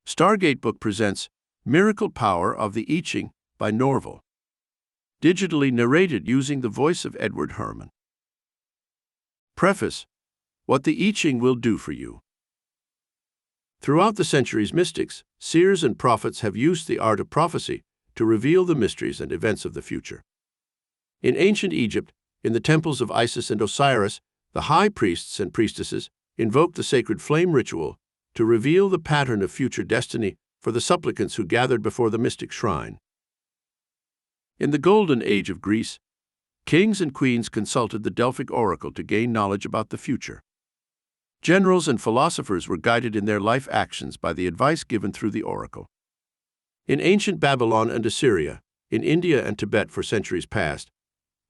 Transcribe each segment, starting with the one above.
Stargate Book presents Miracle Power of the I Ching by NORVELL. Digitally narrated using the voice of Edward Herman. Preface: What the I Ching will do for you. Throughout the centuries, mystics, seers, and prophets have used the art of prophecy to reveal the mysteries and events of the future. In ancient Egypt, in the temples of Isis and Osiris, the high priests and priestesses invoked the sacred flame ritual to reveal the pattern of future destiny for the supplicants who gathered before the mystic shrine. In the Golden Age of Greece, kings and queens consulted the Delphic oracle to gain knowledge about the future. Generals and philosophers were guided in their life actions by the advice given through the oracle. In ancient Babylon and Assyria, in India and Tibet for centuries past,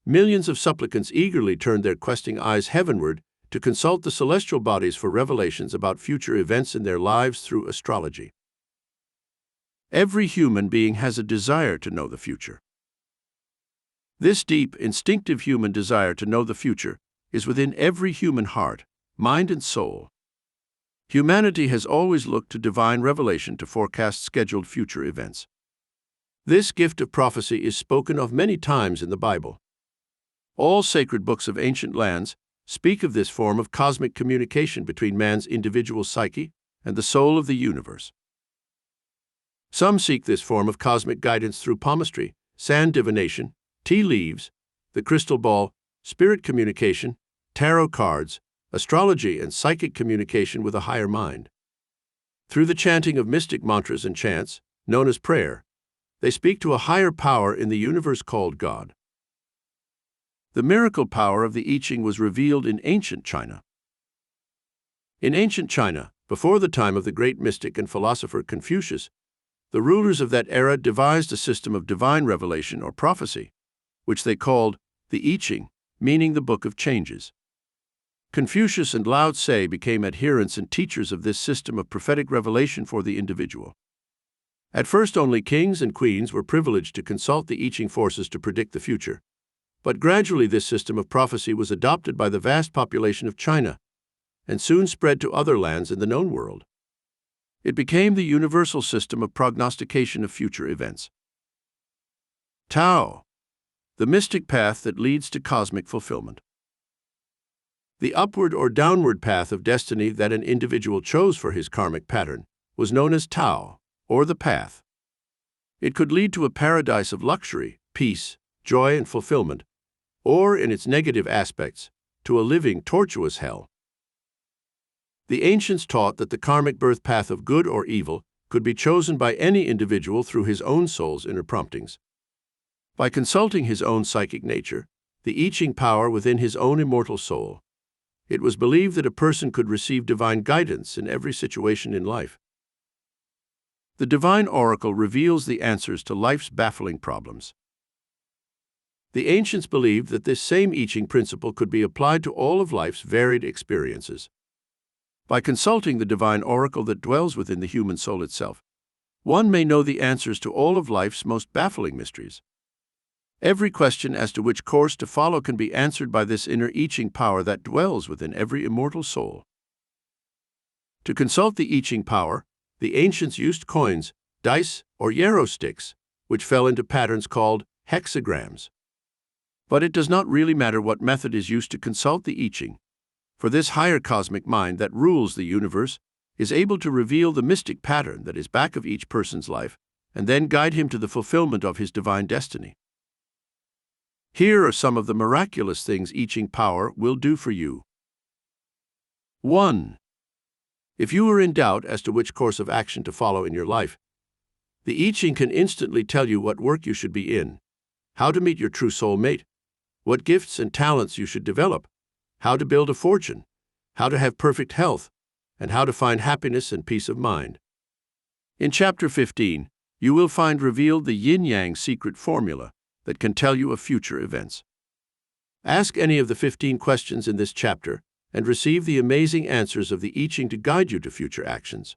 millions of supplicants eagerly turned their questing eyes heavenward to consult the celestial bodies for revelations about future events in their lives through astrology. Every human being has a desire to know the future. This deep, instinctive human desire to know the future is within every human heart, mind, and soul. Humanity has always looked to divine revelation to forecast scheduled future events. This gift of prophecy is spoken of many times in the Bible. All sacred books of ancient lands speak of this form of cosmic communication between man's individual psyche and the soul of the universe. Some seek this form of cosmic guidance through palmistry, sand divination, tea leaves, the crystal ball, spirit communication, tarot cards, astrology, and psychic communication with a higher mind. Through the chanting of mystic mantras and chants, known as prayer, they speak to a higher power in the universe called God. The miracle power of the I Ching was revealed in ancient China. In ancient China, before the time of the great mystic and philosopher Confucius, the rulers of that era devised a system of divine revelation or prophecy, which they called the I Ching, meaning the Book of Changes. Confucius and Lao Tse became adherents and teachers of this system of prophetic revelation for the individual. At first, only kings and queens were privileged to consult the I Ching forces to predict the future, but gradually this system of prophecy was adopted by the vast population of China and soon spread to other lands in the known world. It became the universal system of prognostication of future events. Tao, the mystic path that leads to cosmic fulfillment. The upward or downward path of destiny that an individual chose for his karmic pattern was known as Tao, or the path. It could lead to a paradise of luxury, peace, joy, and fulfillment, or, in its negative aspects, to a living, tortuous hell. The ancients taught that the karmic birth path of good or evil could be chosen by any individual through his own soul's inner promptings. By consulting his own psychic nature, the I Ching power within his own immortal soul, it was believed that a person could receive divine guidance in every situation in life. The divine oracle reveals the answers to life's baffling problems. The ancients believed that this same I Ching principle could be applied to all of life's varied experiences. By consulting the divine oracle that dwells within the human soul itself, one may know the answers to all of life's most baffling mysteries. Every question as to which course to follow can be answered by this inner I Ching power that dwells within every immortal soul. To consult the I Ching power, the ancients used coins, dice, or yarrow sticks, which fell into patterns called hexagrams. But it does not really matter what method is used to consult the I Ching, for this higher cosmic mind that rules the universe is able to reveal the mystic pattern that is back of each person's life and then guide him to the fulfillment of his divine destiny. Here are some of the miraculous things I Ching power will do for you. 1. If you are in doubt as to which course of action to follow in your life, the I Ching can instantly tell you what work you should be in, how to meet your true soul mate, what gifts and talents you should develop, how to build a fortune, how to have perfect health, and how to find happiness and peace of mind. In Chapter 15, you will find revealed the Yin-Yang secret formula that can tell you of future events. Ask any of the 15 questions in this chapter and receive the amazing answers of the I Ching to guide you to future actions.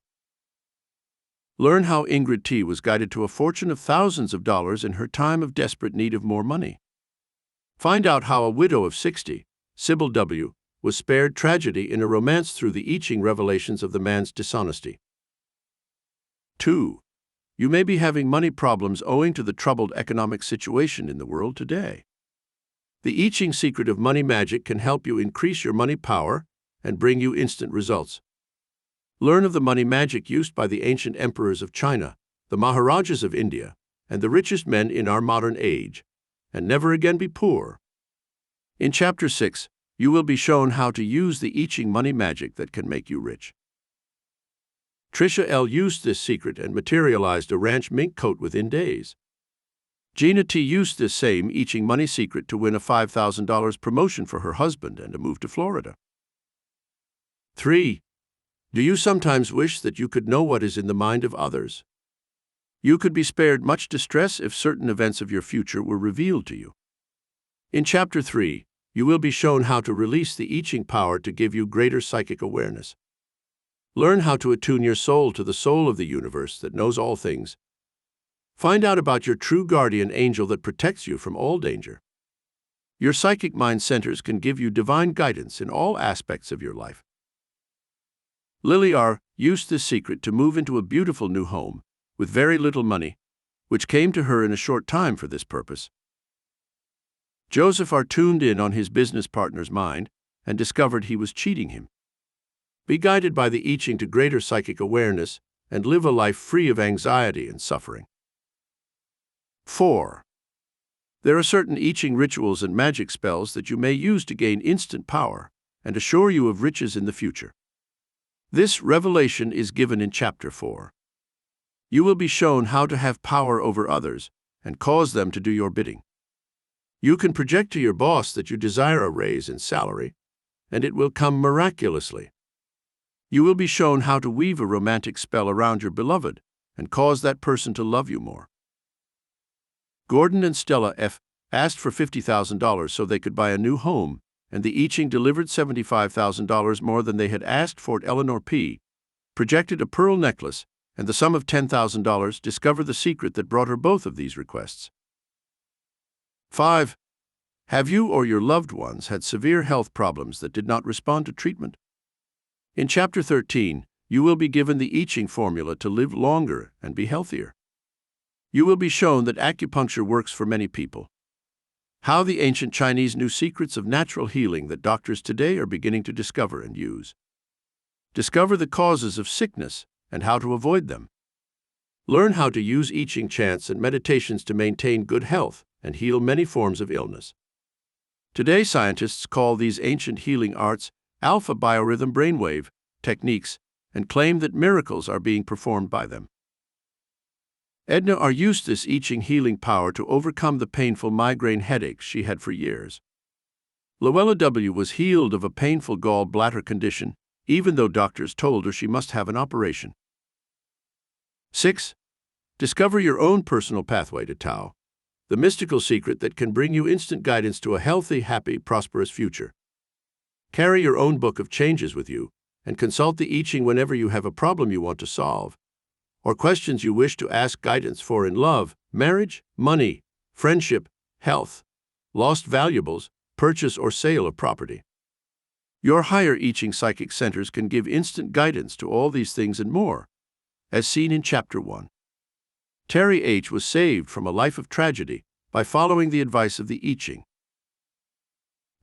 Learn how Ingrid T. was guided to a fortune of thousands of dollars in her time of desperate need of more money. Find out how a widow of 60, Sybil W., was spared tragedy in a romance through the I Ching revelations of the man's dishonesty. 2. You may be having money problems owing to the troubled economic situation in the world today. The I Ching secret of money magic can help you increase your money power and bring you instant results. Learn of the money magic used by the ancient emperors of China, the Maharajas of India, and the richest men in our modern age, and never again be poor. In Chapter 6, you will be shown how to use the I Ching money magic that can make you rich. Trisha L. used this secret and materialized a ranch mink coat within days. Gina T. used this same I Ching money secret to win a $5,000 promotion for her husband and a move to Florida. 3. Do you sometimes wish that you could know what is in the mind of others? You could be spared much distress if certain events of your future were revealed to you. In Chapter 3, you will be shown how to release the I Ching power to give you greater psychic awareness. Learn how to attune your soul to the soul of the universe that knows all things. Find out about your true guardian angel that protects you from all danger. Your psychic mind centers can give you divine guidance in all aspects of your life. Lily R. used this secret to move into a beautiful new home with very little money, which came to her in a short time for this purpose. Joseph R. tuned in on his business partner's mind and discovered he was cheating him. Be guided by the I Ching to greater psychic awareness and live a life free of anxiety and suffering. 4. There are certain I Ching rituals and magic spells that you may use to gain instant power and assure you of riches in the future. This revelation is given in Chapter 4. You will be shown how to have power over others and cause them to do your bidding. You can project to your boss that you desire a raise in salary, and it will come miraculously. You will be shown how to weave a romantic spell around your beloved and cause that person to love you more. Gordon and Stella F. asked for $50,000 so they could buy a new home, and the I Ching delivered $75,000 more than they had asked for. Eleanor P. projected a pearl necklace, and the sum of $10,000 discovered the secret that brought her both of these requests. 5. Have you or your loved ones had severe health problems that did not respond to treatment? In Chapter 13, you will be given the I Ching formula to live longer and be healthier. You will be shown that acupuncture works for many people. How the ancient Chinese knew secrets of natural healing that doctors today are beginning to discover and use. Discover the causes of sickness and how to avoid them. Learn how to use I Ching chants and meditations to maintain good health and heal many forms of illness. Today, scientists call these ancient healing arts alpha biorhythm brainwave techniques and claim that miracles are being performed by them. Edna R. used this I Ching healing power to overcome the painful migraine headaches she had for years. Luella W. was healed of a painful gallbladder condition, even though doctors told her she must have an operation. 6. Discover your own personal pathway to Tao, the mystical secret that can bring you instant guidance to a healthy, happy, prosperous future. Carry your own book of changes with you and consult the I Ching whenever you have a problem you want to solve, or questions you wish to ask guidance for in love, marriage, money, friendship, health, lost valuables, purchase or sale of property. Your higher I Ching psychic centers can give instant guidance to all these things and more, as seen in Chapter 1. Terry H. was saved from a life of tragedy by following the advice of the I Ching.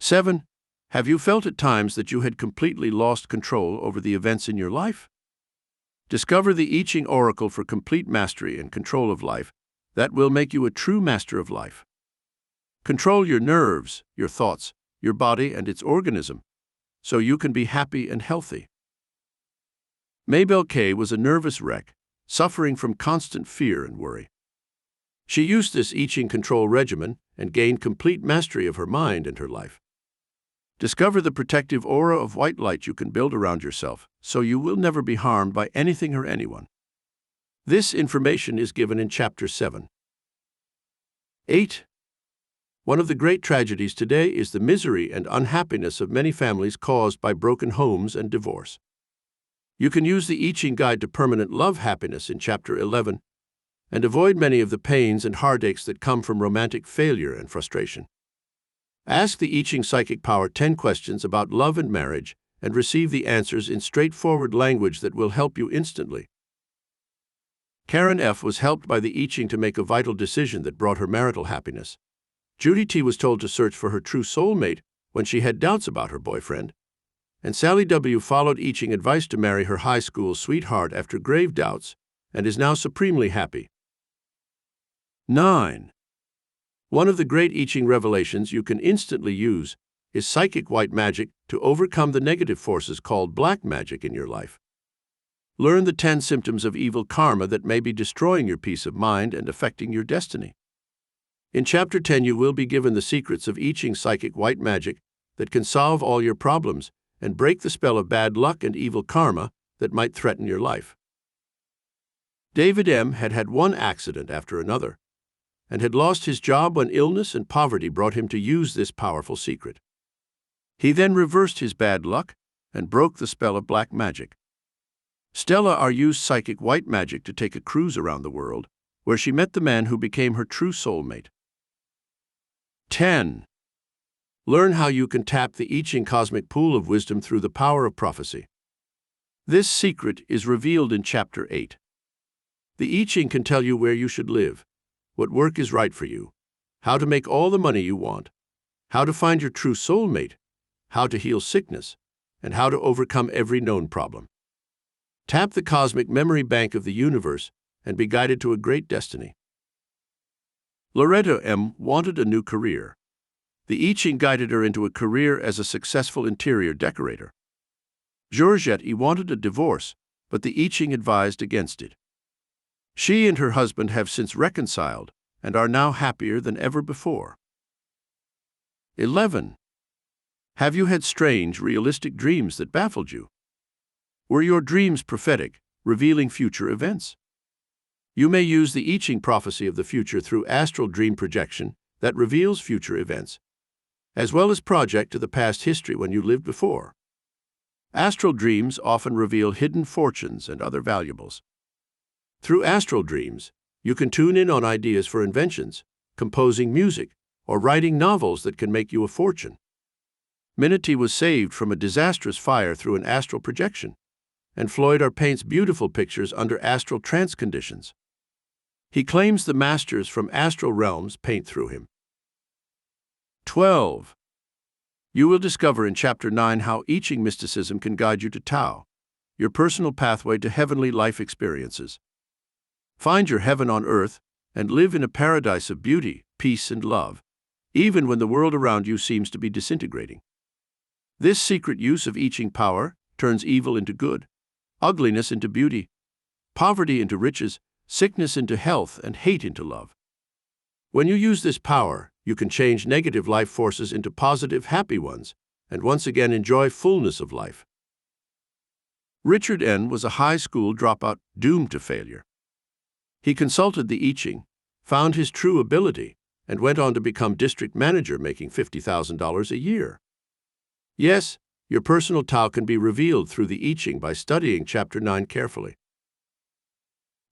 7. Have you felt at times that you had completely lost control over the events in your life? Discover the I Ching oracle for complete mastery and control of life that will make you a true master of life. Control your nerves, your thoughts, your body and its organism, so you can be happy and healthy. Maybelle K. was a nervous wreck, suffering from constant fear and worry. She used this I Ching control regimen and gained complete mastery of her mind and her life. Discover the protective aura of white light you can build around yourself, so you will never be harmed by anything or anyone. This information is given in Chapter 7. 8. One of the great tragedies today is the misery and unhappiness of many families caused by broken homes and divorce. You can use the I Ching Guide to Permanent Love Happiness in Chapter 11 and avoid many of the pains and heartaches that come from romantic failure and frustration. Ask the I Ching Psychic Power 10 questions about love and marriage and receive the answers in straightforward language that will help you instantly. Karen F. was helped by the I Ching to make a vital decision that brought her marital happiness. Judy T. was told to search for her true soulmate when she had doubts about her boyfriend. And Sally W. followed I Ching advice to marry her high school sweetheart after grave doubts and is now supremely happy. 9. One of the great I Ching revelations you can instantly use is psychic white magic to overcome the negative forces called black magic in your life. Learn the 10 symptoms of evil karma that may be destroying your peace of mind and affecting your destiny. In Chapter 10, you will be given the secrets of I Ching psychic white magic that can solve all your problems and break the spell of bad luck and evil karma that might threaten your life. David M. had had one accident after another and had lost his job when illness and poverty brought him to use this powerful secret. He then reversed his bad luck and broke the spell of black magic. Stella R. used psychic white magic to take a cruise around the world, where she met the man who became her true soulmate. 10. Learn how you can tap the I Ching cosmic pool of wisdom through the power of prophecy. This secret is revealed in Chapter 8. The I Ching can tell you where you should live, what work is right for you, how to make all the money you want, how to find your true soulmate, how to heal sickness, and how to overcome every known problem. Tap the cosmic memory bank of the universe and be guided to a great destiny. Loretta M. wanted a new career. The I Ching guided her into a career as a successful interior decorator. Georgette E. wanted a divorce, but the I Ching advised against it. She and her husband have since reconciled and are now happier than ever before. 11. Have you had strange, realistic dreams that baffled you? Were your dreams prophetic, revealing future events? You may use the I Ching prophecy of the future through astral dream projection that reveals future events, as well as project to the past history when you lived before. Astral dreams often reveal hidden fortunes and other valuables. Through astral dreams, you can tune in on ideas for inventions, composing music, or writing novels that can make you a fortune. Minity was saved from a disastrous fire through an astral projection, and Floyd R. paints beautiful pictures under astral trance conditions. He claims the masters from astral realms paint through him. 12. You will discover in Chapter 9 how I Ching mysticism can guide you to Tao, your personal pathway to heavenly life experiences. Find your heaven on earth and live in a paradise of beauty, peace, and love, even when the world around you seems to be disintegrating. This secret use of I Ching power turns evil into good, ugliness into beauty, poverty into riches, sickness into health, and hate into love. When you use this power, you can change negative life forces into positive, happy ones, and once again enjoy fullness of life. Richard N. was a high school dropout doomed to failure. He consulted the I Ching, found his true ability, and went on to become district manager, making $50,000 a year. Yes, your personal Tao can be revealed through the I Ching by studying Chapter 9 carefully.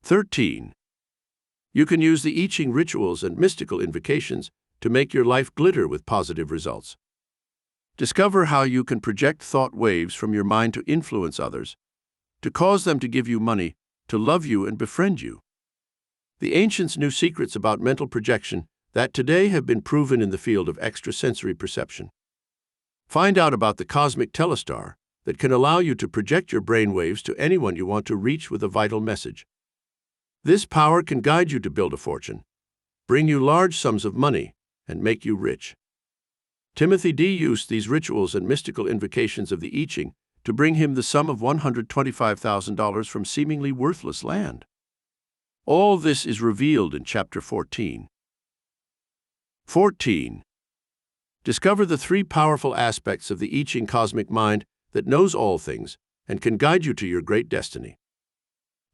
13. You can use the I Ching rituals and mystical invocations to make your life glitter with positive results. Discover how you can project thought waves from your mind to influence others, to cause them to give you money, to love you and befriend you. The ancients knew secrets about mental projection that today have been proven in the field of extrasensory perception. Find out about the cosmic telestar that can allow you to project your brainwaves to anyone you want to reach with a vital message. This power can guide you to build a fortune, bring you large sums of money, and make you rich. Timothy D. used these rituals and mystical invocations of the I Ching to bring him the sum of $125,000 from seemingly worthless land. All this is revealed in Chapter 14. 14. Discover the 3 powerful aspects of the I Ching cosmic mind that knows all things and can guide you to your great destiny.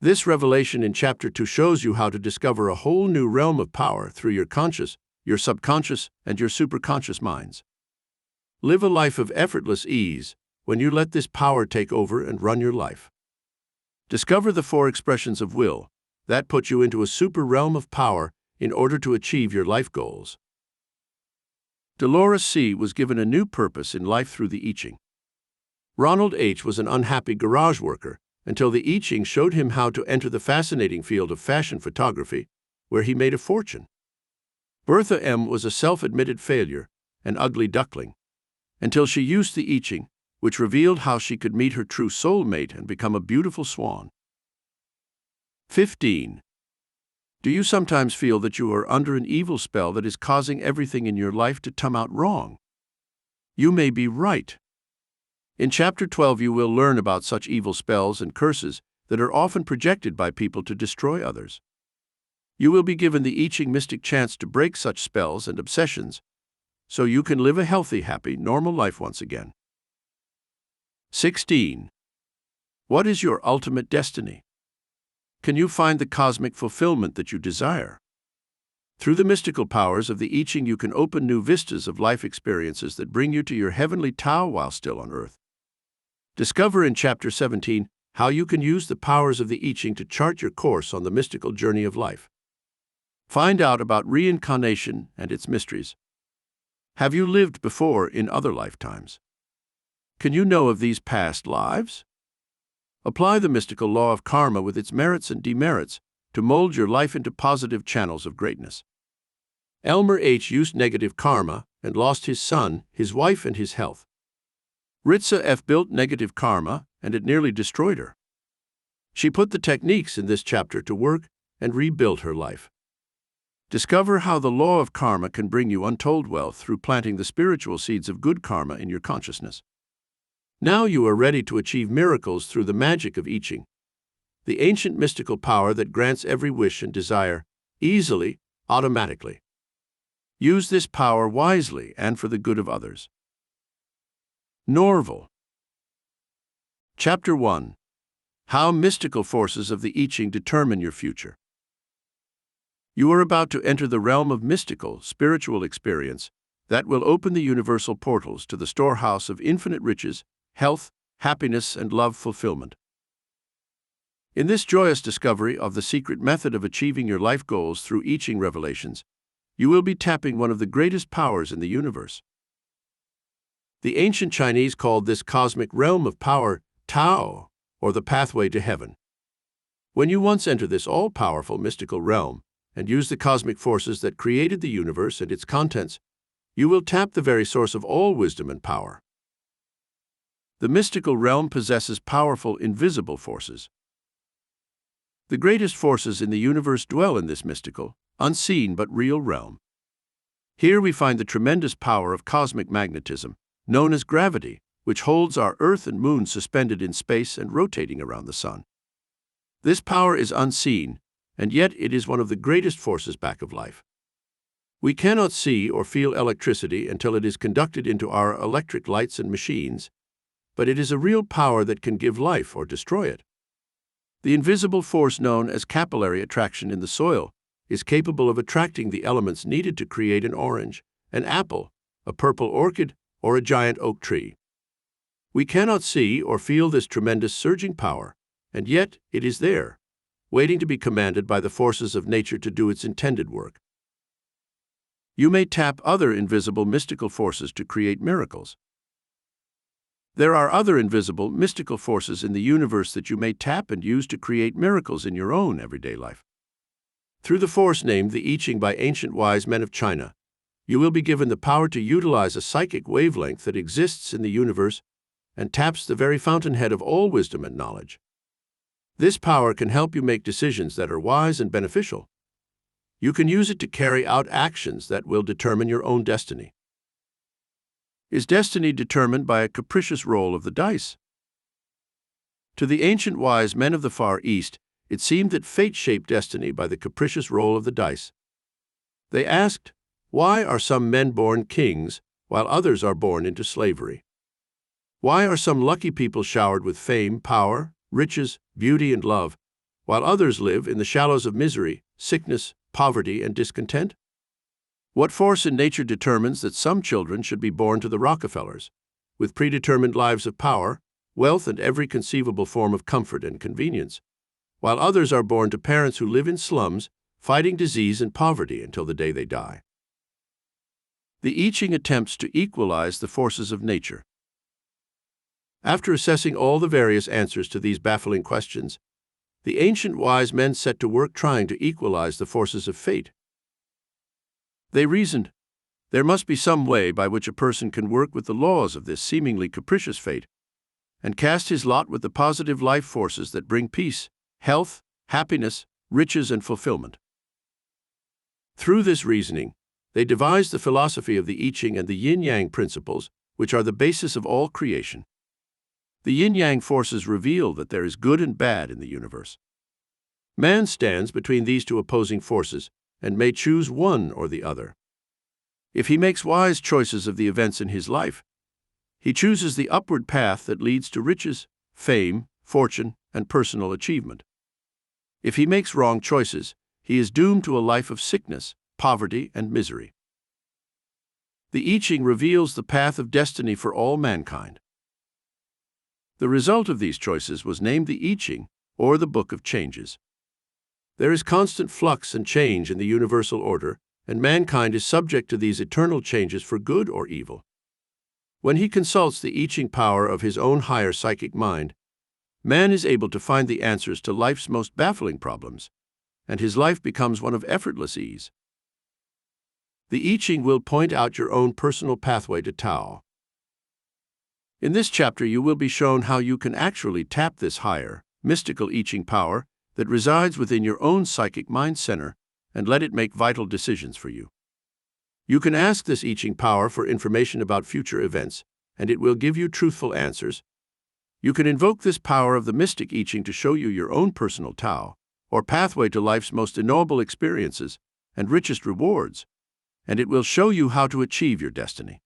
This revelation in Chapter 2 shows you how to discover a whole new realm of power through your conscious, your subconscious, and your superconscious minds. Live a life of effortless ease when you let this power take over and run your life. Discover the 4 expressions of will that put you into a super realm of power in order to achieve your life goals. Dolores C. was given a new purpose in life through the I Ching. Ronald H. was an unhappy garage worker until the I Ching showed him how to enter the fascinating field of fashion photography, where he made a fortune. Bertha M. was a self-admitted failure, an ugly duckling, until she used the I Ching, which revealed how she could meet her true soulmate and become a beautiful swan. 15. Do you sometimes feel that you are under an evil spell that is causing everything in your life to come out wrong? You may be right. In Chapter 12 you will learn about such evil spells and curses that are often projected by people to destroy others. You will be given the I Ching mystic chance to break such spells and obsessions, so you can live a healthy, happy, normal life once again. 16. What is your ultimate destiny? Can you find the cosmic fulfillment that you desire? Through the mystical powers of the I Ching you can open new vistas of life experiences that bring you to your heavenly Tao while still on earth. Discover in Chapter 17 how you can use the powers of the I Ching to chart your course on the mystical journey of life. Find out about reincarnation and its mysteries. Have you lived before in other lifetimes? Can you know of these past lives? Apply the mystical law of karma with its merits and demerits to mold your life into positive channels of greatness. Elmer H. used negative karma and lost his son, his wife, and his health. Ritza F. built negative karma, and it nearly destroyed her. She put the techniques in this chapter to work and rebuilt her life. Discover how the law of karma can bring you untold wealth through planting the spiritual seeds of good karma in your consciousness. Now you are ready to achieve miracles through the magic of I Ching, the ancient mystical power that grants every wish and desire, easily, automatically. Use this power wisely and for the good of others. NORVELL. Chapter 1. How mystical forces of the I Ching determine your future. You are about to enter the realm of mystical, spiritual experience that will open the universal portals to the storehouse of infinite riches, health, happiness, and love fulfillment. In this joyous discovery of the secret method of achieving your life goals through I Ching revelations, you will be tapping one of the greatest powers in the universe. The ancient Chinese called this cosmic realm of power Tao, or the pathway to heaven. When you once enter this all-powerful mystical realm and use the cosmic forces that created the universe and its contents, you will tap the very source of all wisdom and power. The mystical realm possesses powerful, invisible forces. The greatest forces in the universe dwell in this mystical, unseen but real realm. Here we find the tremendous power of cosmic magnetism, known as gravity, which holds our Earth and Moon suspended in space and rotating around the Sun. This power is unseen, and yet it is one of the greatest forces back of life. We cannot see or feel electricity until it is conducted into our electric lights and machines, but it is a real power that can give life or destroy it. The invisible force known as capillary attraction in the soil is capable of attracting the elements needed to create an orange, an apple, a purple orchid, or a giant oak tree. We cannot see or feel this tremendous surging power, and yet it is there, waiting to be commanded by the forces of nature to do its intended work. You may tap other invisible mystical forces to create miracles. There are other invisible mystical forces in the universe that you may tap and use to create miracles in your own everyday life. Through the force named the I Ching by ancient wise men of China, you will be given the power to utilize a psychic wavelength that exists in the universe and taps the very fountainhead of all wisdom and knowledge. This power can help you make decisions that are wise and beneficial. You can use it to carry out actions that will determine your own destiny. Is destiny determined by a capricious roll of the dice? To the ancient wise men of the Far East, it seemed that fate shaped destiny by the capricious roll of the dice. They asked, why are some men born kings while others are born into slavery? Why are some lucky people showered with fame, power, riches, beauty, and love, while others live in the shallows of misery, sickness, poverty, and discontent? What force in nature determines that some children should be born to the Rockefellers, with predetermined lives of power, wealth, and every conceivable form of comfort and convenience, while others are born to parents who live in slums, fighting disease and poverty until the day they die? The I Ching attempts to equalize the forces of nature. After assessing all the various answers to these baffling questions, the ancient wise men set to work trying to equalize the forces of fate. They reasoned, there must be some way by which a person can work with the laws of this seemingly capricious fate and cast his lot with the positive life forces that bring peace, health, happiness, riches, and fulfillment. Through this reasoning, they devised the philosophy of the I Ching and the Yin-Yang principles, which are the basis of all creation. The Yin-Yang forces reveal that there is good and bad in the universe. Man stands between these two opposing forces and may choose one or the other. If he makes wise choices of the events in his life, he chooses the upward path that leads to riches, fame, fortune, and personal achievement. If he makes wrong choices, he is doomed to a life of sickness, poverty, and misery. The I Ching reveals the path of destiny for all mankind. The result of these choices was named the I Ching, or the Book of Changes. There is constant flux and change in the universal order, and mankind is subject to these eternal changes for good or evil. When he consults the I Ching power of his own higher psychic mind, man is able to find the answers to life's most baffling problems, and his life becomes one of effortless ease. The I Ching will point out your own personal pathway to Tao. In this chapter, you will be shown how you can actually tap this higher, mystical I Ching power that resides within your own psychic mind center and let it make vital decisions for you. You can ask this I Ching power for information about future events, and it will give you truthful answers. You can invoke this power of the mystic I Ching to show you your own personal Tao, or pathway to life's most ennobled experiences and richest rewards, and it will show you how to achieve your destiny.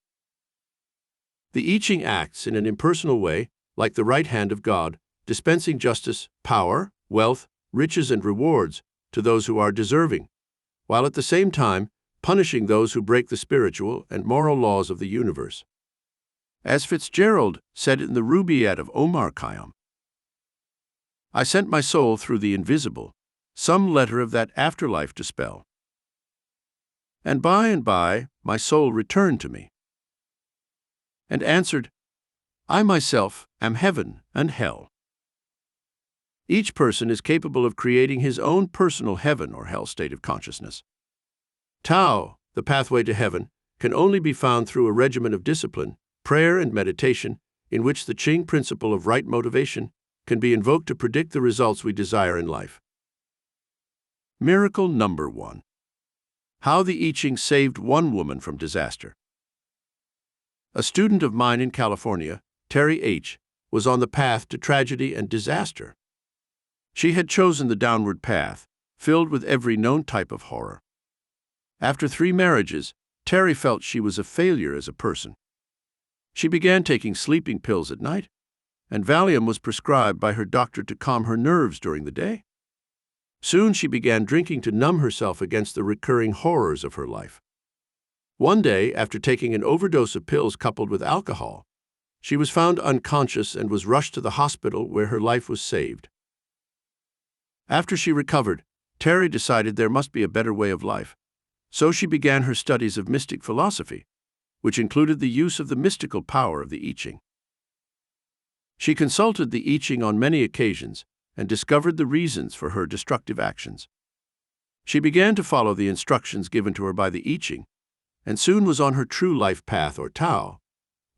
The I Ching acts in an impersonal way, like the right hand of God, dispensing justice, power, wealth, riches, and rewards to those who are deserving, while at the same time punishing those who break the spiritual and moral laws of the universe. As Fitzgerald said in the Rubaiyat of Omar Khayyam, I sent my soul through the invisible, some letter of that afterlife to spell. And by, my soul returned to me, and answered, I myself am heaven and hell. Each person is capable of creating his own personal heaven or hell state of consciousness. Tao, the pathway to heaven, can only be found through a regimen of discipline, prayer, and meditation, in which the Ching principle of right motivation can be invoked to predict the results we desire in life. Miracle number 1. How the I Ching saved one woman from disaster. A student of mine in California, Terry H., was on the path to tragedy and disaster. She had chosen the downward path, filled with every known type of horror. After 3 marriages, Terry felt she was a failure as a person. She began taking sleeping pills at night, and Valium was prescribed by her doctor to calm her nerves during the day. Soon she began drinking to numb herself against the recurring horrors of her life. One day, after taking an overdose of pills coupled with alcohol, she was found unconscious and was rushed to the hospital where her life was saved. After she recovered, Terry decided there must be a better way of life, so she began her studies of mystic philosophy, which included the use of the mystical power of the I Ching. She consulted the I Ching on many occasions and discovered the reasons for her destructive actions. She began to follow the instructions given to her by the I Ching, and soon was on her true life path or Tao,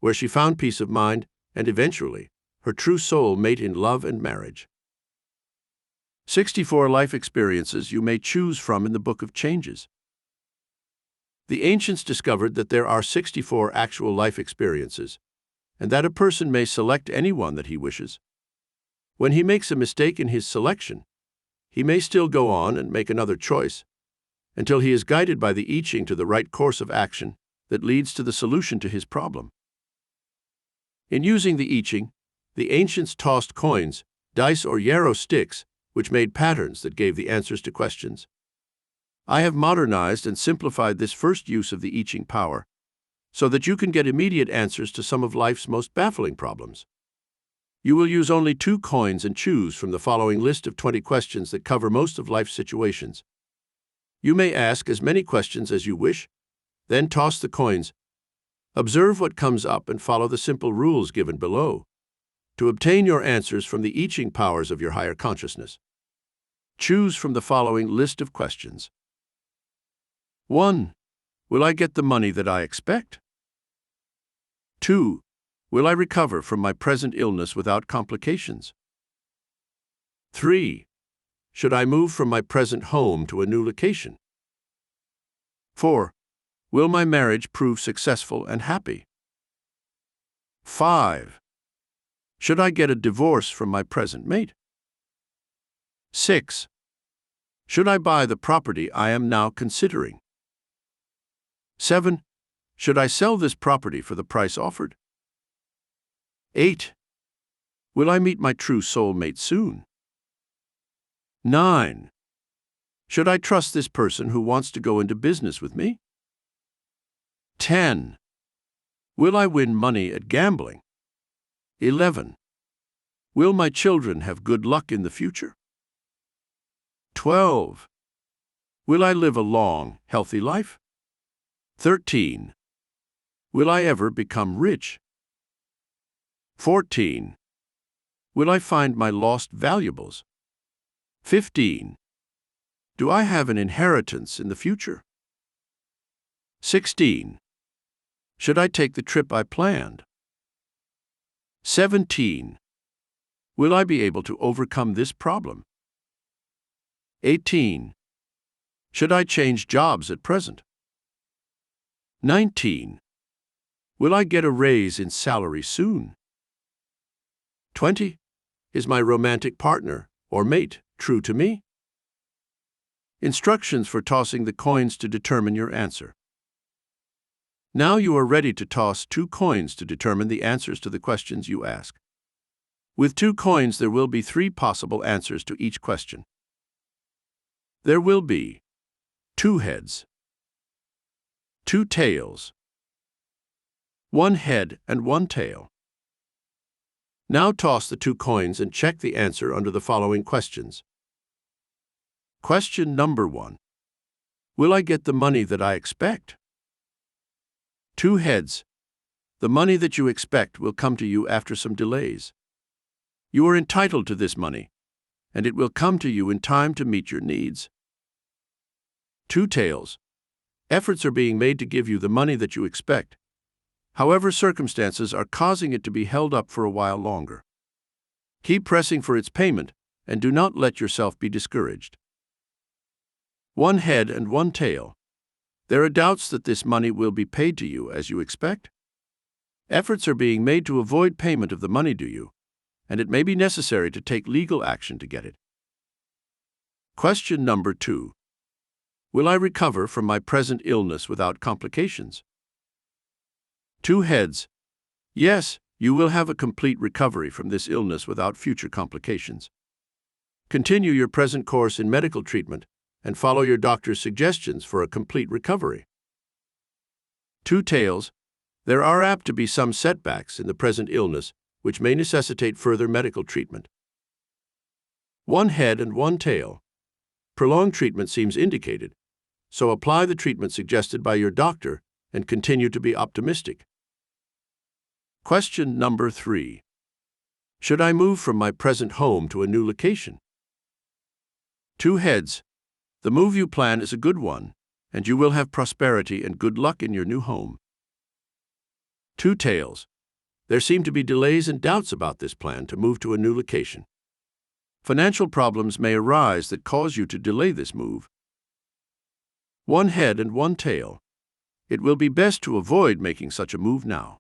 where she found peace of mind and eventually her true soul mate in love and marriage. 64 life experiences you may choose from in the Book of Changes. The ancients discovered that there are 64 actual life experiences, and that a person may select any one that he wishes. When he makes a mistake in his selection, he may still go on and make another choice, until he is guided by the I Ching to the right course of action that leads to the solution to his problem. In using the I Ching, the ancients tossed coins, dice, or yarrow sticks, which made patterns that gave the answers to questions. I have modernized and simplified this first use of the I Ching power so that you can get immediate answers to some of life's most baffling problems. You will use only 2 coins and choose from the following list of 20 questions that cover most of life's situations. You may ask as many questions as you wish, then toss the coins. Observe what comes up and follow the simple rules given below, to obtain your answers from the I Ching powers of your higher consciousness. Choose from the following list of questions. 1. Will I get the money that I expect? 2. Will I recover from my present illness without complications? 3. Should I move from my present home to a new location? 4. Will my marriage prove successful and happy? 5. Should I get a divorce from my present mate? 6. Should I buy the property I am now considering? 7. Should I sell this property for the price offered? 8. Will I meet my true soulmate soon? 9. Should I trust this person who wants to go into business with me? 10. Will I win money at gambling? 11. Will my children have good luck in the future? 12. Will I live a long, healthy life? 13. Will I ever become rich? 14. Will I find my lost valuables? 15. Do I have an inheritance in the future? 16. Should I take the trip I planned? 17. Will I be able to overcome this problem? 18. Should I change jobs at present? 19. Will I get a raise in salary soon? 20. Is my romantic partner or mate true to me? Instructions for tossing the coins to determine your answer. Now you are ready to toss 2 coins to determine the answers to the questions you ask. With 2 coins, there will be 3 possible answers to each question. There will be 2 heads, 2 tails, 1 head and 1 tail. Now toss the 2 coins and check the answer under the following questions. Question number 1. Will I get the money that I expect? 2 heads. The money that you expect will come to you after some delays. You are entitled to this money, and it will come to you in time to meet your needs. 2 tails. Efforts are being made to give you the money that you expect. However, circumstances are causing it to be held up for a while longer. Keep pressing for its payment, and do not let yourself be discouraged. 1 head and 1 tail. There are doubts that this money will be paid to you as you expect. Efforts are being made to avoid payment of the money due you, and it may be necessary to take legal action to get it. Question number 2. Will I recover from my present illness without complications? 2 heads. Yes, you will have a complete recovery from this illness without future complications. Continue your present course in medical treatment and follow your doctor's suggestions for a complete recovery. 2 tails. There are apt to be some setbacks in the present illness which may necessitate further medical treatment. 1 head and 1 tail. Prolonged treatment seems indicated, so apply the treatment suggested by your doctor and continue to be optimistic. Question number 3. Should I move from my present home to a new location? 2 heads. The move you plan is a good one, and you will have prosperity and good luck in your new home. 2 tails. There seem to be delays and doubts about this plan to move to a new location. Financial problems may arise that cause you to delay this move. 1 head and 1 tail. It will be best to avoid making such a move now.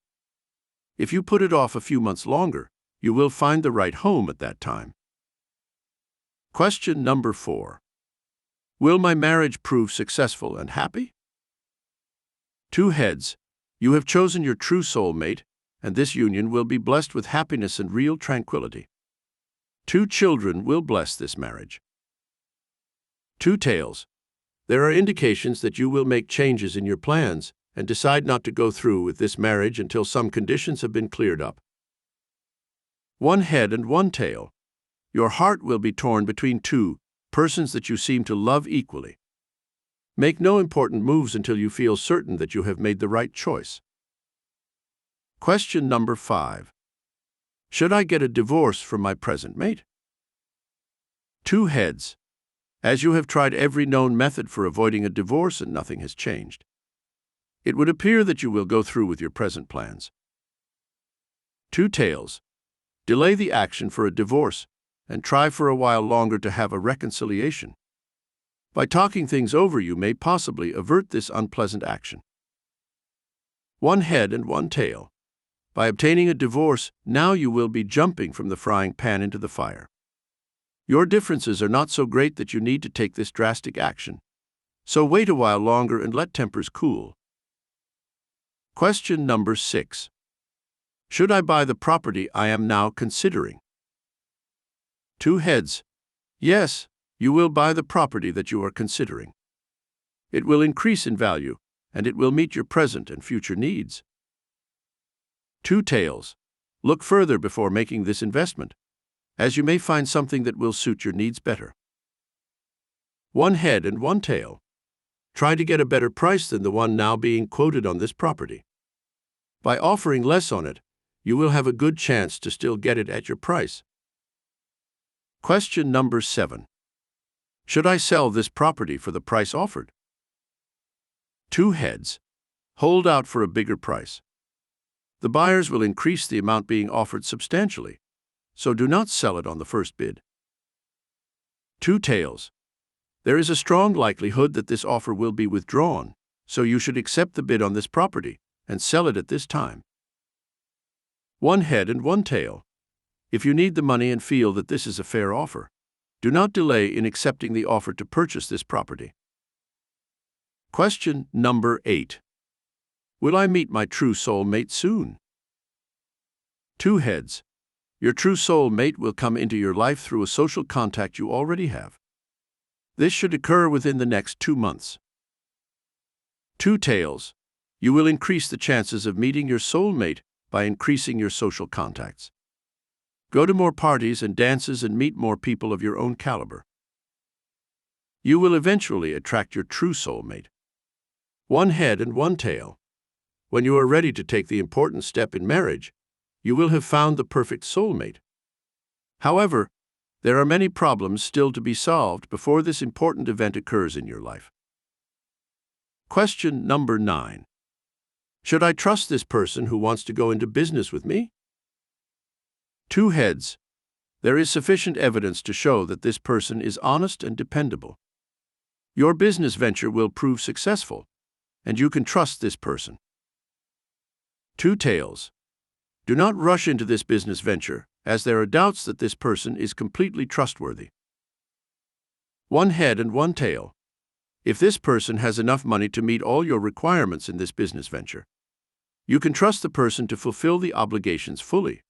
If you put it off a few months longer, you will find the right home at that time. Question number 4. Will my marriage prove successful and happy? 2 heads. You have chosen your true soulmate, and this union will be blessed with happiness and real tranquility. 2 children will bless this marriage. 2 tails. There are indications that you will make changes in your plans and decide not to go through with this marriage until some conditions have been cleared up. 1 head and 1 tail. Your heart will be torn between 2 persons that you seem to love equally. Make no important moves until you feel certain that you have made the right choice. Question number 5. Should I get a divorce from my present mate? Two heads. As you have tried every known method for avoiding a divorce and nothing has changed, it would appear that you will go through with your present plans. Two tails. Delay the action for a divorce and try for a while longer to have a reconciliation. By talking things over, you may possibly avert this unpleasant action. One head and one tail. By obtaining a divorce, now you will be jumping from the frying pan into the fire. Your differences are not so great that you need to take this drastic action, so wait a while longer and let tempers cool. Question number 6. Should I buy the property I am now considering? Two heads. Yes, you will buy the property that you are considering. It will increase in value, and it will meet your present and future needs. Two tails. Look further before making this investment, as you may find something that will suit your needs better. One head and one tail. Try to get a better price than the one now being quoted on this property. By offering less on it, you will have a good chance to still get it at your price. Question number 7. Should I sell this property for the price offered? Two heads. Hold out for a bigger price. The buyers will increase the amount being offered substantially, so do not sell it on the first bid. Two tails. There is a strong likelihood that this offer will be withdrawn, so you should accept the bid on this property and sell it at this time. One head and one tail. If you need the money and feel that this is a fair offer, do not delay in accepting the offer to purchase this property. Question number 8. Will I meet my true soul mate soon? Two heads. Your true soul mate will come into your life through a social contact you already have. This should occur within the next 2 months. Two tails. You will increase the chances of meeting your soul mate by increasing your social contacts. Go to more parties and dances and meet more people of your own caliber. You will eventually attract your true soul mate. One head and one tail. When you are ready to take the important step in marriage, you will have found the perfect soulmate. However, there are many problems still to be solved before this important event occurs in your life. Question number 9. Should I trust this person who wants to go into business with me? Two heads. There is sufficient evidence to show that this person is honest and dependable. Your business venture will prove successful, and you can trust this person. Two tails. Do not rush into this business venture, as there are doubts that this person is completely trustworthy. One head and one tail. If this person has enough money to meet all your requirements in this business venture, you can trust the person to fulfill the obligations fully.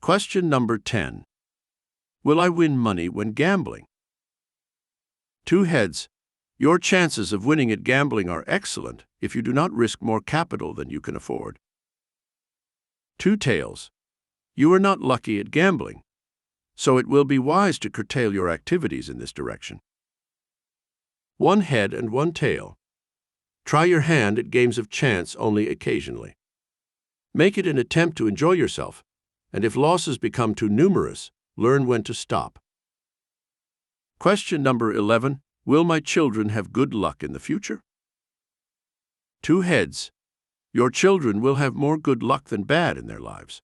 Question number 10. Will I win money when gambling? Two heads. Your chances of winning at gambling are excellent if you do not risk more capital than you can afford. Two tails. You are not lucky at gambling, so it will be wise to curtail your activities in this direction. One head and one tail. Try your hand at games of chance only occasionally. Make it an attempt to enjoy yourself, and if losses become too numerous, learn when to stop. Question number 11. Will my children have good luck in the future? Two heads. Your children will have more good luck than bad in their lives.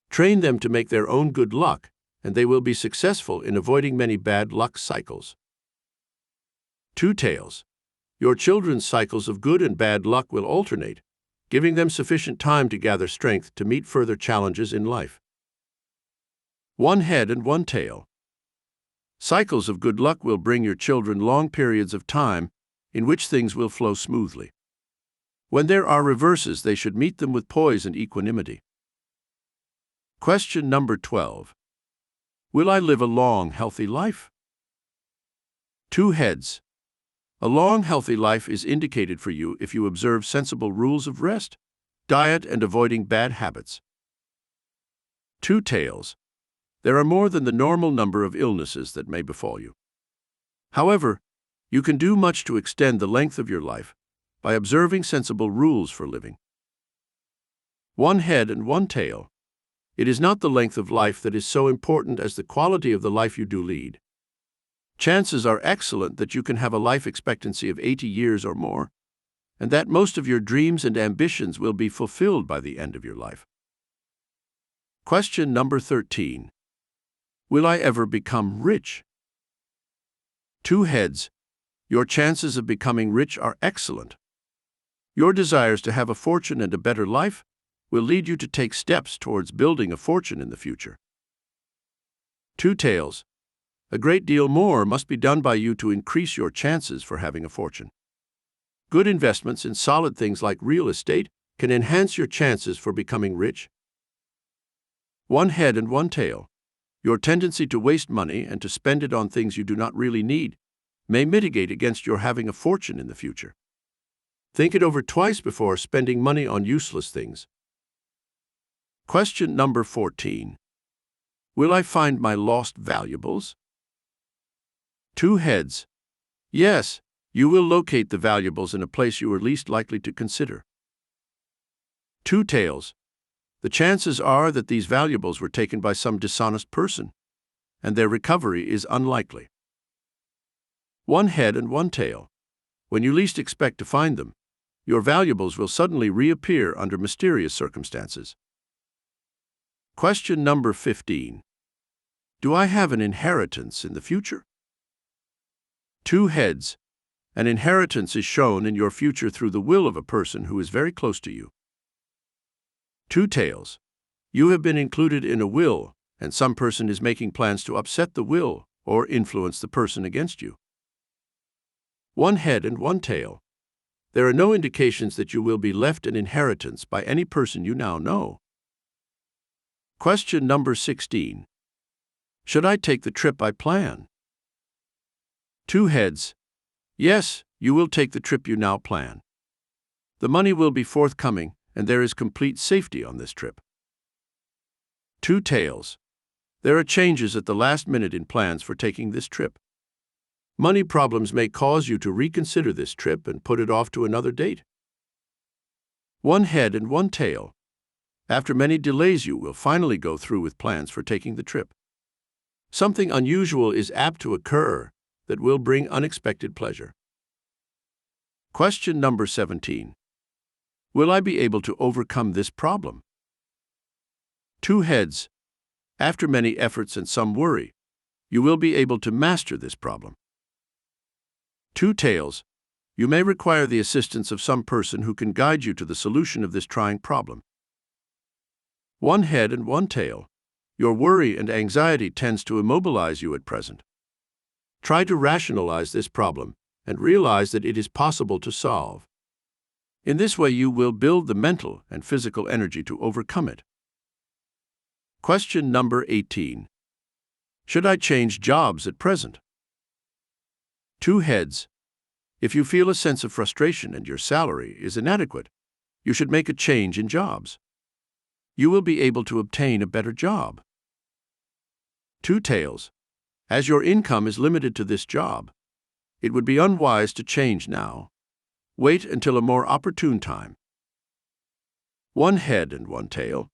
Train them to make their own good luck, and they will be successful in avoiding many bad luck cycles. Two tails. Your children's cycles of good and bad luck will alternate, giving them sufficient time to gather strength to meet further challenges in life. One head and one tail. Cycles of good luck will bring your children long periods of time in which things will flow smoothly. When there are reverses, they should meet them with poise and equanimity. Question number 12. Will I live a long, healthy life? Two heads. A long, healthy life is indicated for you if you observe sensible rules of rest, diet, and avoiding bad habits. Two tails. There are more than the normal number of illnesses that may befall you. However, you can do much to extend the length of your life by observing sensible rules for living. One head and one tail. It is not the length of life that is so important as the quality of the life you do lead. Chances are excellent that you can have a life expectancy of 80 years or more, and that most of your dreams and ambitions will be fulfilled by the end of your life. Question number 13. Will I ever become rich? 2 heads. Your chances of becoming rich are excellent. Your desires to have a fortune and a better life will lead you to take steps towards building a fortune in the future. 2 tails. A great deal more must be done by you to increase your chances for having a fortune. Good investments in solid things like real estate can enhance your chances for becoming rich. 1 head and 1 tail. Your tendency to waste money and to spend it on things you do not really need may mitigate against your having a fortune in the future. Think it over twice before spending money on useless things. Question number 14. Will I find my lost valuables? 2 heads. Yes, you will locate the valuables in a place you are least likely to consider. 2 tails. The chances are that these valuables were taken by some dishonest person, and their recovery is unlikely. 1 head and 1 tail. When you least expect to find them, your valuables will suddenly reappear under mysterious circumstances. Question number 15. Do I have an inheritance in the future? 2 heads. An inheritance is shown in your future through the will of a person who is very close to you. 2 tails. You have been included in a will, and some person is making plans to upset the will or influence the person against you. 1 head and 1 tail. There are no indications that you will be left an inheritance by any person you now know. Question number 16. Should I take the trip I plan? 2 heads. Yes, you will take the trip you now plan. The money will be forthcoming, and there is complete safety on this trip. 2 tails. There are changes at the last minute in plans for taking this trip. Money problems may cause you to reconsider this trip and put it off to another date. 1 head and 1 tail. After many delays, you will finally go through with plans for taking the trip. Something unusual is apt to occur that will bring unexpected pleasure. Question number 17. Will I be able to overcome this problem? 2 heads. After many efforts and some worry, you will be able to master this problem. 2 tails. You may require the assistance of some person who can guide you to the solution of this trying problem. 1 head and 1 tail. Your worry and anxiety tends to immobilize you at present. Try to rationalize this problem and realize that it is possible to solve. In this way, you will build the mental and physical energy to overcome it. Question number 18. Should I change jobs at present? 2 heads. If you feel a sense of frustration and your salary is inadequate, you should make a change in jobs. You will be able to obtain a better job. 2 tails. As your income is limited to this job, it would be unwise to change now. Wait until a more opportune time. 1 head and 1 tail.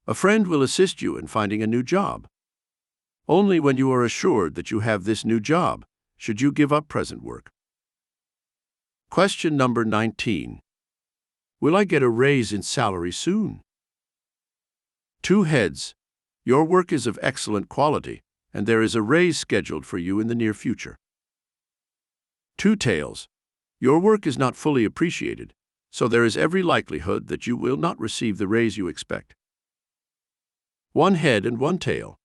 A friend will assist you in finding a new job. Only when you are assured that you have this new job should you give up present work. Question number 19. Will I get a raise in salary soon? 2 heads. Your work is of excellent quality, and there is a raise scheduled for you in the near future. 2 tails. Your work is not fully appreciated, so there is every likelihood that you will not receive the raise you expect. 1 head and 1 tail.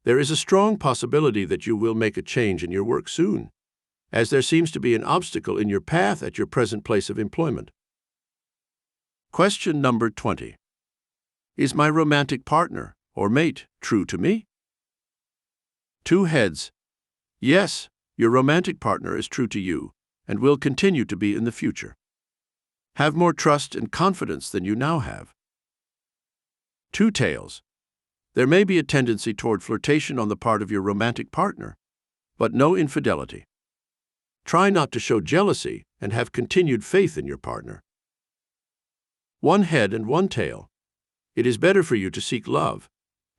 There is a strong possibility that you will make a change in your work soon, as there seems to be an obstacle in your path at your present place of employment. Question number 20. Is my romantic partner or mate true to me? 2 heads. Yes, your romantic partner is true to you and will continue to be in the future. Have more trust and confidence than you now have. 2 tails. There may be a tendency toward flirtation on the part of your romantic partner, but no infidelity. Try not to show jealousy and have continued faith in your partner. 1 head and 1 tail. It is better for you to seek love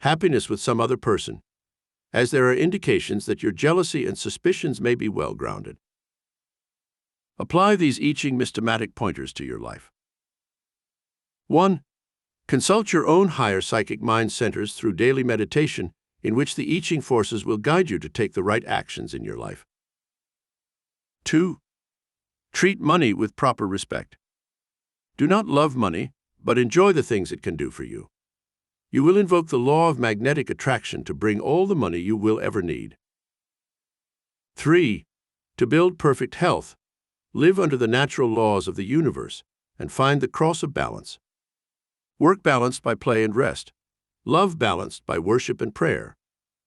happiness with some other person, as there are indications that your jealousy and suspicions may be well grounded. Apply these I Ching systematic pointers to your life. 1. Consult your own higher psychic mind centers through daily meditation, in which the I Ching forces will guide you to take the right actions in your life. 2. Treat money with proper respect. Do not love money, but enjoy the things it can do for you. You will invoke the law of magnetic attraction to bring all the money you will ever need. 3. To build perfect health, live under the natural laws of the universe and find the cross of balance. Work balanced by play and rest, love balanced by worship and prayer,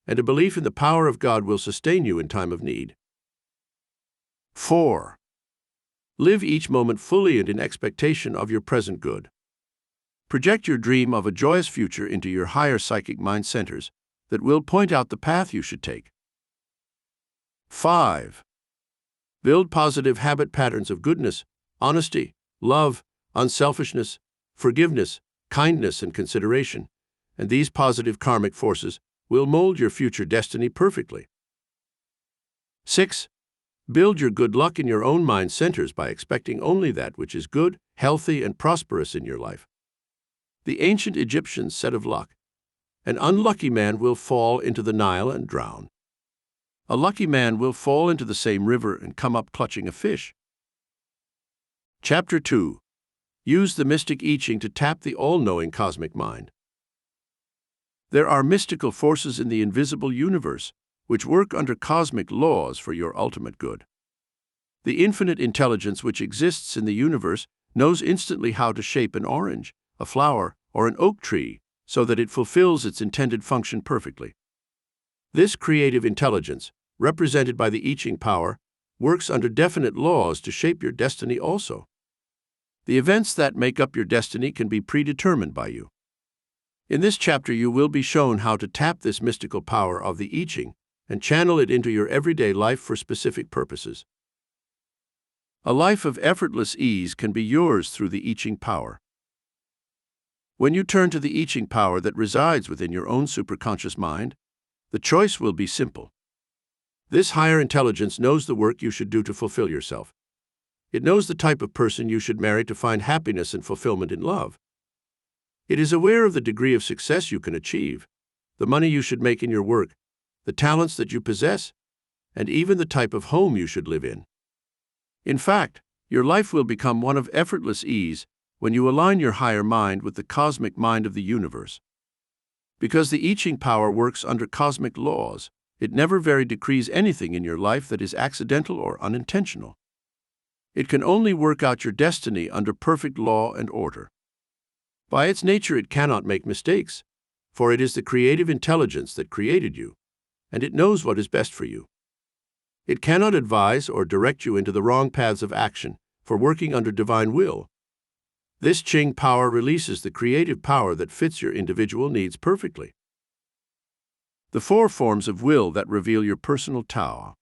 and a belief in the power of God will sustain you in time of need. 4. Live each moment fully and in expectation of your present good. Project your dream of a joyous future into your higher psychic mind centers that will point out the path you should take. 5. Build positive habit patterns of goodness, honesty, love, unselfishness, forgiveness, kindness, and consideration, and these positive karmic forces will mold your future destiny perfectly. 6. Build your good luck in your own mind centers by expecting only that which is good, healthy, and prosperous in your life. The ancient Egyptians said of luck, "An unlucky man will fall into the Nile and drown. A lucky man will fall into the same river and come up clutching a fish." Chapter 2. Use the mystic I Ching to tap the all-knowing cosmic mind. There are mystical forces in the invisible universe which work under cosmic laws for your ultimate good. The infinite intelligence which exists in the universe knows instantly how to shape an orange, a flower, or an oak tree so that it fulfills its intended function perfectly. This creative intelligence, represented by the I Ching power, works under definite laws to shape your destiny also. The events that make up your destiny can be predetermined by you. In this chapter, you will be shown how to tap this mystical power of the I Ching and channel it into your everyday life for specific purposes. A life of effortless ease can be yours through the I Ching power. When you turn to the I Ching power that resides within your own superconscious mind, the choice will be simple. This higher intelligence knows the work you should do to fulfill yourself. It knows the type of person you should marry to find happiness and fulfillment in love. It is aware of the degree of success you can achieve, the money you should make in your work, the talents that you possess, and even the type of home you should live in. In fact, your life will become one of effortless ease when you align your higher mind with the cosmic mind of the universe. Because the I Ching power works under cosmic laws, it never very decrees anything in your life that is accidental or unintentional. It can only work out your destiny under perfect law and order. By its nature, it cannot make mistakes, for it is the creative intelligence that created you, and it knows what is best for you. It cannot advise or direct you into the wrong paths of action, for working under divine will. This Ching power releases the creative power that fits your individual needs perfectly. The 4 forms of will that reveal your personal Tao.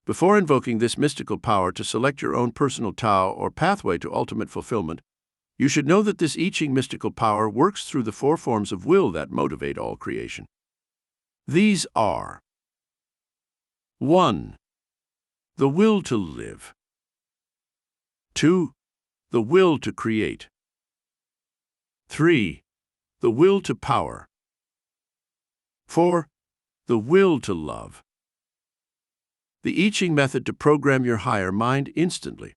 Before invoking this mystical power to select your own personal Tao or pathway to ultimate fulfillment, you should know that this I Ching mystical power works through the 4 forms of will that motivate all creation. These are: 1. The will to live. 2. The will to create. 3. The will to power. 4. The will to love. The I Ching method to program your higher mind instantly.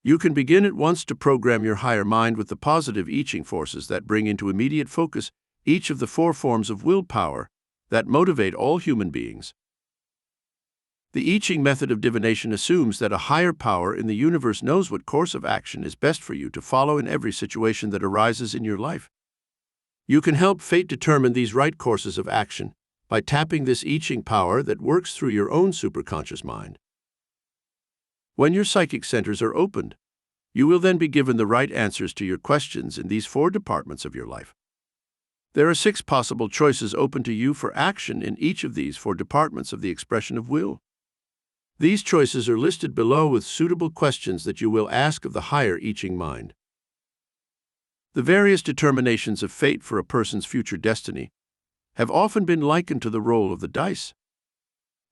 You can begin at once to program your higher mind with the positive I Ching forces that bring into immediate focus each of the 4 forms of willpower that motivate all human beings. The I Ching method of divination assumes that a higher power in the universe knows what course of action is best for you to follow in every situation that arises in your life. You can help fate determine these right courses of action by tapping this I Ching power that works through your own superconscious mind. When your psychic centers are opened, you will then be given the right answers to your questions in these 4 departments of your life. There are 6 possible choices open to you for action in each of these 4 departments of the expression of will. These choices are listed below with suitable questions that you will ask of the higher I Ching mind. The various determinations of fate for a person's future destiny have often been likened to the roll of the dice.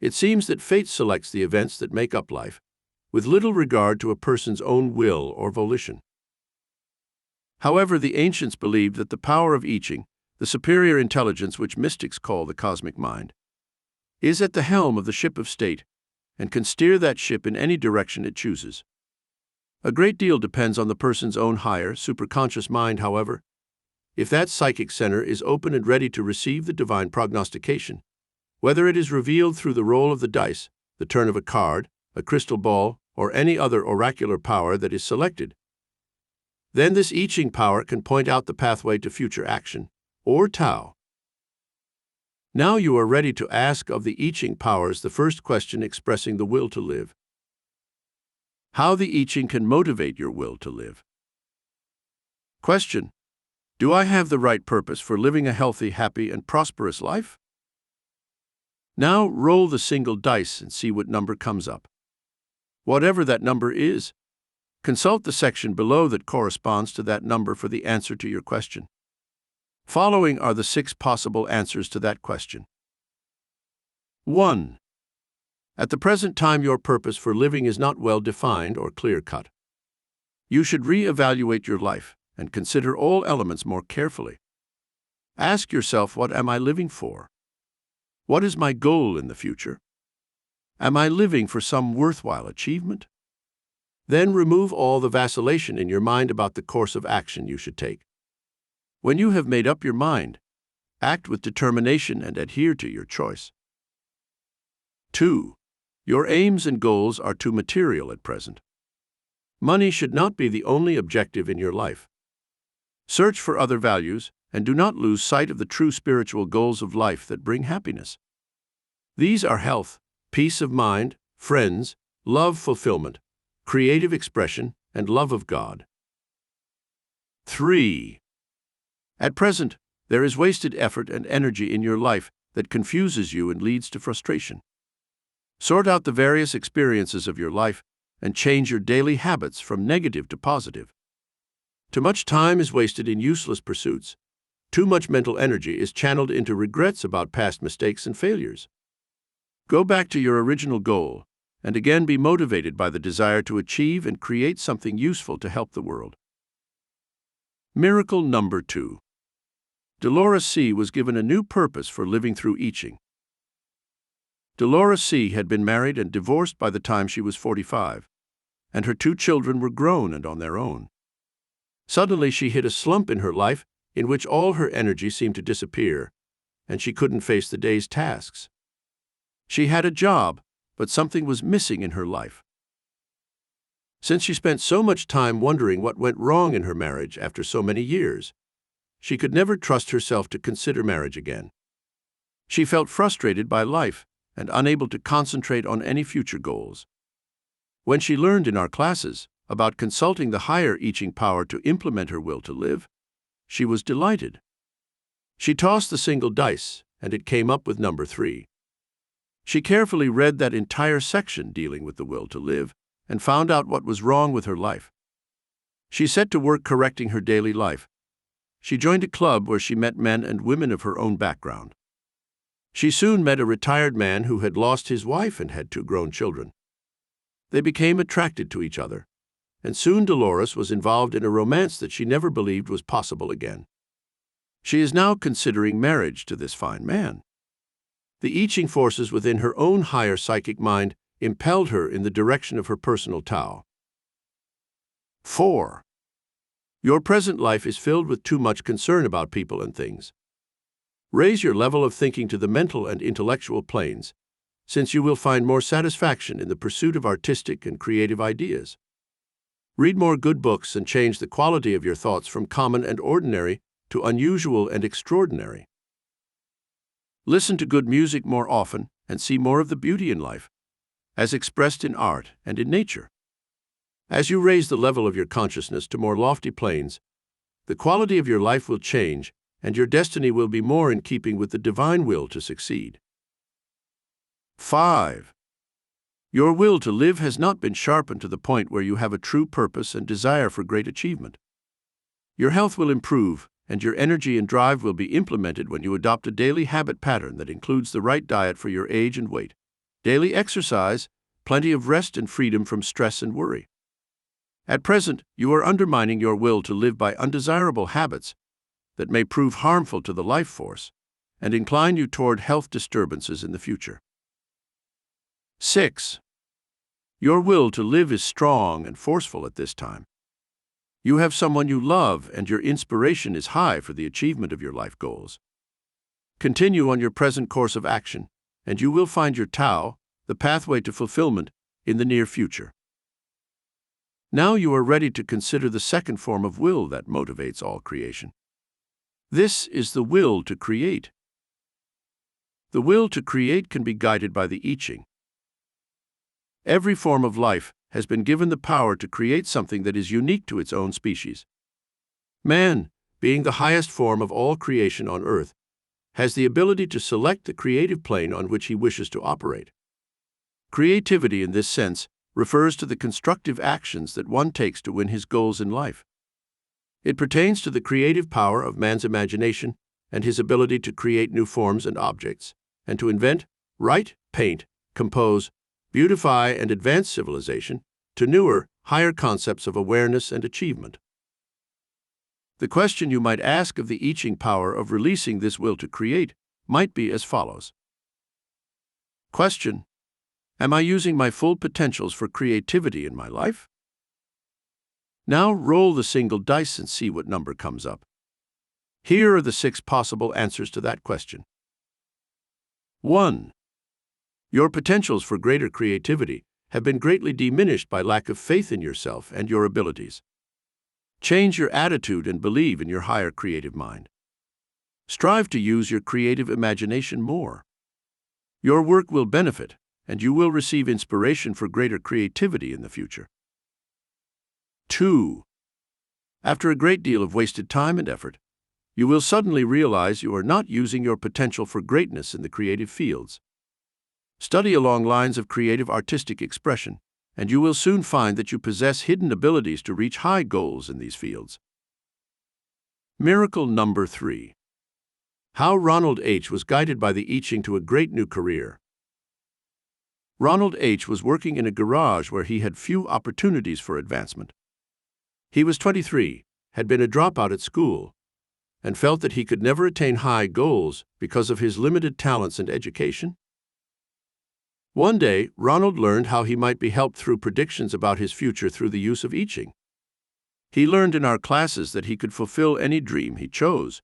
It seems that fate selects the events that make up life, with little regard to a person's own will or volition. However, the ancients believed that the power of I Ching, the superior intelligence which mystics call the cosmic mind, is at the helm of the ship of state and can steer that ship in any direction it chooses. A great deal depends on the person's own higher, superconscious mind, however. If that psychic center is open and ready to receive the divine prognostication, whether it is revealed through the roll of the dice, the turn of a card, a crystal ball, or any other oracular power that is selected, then this I Ching power can point out the pathway to future action, or Tao. Now you are ready to ask of the I Ching powers the first question expressing the will to live. How the I Ching can motivate your will to live. Question: do I have the right purpose for living a healthy, happy, and prosperous life? Now roll the single dice and see what number comes up. Whatever that number is, consult the section below that corresponds to that number for the answer to your question. Following are the 6 possible answers to that question. 1. At the present time, your purpose for living is not well defined or clear-cut. You should re-evaluate your life and consider all elements more carefully. Ask yourself, what am I living for? What is my goal in the future? Am I living for some worthwhile achievement? Then remove all the vacillation in your mind about the course of action you should take. When you have made up your mind, act with determination and adhere to your choice. 2. Your aims and goals are too material at present. Money should not be the only objective in your life. Search for other values and do not lose sight of the true spiritual goals of life that bring happiness. These are health, peace of mind, friends, love, fulfillment, creative expression, and love of God. 3. At present, there is wasted effort and energy in your life that confuses you and leads to frustration. Sort out the various experiences of your life and change your daily habits from negative to positive. Too much time is wasted in useless pursuits. Too much mental energy is channeled into regrets about past mistakes and failures. Go back to your original goal and again be motivated by the desire to achieve and create something useful to help the world. Miracle number 2. Dolores C. was given a new purpose for living through I Ching. Dolores C. had been married and divorced by the time she was 45, and her 2 children were grown and on their own. Suddenly she hit a slump in her life in which all her energy seemed to disappear, and she couldn't face the day's tasks. She had a job, but something was missing in her life. Since she spent so much time wondering what went wrong in her marriage after so many years, she could never trust herself to consider marriage again. She felt frustrated by life and unable to concentrate on any future goals. When she learned in our classes about consulting the higher I Ching power to implement her will to live, she was delighted. She tossed the single dice, and it came up with number 3. She carefully read that entire section dealing with the will to live and found out what was wrong with her life. She set to work correcting her daily life. She joined a club where she met men and women of her own background. She soon met a retired man who had lost his wife and had 2 grown children. They became attracted to each other, and soon Dolores was involved in a romance that she never believed was possible again. She is now considering marriage to this fine man. The I Ching forces within her own higher psychic mind impelled her in the direction of her personal Tao. 4. Your present life is filled with too much concern about people and things. Raise your level of thinking to the mental and intellectual planes, since you will find more satisfaction in the pursuit of artistic and creative ideas. Read more good books and change the quality of your thoughts from common and ordinary to unusual and extraordinary. Listen to good music more often and see more of the beauty in life, as expressed in art and in nature. As you raise the level of your consciousness to more lofty planes, the quality of your life will change and your destiny will be more in keeping with the divine will to succeed. 5. Your will to live has not been sharpened to the point where you have a true purpose and desire for great achievement. Your health will improve, and your energy and drive will be implemented when you adopt a daily habit pattern that includes the right diet for your age and weight, daily exercise, plenty of rest, and freedom from stress and worry. At present, you are undermining your will to live by undesirable habits that may prove harmful to the life force and incline you toward health disturbances in the future. 6. Your will to live is strong and forceful at this time. You have someone you love, and your inspiration is high for the achievement of your life goals. Continue on your present course of action, and you will find your Tao, the pathway to fulfillment, in the near future. Now you are ready to consider the second form of will that motivates all creation. This is the will to create. The will to create can be guided by the I Ching. Every form of life has been given the power to create something that is unique to its own species. Man, being the highest form of all creation on earth, has the ability to select the creative plane on which he wishes to operate. Creativity, in this sense, refers to the constructive actions that one takes to win his goals in life. It pertains to the creative power of man's imagination and his ability to create new forms and objects, and to invent, write, paint, compose, beautify, and advance civilization to newer, higher concepts of awareness and achievement. The question you might ask of the I Ching power of releasing this will to create might be as follows. Question: Am I using my full potentials for creativity in my life? Now roll the single dice and see what number comes up. Here are the 6 possible answers to that question. 1. Your potentials for greater creativity have been greatly diminished by lack of faith in yourself and your abilities. Change your attitude and believe in your higher creative mind. Strive to use your creative imagination more. Your work will benefit, and you will receive inspiration for greater creativity in the future. 2. After a great deal of wasted time and effort, you will suddenly realize you are not using your potential for greatness in the creative fields. Study along lines of creative artistic expression, and you will soon find that you possess hidden abilities to reach high goals in these fields. Miracle number 3. How Ronald H. was guided by the I Ching to a great new career. Ronald H. was working in a garage where he had few opportunities for advancement. He was 23, had been a dropout at school, and felt that he could never attain high goals because of his limited talents and education. One day, Ronald learned how he might be helped through predictions about his future through the use of I Ching. He learned in our classes that he could fulfill any dream he chose,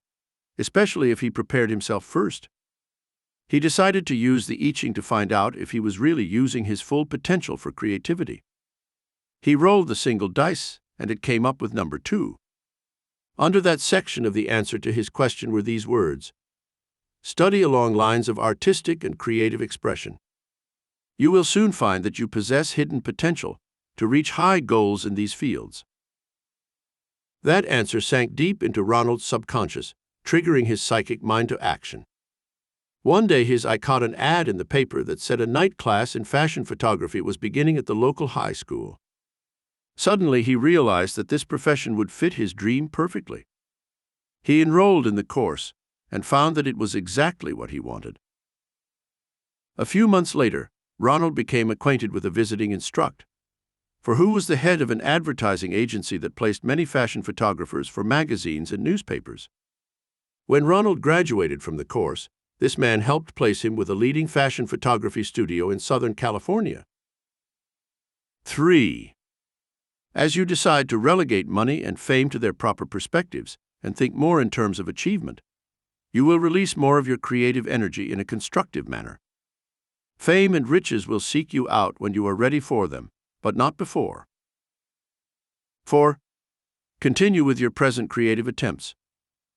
especially if he prepared himself first. He decided to use the I Ching to find out if he was really using his full potential for creativity. He rolled the single dice, and it came up with number 2. Under that section of the answer to his question were these words: Study along lines of artistic and creative expression. You will soon find that you possess hidden potential to reach high goals in these fields. That answer sank deep into Ronald's subconscious, triggering his psychic mind to action. One day his eye caught an ad in the paper that said a night class in fashion photography was beginning at the local high school. Suddenly he realized that this profession would fit his dream perfectly. He enrolled in the course and found that it was exactly what he wanted. A few months later, Ronald became acquainted with a visiting instructor, who was the head of an advertising agency that placed many fashion photographers for magazines and newspapers. When Ronald graduated from the course, this man helped place him with a leading fashion photography studio in Southern California. 3. As you decide to relegate money and fame to their proper perspectives and think more in terms of achievement, you will release more of your creative energy in a constructive manner. Fame and riches will seek you out when you are ready for them, but not before. 4. Continue with your present creative attempts,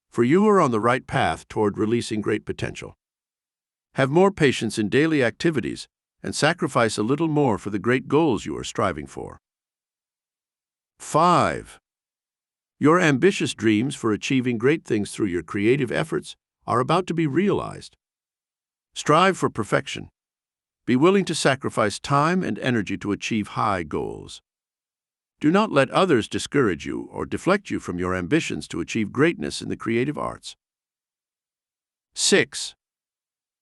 for you are on the right path toward releasing great potential. Have more patience in daily activities and sacrifice a little more for the great goals you are striving for. 5. Your ambitious dreams for achieving great things through your creative efforts are about to be realized. Strive for perfection. Be willing to sacrifice time and energy to achieve high goals. Do not let others discourage you or deflect you from your ambitions to achieve greatness in the creative arts. 6.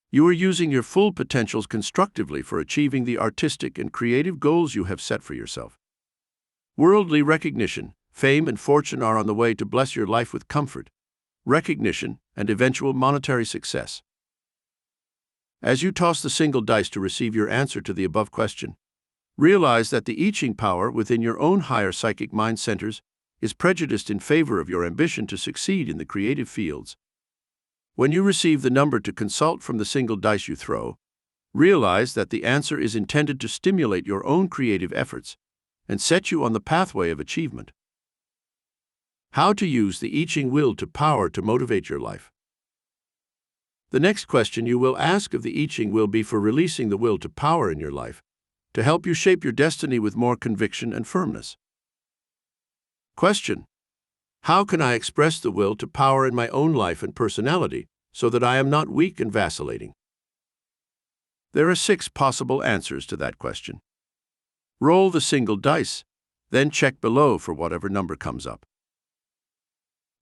You are using your full potentials constructively for achieving the artistic and creative goals you have set for yourself. Worldly recognition, fame, and fortune are on the way to bless your life with comfort, recognition, and eventual monetary success. As you toss the single dice to receive your answer to the above question, realize that the I Ching power within your own higher psychic mind centers is prejudiced in favor of your ambition to succeed in the creative fields. When you receive the number to consult from the single dice you throw, realize that the answer is intended to stimulate your own creative efforts and set you on the pathway of achievement. How to use the I Ching will to power to motivate your life. The next question you will ask of the I Ching will be for releasing the will to power in your life, to help you shape your destiny with more conviction and firmness. Question: how can I express the will to power in my own life and personality so that I am not weak and vacillating? There are 6 possible answers to that question. Roll the single dice, then check below for whatever number comes up.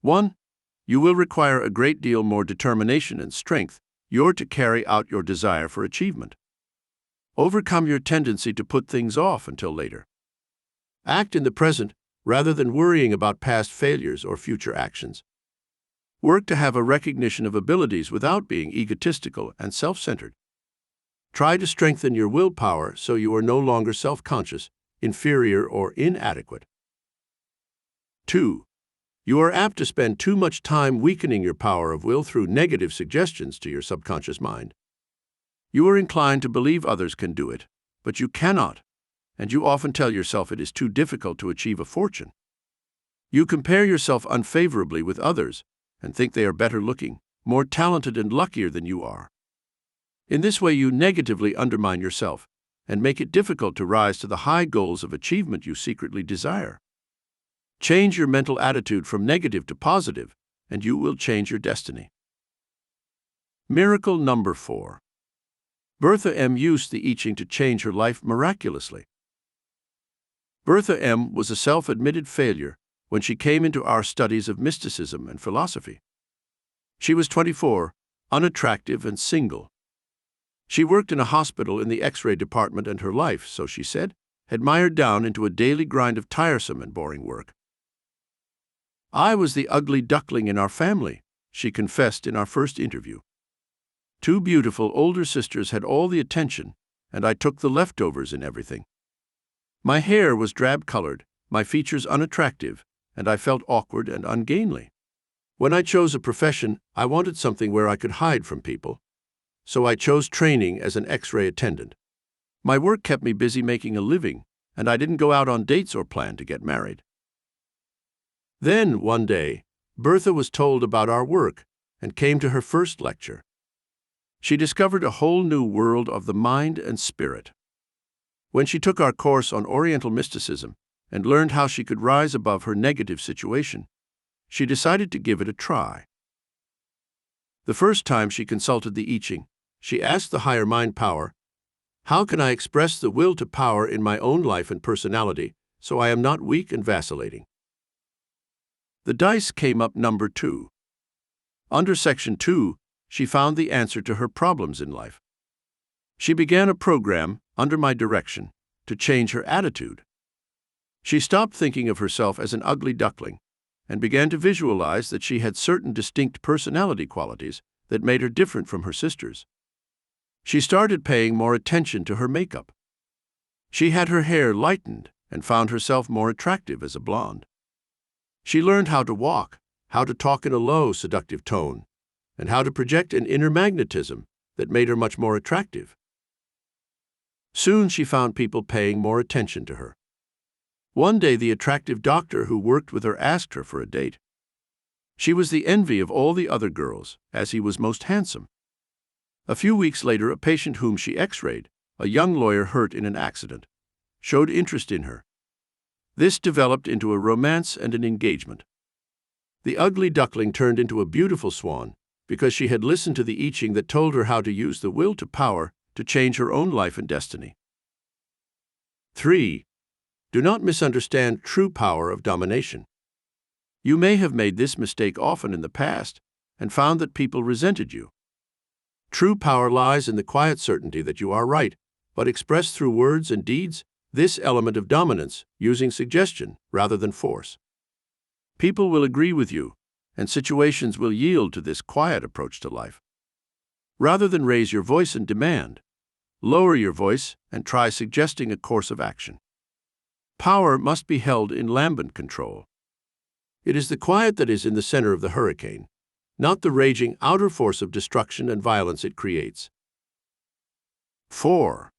1. You will require a great deal more determination and strength to carry out your desire for achievement. Overcome your tendency to put things off until later. Act in the present rather than worrying about past failures or future actions. Work to have a recognition of abilities without being egotistical and self-centered. Try to strengthen your willpower so you are no longer self-conscious, inferior, or inadequate. 2. You are apt to spend too much time weakening your power of will through negative suggestions to your subconscious mind. You are inclined to believe others can do it, but you cannot, and you often tell yourself it is too difficult to achieve a fortune. You compare yourself unfavorably with others and think they are better looking, more talented, and luckier than you are. In this way, you negatively undermine yourself and make it difficult to rise to the high goals of achievement you secretly desire. Change your mental attitude from negative to positive, and you will change your destiny. Miracle number 4. Bertha M. used the I Ching to change her life miraculously. Bertha M. was a self-admitted failure when she came into our studies of mysticism and philosophy. She was 24, unattractive, and single. She worked in a hospital in the X-ray department, and her life, so she said, had mired down into a daily grind of tiresome and boring work. I was the ugly duckling in our family, she confessed in our first interview. 2 beautiful older sisters had all the attention, and I took the leftovers in everything. My hair was drab-colored, my features unattractive, and I felt awkward and ungainly. When I chose a profession, I wanted something where I could hide from people, so I chose training as an X-ray attendant. My work kept me busy making a living, and I didn't go out on dates or plan to get married. Then, one day, Bertha was told about our work and came to her first lecture. She discovered a whole new world of the mind and spirit. When she took our course on Oriental mysticism and learned how she could rise above her negative situation, she decided to give it a try. The first time she consulted the I Ching, she asked the higher mind power, "How can I express the will to power in my own life and personality so I am not weak and vacillating?" The dice came up number 2. Under section 2, she found the answer to her problems in life. She began a program, under my direction, to change her attitude. She stopped thinking of herself as an ugly duckling and began to visualize that she had certain distinct personality qualities that made her different from her sisters. She started paying more attention to her makeup. She had her hair lightened and found herself more attractive as a blonde. She learned how to walk, how to talk in a low, seductive tone, and how to project an inner magnetism that made her much more attractive. Soon she found people paying more attention to her. One day the attractive doctor who worked with her asked her for a date. She was the envy of all the other girls, as he was most handsome. A few weeks later, a patient whom she X-rayed, a young lawyer hurt in an accident, showed interest in her. This developed into a romance and an engagement. The ugly duckling turned into a beautiful swan because she had listened to the I Ching that told her how to use the will to power to change her own life and destiny. 3. Do not misunderstand true power of domination. You may have made this mistake often in the past and found that people resented you. True power lies in the quiet certainty that you are right, but expressed through words and deeds, this element of dominance, using suggestion rather than force. People will agree with you, and situations will yield to this quiet approach to life. Rather than raise your voice and demand, lower your voice and try suggesting a course of action. Power must be held in lambent control. It is the quiet that is in the center of the hurricane, not the raging outer force of destruction and violence it creates. 4.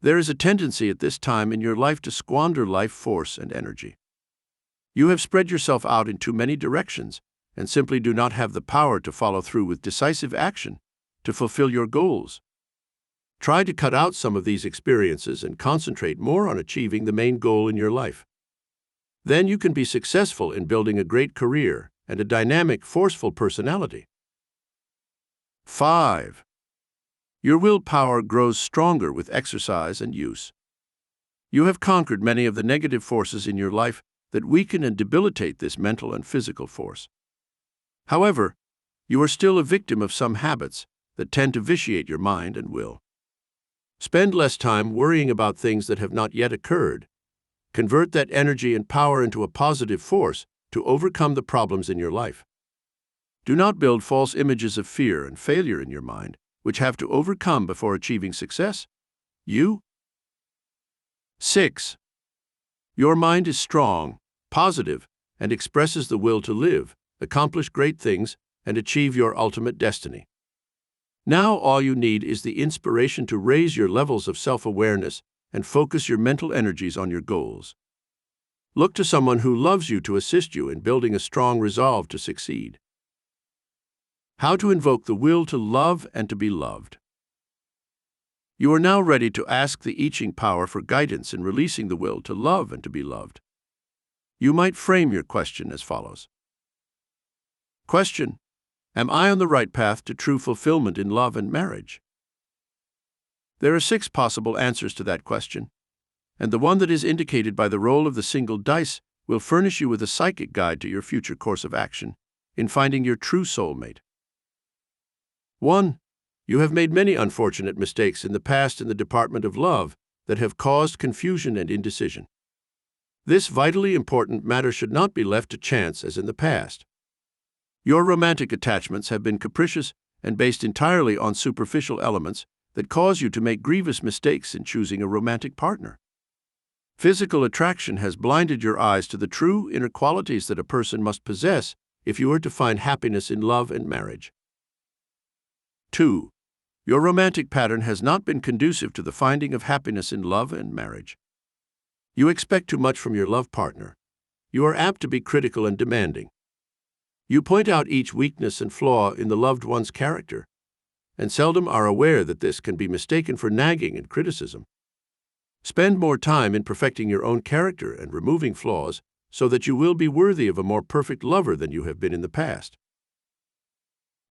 There is a tendency at this time in your life to squander life force and energy. You have spread yourself out in too many directions and simply do not have the power to follow through with decisive action to fulfill your goals. Try to cut out some of these experiences and concentrate more on achieving the main goal in your life. Then you can be successful in building a great career and a dynamic, forceful personality. 5. Your willpower grows stronger with exercise and use. You have conquered many of the negative forces in your life that weaken and debilitate this mental and physical force. However, you are still a victim of some habits that tend to vitiate your mind and will. Spend less time worrying about things that have not yet occurred. Convert that energy and power into a positive force to overcome the problems in your life. Do not build false images of fear and failure in your mind, which have to overcome before achieving success. 6. Your mind is strong, positive, and expresses the will to live, accomplish great things, and achieve your ultimate destiny. Now all you need is the inspiration to raise your levels of self-awareness and focus your mental energies on your goals. Look to someone who loves you to assist you in building a strong resolve to succeed. How to invoke the will to love and to be loved. You are now ready to ask the I Ching power for guidance in releasing the will to love and to be loved. You might frame your question as follows. Question: Am I on the right path to true fulfillment in love and marriage? There are 6 possible answers to that question, and the one that is indicated by the roll of the single dice will furnish you with a psychic guide to your future course of action in finding your true soulmate. 1. You have made many unfortunate mistakes in the past in the department of love that have caused confusion and indecision. This vitally important matter should not be left to chance as in the past. Your romantic attachments have been capricious and based entirely on superficial elements that cause you to make grievous mistakes in choosing a romantic partner. Physical attraction has blinded your eyes to the true inner qualities that a person must possess if you are to find happiness in love and marriage. 2. Your romantic pattern has not been conducive to the finding of happiness in love and marriage. You expect too much from your love partner. You are apt to be critical and demanding. You point out each weakness and flaw in the loved one's character, and seldom are aware that this can be mistaken for nagging and criticism. Spend more time in perfecting your own character and removing flaws so that you will be worthy of a more perfect lover than you have been in the past.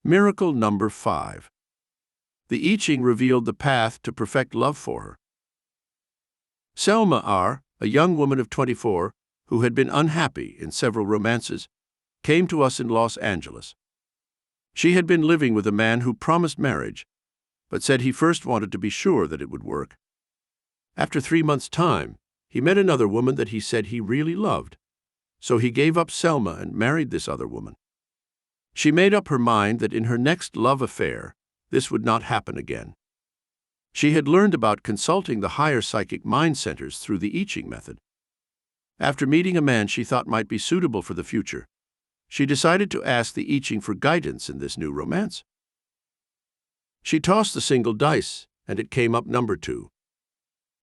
Miracle number 5. The I Ching revealed the path to perfect love for her. Selma R., a young woman of 24 who had been unhappy in several romances, came to us in Los Angeles. She had been living with a man who promised marriage, but said he first wanted to be sure that it would work. After 3 months' time, he met another woman that he said he really loved, so he gave up Selma and married this other woman. She made up her mind that in her next love affair, this would not happen again. She had learned about consulting the higher psychic mind centers through the I Ching method. After meeting a man she thought might be suitable for the future, she decided to ask the I Ching for guidance in this new romance. She tossed the single dice, and it came up number 2.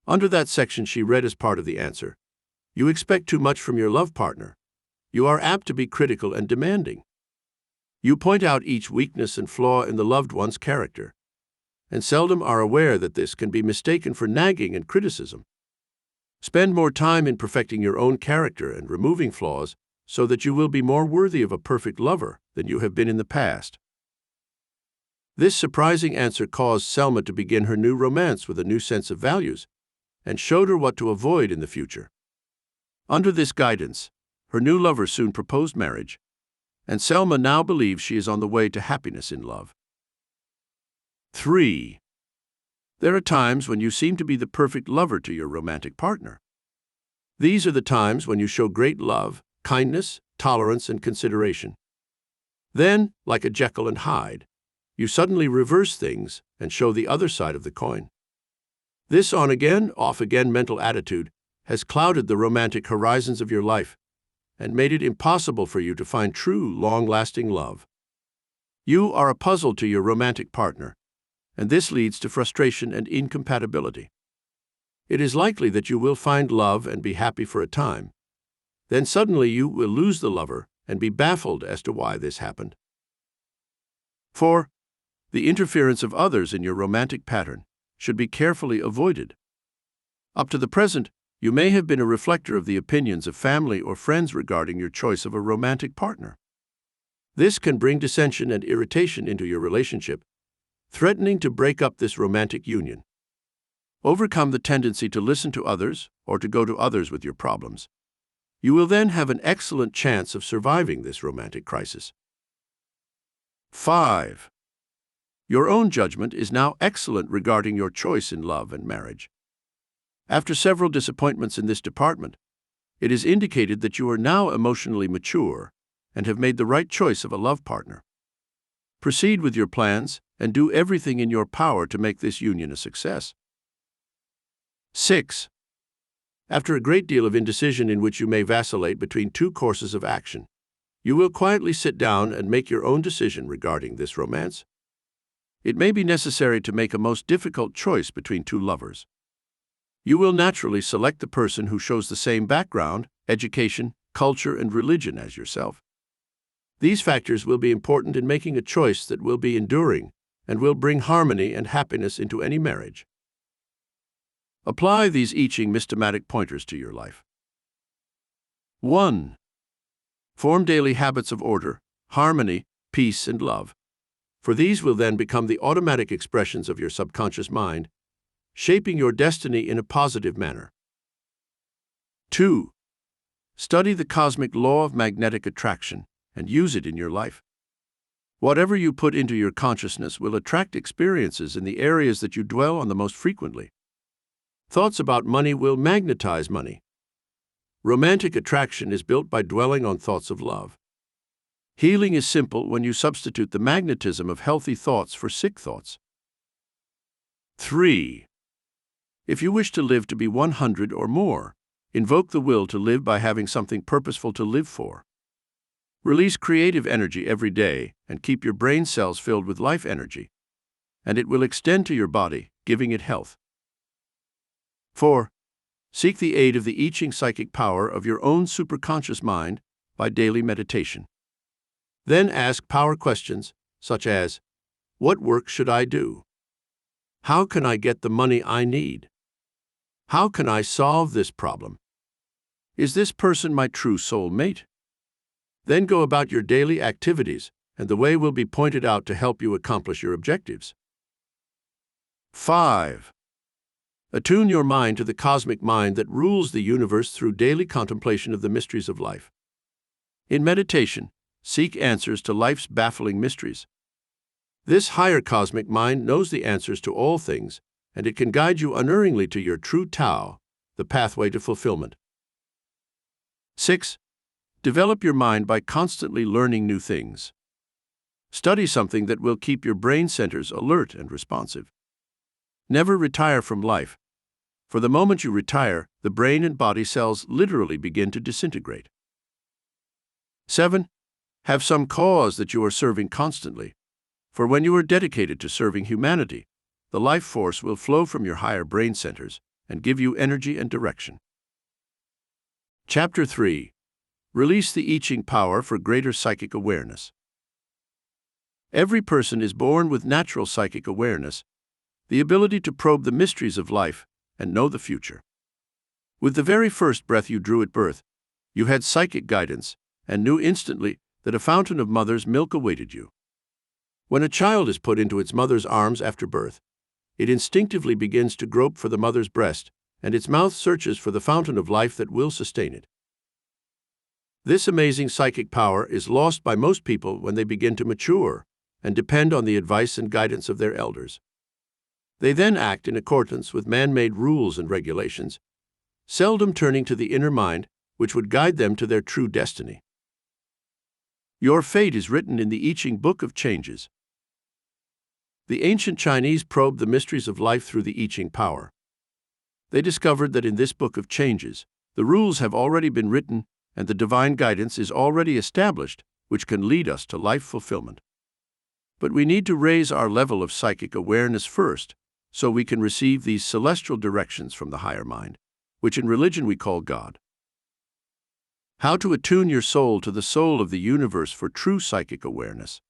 Under that section she read as part of the answer, "You expect too much from your love partner. You are apt to be critical and demanding. You point out each weakness and flaw in the loved one's character, and seldom are aware that this can be mistaken for nagging and criticism. Spend more time in perfecting your own character and removing flaws so that you will be more worthy of a perfect lover than you have been in the past." This surprising answer caused Selma to begin her new romance with a new sense of values and showed her what to avoid in the future. Under this guidance, her new lover soon proposed marriage, and Selma now believes she is on the way to happiness in love. 3. There are times when you seem to be the perfect lover to your romantic partner. These are the times when you show great love, kindness, tolerance, and consideration. Then, like a Jekyll and Hyde, you suddenly reverse things and show the other side of the coin. This on-again, off-again mental attitude has clouded the romantic horizons of your life and made it impossible for you to find true, long-lasting love. You are a puzzle to your romantic partner, and this leads to frustration and incompatibility. It is likely that you will find love and be happy for a time. Then suddenly you will lose the lover and be baffled as to why this happened. 4. The interference of others in your romantic pattern should be carefully avoided. Up to the present, you may have been a reflector of the opinions of family or friends regarding your choice of a romantic partner. This can bring dissension and irritation into your relationship, threatening to break up this romantic union. Overcome the tendency to listen to others or to go to others with your problems. You will then have an excellent chance of surviving this romantic crisis. 5. Your own judgment is now excellent regarding your choice in love and marriage. After several disappointments in this department, it is indicated that you are now emotionally mature and have made the right choice of a love partner. Proceed with your plans and do everything in your power to make this union a success. 6. After a great deal of indecision in which you may vacillate between two courses of action, you will quietly sit down and make your own decision regarding this romance. It may be necessary to make a most difficult choice between two lovers. You will naturally select the person who shows the same background, education, culture, and religion as yourself. These factors will be important in making a choice that will be enduring and will bring harmony and happiness into any marriage. Apply these I Ching systematic pointers to your life. 1. Form daily habits of order, harmony, peace, and love, for these will then become the automatic expressions of your subconscious mind, shaping your destiny in a positive manner. 2. Study the cosmic law of magnetic attraction and use it in your life. Whatever you put into your consciousness will attract experiences in the areas that you dwell on the most frequently. Thoughts about money will magnetize money. Romantic attraction is built by dwelling on thoughts of love. Healing is simple when you substitute the magnetism of healthy thoughts for sick thoughts. 3. If you wish to live to be 100 or more, invoke the will to live by having something purposeful to live for. Release creative energy every day and keep your brain cells filled with life energy, and it will extend to your body, giving it health. 4. Seek the aid of the I Ching psychic power of your own superconscious mind by daily meditation. Then ask power questions such as, what work should I do? How can I get the money I need? How can I solve this problem? Is this person my true soul mate? Then go about your daily activities, and the way will be pointed out to help you accomplish your objectives. 5. Attune your mind to the cosmic mind that rules the universe through daily contemplation of the mysteries of life. In meditation, seek answers to life's baffling mysteries. This higher cosmic mind knows the answers to all things, and it can guide you unerringly to your true Tao, the pathway to fulfillment. 6. Develop your mind by constantly learning new things. Study something that will keep your brain centers alert and responsive. Never retire from life. For the moment you retire, the brain and body cells literally begin to disintegrate. 7. Have some cause that you are serving constantly. For when you are dedicated to serving humanity, the life force will flow from your higher brain centers and give you energy and direction. Chapter 3. Release the I Ching power for greater psychic awareness. Every person is born with natural psychic awareness, the ability to probe the mysteries of life and know the future. With the very first breath you drew at birth, you had psychic guidance and knew instantly that a fountain of mother's milk awaited you. When a child is put into its mother's arms after birth, it instinctively begins to grope for the mother's breast, and its mouth searches for the fountain of life that will sustain it. This amazing psychic power is lost by most people when they begin to mature and depend on the advice and guidance of their elders. They then act in accordance with man-made rules and regulations, seldom turning to the inner mind, which would guide them to their true destiny. Your fate is written in the I Ching Book of Changes. The ancient Chinese probed the mysteries of life through the I Ching power. They discovered that in this Book of Changes, the rules have already been written and the divine guidance is already established, which can lead us to life fulfillment. But we need to raise our level of psychic awareness first, so we can receive these celestial directions from the higher mind, which in religion we call God. How to attune your soul to the soul of the universe for true psychic awareness.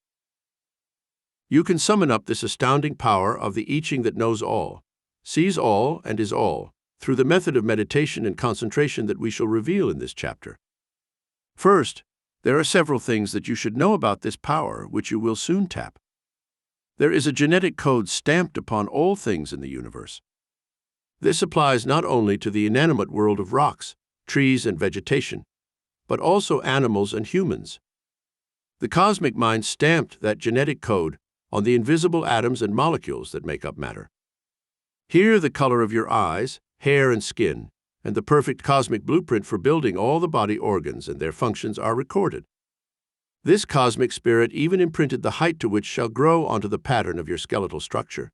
You can summon up this astounding power of the I Ching that knows all, sees all, and is all, through the method of meditation and concentration that we shall reveal in this chapter. First, there are several things that you should know about this power, which you will soon tap. There is a genetic code stamped upon all things in the universe. This applies not only to the inanimate world of rocks, trees, and vegetation, but also animals and humans. The cosmic mind stamped that genetic code on the invisible atoms and molecules that make up matter. Here, the color of your eyes, hair, and skin, and the perfect cosmic blueprint for building all the body organs and their functions are recorded. This cosmic spirit even imprinted the height to which shall grow onto the pattern of your skeletal structure.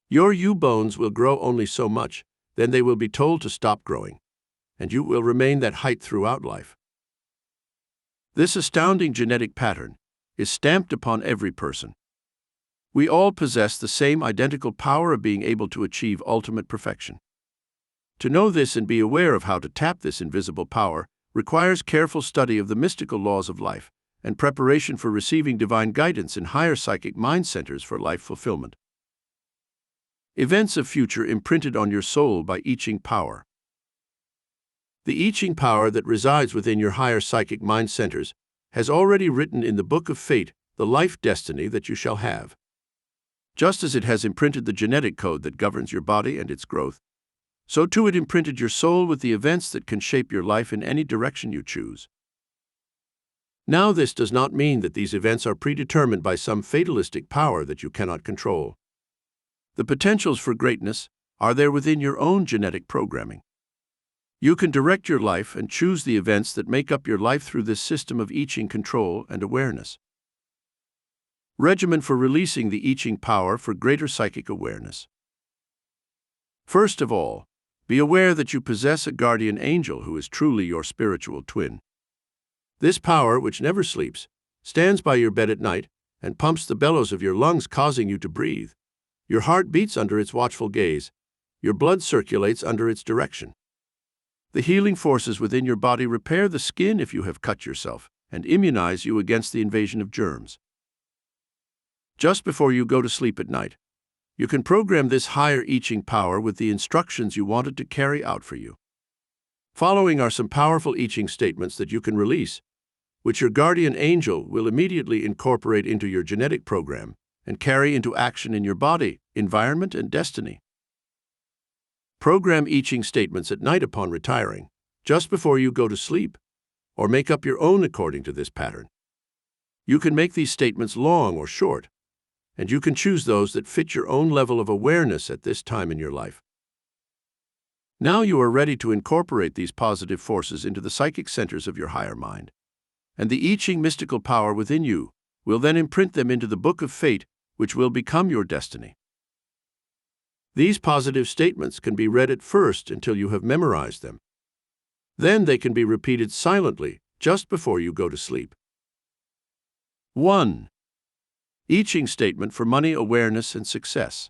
Your U-bones will grow only so much, then they will be told to stop growing, and you will remain that height throughout life. This astounding genetic pattern is stamped upon every person. We all possess the same identical power of being able to achieve ultimate perfection. To know this and be aware of how to tap this invisible power requires careful study of the mystical laws of life and preparation for receiving divine guidance in higher psychic mind centers for life fulfillment. Events of future imprinted on your soul by I Ching power. The I Ching power that resides within your higher psychic mind centers has already written in the Book of Fate the life destiny that you shall have. Just as it has imprinted the genetic code that governs your body and its growth, so too it imprinted your soul with the events that can shape your life in any direction you choose. Now, this does not mean that these events are predetermined by some fatalistic power that you cannot control. The potentials for greatness are there within your own genetic programming. You can direct your life and choose the events that make up your life through this system of I Ching control and awareness. Regimen for releasing the I Ching power for greater psychic awareness. First of all, be aware that you possess a guardian angel who is truly your spiritual twin. This power, which never sleeps, stands by your bed at night and pumps the bellows of your lungs, causing you to breathe. Your heart beats under its watchful gaze. Your blood circulates under its direction. The healing forces within your body repair the skin if you have cut yourself and immunize you against the invasion of germs. Just before you go to sleep at night, you can program this higher I Ching power with the instructions you want it to carry out for you. Following are some powerful I Ching statements that you can release, which your guardian angel will immediately incorporate into your genetic program and carry into action in your body, environment, and destiny. Program I Ching statements at night upon retiring, just before you go to sleep, or make up your own according to this pattern. You can make these statements long or short, and you can choose those that fit your own level of awareness at this time in your life. Now you are ready to incorporate these positive forces into the psychic centers of your higher mind, and the I Ching mystical power within you will then imprint them into the Book of Fate, which will become your destiny. These positive statements can be read at first until you have memorized them. Then they can be repeated silently just before you go to sleep. 1. I Ching statement for money awareness and success.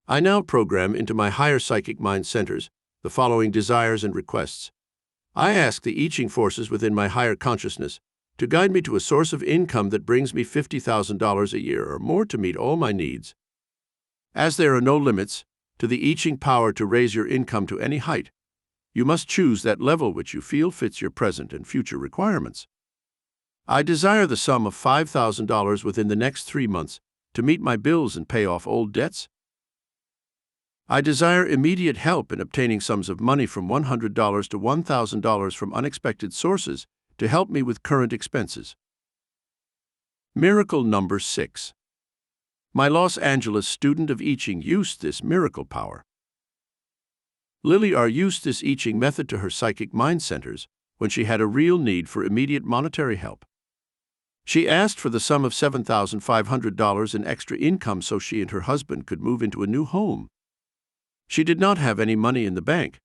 I now program into my higher psychic mind centers the following desires and requests. I ask the I Ching forces within my higher consciousness to guide me to a source of income that brings me $50,000 a year or more to meet all my needs. As there are no limits to the I Ching power to raise your income to any height, you must choose that level which you feel fits your present and future requirements. I desire the sum of $5,000 within the next 3 months to meet my bills and pay off old debts. I desire immediate help in obtaining sums of money from $100 to $1,000 from unexpected sources to help me with current expenses. Miracle number 6. My Los Angeles student of I Ching used this miracle power. Lily R. used this I Ching method to her psychic mind centers when she had a real need for immediate monetary help. She asked for the sum of $7,500 in extra income so she and her husband could move into a new home. She did not have any money in the bank,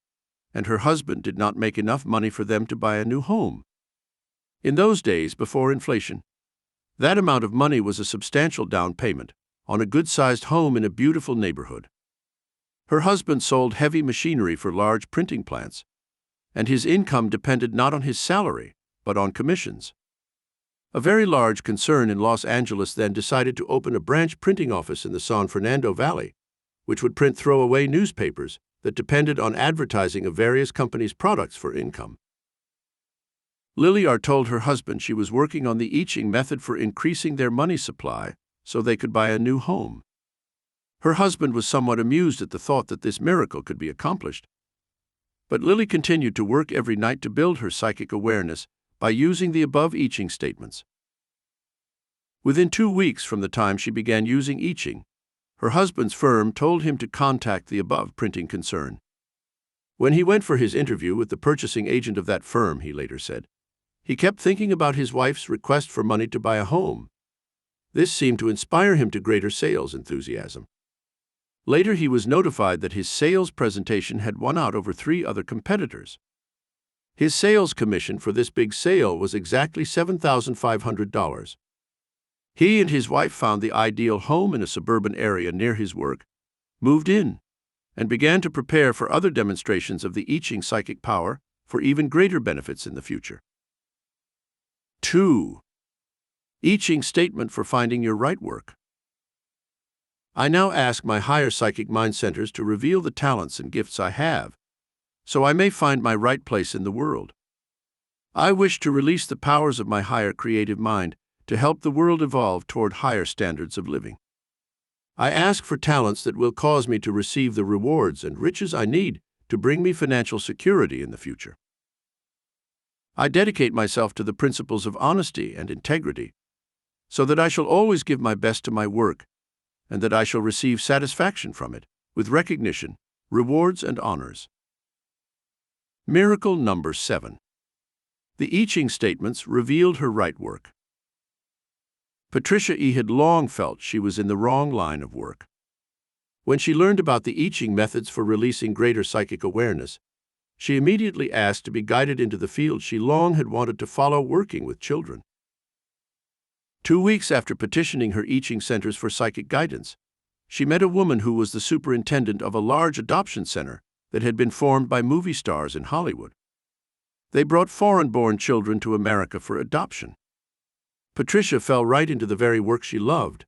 and her husband did not make enough money for them to buy a new home. In those days, before inflation, that amount of money was a substantial down payment on a good-sized home in a beautiful neighborhood. Her husband sold heavy machinery for large printing plants, and his income depended not on his salary, but on commissions. A very large concern in Los Angeles then decided to open a branch printing office in the San Fernando Valley, which would print throwaway newspapers that depended on advertising of various companies' products for income. Lily R. told her husband she was working on the I Ching method for increasing their money supply so they could buy a new home. Her husband was somewhat amused at the thought that this miracle could be accomplished. But Lily continued to work every night to build her psychic awareness by using the above I Ching statements. Within 2 weeks from the time she began using I Ching, her husband's firm told him to contact the above printing concern. When he went for his interview with the purchasing agent of that firm, he later said, he kept thinking about his wife's request for money to buy a home. This seemed to inspire him to greater sales enthusiasm. Later, he was notified that his sales presentation had won out over 3 other competitors. His sales commission for this big sale was exactly $7,500. He and his wife found the ideal home in a suburban area near his work, moved in, and began to prepare for other demonstrations of the I Ching psychic power for even greater benefits in the future. 2. I Ching statement for finding your right work. I now ask my higher psychic mind centers to reveal the talents and gifts I have, so I may find my right place in the world. I wish to release the powers of my higher creative mind to help the world evolve toward higher standards of living. I ask for talents that will cause me to receive the rewards and riches I need to bring me financial security in the future. I dedicate myself to the principles of honesty and integrity, so that I shall always give my best to my work, and that I shall receive satisfaction from it, with recognition, rewards, and honors. Miracle number 7. The I Ching statements revealed her right work. Patricia E. had long felt she was in the wrong line of work. When she learned about the I Ching methods for releasing greater psychic awareness, she immediately asked to be guided into the field she long had wanted to follow, working with children. 2 weeks after petitioning her I Ching centers for psychic guidance, she met a woman who was the superintendent of a large adoption center that had been formed by movie stars in Hollywood. They brought foreign-born children to America for adoption. Patricia fell right into the very work she loved,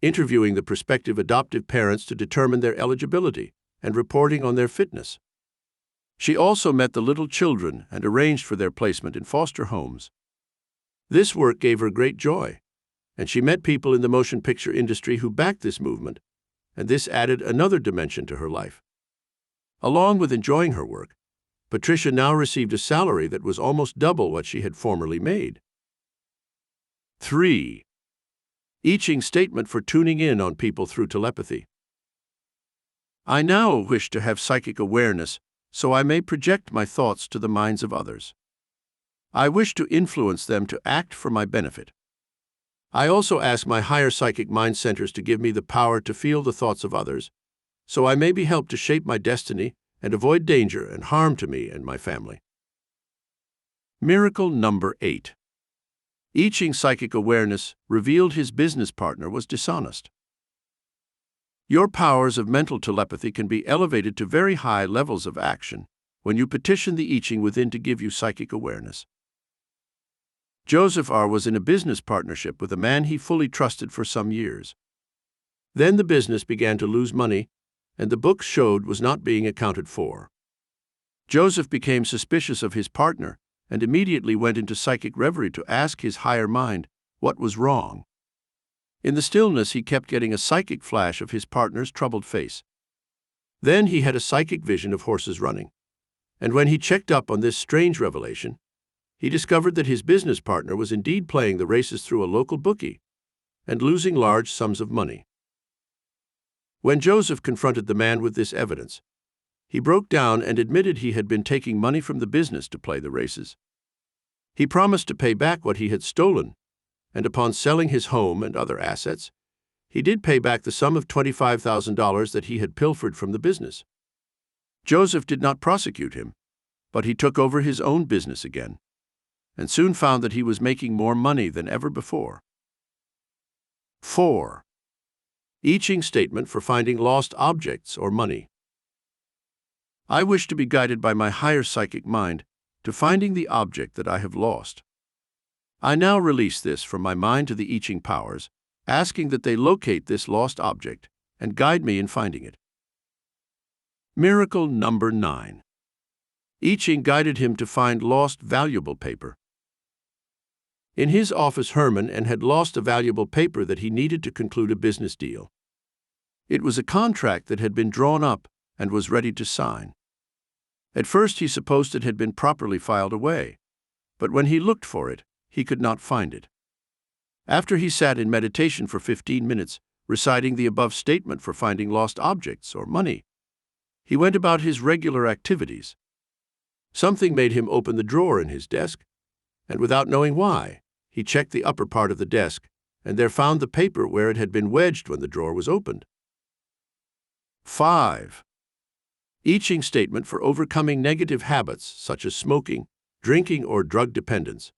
interviewing the prospective adoptive parents to determine their eligibility and reporting on their fitness. She also met the little children and arranged for their placement in foster homes. This work gave her great joy, and she met people in the motion picture industry who backed this movement, and this added another dimension to her life. Along with enjoying her work, Patricia now received a salary that was almost double what she had formerly made. 3. I Ching statement for tuning in on people through telepathy. I now wish to have psychic awareness so I may project my thoughts to the minds of others. I wish to influence them to act for my benefit. I also ask my higher psychic mind centers to give me the power to feel the thoughts of others, so I may be helped to shape my destiny and avoid danger and harm to me and my family. Miracle number 8. I Ching psychic awareness revealed his business partner was dishonest. Your powers of mental telepathy can be elevated to very high levels of action when you petition the I Ching within to give you psychic awareness. Joseph R. was in a business partnership with a man he fully trusted for some years. Then the business began to lose money, and the books showed was not being accounted for. Joseph became suspicious of his partner and immediately went into psychic reverie to ask his higher mind what was wrong. In the stillness, he kept getting a psychic flash of his partner's troubled face. Then he had a psychic vision of horses running, and when he checked up on this strange revelation, he discovered that his business partner was indeed playing the races through a local bookie and losing large sums of money. When Joseph confronted the man with this evidence, he broke down and admitted he had been taking money from the business to play the races. He promised to pay back what he had stolen, and upon selling his home and other assets, he did pay back the sum of $25,000 that he had pilfered from the business. Joseph did not prosecute him, but he took over his own business again, and soon found that he was making more money than ever before. 4. I Ching statement for finding lost objects or money. I wish to be guided by my higher psychic mind to finding the object that I have lost. I now release this from my mind to the I Ching powers, asking that they locate this lost object and guide me in finding it. Miracle number 9. I Ching guided him to find lost valuable paper. In his office, Herman had lost a valuable paper that he needed to conclude a business deal. It was a contract that had been drawn up and was ready to sign. At first he supposed it had been properly filed away, but when he looked for it, he could not find it. After he sat in meditation for 15 minutes, reciting the above statement for finding lost objects or money, he went about his regular activities. Something made him open the drawer in his desk, and without knowing why, he checked the upper part of the desk and there found the paper where it had been wedged when the drawer was opened. 5. I Ching statement for overcoming negative habits such as smoking, drinking, or drug dependence.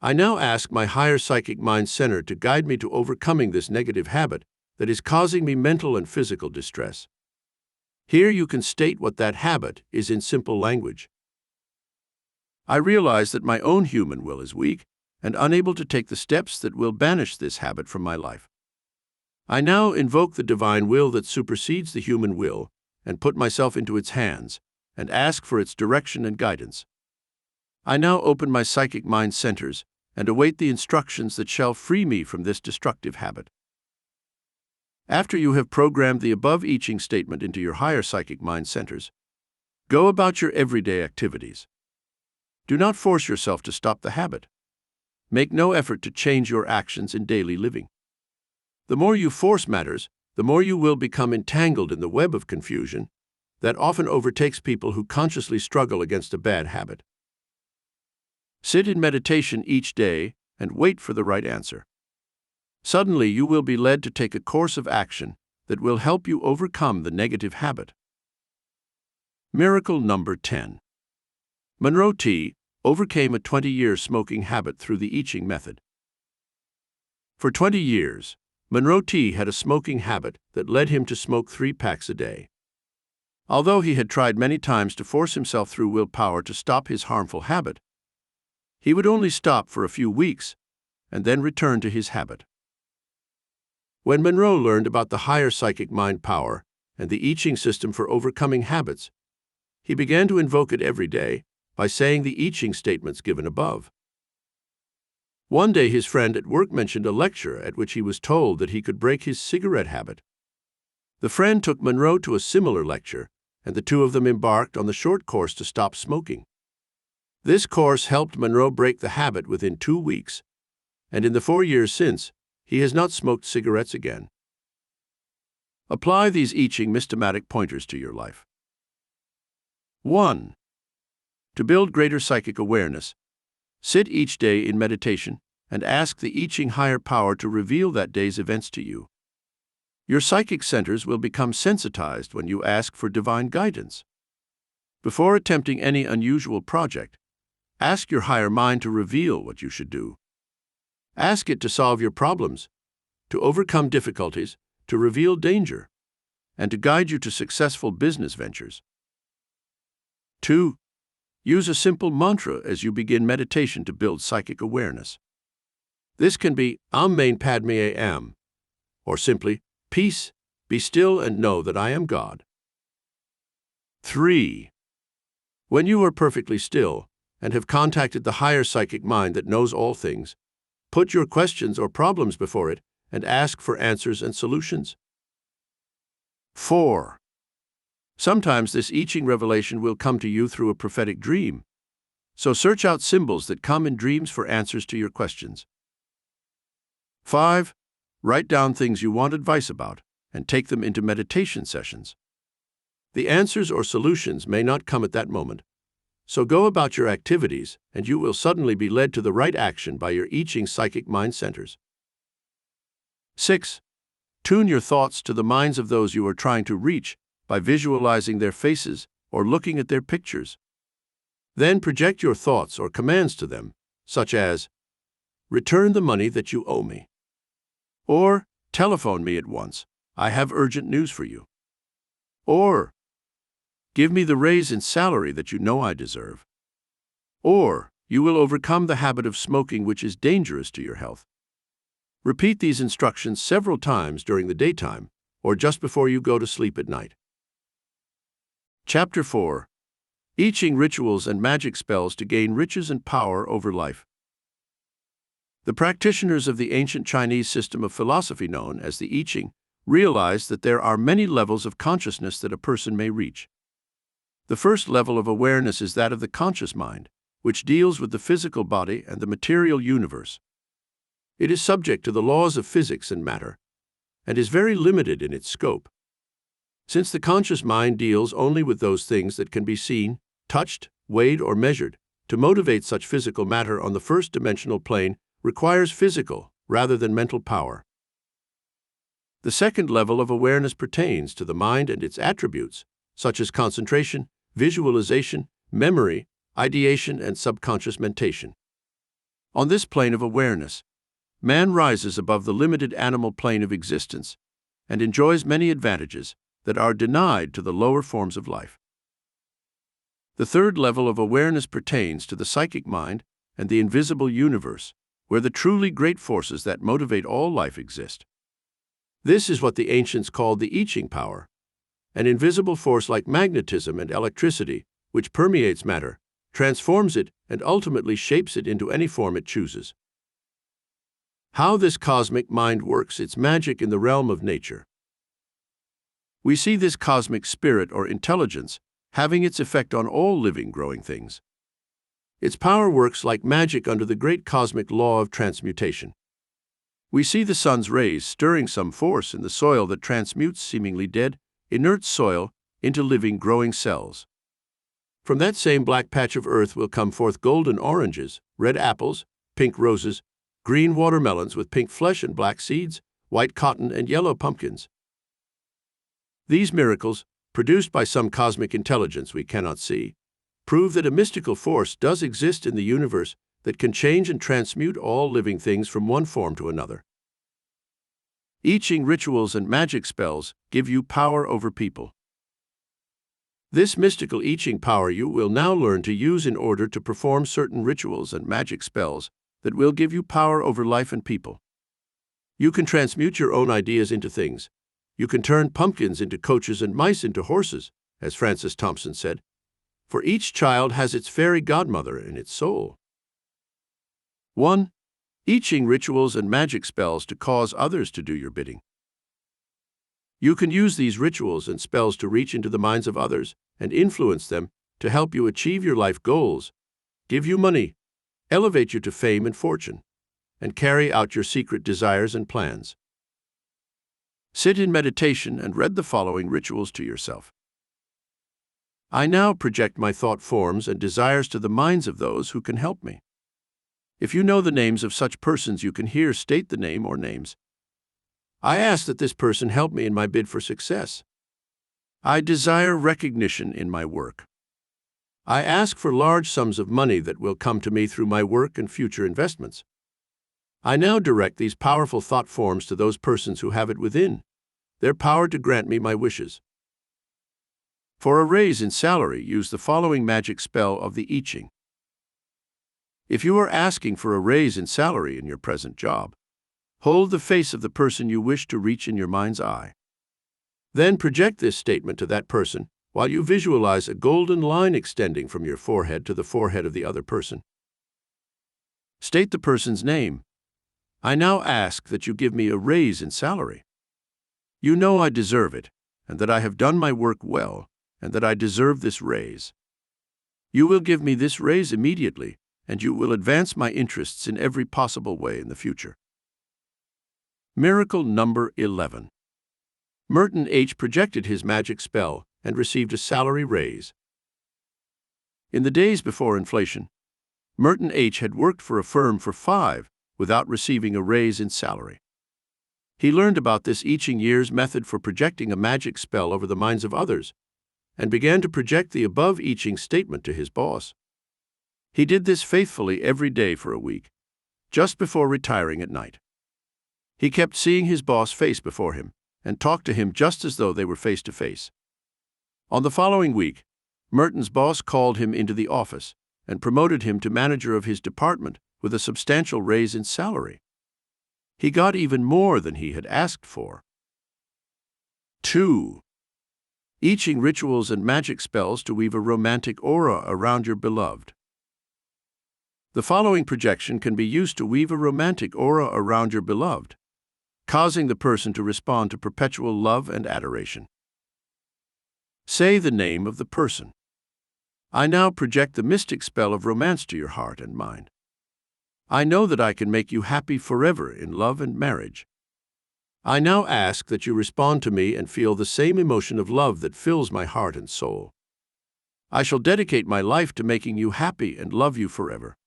I now ask my higher psychic mind center to guide me to overcoming this negative habit that is causing me mental and physical distress. Here you can state what that habit is in simple language. I realize that my own human will is weak and unable to take the steps that will banish this habit from my life. I now invoke the divine will that supersedes the human will and put myself into its hands and ask for its direction and guidance. I now open my psychic mind centers and await the instructions that shall free me from this destructive habit. After you have programmed the above I Ching statement into your higher psychic mind centers, go about your everyday activities. Do not force yourself to stop the habit. Make no effort to change your actions in daily living. The more you force matters, the more you will become entangled in the web of confusion that often overtakes people who consciously struggle against a bad habit. Sit in meditation each day and wait for the right answer. Suddenly you will be led to take a course of action that will help you overcome the negative habit. Miracle number 10. Monroe T. overcame a 20-year smoking habit through the I Ching method. For 20 years, Monroe T. had a smoking habit that led him to smoke 3 packs a day. Although he had tried many times to force himself through willpower to stop his harmful habit, he would only stop for a few weeks and then return to his habit. When Monroe learned about the higher psychic mind power and the I Ching system for overcoming habits, he began to invoke it every day by saying the I Ching statements given above. One day his friend at work mentioned a lecture at which he was told that he could break his cigarette habit. The friend took Monroe to a similar lecture, and the two of them embarked on the short course to stop smoking. This course helped Monroe break the habit within 2 weeks, and in the 4 years since, he has not smoked cigarettes again. Apply these I Ching systematic pointers to your life. 1. To build greater psychic awareness, sit each day in meditation and ask the I Ching higher power to reveal that day's events to you. Your psychic centers will become sensitized when you ask for divine guidance. Before attempting any unusual project, ask your higher mind to reveal what you should do. Ask it to solve your problems, to overcome difficulties, to reveal danger, and to guide you to successful business ventures. 2. Use a simple mantra as you begin meditation to build psychic awareness. This can be Am Main Padme Am, or simply, Peace, be still and know that I am God. 3. When you are perfectly still and have contacted the higher psychic mind that knows all things, put your questions or problems before it and ask for answers and solutions. 4. Sometimes this I Ching revelation will come to you through a prophetic dream, so search out symbols that come in dreams for answers to your questions. 5. Write down things you want advice about and take them into meditation sessions. The answers or solutions may not come at that moment, so go about your activities and you will suddenly be led to the right action by your I Ching psychic mind centers. 6. Tune your thoughts to the minds of those you are trying to reach by visualizing their faces or looking at their pictures. Then project your thoughts or commands to them, such as, "Return the money that you owe me," or "Telephone me at once, I have urgent news for you," or "Give me the raise in salary that you know I deserve," or "You will overcome the habit of smoking, which is dangerous to your health." Repeat these instructions several times during the daytime or just before you go to sleep at night. Chapter 4. I Ching Rituals and Magic Spells to Gain Riches and Power Over Life. The practitioners of the ancient Chinese system of philosophy known as the I Ching realized that there are many levels of consciousness that a person may reach. The first level of awareness is that of the conscious mind, which deals with the physical body and the material universe. It is subject to the laws of physics and matter, and is very limited in its scope. Since the conscious mind deals only with those things that can be seen, touched, weighed, or measured, to motivate such physical matter on the first-dimensional plane requires physical rather than mental power. The second level of awareness pertains to the mind and its attributes, such as concentration, visualization, memory, ideation, and subconscious mentation. On this plane of awareness, man rises above the limited animal plane of existence and enjoys many advantages that are denied to the lower forms of life. The third level of awareness pertains to the psychic mind and the invisible universe, where the truly great forces that motivate all life exist. This is what the ancients called the I Ching power, an invisible force like magnetism and electricity, which permeates matter, transforms it, and ultimately shapes it into any form it chooses. How this cosmic mind works its magic in the realm of nature. We see this cosmic spirit or intelligence having its effect on all living, growing things. Its power works like magic under the great cosmic law of transmutation. We see the sun's rays stirring some force in the soil that transmutes seemingly dead, inert soil into living, growing cells. From that same black patch of earth will come forth golden oranges, red apples, pink roses, green watermelons with pink flesh and black seeds, white cotton and yellow pumpkins. These miracles, produced by some cosmic intelligence we cannot see, prove that a mystical force does exist in the universe that can change and transmute all living things from one form to another. I Ching rituals and magic spells give you power over people. This mystical I Ching power you will now learn to use in order to perform certain rituals and magic spells that will give you power over life and people. You can transmute your own ideas into things. You can turn pumpkins into coaches and mice into horses, as Francis Thompson said, for each child has its fairy godmother in its soul. 1. I Ching rituals and magic spells to cause others to do your bidding. You can use these rituals and spells to reach into the minds of others and influence them to help you achieve your life goals, give you money, elevate you to fame and fortune, and carry out your secret desires and plans. Sit in meditation and read the following rituals to yourself. I now project my thought forms and desires to the minds of those who can help me. If you know the names of such persons you can here state the name or names. I ask that this person help me in my bid for success. I desire recognition in my work. I ask for large sums of money that will come to me through my work and future investments. I now direct these powerful thought forms to those persons who have it within their power to grant me my wishes. For a raise in salary, use the following magic spell of the I Ching. If you are asking for a raise in salary in your present job, hold the face of the person you wish to reach in your mind's eye. Then project this statement to that person while you visualize a golden line extending from your forehead to the forehead of the other person. State the person's name. I now ask that you give me a raise in salary. You know I deserve it, and that I have done my work well, and that I deserve this raise. You will give me this raise immediately, and you will advance my interests in every possible way in the future. Miracle number 11. Merton H. projected his magic spell and received a salary raise. In the days before inflation, Merton H. had worked for a firm for 5 without receiving a raise in salary. He learned about this I Ching year's method for projecting a magic spell over the minds of others and began to project the above I Ching statement to his boss. He did this faithfully every day for a week, just before retiring at night. He kept seeing his boss face before him and talked to him just as though they were face to face. On the following week, Merton's boss called him into the office and promoted him to manager of his department with a substantial raise in salary. He got even more than he had asked for. 2. I Ching rituals and magic spells to weave a romantic aura around your beloved. The following projection can be used to weave a romantic aura around your beloved, causing the person to respond to perpetual love and adoration. Say the name of the person. I now project the mystic spell of romance to your heart and mind. I know that I can make you happy forever in love and marriage. I now ask that you respond to me and feel the same emotion of love that fills my heart and soul. I shall dedicate my life to making you happy and love you forever.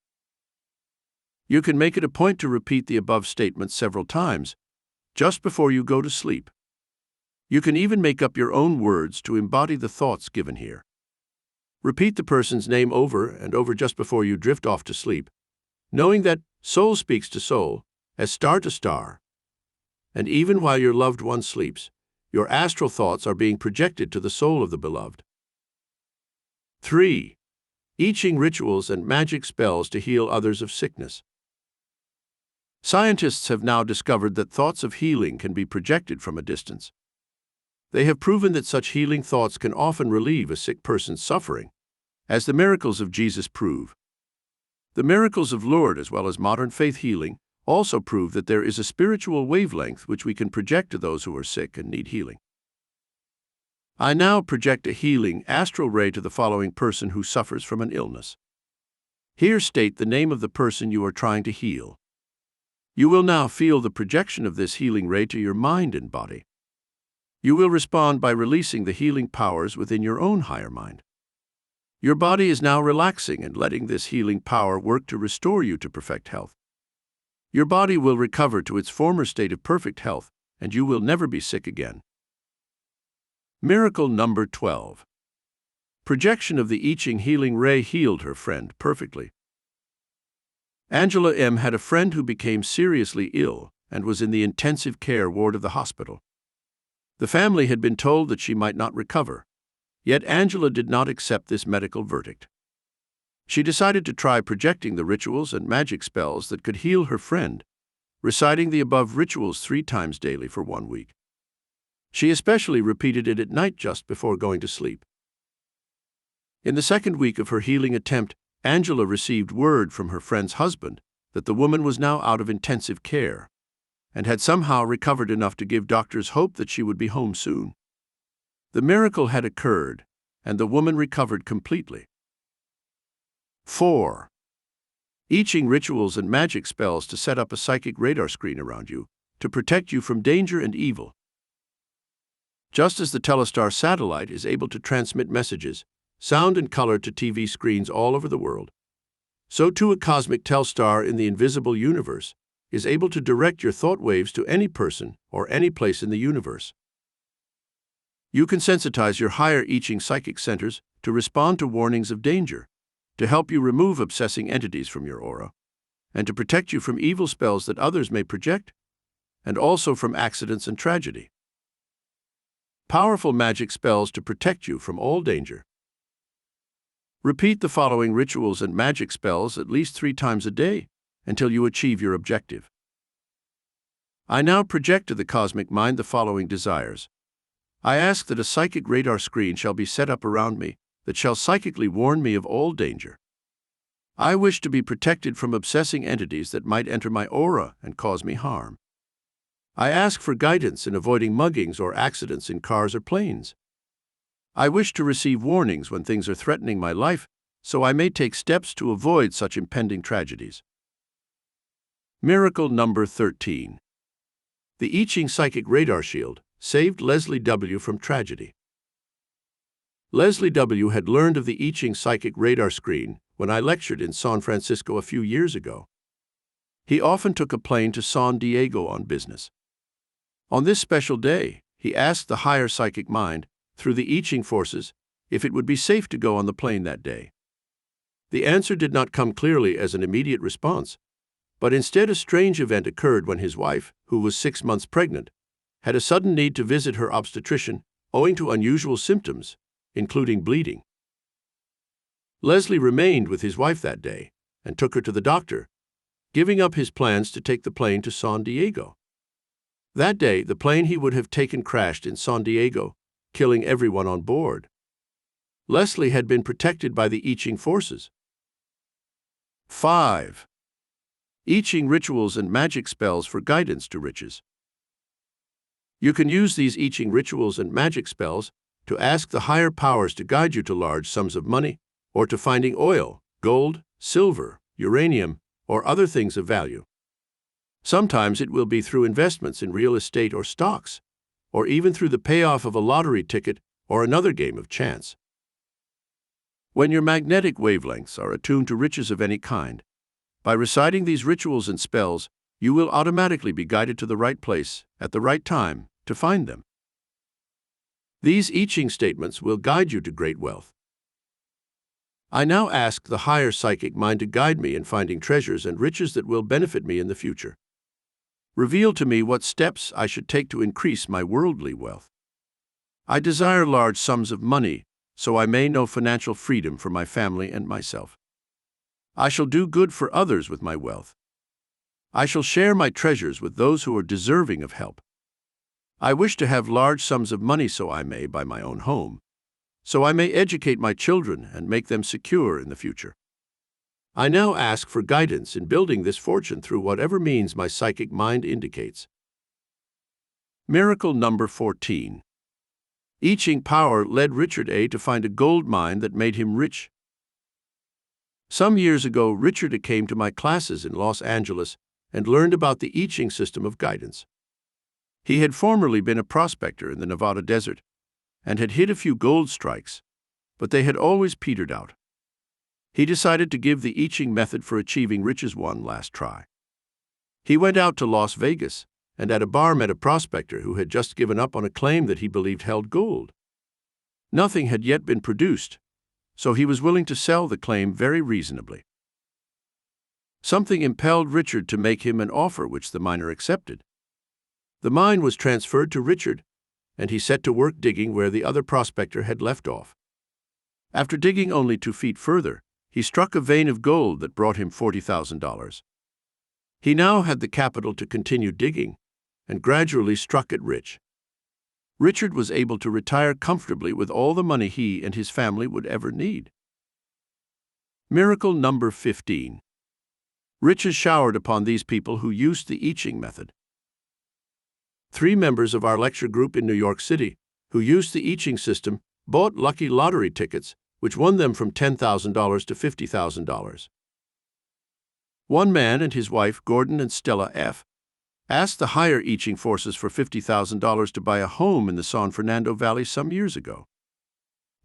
You can make it a point to repeat the above statement several times, just before you go to sleep. You can even make up your own words to embody the thoughts given here. Repeat the person's name over and over just before you drift off to sleep, knowing that soul speaks to soul, as star to star. And even while your loved one sleeps, your astral thoughts are being projected to the soul of the beloved. 3. I Ching rituals and magic spells to heal others of sickness. Scientists have now discovered that thoughts of healing can be projected from a distance. They have proven that such healing thoughts can often relieve a sick person's suffering, as the miracles of Jesus prove. The miracles of Lourdes, as well as modern faith healing, also prove that there is a spiritual wavelength which we can project to those who are sick and need healing. I now project a healing astral ray to the following person who suffers from an illness. Here state the name of the person you are trying to heal. You will now feel the projection of this healing ray to your mind and body. You will respond by releasing the healing powers within your own higher mind. Your body is now relaxing and letting this healing power work to restore you to perfect health. Your body will recover to its former state of perfect health, and you will never be sick again. Miracle number 12. Projection of the I Ching healing ray healed her friend perfectly. Angela M. had a friend who became seriously ill and was in the intensive care ward of the hospital. The family had been told that she might not recover, yet Angela did not accept this medical verdict. She decided to try projecting the rituals and magic spells that could heal her friend, reciting the above rituals 3 times daily for 1 week. She especially repeated it at night just before going to sleep. In the 2nd week of her healing attempt, Angela received word from her friend's husband that the woman was now out of intensive care and had somehow recovered enough to give doctors hope that she would be home soon. The miracle had occurred, and the woman recovered completely. 4. I Ching rituals and magic spells to set up a psychic radar screen around you to protect you from danger and evil. Just as the Telestar satellite is able to transmit messages, sound and color to TV screens all over the world, so too a cosmic Telstar in the invisible universe is able to direct your thought waves to any person or any place in the universe. You can sensitize your higher I Ching psychic centers to respond to warnings of danger, to help you remove obsessing entities from your aura, and to protect you from evil spells that others may project, and also from accidents and tragedy. Powerful magic spells to protect you from all danger. Repeat the following rituals and magic spells at least 3 times a day until you achieve your objective. I now project to the cosmic mind the following desires. I ask that a psychic radar screen shall be set up around me that shall psychically warn me of all danger. I wish to be protected from obsessing entities that might enter my aura and cause me harm. I ask for guidance in avoiding muggings or accidents in cars or planes. I wish to receive warnings when things are threatening my life, so I may take steps to avoid such impending tragedies. Miracle number 13. The I Ching Psychic Radar Shield saved Leslie W. from tragedy. Leslie W. had learned of the I Ching Psychic Radar Screen when I lectured in San Francisco a few years ago. He often took a plane to San Diego on business. On this special day, he asked the higher psychic mind, through the I Ching forces, if it would be safe to go on the plane that day. The answer did not come clearly as an immediate response, but instead a strange event occurred when his wife, who was 6 months pregnant, had a sudden need to visit her obstetrician owing to unusual symptoms, including bleeding. Leslie remained with his wife that day and took her to the doctor, giving up his plans to take the plane to San Diego. That day, the plane he would have taken crashed in San Diego, killing everyone on board. Leslie had been protected by the I Ching forces. 5. I Ching rituals and magic spells for guidance to riches. You can use these I Ching rituals and magic spells to ask the higher powers to guide you to large sums of money or to finding oil, gold, silver, uranium, or other things of value. Sometimes it will be through investments in real estate or stocks, or even through the payoff of a lottery ticket or another game of chance. When your magnetic wavelengths are attuned to riches of any kind, by reciting these rituals and spells, you will automatically be guided to the right place at the right time to find them. These I Ching statements will guide you to great wealth. I now ask the higher psychic mind to guide me in finding treasures and riches that will benefit me in the future. Reveal to me what steps I should take to increase my worldly wealth. I desire large sums of money, so I may know financial freedom for my family and myself. I shall do good for others with my wealth. I shall share my treasures with those who are deserving of help. I wish to have large sums of money so I may buy my own home, so I may educate my children and make them secure in the future. I now ask for guidance in building this fortune through whatever means my psychic mind indicates. Miracle number 14. I Ching power led Richard A. to find a gold mine that made him rich. Some years ago, Richard A. came to my classes in Los Angeles and learned about the I Ching system of guidance. He had formerly been a prospector in the Nevada desert and had hit a few gold strikes, but they had always petered out. He decided to give the I Ching method for achieving riches one last try. He went out to Las Vegas and at a bar met a prospector who had just given up on a claim that he believed held gold. Nothing had yet been produced, so he was willing to sell the claim very reasonably. Something impelled Richard to make him an offer which the miner accepted. The mine was transferred to Richard, and he set to work digging where the other prospector had left off. After digging only 2 feet further, he struck a vein of gold that brought him $40,000. He now had the capital to continue digging, and gradually struck it rich. Richard was able to retire comfortably with all the money he and his family would ever need. Miracle number 15. Riches showered upon these people who used the I Ching method. 3 members of our lecture group in New York City, who used the I Ching system, bought lucky lottery tickets, which won them from $10,000 to $50,000. One man and his wife, Gordon and Stella F., asked the higher I Ching forces for $50,000 to buy a home in the San Fernando Valley some years ago.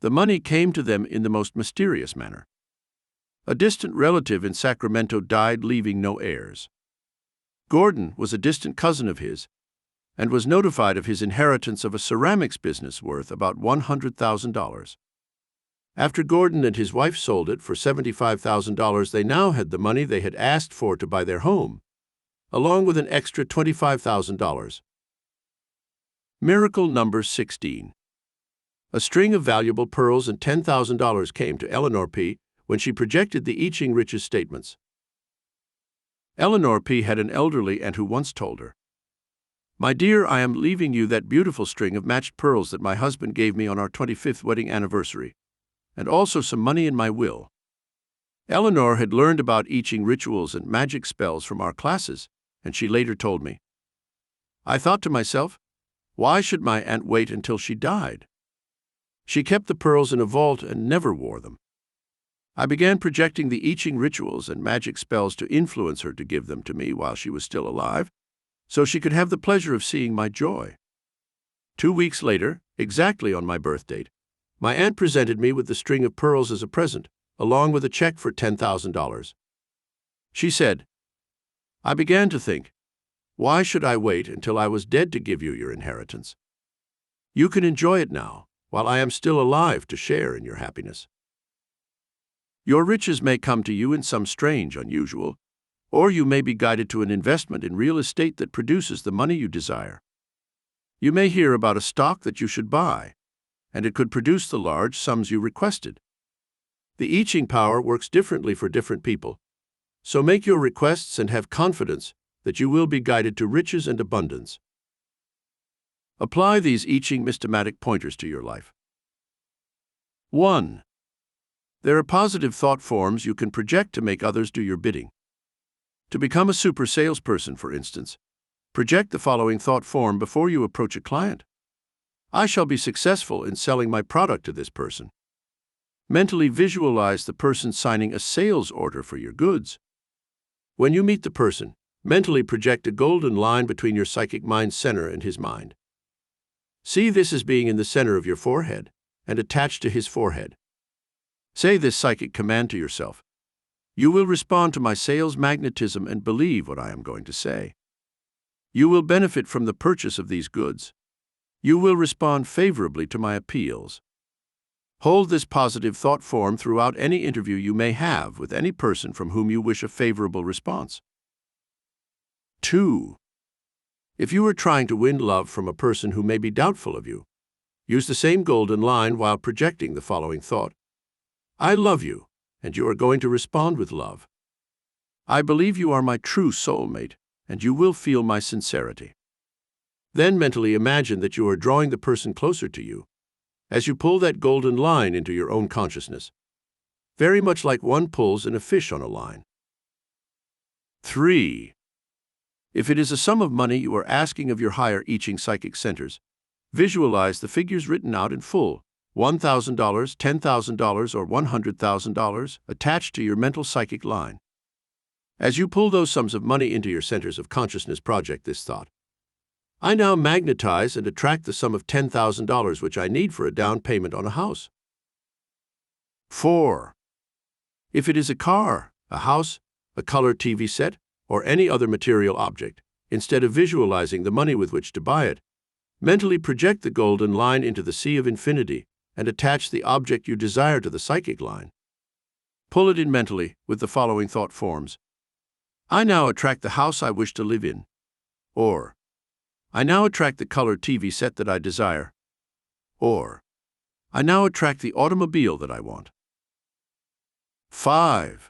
The money came to them in the most mysterious manner. A distant relative in Sacramento died, leaving no heirs. Gordon was a distant cousin of his and was notified of his inheritance of a ceramics business worth about $100,000. After Gordon and his wife sold it for $75,000, they now had the money they had asked for to buy their home, along with an extra $25,000. Miracle number 16. A string of valuable pearls and $10,000 came to Eleanor P. when she projected the I Ching riches statements. Eleanor P. had an elderly aunt who once told her, "My dear, I am leaving you that beautiful string of matched pearls that my husband gave me on our 25th wedding anniversary, and also some money in my will." Eleanor had learned about I Ching rituals and magic spells from our classes, and she later told me, "I thought to myself, why should my aunt wait until she died? She kept the pearls in a vault and never wore them. I began projecting the I Ching rituals and magic spells to influence her to give them to me while she was still alive, so she could have the pleasure of seeing my joy. 2 weeks later, exactly on my birth date, my aunt presented me with the string of pearls as a present, along with a check for $10,000. She said, "I began to think, why should I wait until I was dead to give you your inheritance? You can enjoy it now, while I am still alive to share in your happiness. Your riches may come to you in some strange, unusual, or you may be guided to an investment in real estate that produces the money you desire. You may hear about a stock that you should buy, and it could produce the large sums you requested. The I Ching power works differently for different people, so make your requests and have confidence that you will be guided to riches and abundance." Apply these I Ching mystomatic pointers to your life. 1. There are positive thought forms you can project to make others do your bidding. To become a super salesperson, for instance, project the following thought form before you approach a client. I shall be successful in selling my product to this person. Mentally visualize the person signing a sales order for your goods. When you meet the person, mentally project a golden line between your psychic mind center and his mind. See this as being in the center of your forehead and attached to his forehead. Say this psychic command to yourself: "You will respond to my sales magnetism and believe what I am going to say. You will benefit from the purchase of these goods. You will respond favorably to my appeals." Hold this positive thought form throughout any interview you may have with any person from whom you wish a favorable response. 2. If you are trying to win love from a person who may be doubtful of you, use the same golden line while projecting the following thought: I love you, and you are going to respond with love. I believe you are my true soulmate, and you will feel my sincerity. Then mentally imagine that you are drawing the person closer to you as you pull that golden line into your own consciousness, very much like one pulls in a fish on a line. 3. If it is a sum of money you are asking of your higher I Ching psychic centers, visualize the figures written out in full: $1,000, $10,000, or $100,000 attached to your mental psychic line. As you pull those sums of money into your centers of consciousness, project this thought: I now magnetize and attract the sum of $10,000 which I need for a down payment on a house. 4. If it is a car, a house, a color TV set, or any other material object, instead of visualizing the money with which to buy it, mentally project the golden line into the sea of infinity and attach the object you desire to the psychic line. Pull it in mentally with the following thought forms: I now attract the house I wish to live in, or I now attract the color TV set that I desire, or I now attract the automobile that I want. 5.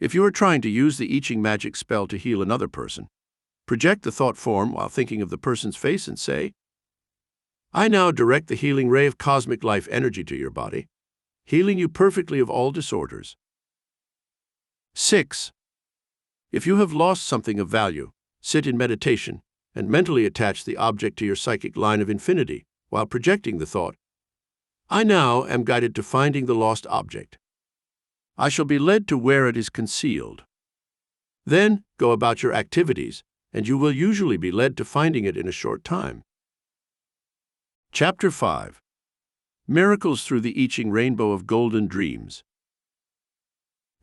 If you are trying to use the I Ching magic spell to heal another person, project the thought form while thinking of the person's face and say, I now direct the healing ray of cosmic life energy to your body, healing you perfectly of all disorders. 6. If you have lost something of value, sit in meditation and mentally attach the object to your psychic line of infinity while projecting the thought, I now am guided to finding the lost object. I shall be led to where it is concealed. Then go about your activities, and you will usually be led to finding it in a short time. Chapter 5. Miracles through the I Ching Rainbow of Golden Dreams.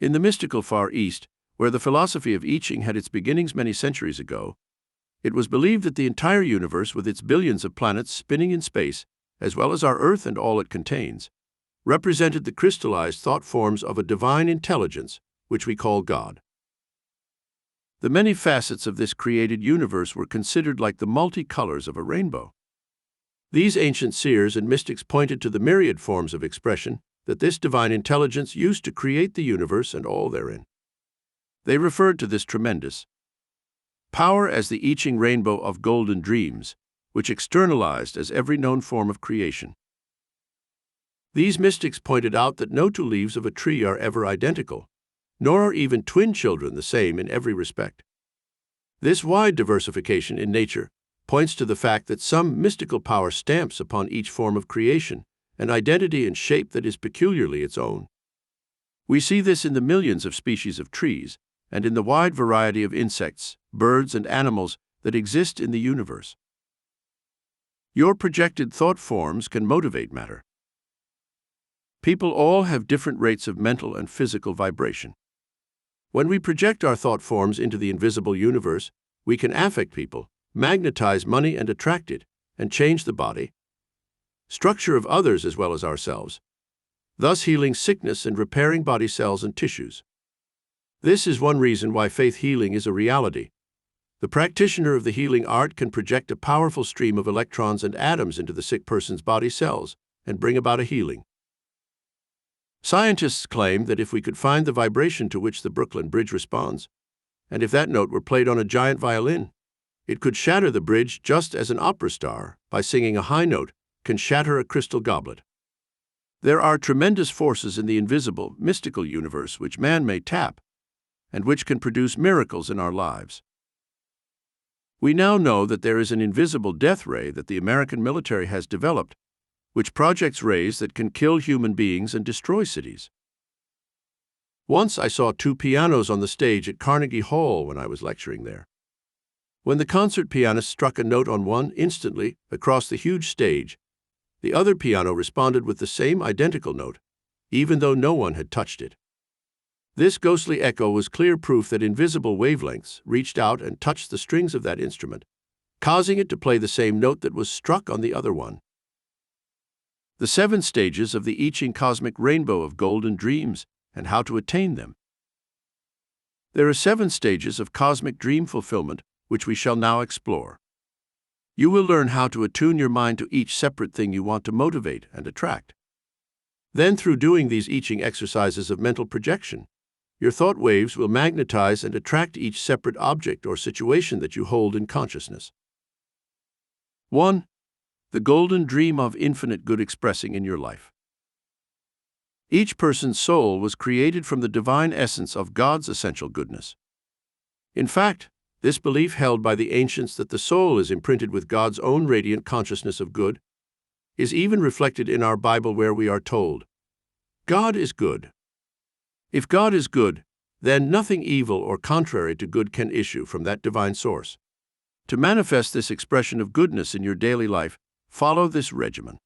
In the mystical Far East, where the philosophy of I Ching had its beginnings many centuries ago, it was believed that the entire universe, with its billions of planets spinning in space, as well as our Earth and all it contains, represented the crystallized thought forms of a divine intelligence, which we call God. The many facets of this created universe were considered like the multi-colors of a rainbow. These ancient seers and mystics pointed to the myriad forms of expression that this divine intelligence used to create the universe and all therein. They referred to this tremendous power as the I Ching Rainbow of Golden Dreams, which externalized as every known form of creation. These mystics pointed out that no two leaves of a tree are ever identical, nor are even twin children the same in every respect. This wide diversification in nature points to the fact that some mystical power stamps upon each form of creation an identity and shape that is peculiarly its own. We see this in the millions of species of trees and in the wide variety of insects, birds, and animals that exist in the universe. Your projected thought forms can motivate matter. People all have different rates of mental and physical vibration. When we project our thought forms into the invisible universe, we can affect people, magnetize money and attract it, and change the body, structure of others as well as ourselves, thus healing sickness and repairing body cells and tissues. This is one reason why faith healing is a reality. The practitioner of the healing art can project a powerful stream of electrons and atoms into the sick person's body cells and bring about a healing. Scientists claim that if we could find the vibration to which the Brooklyn Bridge responds, and if that note were played on a giant violin, it could shatter the bridge just as an opera star, by singing a high note, can shatter a crystal goblet. There are tremendous forces in the invisible, mystical universe which man may tap, and which can produce miracles in our lives. We now know that there is an invisible death ray that the American military has developed, which projects rays that can kill human beings and destroy cities. Once I saw 2 pianos on the stage at Carnegie Hall when I was lecturing there. When the concert pianist struck a note on one, instantly, across the huge stage, the other piano responded with the same identical note, even though no one had touched it. This ghostly echo was clear proof that invisible wavelengths reached out and touched the strings of that instrument, causing it to play the same note that was struck on the other one. The 7 stages of the I Ching cosmic rainbow of golden dreams and how to attain them. There are 7 stages of cosmic dream fulfillment, which we shall now explore. You will learn how to attune your mind to each separate thing you want to motivate and attract. Then, through doing these I Ching exercises of mental projection, your thought waves will magnetize and attract each separate object or situation that you hold in consciousness. 1. The golden dream of infinite good expressing in your life. Each person's soul was created from the divine essence of God's essential goodness. In fact, this belief held by the ancients that the soul is imprinted with God's own radiant consciousness of good is even reflected in our Bible, where we are told, God is good. If God is good, then nothing evil or contrary to good can issue from that divine source. To manifest this expression of goodness in your daily life, follow this regimen.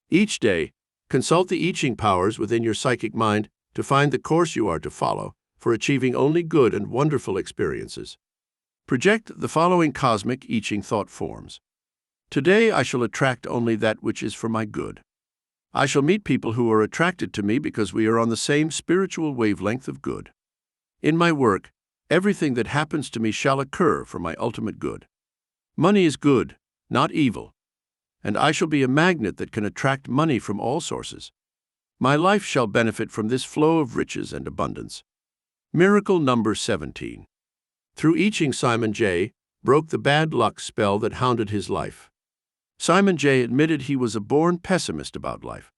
Each day, consult the I Ching powers within your psychic mind to find the course you are to follow for achieving only good and wonderful experiences. Project the following cosmic I Ching thought forms. Today I shall attract only that which is for my good. I shall meet people who are attracted to me because we are on the same spiritual wavelength of good. In my work, everything that happens to me shall occur for my ultimate good. Money is good, not evil, and I shall be a magnet that can attract money from all sources. My life shall benefit from this flow of riches and abundance. Miracle number 17. Through I Ching, Simon J. broke the bad luck spell that hounded his life. Simon J. admitted he was a born pessimist about life.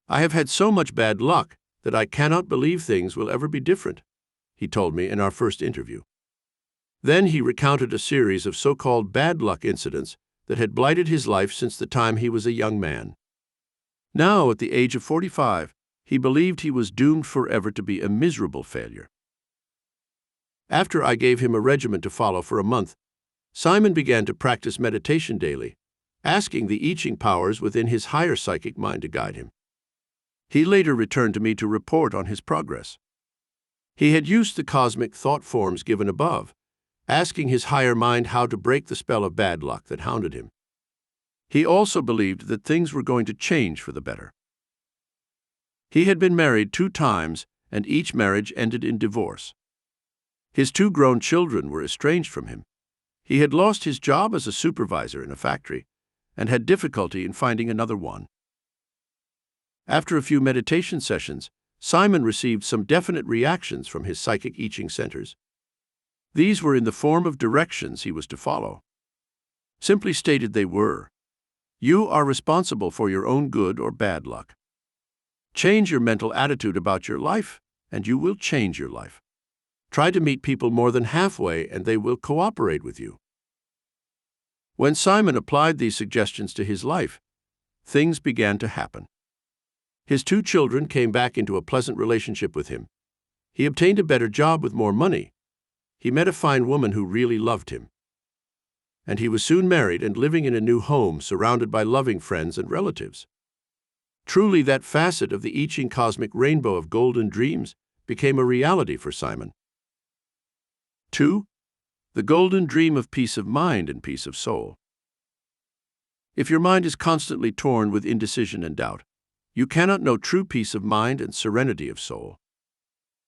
I have had so much bad luck that I cannot believe things will ever be different, he told me in our first interview. Then he recounted a series of so-called bad luck incidents that had blighted his life since the time he was a young man. Now, at the age of 45, he believed he was doomed forever to be a miserable failure. After I gave him a regimen to follow for a month, Simon began to practice meditation daily, asking the I Ching powers within his higher psychic mind to guide him. He later returned to me to report on his progress. He had used the cosmic thought forms given above, asking his higher mind how to break the spell of bad luck that hounded him. He also believed that things were going to change for the better. He had been married 2 times, and each marriage ended in divorce. His 2 grown children were estranged from him. He had lost his job as a supervisor in a factory and had difficulty in finding another one. After a few meditation sessions, Simon received some definite reactions from his psychic I Ching centers. These were in the form of directions he was to follow. Simply stated, they were: you are responsible for your own good or bad luck. Change your mental attitude about your life, and you will change your life. Try to meet people more than halfway, and they will cooperate with you. When Simon applied these suggestions to his life, things began to happen. His 2 children came back into a pleasant relationship with him. He obtained a better job with more money. He met a fine woman who really loved him. And he was soon married and living in a new home surrounded by loving friends and relatives. Truly, that facet of the I Ching cosmic rainbow of golden dreams became a reality for Simon. 2. The golden dream of peace of mind and peace of soul. If your mind is constantly torn with indecision and doubt, you cannot know true peace of mind and serenity of soul.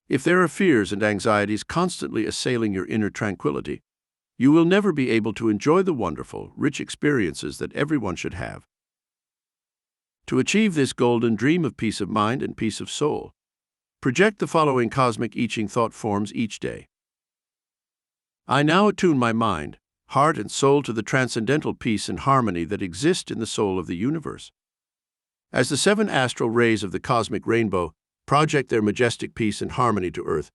If there are fears and anxieties constantly assailing your inner tranquility, you will never be able to enjoy the wonderful, rich experiences that everyone should have. To achieve this golden dream of peace of mind and peace of soul, project the following cosmic I Ching thought forms each day. I now attune my mind, heart, and soul to the transcendental peace and harmony that exist in the soul of the universe. As the 7 astral rays of the cosmic rainbow project their majestic peace and harmony to earth,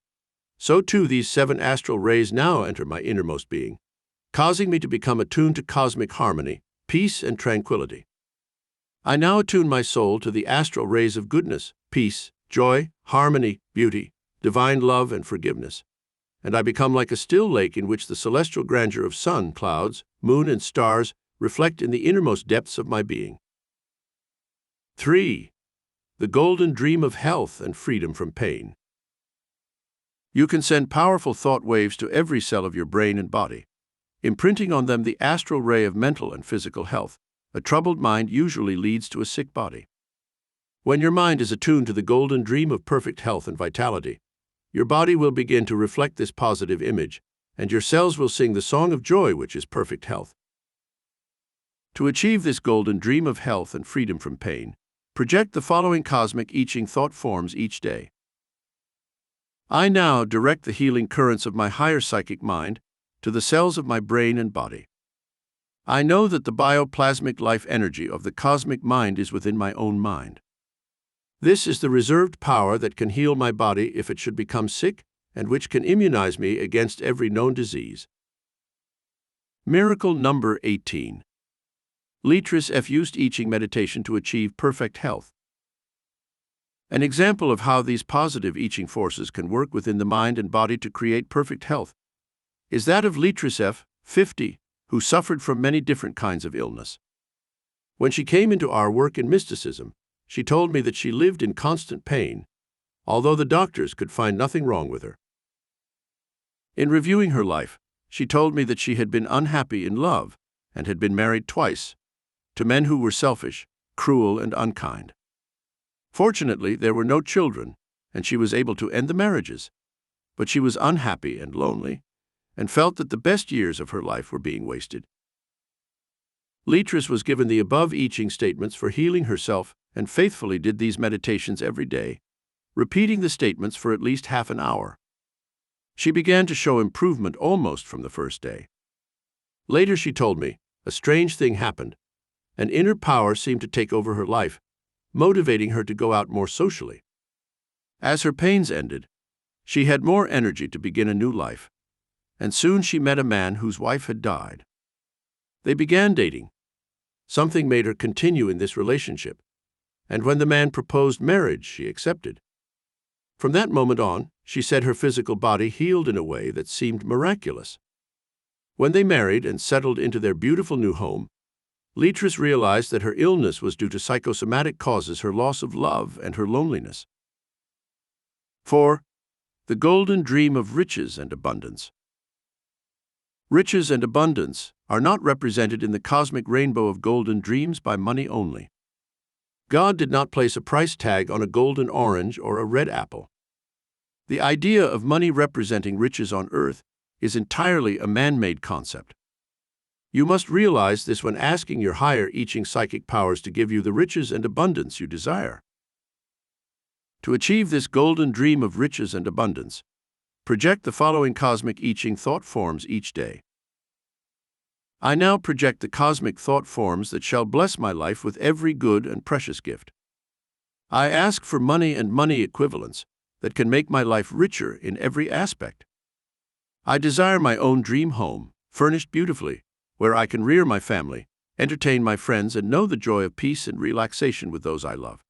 so too these 7 astral rays now enter my innermost being, causing me to become attuned to cosmic harmony, peace, and tranquility. I now attune my soul to the astral rays of goodness, peace, joy, harmony, beauty, divine love, and forgiveness, and I become like a still lake in which the celestial grandeur of sun, clouds, moon, and stars reflect in the innermost depths of my being. 3. The golden dream of health and freedom from pain. You can send powerful thought waves to every cell of your brain and body, imprinting on them the astral ray of mental and physical health. A troubled mind usually leads to a sick body. When your mind is attuned to the golden dream of perfect health and vitality, your body will begin to reflect this positive image, and your cells will sing the song of joy, which is perfect health. To achieve this golden dream of health and freedom from pain, project the following cosmic I Ching thought forms each day. I now direct the healing currents of my higher psychic mind to the cells of my brain and body. I know that the bioplasmic life energy of the cosmic mind is within my own mind. This is the reserved power that can heal my body if it should become sick, and which can immunize me against every known disease. Miracle number 18. Leitris F used I Ching meditation to achieve perfect health. An example of how these positive I Ching forces can work within the mind and body to create perfect health is that of Leitris F, 50, who suffered from many different kinds of illness. When she came into our work in mysticism, she told me that she lived in constant pain, although the doctors could find nothing wrong with her. In reviewing her life, she told me that she had been unhappy in love and had been married twice, to men who were selfish, cruel, and unkind. Fortunately, there were no children, and she was able to end the marriages, but she was unhappy and lonely, and felt that the best years of her life were being wasted. Leitris was given the above I Ching statements for healing herself and faithfully did these meditations every day, repeating the statements for at least half an hour. She began to show improvement almost from the first day. Later she told me, a strange thing happened. An inner power seemed to take over her life, motivating her to go out more socially. As her pains ended, she had more energy to begin a new life, and soon she met a man whose wife had died. They began dating. Something made her continue in this relationship, and when the man proposed marriage, she accepted. From that moment on, she said her physical body healed in a way that seemed miraculous. When they married and settled into their beautiful new home, Leitris realized that her illness was due to psychosomatic causes, her loss of love, and her loneliness. 4. The golden dream of riches and abundance. Riches and abundance are not represented in the cosmic rainbow of golden dreams by money only. God did not place a price tag on a golden orange or a red apple. The idea of money representing riches on earth is entirely a man-made concept. You must realize this when asking your higher I Ching psychic powers to give you the riches and abundance you desire. To achieve this golden dream of riches and abundance, project the following cosmic I Ching thought forms each day. I now project the cosmic thought forms that shall bless my life with every good and precious gift. I ask for money and money equivalents that can make my life richer in every aspect. I desire my own dream home, furnished beautifully, where I can rear my family, entertain my friends, and know the joy of peace and relaxation with those I love.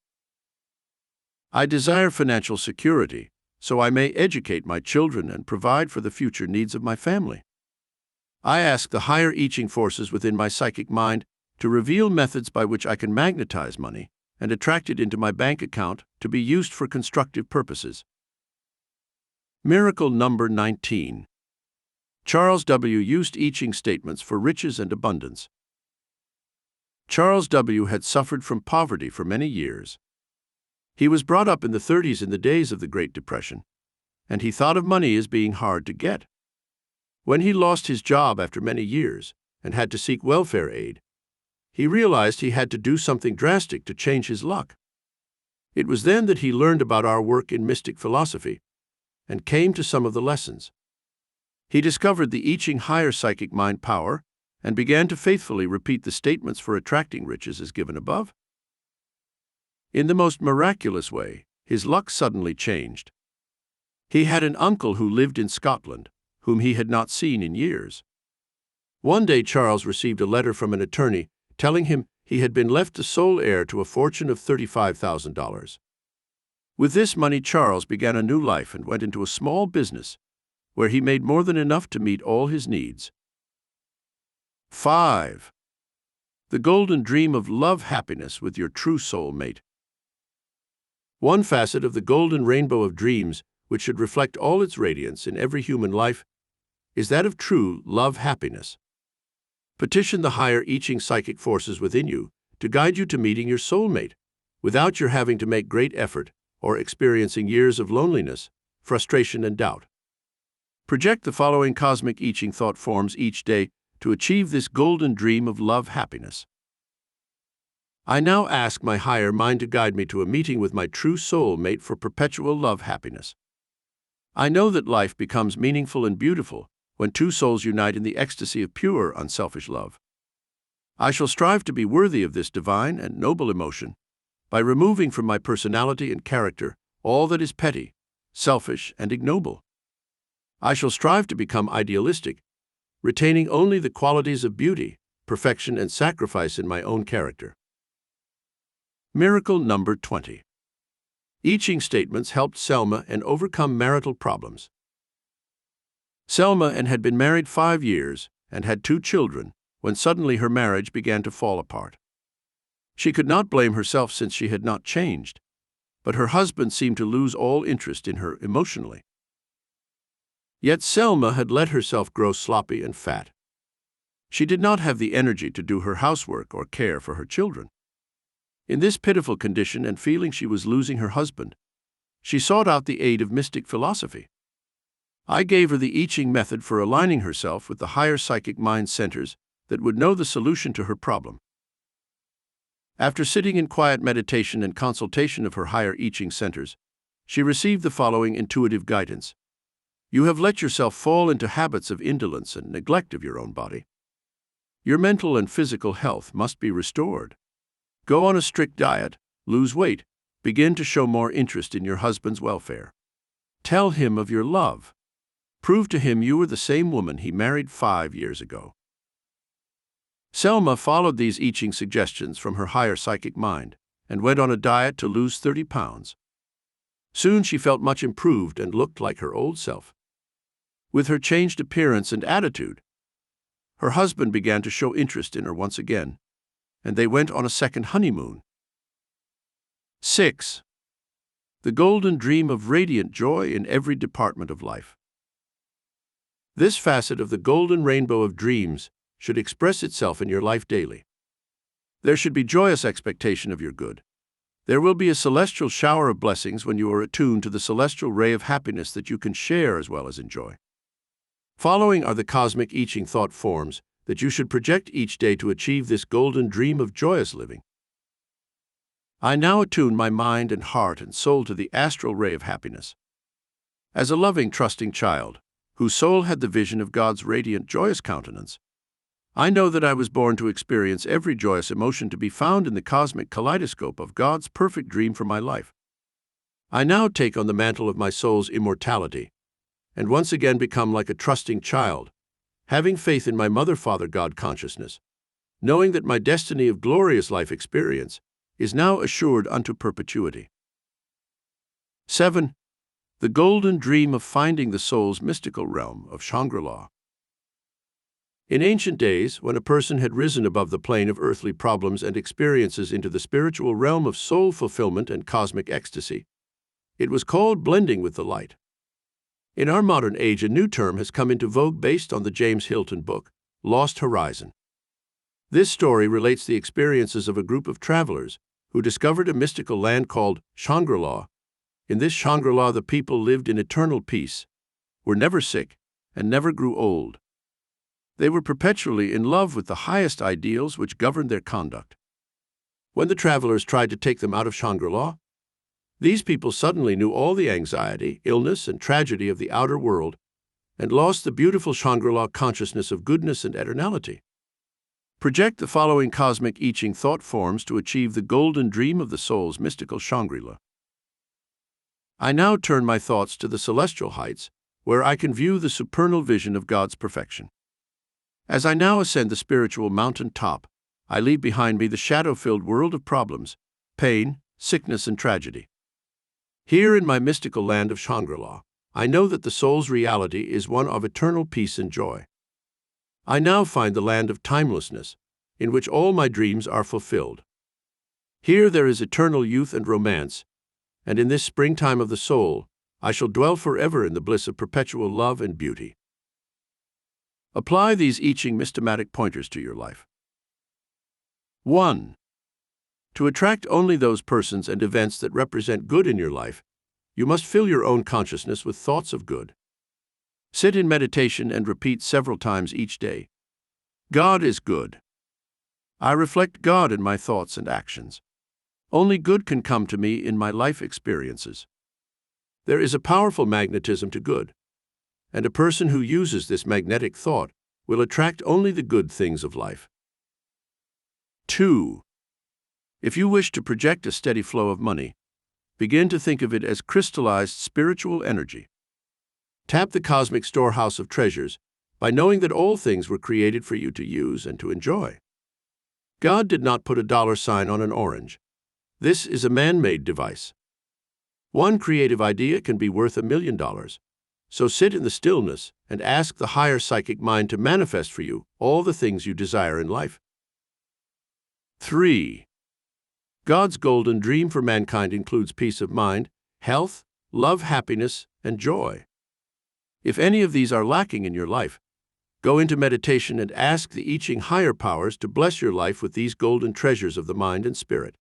I desire financial security, so I may educate my children and provide for the future needs of my family. I ask the higher I Ching forces within my psychic mind to reveal methods by which I can magnetize money and attract it into my bank account to be used for constructive purposes. Miracle number 19. Charles W. used I Ching statements for riches and abundance. Charles W. had suffered from poverty for many years. He was brought up in the 30s in the days of the Great Depression, and he thought of money as being hard to get. When he lost his job after many years and had to seek welfare aid, he realized he had to do something drastic to change his luck. It was then that he learned about our work in mystic philosophy and came to some of the lessons. He discovered the I Ching higher psychic mind power and began to faithfully repeat the statements for attracting riches as given above. In the most miraculous way, his luck suddenly changed. He had an uncle who lived in Scotland, whom he had not seen in years. One day Charles received a letter from an attorney telling him he had been left the sole heir to a fortune of $35,000. With this money, Charles began a new life and went into a small business where he made more than enough to meet all his needs. 5. The golden dream of love happiness with your true soul mate. One facet of the golden rainbow of dreams, which should reflect all its radiance in every human life, is that of true love happiness. Petition the higher I Ching psychic forces within you to guide you to meeting your soulmate, without your having to make great effort or experiencing years of loneliness, frustration, and doubt. Project the following cosmic I Ching thought forms each day to achieve this golden dream of love happiness. I now ask my higher mind to guide me to a meeting with my true soul mate for perpetual love happiness. I know that life becomes meaningful and beautiful when two souls unite in the ecstasy of pure, unselfish love. I shall strive to be worthy of this divine and noble emotion by removing from my personality and character all that is petty, selfish, and ignoble. I shall strive to become idealistic, retaining only the qualities of beauty, perfection, and sacrifice in my own character. Miracle number 20. I Ching statements helped Selma and overcome marital problems. Selma had been married 5 years and had 2 children when suddenly her marriage began to fall apart. She could not blame herself since she had not changed, but her husband seemed to lose all interest in her emotionally. Yet Selma had let herself grow sloppy and fat. She did not have the energy to do her housework or care for her children. In this pitiful condition and feeling she was losing her husband, she sought out the aid of mystic philosophy. I gave her the I Ching method for aligning herself with the higher psychic mind centers that would know the solution to her problem. After sitting in quiet meditation and consultation of her higher I Ching centers, she received the following intuitive guidance. You have let yourself fall into habits of indolence and neglect of your own body. Your mental and physical health must be restored. Go on a strict diet, lose weight, begin to show more interest in your husband's welfare. Tell him of your love. Prove to him you were the same woman he married 5 years ago. Selma followed these I Ching suggestions from her higher psychic mind and went on a diet to lose 30 pounds. Soon she felt much improved and looked like her old self. With her changed appearance and attitude, her husband began to show interest in her once again, and they went on a second honeymoon. 6. The golden dream of radiant joy in every department of life. This facet of the golden rainbow of dreams should express itself in your life daily. There should be joyous expectation of your good. There will be a celestial shower of blessings when you are attuned to the celestial ray of happiness that you can share as well as enjoy. Following are the cosmic I Ching thought forms that you should project each day to achieve this golden dream of joyous living. I now attune my mind and heart and soul to the astral ray of happiness. As a loving, trusting child, whose soul had the vision of God's radiant, joyous countenance, I know that I was born to experience every joyous emotion to be found in the cosmic kaleidoscope of God's perfect dream for my life. I now take on the mantle of my soul's immortality and once again become like a trusting child, having faith in my Mother, Father, God consciousness, knowing that my destiny of glorious life experience is now assured unto perpetuity. 7. The golden dream of finding the soul's mystical realm of Shangri-La. In ancient days, when a person had risen above the plane of earthly problems and experiences into the spiritual realm of soul fulfillment and cosmic ecstasy, it was called blending with the light. In our modern age, a new term has come into vogue based on the James Hilton book, Lost Horizon. This story relates the experiences of a group of travelers who discovered a mystical land called Shangri-La. In this Shangri-La, the people lived in eternal peace, were never sick, and never grew old. They were perpetually in love with the highest ideals which governed their conduct. When the travelers tried to take them out of Shangri-La, these people suddenly knew all the anxiety, illness, and tragedy of the outer world and lost the beautiful Shangri-La consciousness of goodness and eternality. Project the following cosmic I Ching thought forms to achieve the golden dream of the soul's mystical Shangri-La. I now turn my thoughts to the celestial heights, where I can view the supernal vision of God's perfection. As I now ascend the spiritual mountain top, I leave behind me the shadow-filled world of problems, pain, sickness, and tragedy. Here in my mystical land of Shangri-La, I know that the soul's reality is one of eternal peace and joy. I now find the land of timelessness, in which all my dreams are fulfilled. Here there is eternal youth and romance, and in this springtime of the soul, I shall dwell forever in the bliss of perpetual love and beauty. Apply these I Ching mystomatic pointers to your life. 1. To attract only those persons and events that represent good in your life, you must fill your own consciousness with thoughts of good. Sit in meditation and repeat several times each day. God is good. I reflect God in my thoughts and actions. Only good can come to me in my life experiences. There is a powerful magnetism to good, and a person who uses this magnetic thought will attract only the good things of life. 2. If you wish to project a steady flow of money, begin to think of it as crystallized spiritual energy. Tap the cosmic storehouse of treasures by knowing that all things were created for you to use and to enjoy. God did not put a dollar sign on an orange. This is a man-made device. One creative idea can be worth $1 million. So sit in the stillness and ask the higher psychic mind to manifest for you all the things you desire in life. 3. God's golden dream for mankind includes peace of mind, health, love, happiness, and joy. If any of these are lacking in your life, go into meditation and ask the I Ching higher powers to bless your life with these golden treasures of the mind and spirit.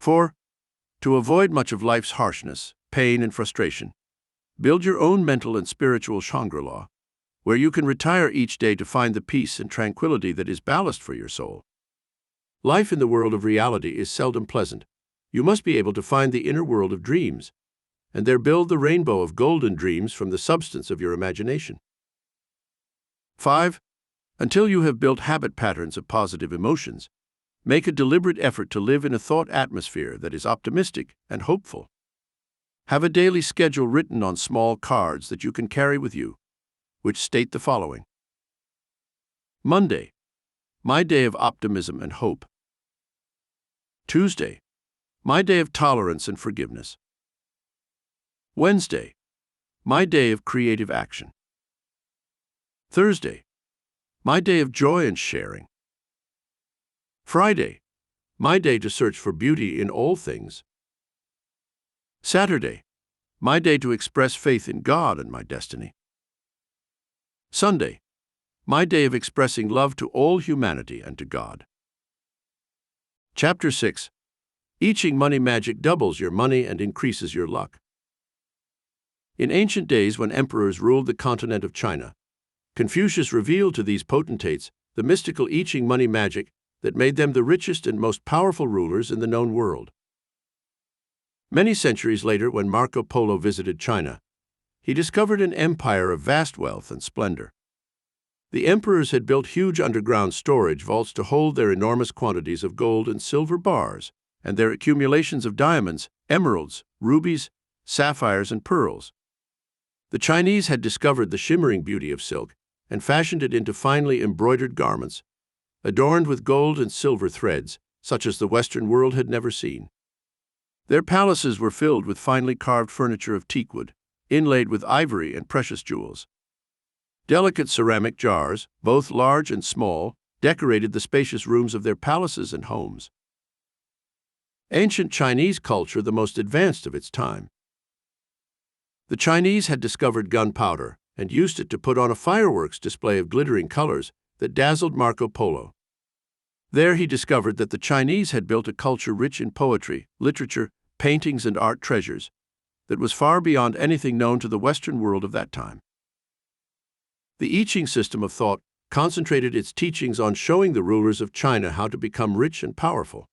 4. To avoid much of life's harshness, pain, and frustration, build your own mental and spiritual Shangri-La, where you can retire each day to find the peace and tranquility that is ballast for your soul. Life in the world of reality is seldom pleasant. You must be able to find the inner world of dreams, and there build the rainbow of golden dreams from the substance of your imagination. 5. Until you have built habit patterns of positive emotions, make a deliberate effort to live in a thought atmosphere that is optimistic and hopeful. Have a daily schedule written on small cards that you can carry with you, which state the following. Monday, my day of optimism and hope. Tuesday, my day of tolerance and forgiveness. Wednesday, my day of creative action. Thursday, my day of joy and sharing. Friday, my day to search for beauty in all things. Saturday, my day to express faith in God and my destiny. Sunday, my day of expressing love to all humanity and to God. Chapter 6. I Ching Money Magic doubles your money and increases your luck. In ancient days, when emperors ruled the continent of China, Confucius revealed to these potentates the mystical I Ching money magic that made them the richest and most powerful rulers in the known world. Many centuries later, when Marco Polo visited China, he discovered an empire of vast wealth and splendor. The emperors had built huge underground storage vaults to hold their enormous quantities of gold and silver bars, and their accumulations of diamonds, emeralds, rubies, sapphires, and pearls. The Chinese had discovered the shimmering beauty of silk and fashioned it into finely embroidered garments, adorned with gold and silver threads, such as the Western world had never seen. Their palaces were filled with finely carved furniture of teakwood, inlaid with ivory and precious jewels. Delicate ceramic jars, both large and small, decorated the spacious rooms of their palaces and homes. Ancient Chinese culture, the most advanced of its time. The Chinese had discovered gunpowder and used it to put on a fireworks display of glittering colors that dazzled Marco Polo. There he discovered that the Chinese had built a culture rich in poetry, literature, paintings, and art treasures that was far beyond anything known to the Western world of that time. The I Ching system of thought concentrated its teachings on showing the rulers of China how to become rich and powerful.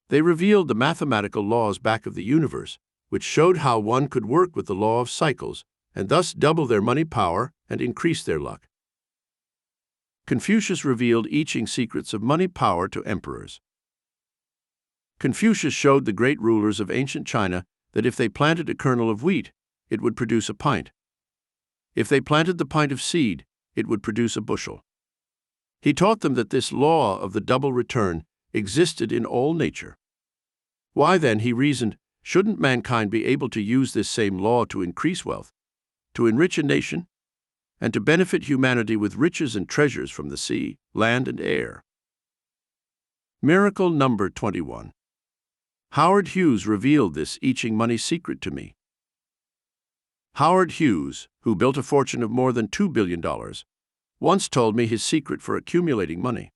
They revealed the mathematical laws back of the universe, which showed how one could work with the law of cycles and thus double their money power and increase their luck. Confucius revealed I Ching secrets of money power to emperors. Confucius showed the great rulers of ancient China that if they planted a kernel of wheat, it would produce a pint. If they planted the pint of seed, it would produce a bushel. He taught them that this law of the double return existed in all nature. Why then, he reasoned, shouldn't mankind be able to use this same law to increase wealth, to enrich a nation, and to benefit humanity with riches and treasures from the sea, land, and air? Miracle number 21. Howard Hughes revealed this I Ching money secret to me. Howard Hughes, who built a fortune of more than $2 billion, once told me his secret for accumulating money.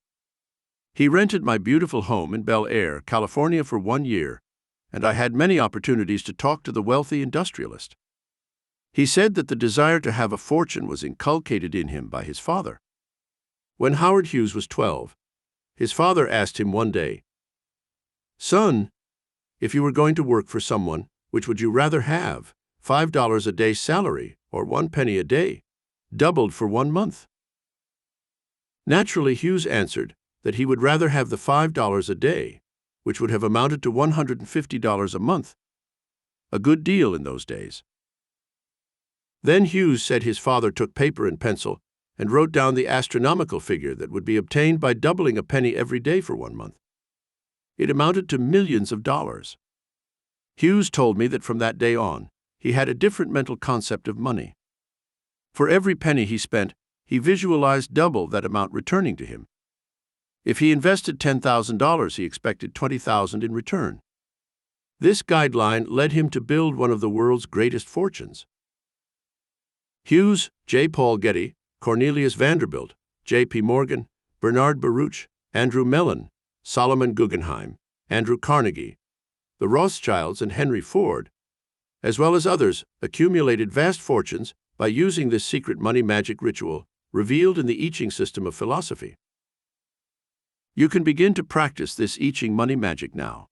He rented my beautiful home in Bel Air, California for 1 year, and I had many opportunities to talk to the wealthy industrialist. He said that the desire to have a fortune was inculcated in him by his father. When Howard Hughes was 12, his father asked him one day, "Son, if you were going to work for someone, which would you rather have, $5 a day salary or 1 penny a day, doubled for 1 month?" Naturally, Hughes answered that he would rather have the $5 a day, which would have amounted to $150 a month, a good deal in those days. Then Hughes said his father took paper and pencil and wrote down the astronomical figure that would be obtained by doubling a penny every day for 1 month. It amounted to millions of dollars. Hughes told me that from that day on, he had a different mental concept of money. For every penny he spent, he visualized double that amount returning to him. If he invested $10,000, he expected $20,000 in return. This guideline led him to build one of the world's greatest fortunes. Hughes, J. Paul Getty, Cornelius Vanderbilt, J.P. Morgan, Bernard Baruch, Andrew Mellon, Solomon Guggenheim, Andrew Carnegie, the Rothschilds, and Henry Ford, as well as others, accumulated vast fortunes by using this secret money magic ritual revealed in the I Ching system of philosophy. You can begin to practice this I Ching money magic now.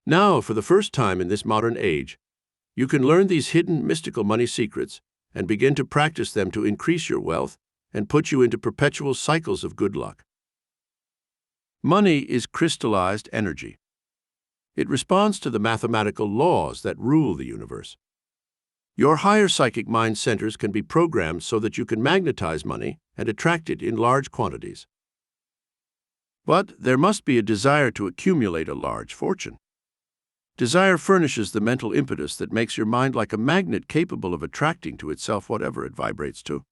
Now, for the first time in this modern age, you can learn these hidden mystical money secrets and begin to practice them to increase your wealth and put you into perpetual cycles of good luck. Money is crystallized energy. It responds to the mathematical laws that rule the universe. Your higher psychic mind centers can be programmed so that you can magnetize money and attract it in large quantities. But there must be a desire to accumulate a large fortune. Desire furnishes the mental impetus that makes your mind like a magnet capable of attracting to itself whatever it vibrates to.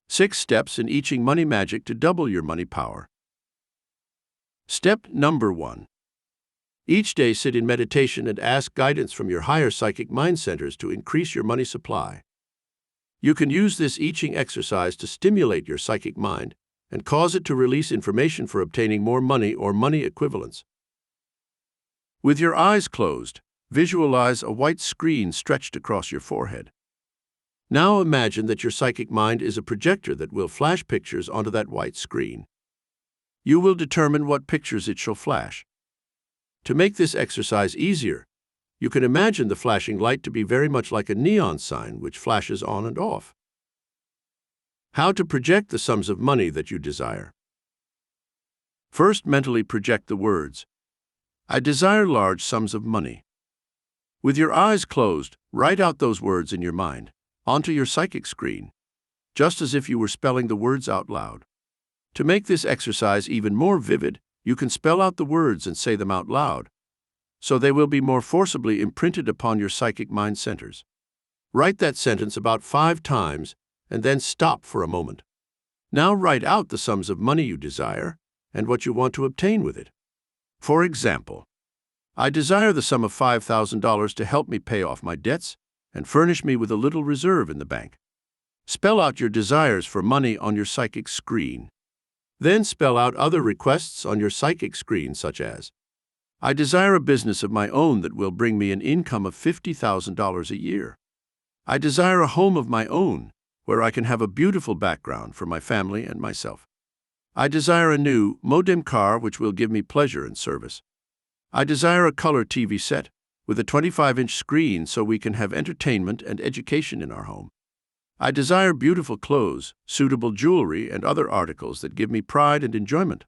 6 steps in I Ching money magic to double your money power. Step number 1. Each day sit in meditation and ask guidance from your higher psychic mind centers to increase your money supply. You can use this I Ching exercise to stimulate your psychic mind and cause it to release information for obtaining more money or money equivalents. With your eyes closed, visualize a white screen stretched across your forehead. Now imagine that your psychic mind is a projector that will flash pictures onto that white screen. You will determine what pictures it shall flash. To make this exercise easier, you can imagine the flashing light to be very much like a neon sign which flashes on and off. How to project the sums of money that you desire. First, mentally project the words, "I desire large sums of money." With your eyes closed, write out those words in your mind, onto your psychic screen, just as if you were spelling the words out loud. To make this exercise even more vivid, you can spell out the words and say them out loud, so they will be more forcibly imprinted upon your psychic mind centers. Write that sentence about 5 times and then stop for a moment. Now write out the sums of money you desire and what you want to obtain with it. For example, I desire the sum of $5,000 to help me pay off my debts and furnish me with a little reserve in the bank. Spell out your desires for money on your psychic screen. Then spell out other requests on your psychic screen, such as, I desire a business of my own that will bring me an income of $50,000 a year. I desire a home of my own where I can have a beautiful background for my family and myself. I desire a new, modern car which will give me pleasure and service. I desire a color TV set with a 25-inch screen so we can have entertainment and education in our home. I desire beautiful clothes, suitable jewelry, and other articles that give me pride and enjoyment.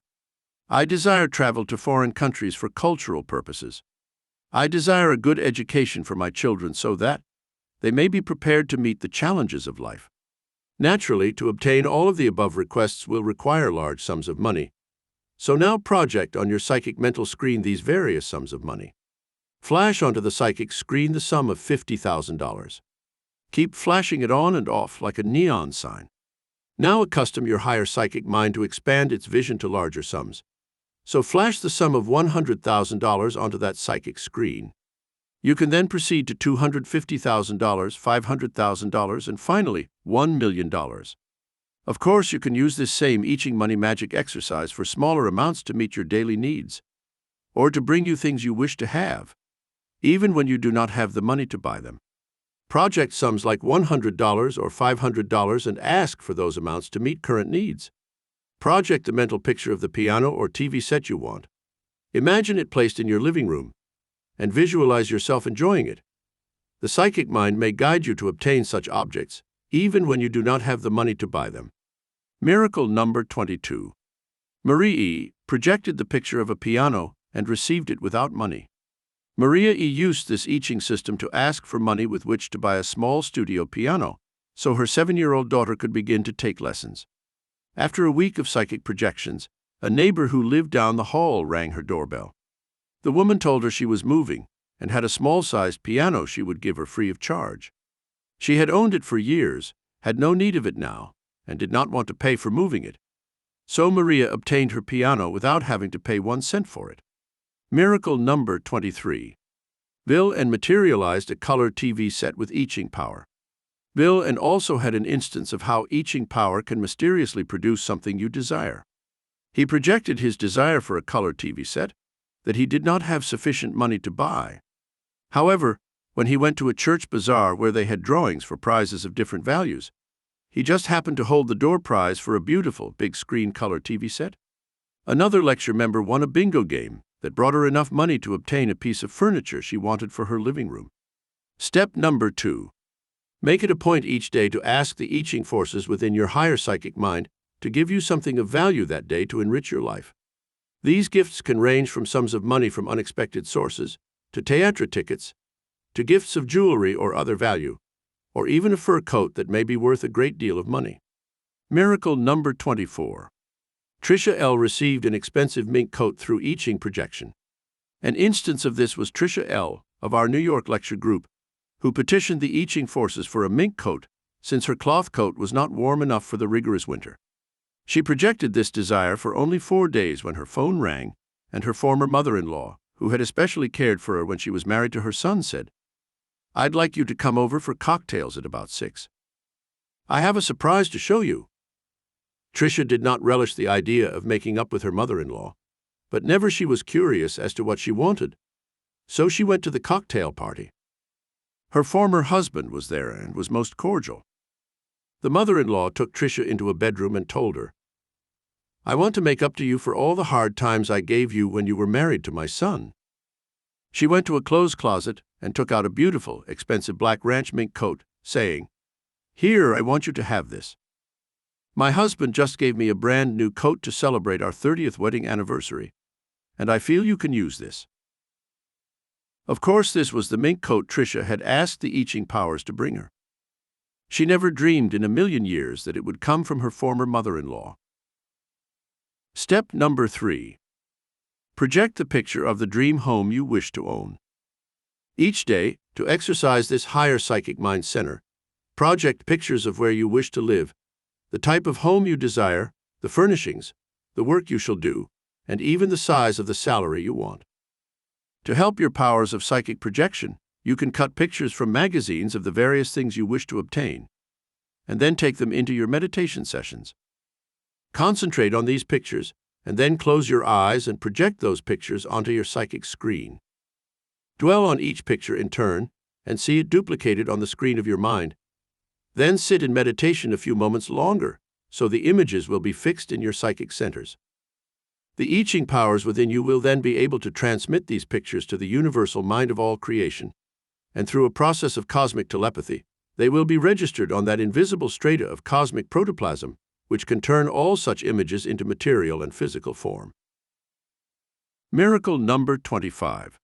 I desire travel to foreign countries for cultural purposes. I desire a good education for my children so that they may be prepared to meet the challenges of life. Naturally, to obtain all of the above requests will require large sums of money. So now project on your psychic mental screen these various sums of money. Flash onto the psychic screen the sum of $50,000. Keep flashing it on and off like a neon sign. Now accustom your higher psychic mind to expand its vision to larger sums. So flash the sum of $100,000 onto that psychic screen. You can then proceed to $250,000, $500,000, and finally, $1 million. Of course, you can use this same I Ching money magic exercise for smaller amounts to meet your daily needs, or to bring you things you wish to have, even when you do not have the money to buy them. Project sums like $100 or $500 and ask for those amounts to meet current needs. Project the mental picture of the piano or TV set you want. Imagine it placed in your living room, and visualize yourself enjoying it. The psychic mind may guide you to obtain such objects, even when you do not have the money to buy them. Miracle number 22. Marie E. projected the picture of a piano and received it without money. Maria E. used this I Ching system to ask for money with which to buy a small studio piano, so her 7-year-old daughter could begin to take lessons. After a week of psychic projections, a neighbor who lived down the hall rang her doorbell. The woman told her she was moving and had a small-sized piano she would give her free of charge. She had owned it for years, had no need of it now, and did not want to pay for moving it. So Maria obtained her piano without having to pay 1 cent for it. Miracle number 23. Bill and materialized a color TV set with I Ching power. Bill and also had an instance of how I Ching power can mysteriously produce something you desire. He projected his desire for a color TV set that he did not have sufficient money to buy. However, when he went to a church bazaar where they had drawings for prizes of different values, he just happened to hold the door prize for a beautiful big-screen color TV set. Another lecture member won a bingo game that brought her enough money to obtain a piece of furniture she wanted for her living room. Step number 2. Make it a point each day to ask the I Ching forces within your higher psychic mind to give you something of value that day to enrich your life. These gifts can range from sums of money from unexpected sources, to theater tickets, to gifts of jewelry or other value, or even a fur coat that may be worth a great deal of money. Miracle number 24. Trisha L. received an expensive mink coat through I Ching projection. An instance of this was Trisha L. of our New York lecture group, who petitioned the I Ching forces for a mink coat since her cloth coat was not warm enough for the rigorous winter. She projected this desire for only 4 days when her phone rang, and her former mother-in-law, who had especially cared for her when she was married to her son, said, "I'd like you to come over for cocktails at about 6. I have a surprise to show you." Trisha did not relish the idea of making up with her mother-in-law, but never she was curious as to what she wanted. So she went to the cocktail party. Her former husband was there and was most cordial. The mother-in-law took Trisha into a bedroom and told her, "I want to make up to you for all the hard times I gave you when you were married to my son." She went to a clothes closet and took out a beautiful, expensive black ranch mink coat, saying, "Here, I want you to have this. My husband just gave me a brand new coat to celebrate our 30th wedding anniversary, and I feel you can use this." Of course, this was the mink coat Trisha had asked the I Ching powers to bring her. She never dreamed in a million years that it would come from her former mother-in-law. Step number 3. Project the picture of the dream home you wish to own. Each day, to exercise this higher psychic mind center, project pictures of where you wish to live, the type of home you desire, the furnishings, the work you shall do, and even the size of the salary you want. To help your powers of psychic projection, you can cut pictures from magazines of the various things you wish to obtain, and then take them into your meditation sessions. Concentrate on these pictures, and then close your eyes and project those pictures onto your psychic screen. Dwell on each picture in turn, and see it duplicated on the screen of your mind. Then sit in meditation a few moments longer, so the images will be fixed in your psychic centers. The I Ching powers within you will then be able to transmit these pictures to the universal mind of all creation, and through a process of cosmic telepathy, they will be registered on that invisible strata of cosmic protoplasm, which can turn all such images into material and physical form. Miracle number 25.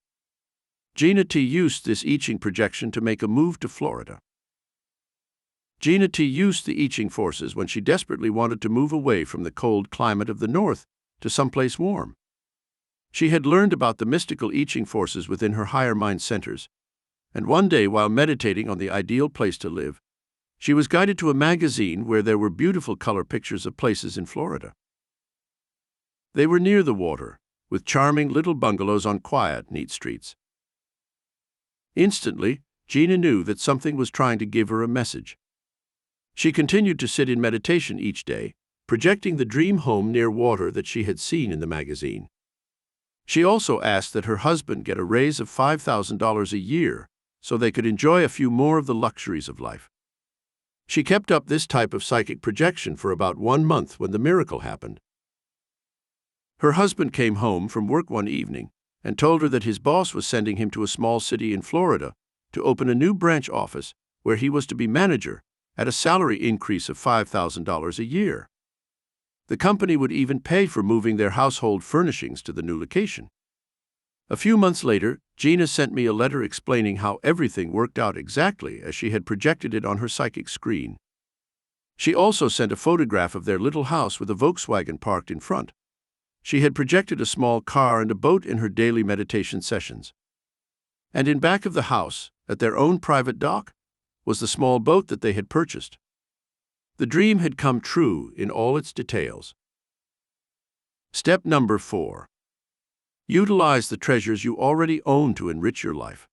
Gina T. used this I Ching projection to make a move to Florida. Gina T. used the I Ching forces when she desperately wanted to move away from the cold climate of the north to someplace warm. She had learned about the mystical I Ching forces within her higher mind centers, and one day while meditating on the ideal place to live, she was guided to a magazine where there were beautiful color pictures of places in Florida. They were near the water, with charming little bungalows on quiet, neat streets. Instantly, Gina knew that something was trying to give her a message. She continued to sit in meditation each day, projecting the dream home near water that she had seen in the magazine. She also asked that her husband get a raise of $5,000 a year so they could enjoy a few more of the luxuries of life. She kept up this type of psychic projection for about 1 month when the miracle happened. Her husband came home from work one evening and told her that his boss was sending him to a small city in Florida to open a new branch office where he was to be manager at a salary increase of $5,000 a year. The company would even pay for moving their household furnishings to the new location. A few months later, Gina sent me a letter explaining how everything worked out exactly as she had projected it on her psychic screen. She also sent a photograph of their little house with a Volkswagen parked in front. She had projected a small car and a boat in her daily meditation sessions. And in back of the house, at their own private dock, was the small boat that they had purchased. The dream had come true in all its details. Step number 4. Utilize the treasures you already own to enrich your life.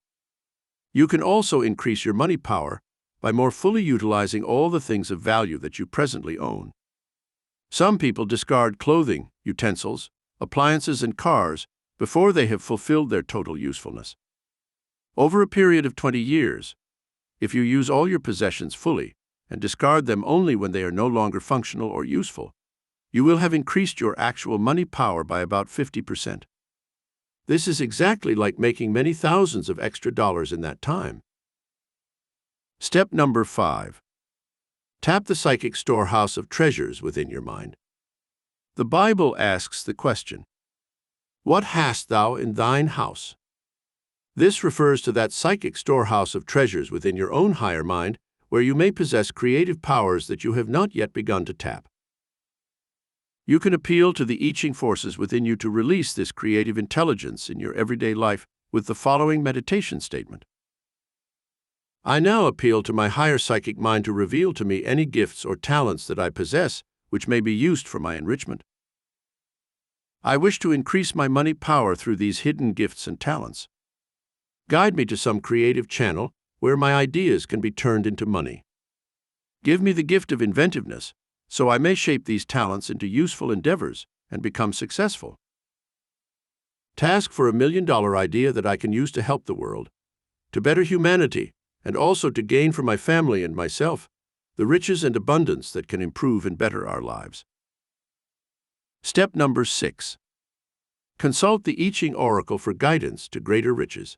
You can also increase your money power by more fully utilizing all the things of value that you presently own. Some people discard clothing, utensils, appliances, and cars before they have fulfilled their total usefulness. Over a period of 20 years, if you use all your possessions fully and discard them only when they are no longer functional or useful, you will have increased your actual money power by about 50%. This is exactly like making many thousands of extra dollars in that time. Step number 5. Tap the psychic storehouse of treasures within your mind. The Bible asks the question, "What hast thou in thine house?" This refers to that psychic storehouse of treasures within your own higher mind where you may possess creative powers that you have not yet begun to tap. You can appeal to the I Ching forces within you to release this creative intelligence in your everyday life with the following meditation statement. I now appeal to my higher psychic mind to reveal to me any gifts or talents that I possess which may be used for my enrichment. I wish to increase my money power through these hidden gifts and talents. Guide me to some creative channel where my ideas can be turned into money. Give me the gift of inventiveness, so I may shape these talents into useful endeavors and become successful. Task for $1 million idea that I can use to help the world, to better humanity, and also to gain for my family and myself the riches and abundance that can improve and better our lives. Step number 6. Consult the I Ching Oracle for guidance to greater riches.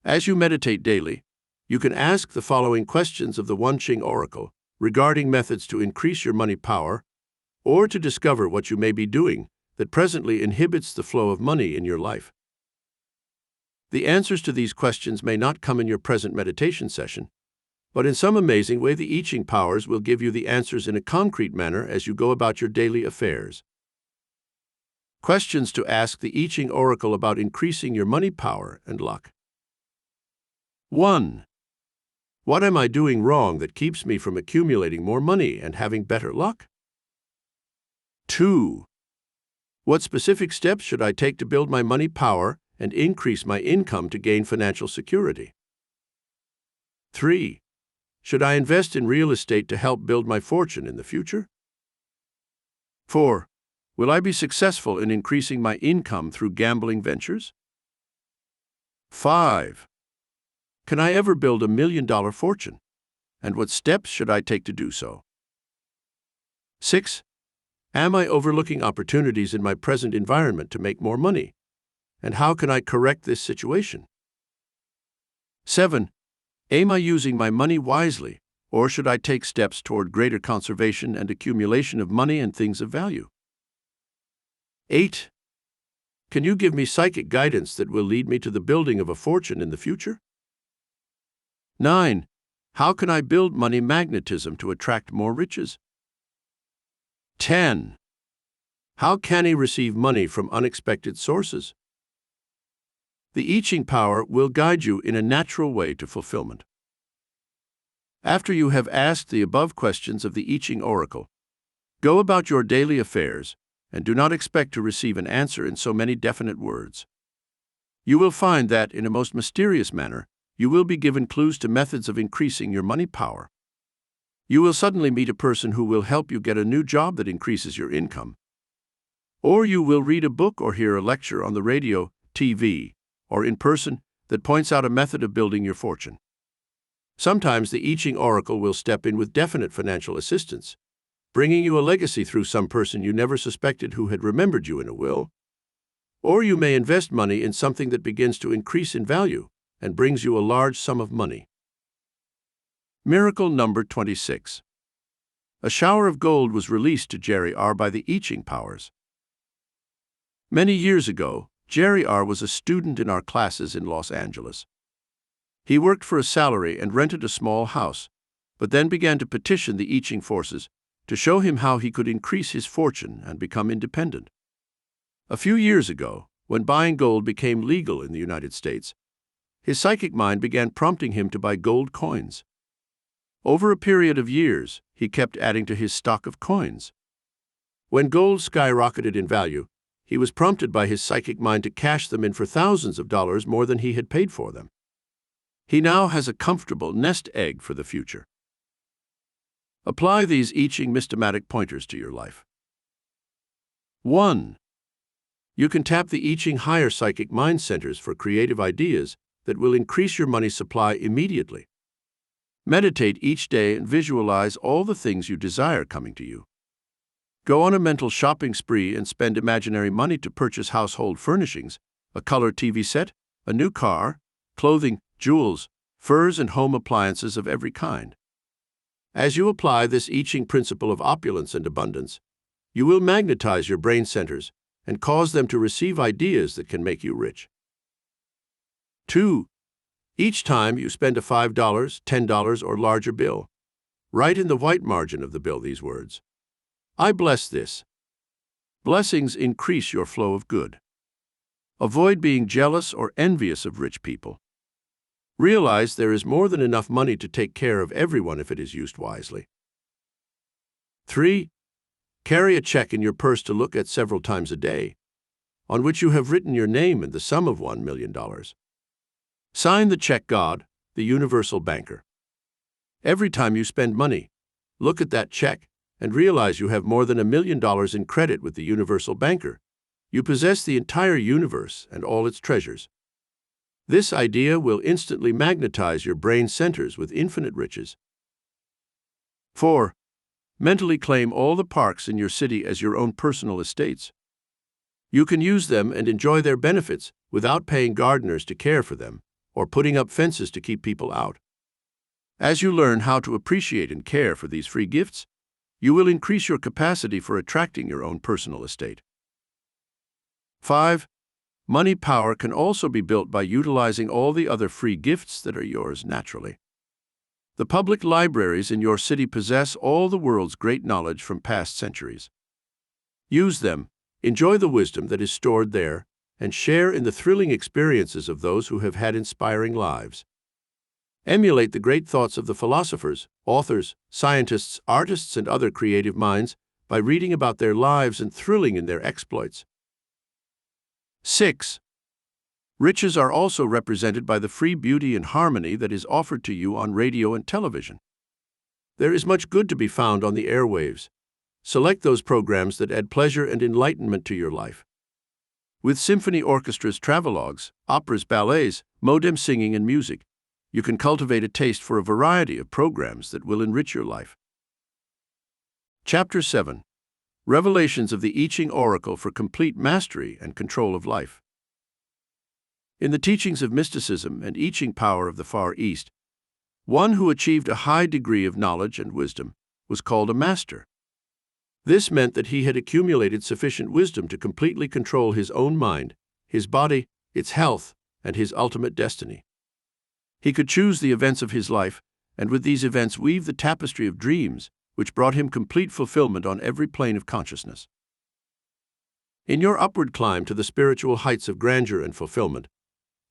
As you meditate daily, you can ask the following questions of the I Ching Oracle regarding methods to increase your money power or to discover what you may be doing that presently inhibits the flow of money in your life. The answers to these questions may not come in your present meditation session, but in some amazing way the I Ching powers will give you the answers in a concrete manner as you go about your daily affairs. Questions to ask the I Ching oracle about increasing your money power and luck. 1. What am I doing wrong that keeps me from accumulating more money and having better luck? 2. What specific steps should I take to build my money power and increase my income to gain financial security? 3. Should I invest in real estate to help build my fortune in the future? 4. Will I be successful in increasing my income through gambling ventures? 5. Can I ever build $1 million fortune? And what steps should I take to do so? 6. Am I overlooking opportunities in my present environment to make more money? And how can I correct this situation? 7. Am I using my money wisely, or should I take steps toward greater conservation and accumulation of money and things of value? 8. Can you give me psychic guidance that will lead me to the building of a fortune in the future? 9. How can I build money magnetism to attract more riches? 10. How can I receive money from unexpected sources? The I Ching power will guide you in a natural way to fulfillment. After you have asked the above questions of the I Ching oracle, go about your daily affairs and do not expect to receive an answer in so many definite words. You will find that, in a most mysterious manner, you will be given clues to methods of increasing your money power. You will suddenly meet a person who will help you get a new job that increases your income. Or you will read a book or hear a lecture on the radio, TV, or in person that points out a method of building your fortune. Sometimes the I Ching oracle will step in with definite financial assistance, bringing you a legacy through some person you never suspected who had remembered you in a will. Or you may invest money in something that begins to increase in value and brings you a large sum of money. Miracle number 26. A shower of gold was released to Jerry R. by the I Ching powers. Many years ago, Jerry R. was a student in our classes in Los Angeles. He worked for a salary and rented a small house, but then began to petition the I Ching forces to show him how he could increase his fortune and become independent. A few years ago, when buying gold became legal in the United States, his psychic mind began prompting him to buy gold coins. Over a period of years, he kept adding to his stock of coins. When gold skyrocketed in value, he was prompted by his psychic mind to cash them in for thousands of dollars more than he had paid for them. He now has a comfortable nest egg for the future. Apply these I Ching mystomatic pointers to your life. 1. You can tap the I Ching higher psychic mind centers for creative ideas that will increase your money supply immediately. Meditate each day and visualize all the things you desire coming to you. Go on a mental shopping spree and spend imaginary money to purchase household furnishings, a color TV set, a new car, clothing, jewels, furs, and home appliances of every kind. As you apply this I Ching principle of opulence and abundance, you will magnetize your brain centers and cause them to receive ideas that can make you rich. 2. Each time you spend a $5, $10, or larger bill, write in the white margin of the bill these words: I bless this. Blessings increase your flow of good. Avoid being jealous or envious of rich people. Realize there is more than enough money to take care of everyone if it is used wisely. 3. Carry a check in your purse to look at several times a day, on which you have written your name and the sum of $1 million. Sign the check God, the universal banker. Every time you spend money, look at that check and realize you have more than $1 million in credit with the universal banker. You possess the entire universe and all its treasures. This idea will instantly magnetize your brain centers with infinite riches. 4. Mentally claim all the parks in your city as your own personal estates. You can use them and enjoy their benefits without paying gardeners to care for them or putting up fences to keep people out. As you learn how to appreciate and care for these free gifts, you will increase your capacity for attracting your own personal estate. 5. Money power can also be built by utilizing all the other free gifts that are yours naturally. The public libraries in your city possess all the world's great knowledge from past centuries. Use them Enjoy the wisdom that is stored there, and share in the thrilling experiences of those who have had inspiring lives. Emulate the great thoughts of the philosophers, authors, scientists, artists, and other creative minds by reading about their lives and thrilling in their exploits. 6. Riches are also represented by the free beauty and harmony that is offered to you on radio and television. There is much good to be found on the airwaves. Select those programs that add pleasure and enlightenment to your life. With symphony orchestras, travelogues, operas, ballets, modem singing, and music, you can cultivate a taste for a variety of programs that will enrich your life. Chapter 7. Revelations of the I Ching Oracle for Complete Mastery and Control of Life. In the teachings of mysticism and I Ching power of the Far East, one who achieved a high degree of knowledge and wisdom was called a master. This meant that he had accumulated sufficient wisdom to completely control his own mind, his body, its health, and his ultimate destiny. He could choose the events of his life, and with these events weave the tapestry of dreams, which brought him complete fulfillment on every plane of consciousness. In your upward climb to the spiritual heights of grandeur and fulfillment,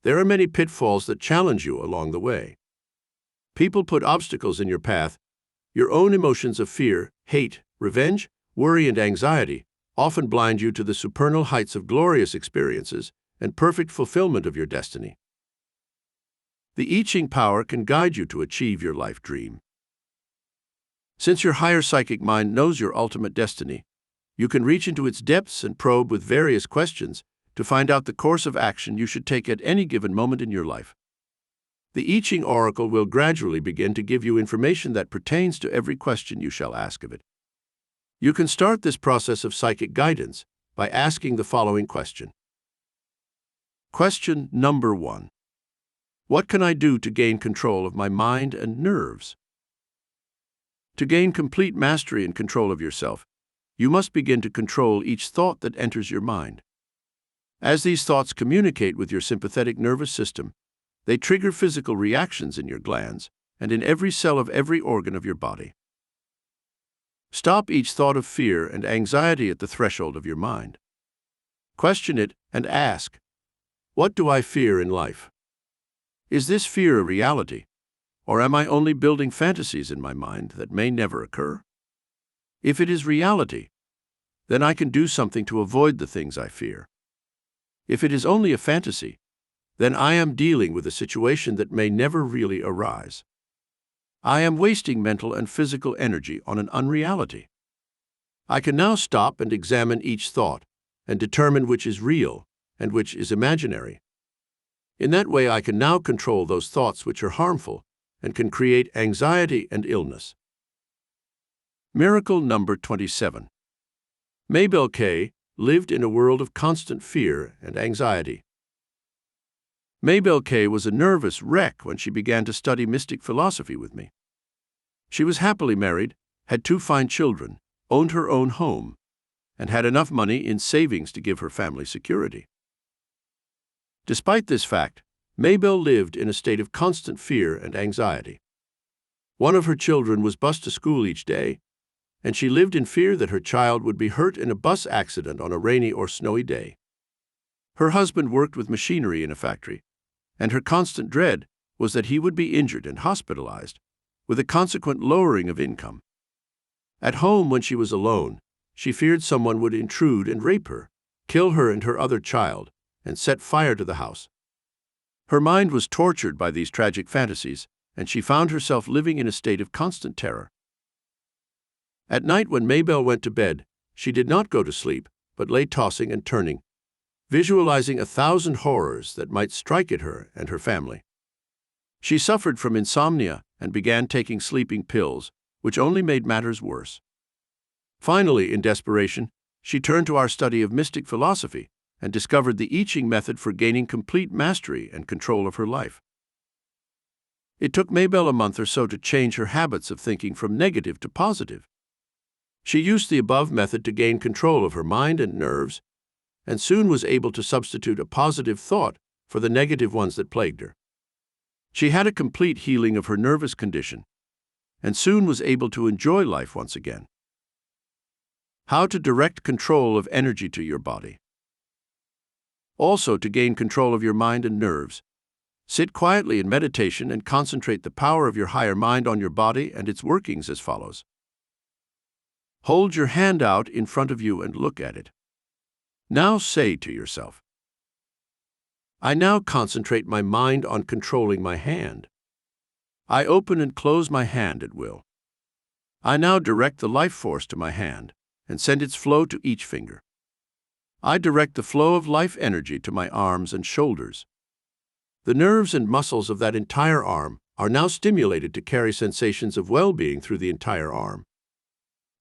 there are many pitfalls that challenge you along the way. People put obstacles in your path. Your own emotions of fear, hate, revenge, worry, and anxiety often blind you to the supernal heights of glorious experiences and perfect fulfillment of your destiny. The I Ching power can guide you to achieve your life dream. Since your higher psychic mind knows your ultimate destiny, you can reach into its depths and probe with various questions to find out the course of action you should take at any given moment in your life. The I Ching Oracle will gradually begin to give you information that pertains to every question you shall ask of it. You can start this process of psychic guidance by asking the following question. Question number 1. What can I do to gain control of my mind and nerves? To gain complete mastery and control of yourself, you must begin to control each thought that enters your mind. As these thoughts communicate with your sympathetic nervous system, they trigger physical reactions in your glands and in every cell of every organ of your body. Stop each thought of fear and anxiety at the threshold of your mind. Question it and ask, what do I fear in life? Is this fear a reality, or am I only building fantasies in my mind that may never occur? If it is reality, then I can do something to avoid the things I fear. If it is only a fantasy, then I am dealing with a situation that may never really arise. I am wasting mental and physical energy on an unreality. I can now stop and examine each thought and determine which is real and which is imaginary. In that way, I can now control those thoughts which are harmful and can create anxiety and illness. Miracle number 27. Mabel K. lived in a world of constant fear and anxiety. Mabel K. was a nervous wreck when she began to study mystic philosophy with me. She was happily married, had 2 fine children, owned her own home, and had enough money in savings to give her family security. Despite this fact, Mabel lived in a state of constant fear and anxiety. One of her children was bused to school each day, and she lived in fear that her child would be hurt in a bus accident on a rainy or snowy day. Her husband worked with machinery in a factory, and her constant dread was that he would be injured and hospitalized, with a consequent lowering of income. At home, when she was alone, she feared someone would intrude and rape her, kill her and her other child, and set fire to the house. Her mind was tortured by these tragic fantasies, and she found herself living in a state of constant terror. At night, when Mabel went to bed, she did not go to sleep, but lay tossing and turning, visualizing 1,000 horrors that might strike at her and her family. She suffered from insomnia and began taking sleeping pills, which only made matters worse. Finally, in desperation, she turned to our study of mystic philosophy and discovered the I Ching method for gaining complete mastery and control of her life. It took Mabel a month or so to change her habits of thinking from negative to positive. She used the above method to gain control of her mind and nerves, and soon was able to substitute a positive thought for the negative ones that plagued her. She had a complete healing of her nervous condition, and soon was able to enjoy life once again. How to direct control of energy to your body. Also, to gain control of your mind and nerves, sit quietly in meditation and concentrate the power of your higher mind on your body and its workings as follows. Hold your hand out in front of you and look at it. Now say to yourself, I now concentrate my mind on controlling my hand. I open and close my hand at will. I now direct the life force to my hand and send its flow to each finger. I direct the flow of life energy to my arms and shoulders. The nerves and muscles of that entire arm are now stimulated to carry sensations of well-being through the entire arm.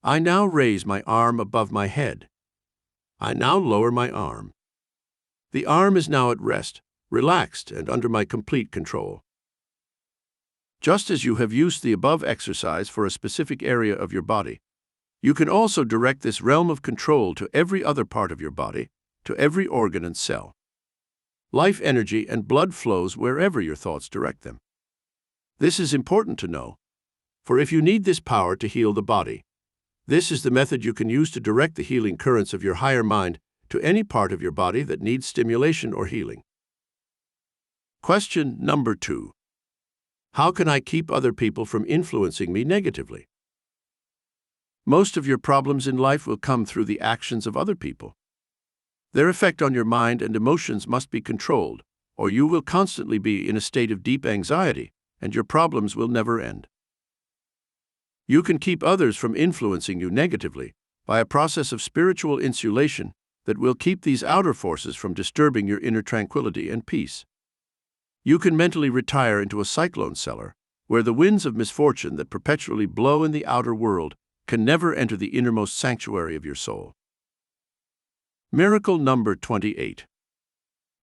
I now raise my arm above my head. I now lower my arm. The arm is now at rest, relaxed, and under my complete control. Just as you have used the above exercise for a specific area of your body, you can also direct this realm of control to every other part of your body, to every organ and cell. Life energy and blood flows wherever your thoughts direct them. This is important to know, for if you need this power to heal the body, this is the method you can use to direct the healing currents of your higher mind to any part of your body that needs stimulation or healing. Question number 2. How can I keep other people from influencing me negatively? Most of your problems in life will come through the actions of other people. Their effect on your mind and emotions must be controlled, or you will constantly be in a state of deep anxiety, and your problems will never end. You can keep others from influencing you negatively by a process of spiritual insulation that will keep these outer forces from disturbing your inner tranquility and peace. You can mentally retire into a cyclone cellar, where the winds of misfortune that perpetually blow in the outer world can never enter the innermost sanctuary of your soul. Miracle number 28.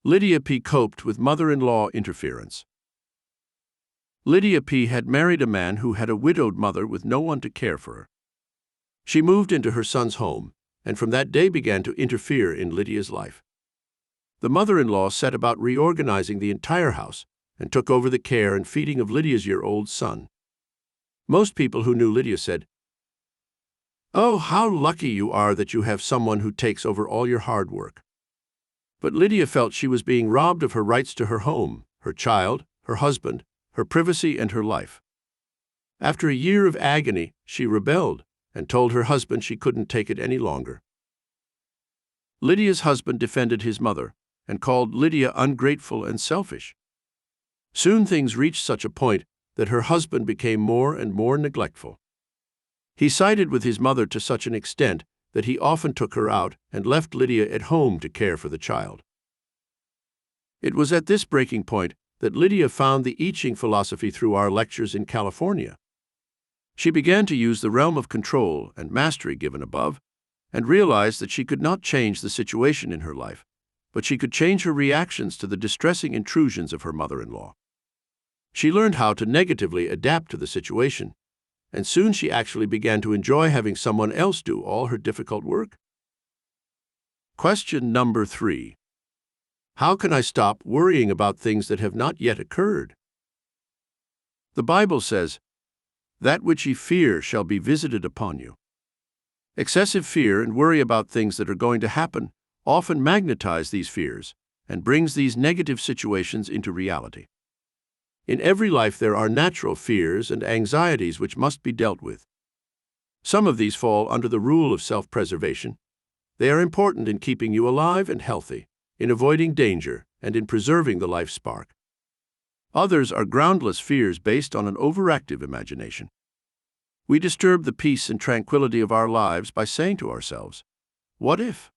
Lydia P. coped with mother-in-law interference. Lydia P. had married a man who had a widowed mother with no one to care for her. She moved into her son's home, and from that day began to interfere in Lydia's life. The mother-in-law set about reorganizing the entire house and took over the care and feeding of Lydia's year-old son. Most people who knew Lydia said, "Oh, how lucky you are that you have someone who takes over all your hard work." But Lydia felt she was being robbed of her rights to her home, her child, her husband, her privacy, and her life. After a year of agony, she rebelled and told her husband she couldn't take it any longer. Lydia's husband defended his mother and called Lydia ungrateful and selfish. Soon things reached such a point that her husband became more and more neglectful. He sided with his mother to such an extent that he often took her out and left Lydia at home to care for the child. It was at this breaking point that Lydia found the I Ching philosophy through our lectures in California. She began to use the realm of control and mastery given above, and realized that she could not change the situation in her life, but she could change her reactions to the distressing intrusions of her mother-in-law. She learned how to negatively adapt to the situation, and soon she actually began to enjoy having someone else do all her difficult work. Question number 3. How can I stop worrying about things that have not yet occurred? The Bible says, "That which ye fear shall be visited upon you." Excessive fear and worry about things that are going to happen often magnetize these fears and brings these negative situations into reality. In every life there are natural fears and anxieties which must be dealt with. Some of these fall under the rule of self-preservation. They are important in keeping you alive and healthy, in avoiding danger, and in preserving the life spark. Others are groundless fears based on an overactive imagination. We disturb the peace and tranquility of our lives by saying to ourselves, "What if?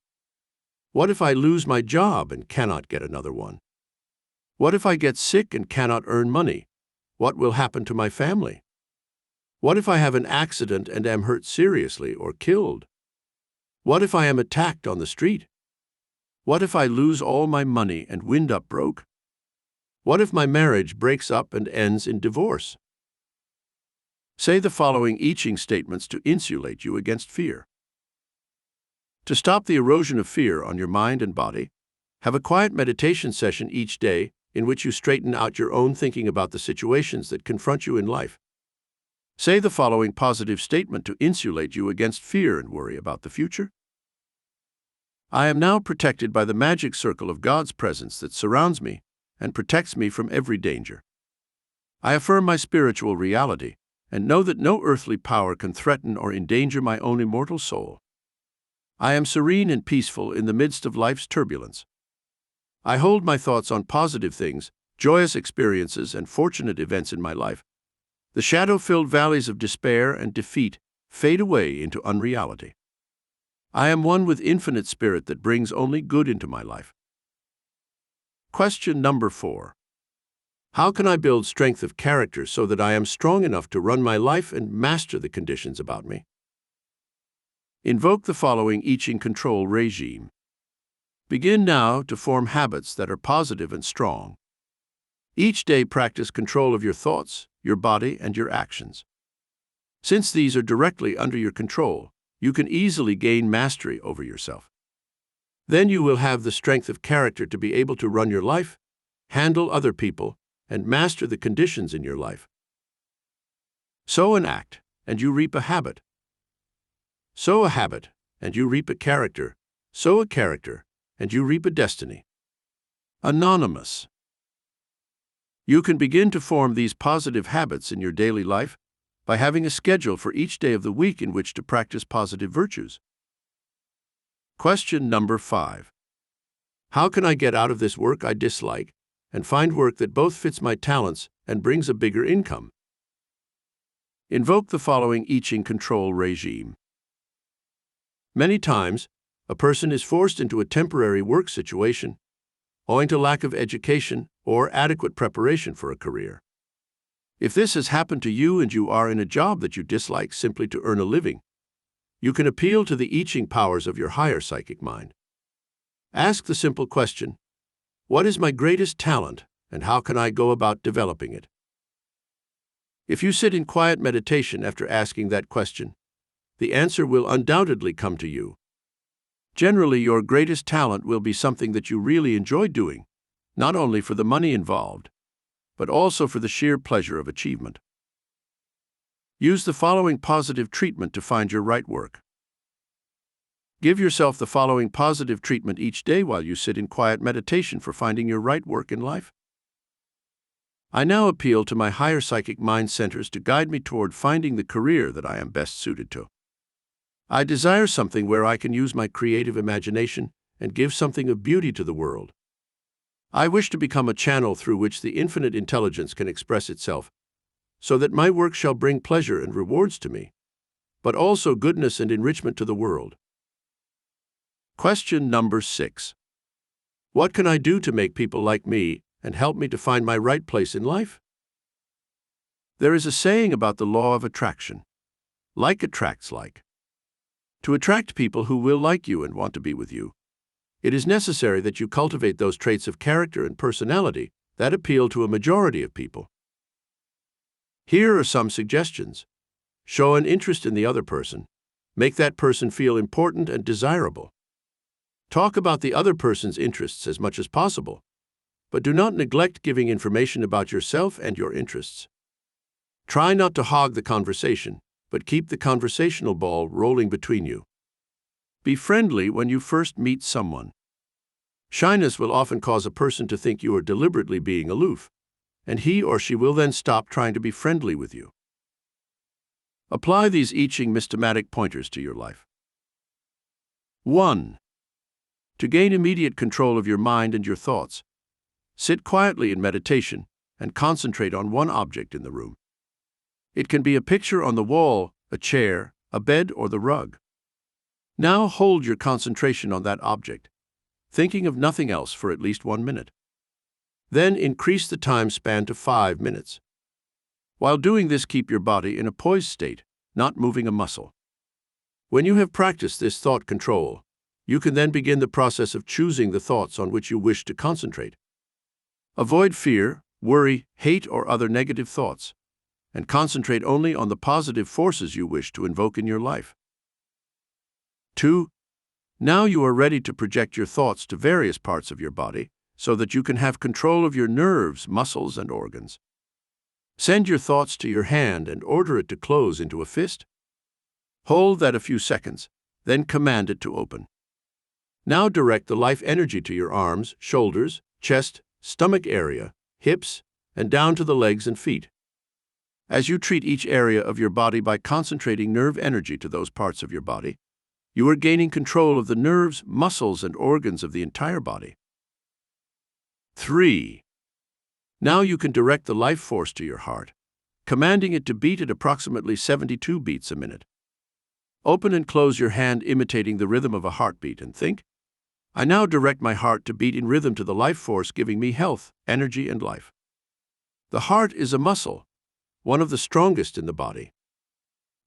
What if I lose my job and cannot get another one? What if I get sick and cannot earn money? What will happen to my family? What if I have an accident and am hurt seriously or killed? What if I am attacked on the street? What if I lose all my money and wind up broke? What if my marriage breaks up and ends in divorce?" Say the following I Ching statements to insulate you against fear. To stop the erosion of fear on your mind and body, have a quiet meditation session each day in which you straighten out your own thinking about the situations that confront you in life. Say the following positive statement to insulate you against fear and worry about the future. I am now protected by the magic circle of God's presence that surrounds me and protects me from every danger. I affirm my spiritual reality and know that no earthly power can threaten or endanger my own immortal soul. I am serene and peaceful in the midst of life's turbulence. I hold my thoughts on positive things, joyous experiences, and fortunate events in my life. The shadow-filled valleys of despair and defeat fade away into unreality. I am one with infinite spirit that brings only good into my life. Question number 4. How can I build strength of character so that I am strong enough to run my life and master the conditions about me? Invoke the following I Ching control regime. Begin now to form habits that are positive and strong. Each day practice control of your thoughts, your body, and your actions. Since these are directly under your control, you can easily gain mastery over yourself. Then you will have the strength of character to be able to run your life, handle other people, and master the conditions in your life. Sow an act, and you reap a habit. Sow a habit, and you reap a character. Sow a character, and you reap a destiny. Anonymous. You can begin to form these positive habits in your daily life by having a schedule for each day of the week in which to practice positive virtues. Question number 5. How can I get out of this work I dislike and find work that both fits my talents and brings a bigger income? Invoke the following I Ching control regime. Many times, a person is forced into a temporary work situation owing to lack of education or adequate preparation for a career. If this has happened to you and you are in a job that you dislike simply to earn a living, you can appeal to the I Ching powers of your higher psychic mind. Ask the simple question, what is my greatest talent and how can I go about developing it? If you sit in quiet meditation after asking that question, the answer will undoubtedly come to you. Generally, your greatest talent will be something that you really enjoy doing, not only for the money involved, but also for the sheer pleasure of achievement. Use the following positive treatment to find your right work. Give yourself the following positive treatment each day while you sit in quiet meditation for finding your right work in life. I now appeal to my higher psychic mind centers to guide me toward finding the career that I am best suited to. I desire something where I can use my creative imagination and give something of beauty to the world. I wish to become a channel through which the infinite intelligence can express itself, so that my work shall bring pleasure and rewards to me, but also goodness and enrichment to the world. Question number 6. What can I do to make people like me and help me to find my right place in life? There is a saying about the law of attraction. Like attracts like. To attract people who will like you and want to be with you, it is necessary that you cultivate those traits of character and personality that appeal to a majority of people. Here are some suggestions. Show an interest in the other person. Make that person feel important and desirable. Talk about the other person's interests as much as possible, but do not neglect giving information about yourself and your interests. Try not to hog the conversation, but keep the conversational ball rolling between you. Be friendly when you first meet someone. Shyness will often cause a person to think you are deliberately being aloof, and he or she will then stop trying to be friendly with you. Apply these I Ching systematic pointers to your life. 1. To gain immediate control of your mind and your thoughts, sit quietly in meditation and concentrate on one object in the room. It can be a picture on the wall, a chair, a bed, or the rug. Now hold your concentration on that object, thinking of nothing else for at least 1 minute. Then increase the time span to 5 minutes. While doing this, keep your body in a poised state, not moving a muscle. When you have practiced this thought control, you can then begin the process of choosing the thoughts on which you wish to concentrate. Avoid fear, worry, hate, or other negative thoughts, and concentrate only on the positive forces you wish to invoke in your life. 2. Now you are ready to project your thoughts to various parts of your body so that you can have control of your nerves, muscles, and organs. Send your thoughts to your hand and order it to close into a fist. Hold that a few seconds, then command it to open. Now direct the life energy to your arms, shoulders, chest, stomach area, hips, and down to the legs and feet. As you treat each area of your body by concentrating nerve energy to those parts of your body, you are gaining control of the nerves, muscles, and organs of the entire body. 3. Now you can direct the life force to your heart, commanding it to beat at approximately 72 beats a minute. Open and close your hand imitating the rhythm of a heartbeat and think, I now direct my heart to beat in rhythm to the life force giving me health, energy, and life. The heart is a muscle, one of the strongest in the body.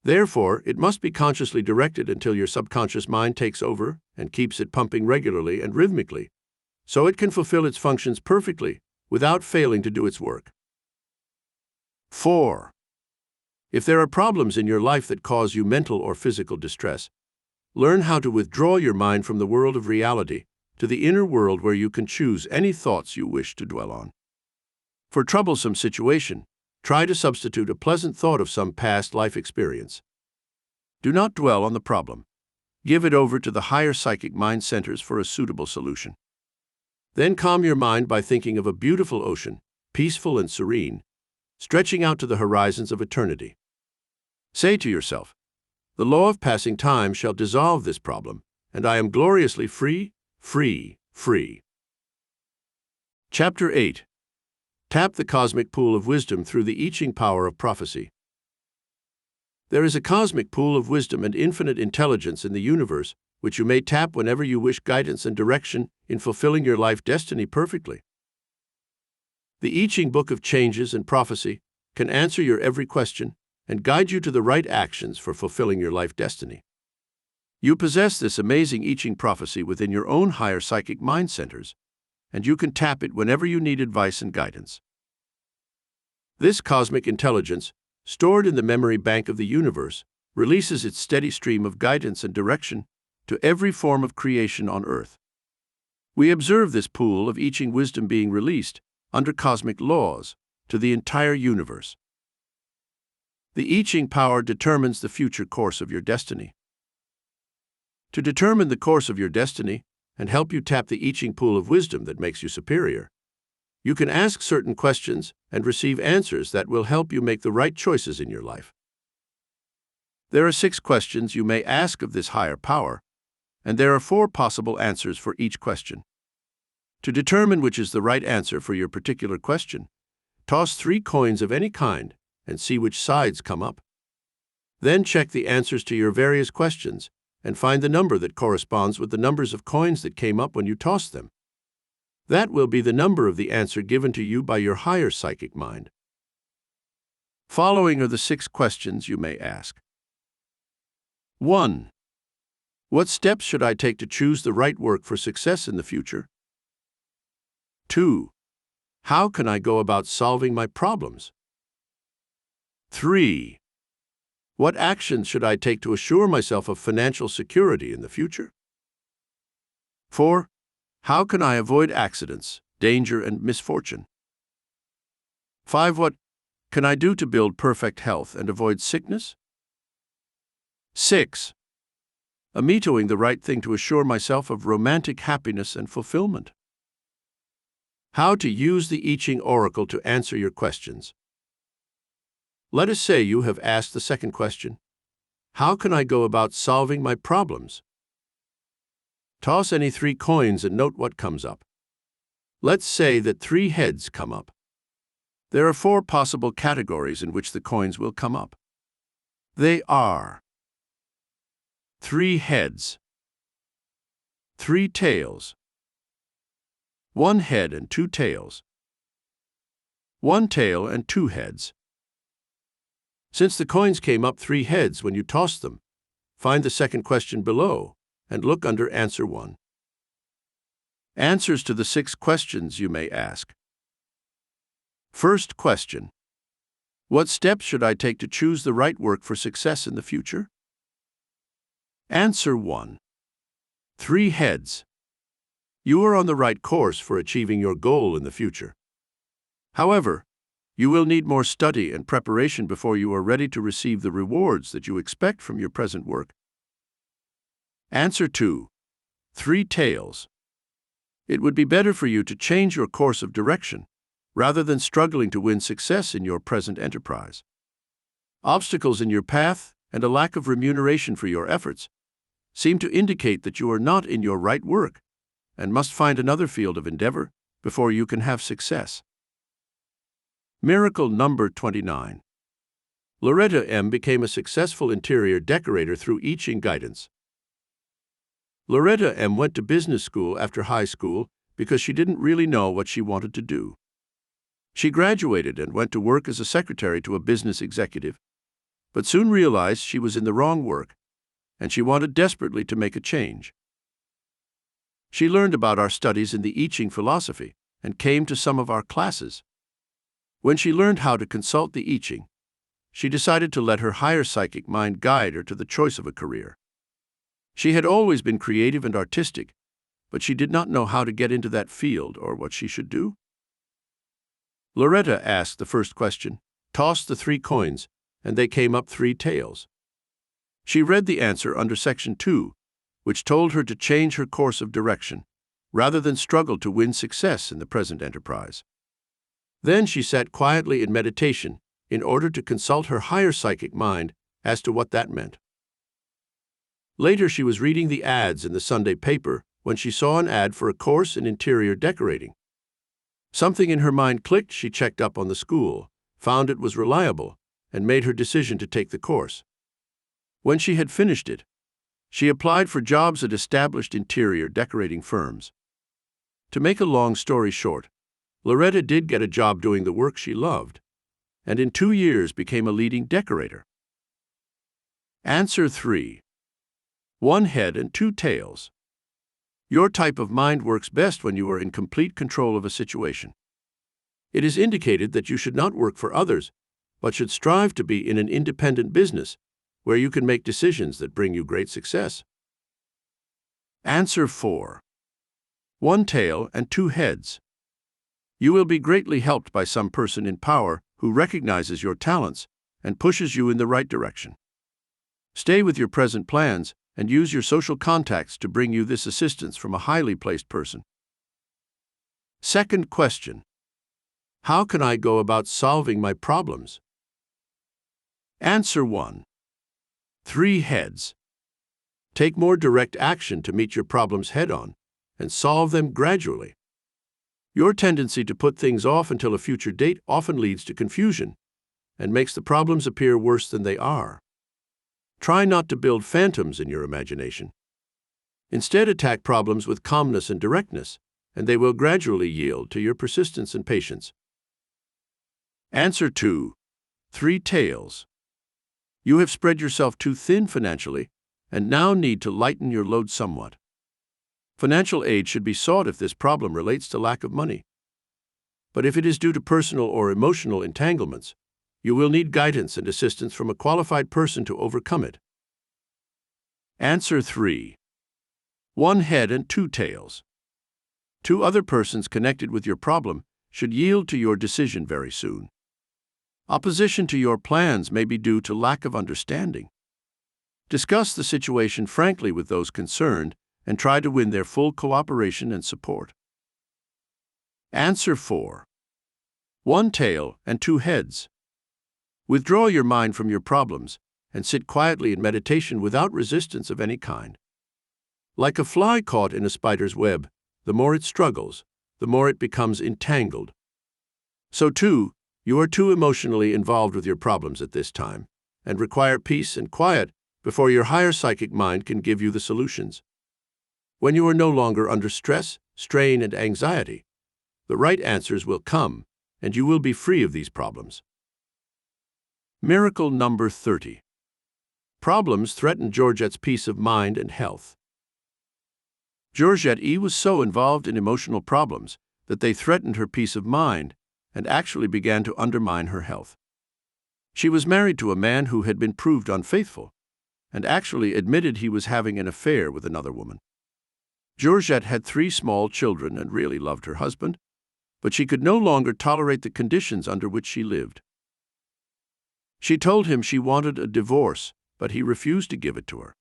Therefore, it must be consciously directed until your subconscious mind takes over and keeps it pumping regularly and rhythmically, so it can fulfill its functions perfectly without failing to do its work. 4. If there are problems in your life that cause you mental or physical distress, learn how to withdraw your mind from the world of reality to the inner world where you can choose any thoughts you wish to dwell on. For troublesome situation, try to substitute a pleasant thought of some past life experience. Do not dwell on the problem. Give it over to the higher psychic mind centers for a suitable solution. Then calm your mind by thinking of a beautiful ocean, peaceful and serene, stretching out to the horizons of eternity. Say to yourself, the law of passing time shall dissolve this problem, and I am gloriously free, free, free. Chapter 8. Tap the cosmic pool of wisdom through the I Ching power of prophecy. There is a cosmic pool of wisdom and infinite intelligence in the universe, which you may tap whenever you wish guidance and direction in fulfilling your life destiny perfectly. The I Ching Book of Changes and Prophecy can answer your every question and guide you to the right actions for fulfilling your life destiny. You possess this amazing I Ching prophecy within your own higher psychic mind centers, and you can tap it whenever you need advice and guidance. This cosmic intelligence, stored in the memory bank of the universe, releases its steady stream of guidance and direction to every form of creation on Earth. We observe this pool of I Ching wisdom being released, under cosmic laws, to the entire universe. The I Ching power determines the future course of your destiny. To determine the course of your destiny and help you tap the I Ching pool of wisdom that makes you superior, you can ask certain questions and receive answers that will help you make the right choices in your life. There are 6 questions you may ask of this higher power, and there are 4 possible answers for each question. To determine which is the right answer for your particular question, toss 3 coins of any kind and see which sides come up. Then check the answers to your various questions and find the number that corresponds with the numbers of coins that came up when you tossed them. That will be the number of the answer given to you by your higher psychic mind. Following are the 6 questions you may ask. 1. What steps should I take to choose the right work for success in the future? 2. How can I go about solving my problems? 3. What actions should I take to assure myself of financial security in the future? 4. How can I avoid accidents, danger, and misfortune? 5. What can I do to build perfect health and avoid sickness? 6. Am I doing the right thing to assure myself of romantic happiness and fulfillment? How to use the I Ching Oracle to answer your questions. Let us say you have asked the second question, how can I go about solving my problems? Toss any 3 coins and note what comes up. Let's say that 3 heads come up. There are 4 possible categories in which the coins will come up. They are 3 heads, 3 tails, 1 head and 2 tails, 1 tail and 2 heads. Since the coins came up 3 heads when you tossed them, find the second question below and look under Answer 1. Answers to the 6 questions you may ask. First question. What steps should I take to choose the right work for success in the future? Answer 1. 3 heads. You are on the right course for achieving your goal in the future. However, You will need more study and preparation before you are ready to receive the rewards that you expect from your present work. Answer 2. 3 tails. It would be better for you to change your course of direction, rather than struggling to win success in your present enterprise. Obstacles in your path and a lack of remuneration for your efforts seem to indicate that you are not in your right work and must find another field of endeavor before you can have success. Miracle number 29. Loretta M. became a successful interior decorator through I Ching guidance. Loretta M. went to business school after high school because she didn't really know what she wanted to do. She graduated and went to work as a secretary to a business executive, but soon realized she was in the wrong work, and she wanted desperately to make a change. She learned about our studies in the I Ching philosophy and came to some of our classes. When she learned how to consult the I Ching, she decided to let her higher psychic mind guide her to the choice of a career. She had always been creative and artistic, but she did not know how to get into that field or what she should do. Loretta asked the first question, tossed the 3 coins, and they came up 3 tails. She read the answer under section 2, which told her to change her course of direction, rather than struggle to win success in the present enterprise. Then she sat quietly in meditation in order to consult her higher psychic mind as to what that meant. Later, she was reading the ads in the Sunday paper when she saw an ad for a course in interior decorating. Something in her mind clicked. She checked up on the school, found it was reliable, and made her decision to take the course. When she had finished it, she applied for jobs at established interior decorating firms. To make a long story short, Loretta did get a job doing the work she loved, and in 2 years became a leading decorator. Answer 3. 1 head and 2 tails. Your type of mind works best when you are in complete control of a situation. It is indicated that you should not work for others, but should strive to be in an independent business where you can make decisions that bring you great success. Answer 4. 1 tail and 2 heads. You will be greatly helped by some person in power who recognizes your talents and pushes you in the right direction. Stay with your present plans and use your social contacts to bring you this assistance from a highly placed person. Second question. How can I go about solving my problems? Answer 1. 3 heads. Take more direct action to meet your problems head-on and solve them gradually. Your tendency to put things off until a future date often leads to confusion and makes the problems appear worse than they are. Try not to build phantoms in your imagination. Instead, attack problems with calmness and directness, and they will gradually yield to your persistence and patience. Answer 2. 3 tails. You have spread yourself too thin financially and now need to lighten your load somewhat. Financial aid should be sought if this problem relates to lack of money. But if it is due to personal or emotional entanglements, you will need guidance and assistance from a qualified person to overcome it. Answer 3. 1 head and 2 tails. 2 other persons connected with your problem should yield to your decision very soon. Opposition to your plans may be due to lack of understanding. Discuss the situation frankly with those concerned and try to win their full cooperation and support. Answer 4. 1 tail and 2 heads. Withdraw your mind from your problems and sit quietly in meditation without resistance of any kind. Like a fly caught in a spider's web, the more it struggles, the more it becomes entangled. So too, you are too emotionally involved with your problems at this time and require peace and quiet before your higher psychic mind can give you the solutions. When you are no longer under stress, strain, and anxiety, the right answers will come and you will be free of these problems. Miracle number 30. Problems threaten Georgette's peace of mind and health. Georgette E. was so involved in emotional problems that they threatened her peace of mind and actually began to undermine her health. She was married to a man who had been proved unfaithful and actually admitted he was having an affair with another woman. Georgette had 3 small children and really loved her husband, but she could no longer tolerate the conditions under which she lived. She told him she wanted a divorce, but he refused to give it to her.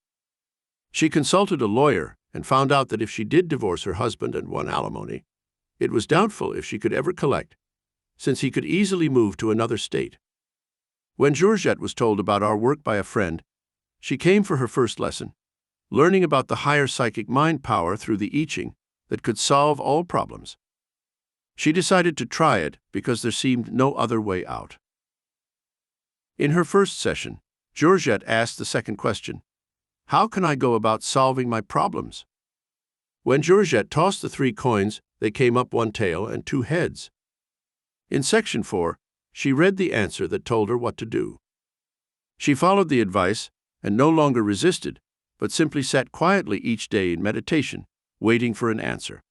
She consulted a lawyer and found out that if she did divorce her husband and won alimony, it was doubtful if she could ever collect, since he could easily move to another state. When Georgette was told about our work by a friend, she came for her first lesson, learning about the higher psychic mind power through the I Ching that could solve all problems. She decided to try it because there seemed no other way out. In her first session, Georgette asked the second question: how can I go about solving my problems? When Georgette tossed the 3 coins, they came up 1 tail and 2 heads. In section 4, she read the answer that told her what to do. She followed the advice and no longer resisted, but simply sat quietly each day in meditation, waiting for an answer.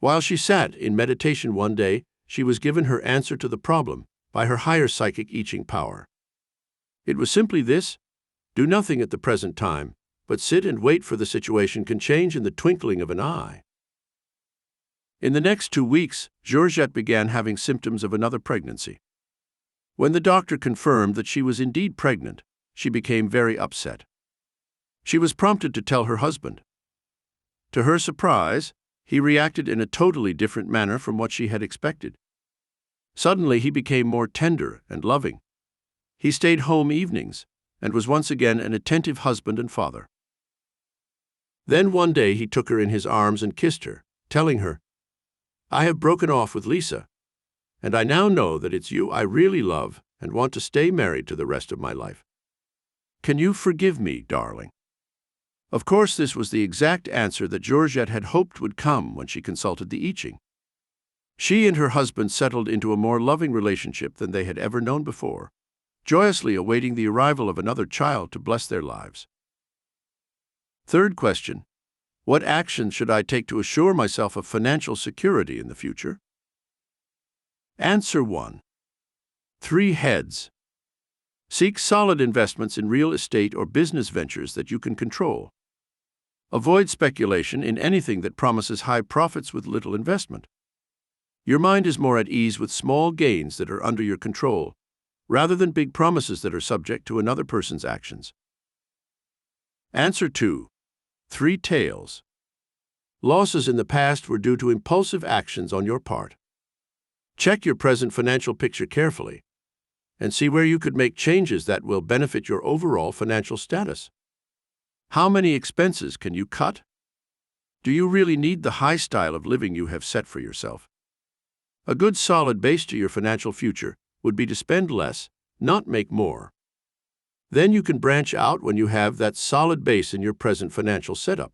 While she sat in meditation one day, she was given her answer to the problem by her higher psychic I Ching power. It was simply this: do nothing at the present time, but sit and wait, for the situation can change in the twinkling of an eye. In the next 2 weeks, Georgette began having symptoms of another pregnancy. When the doctor confirmed that she was indeed pregnant, she became very upset. She was prompted to tell her husband. To her surprise, he reacted in a totally different manner from what she had expected. Suddenly, he became more tender and loving. He stayed home evenings and was once again an attentive husband and father. Then one day he took her in his arms and kissed her, telling her, "I have broken off with Lisa, and I now know that it's you I really love and want to stay married to the rest of my life. Can you forgive me, darling?" Of course, this was the exact answer that Georgette had hoped would come when she consulted the I Ching. She and her husband settled into a more loving relationship than they had ever known before, joyously awaiting the arrival of another child to bless their lives. Third question: what actions should I take to assure myself of financial security in the future? Answer 1. 3 heads. Seek solid investments in real estate or business ventures that you can control. Avoid speculation in anything that promises high profits with little investment. Your mind is more at ease with small gains that are under your control, rather than big promises that are subject to another person's actions. Answer 2. 3 tails. Losses in the past were due to impulsive actions on your part. Check your present financial picture carefully and see where you could make changes that will benefit your overall financial status. How many expenses can you cut? Do you really need the high style of living you have set for yourself? A good solid base to your financial future would be to spend less, not make more. Then you can branch out when you have that solid base in your present financial setup.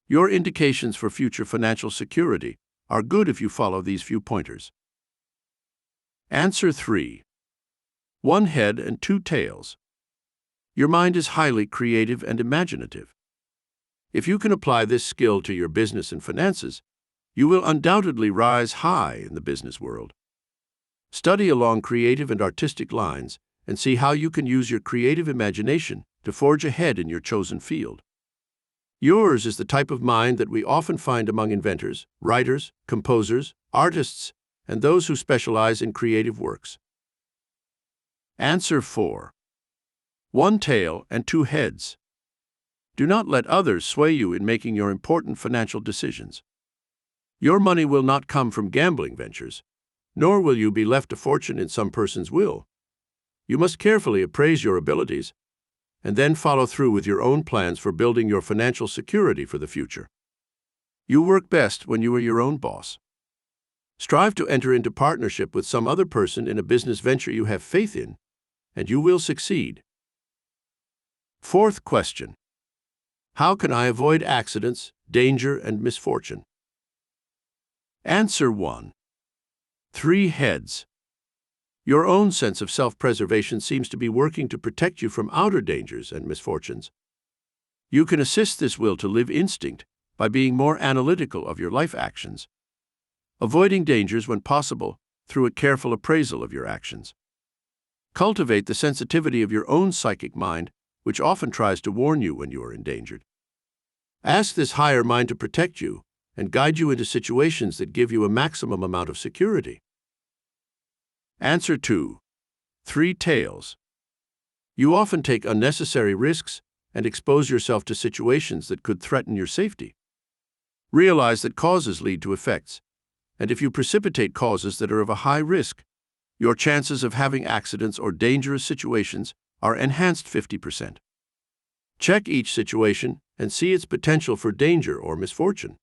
Your indications for future financial security are good if you follow these few pointers. Answer 3. 1 head and 2 tails. Your mind is highly creative and imaginative. If you can apply this skill to your business and finances, you will undoubtedly rise high in the business world. Study along creative and artistic lines and see how you can use your creative imagination to forge ahead in your chosen field. Yours is the type of mind that we often find among inventors, writers, composers, artists, and those who specialize in creative works. Answer 4. 1 tail and 2 heads. Do not let others sway you in making your important financial decisions. Your money will not come from gambling ventures, nor will you be left a fortune in some person's will. You must carefully appraise your abilities and then follow through with your own plans for building your financial security for the future. You work best when you are your own boss. Strive to enter into partnership with some other person in a business venture you have faith in, and you will succeed. Fourth question: how can I avoid accidents, danger, and misfortune? Answer 1. 3 heads. Your own sense of self-preservation seems to be working to protect you from outer dangers and misfortunes. You can assist this will to live instinct by being more analytical of your life actions, avoiding dangers when possible through a careful appraisal of your actions. Cultivate the sensitivity of your own psychic mind, which often tries to warn you when you are endangered. Ask this higher mind to protect you and guide you into situations that give you a maximum amount of security. Answer 2. 3 tails. You often take unnecessary risks and expose yourself to situations that could threaten your safety. Realize that causes lead to effects, and if you precipitate causes that are of a high risk, your chances of having accidents or dangerous situations are enhanced 50%. Check each situation and see its potential for danger or misfortune.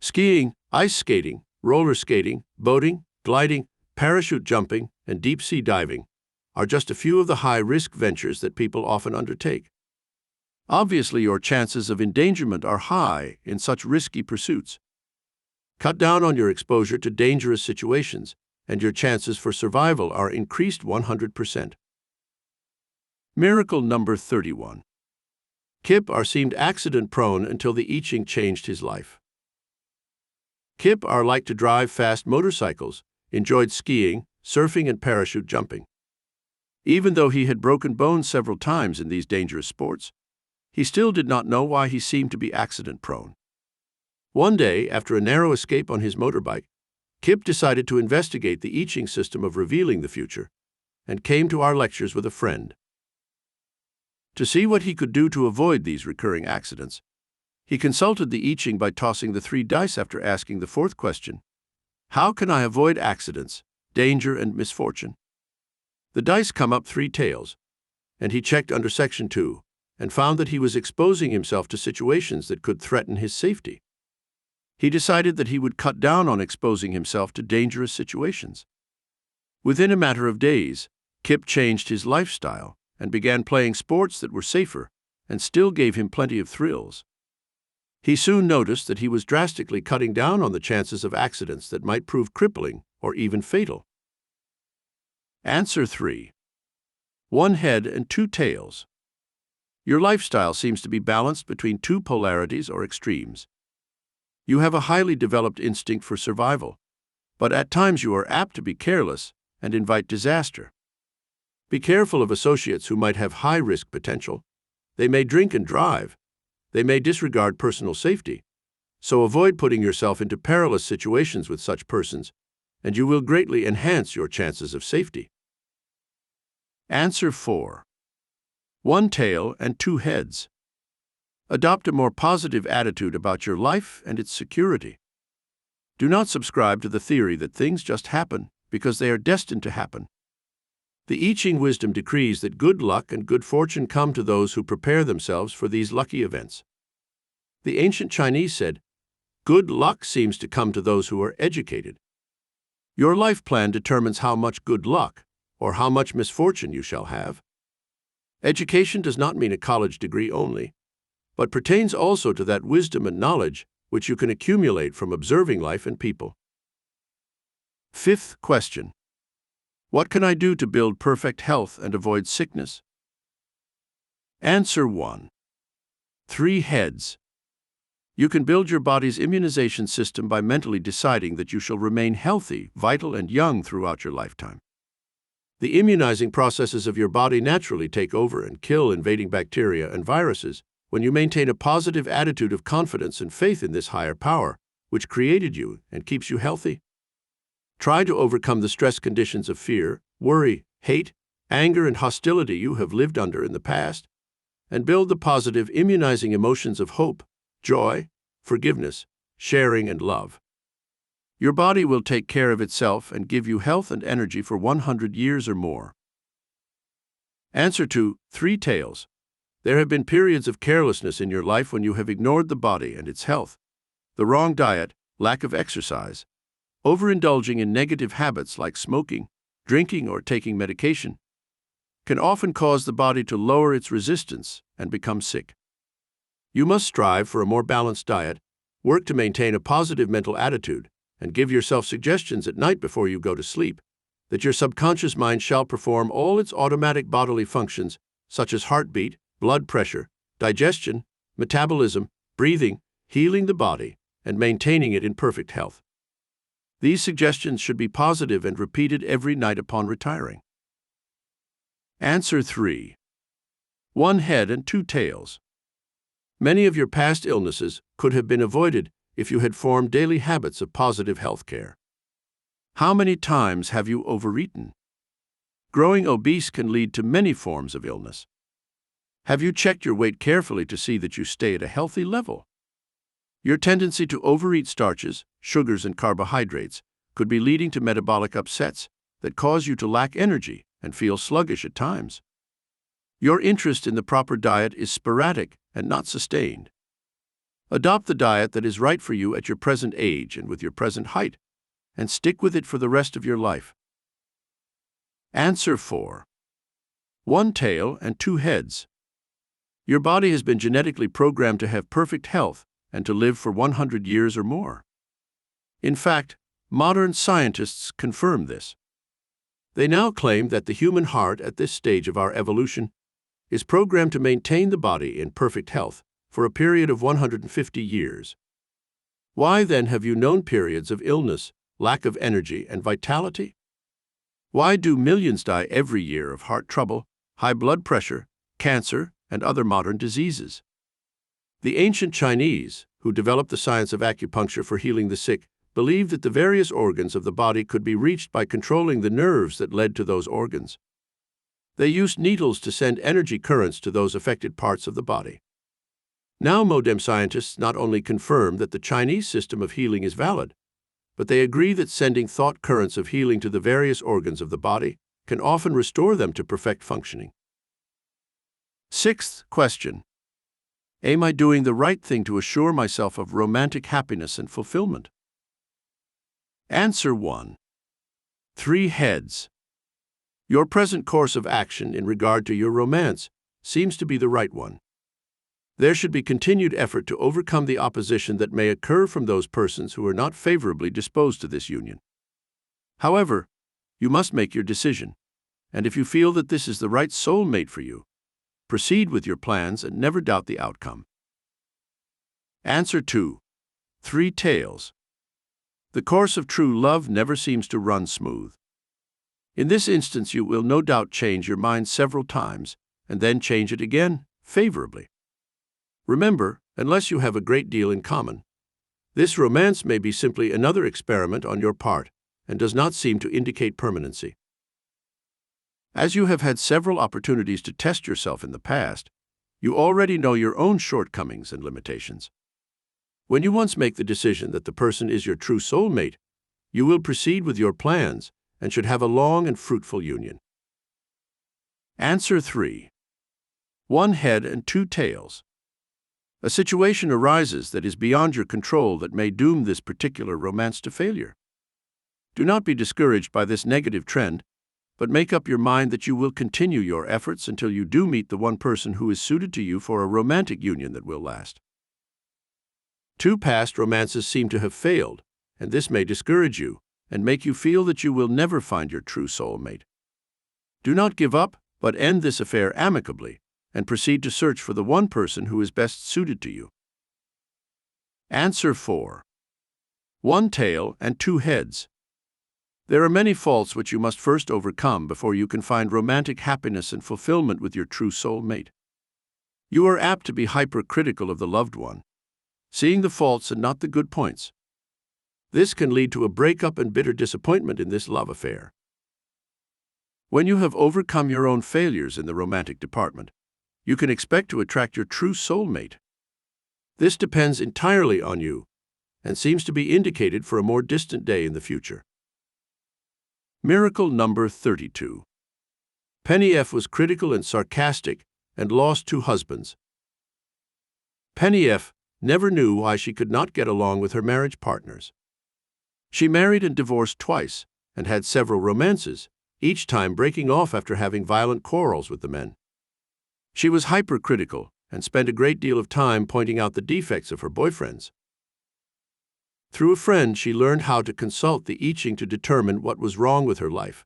Skiing, ice skating, roller skating, boating, gliding, parachute jumping, and deep-sea diving are just a few of the high-risk ventures that people often undertake. Obviously, your chances of endangerment are high in such risky pursuits. Cut down on your exposure to dangerous situations, and your chances for survival are increased 100%. Miracle number 31. Kip R seemed accident-prone until the I Ching changed his life. Kip R liked to drive fast motorcycles, enjoyed skiing, surfing, and parachute jumping. Even though he had broken bones several times in these dangerous sports, he still did not know why he seemed to be accident-prone. One day, after a narrow escape on his motorbike, Kip decided to investigate the I Ching system of revealing the future and came to our lectures with a friend. To see what he could do to avoid these recurring accidents, he consulted the I Ching by tossing the 3 dice after asking the 4th question: how can I avoid accidents, danger, and misfortune? The dice come up 3 tails, and he checked under section 2 and found that he was exposing himself to situations that could threaten his safety. He decided that he would cut down on exposing himself to dangerous situations. Within a matter of days, Kip changed his lifestyle and began playing sports that were safer and still gave him plenty of thrills. He soon noticed that he was drastically cutting down on the chances of accidents that might prove crippling or even fatal. Answer 3. 1 head and 2 tails. Your lifestyle seems to be balanced between 2 polarities or extremes. You have a highly developed instinct for survival, but at times you are apt to be careless and invite disaster. Be careful of associates who might have high-risk potential. They may drink and drive. They may disregard personal safety. So avoid putting yourself into perilous situations with such persons, and you will greatly enhance your chances of safety. Answer 4. 1 tail and 2 heads. Adopt a more positive attitude about your life and its security. Do not subscribe to the theory that things just happen because they are destined to happen. The I Ching wisdom decrees that good luck and good fortune come to those who prepare themselves for these lucky events. The ancient Chinese said, "Good luck seems to come to those who are educated." Your life plan determines how much good luck or how much misfortune you shall have. Education does not mean a college degree only, but pertains also to that wisdom and knowledge which you can accumulate from observing life and people. 5th question. What can I do to build perfect health and avoid sickness? Answer 1. 3 heads. You can build your body's immunization system by mentally deciding that you shall remain healthy, vital, and young throughout your lifetime. The immunizing processes of your body naturally take over and kill invading bacteria and viruses when you maintain a positive attitude of confidence and faith in this higher power, which created you and keeps you healthy. Try to overcome the stress conditions of fear, worry, hate, anger, and hostility you have lived under in the past, and build the positive, immunizing emotions of hope, joy, forgiveness, sharing, and love. Your body will take care of itself and give you health and energy for 100 years or more. Answer 2. 3 tails. There have been periods of carelessness in your life when you have ignored the body and its health. The wrong diet, lack of exercise, overindulging in negative habits like smoking, drinking, or taking medication can often cause the body to lower its resistance and become sick. You must strive for a more balanced diet, work to maintain a positive mental attitude, and give yourself suggestions at night before you go to sleep, that your subconscious mind shall perform all its automatic bodily functions, such as heartbeat, blood pressure, digestion, metabolism, breathing, healing the body, and maintaining it in perfect health. These suggestions should be positive and repeated every night upon retiring. Answer 3. 1 head and 2 tails. Many of your past illnesses could have been avoided if you had formed daily habits of positive health care. How many times have you overeaten? Growing obese can lead to many forms of illness. Have you checked your weight carefully to see that you stay at a healthy level? Your tendency to overeat starches, sugars, and carbohydrates could be leading to metabolic upsets that cause you to lack energy and feel sluggish at times. Your interest in the proper diet is sporadic and not sustained. Adopt the diet that is right for you at your present age and with your present height, and stick with it for the rest of your life. Answer 4. 1 tail and 2 heads. Your body has been genetically programmed to have perfect health and to live for 100 years or more. In fact, modern scientists confirm this. They now claim that the human heart at this stage of our evolution is programmed to maintain the body in perfect health for a period of 150 years. Why then have you known periods of illness, lack of energy, and vitality? Why do millions die every year of heart trouble, high blood pressure, cancer, and other modern diseases? The ancient Chinese, who developed the science of acupuncture for healing the sick, believed that the various organs of the body could be reached by controlling the nerves that led to those organs. They used needles to send energy currents to those affected parts of the body. Now modern scientists not only confirm that the Chinese system of healing is valid, but they agree that sending thought currents of healing to the various organs of the body can often restore them to perfect functioning. 6th question. Am I doing the right thing to assure myself of romantic happiness and fulfillment? Answer 1. 3 heads. Your present course of action in regard to your romance seems to be the right one. There should be continued effort to overcome the opposition that may occur from those persons who are not favorably disposed to this union. However, you must make your decision, and if you feel that this is the right soulmate for you, proceed with your plans and never doubt the outcome. Answer 2. 3 tails. The course of true love never seems to run smooth. In this instance, you will no doubt change your mind several times, and then change it again, favorably. Remember, unless you have a great deal in common, this romance may be simply another experiment on your part and does not seem to indicate permanency. As you have had several opportunities to test yourself in the past, you already know your own shortcomings and limitations. When you once make the decision that the person is your true soulmate, you will proceed with your plans and should have a long and fruitful union. Answer 3. 1 head and 2 tails. A situation arises that is beyond your control that may doom this particular romance to failure. Do not be discouraged by this negative trend, but make up your mind that you will continue your efforts until you do meet the one person who is suited to you for a romantic union that will last. 2 past romances seem to have failed, and this may discourage you and make you feel that you will never find your true soulmate. Do not give up, but end this affair amicably and proceed to search for the one person who is best suited to you. Answer 4. 1 tail and 2 heads. There are many faults which you must first overcome before you can find romantic happiness and fulfillment with your true soulmate. You are apt to be hypercritical of the loved one, seeing the faults and not the good points. This can lead to a breakup and bitter disappointment in this love affair. When you have overcome your own failures in the romantic department, you can expect to attract your true soulmate. This depends entirely on you and seems to be indicated for a more distant day in the future. Miracle number 32. Penny F was critical and sarcastic and lost 2 husbands. Penny F never knew why she could not get along with her marriage partners. She married and divorced twice and had several romances, each time breaking off after having violent quarrels with the men. She was hypercritical and spent a great deal of time pointing out the defects of her boyfriends. Through a friend, she learned how to consult the I Ching to determine what was wrong with her life.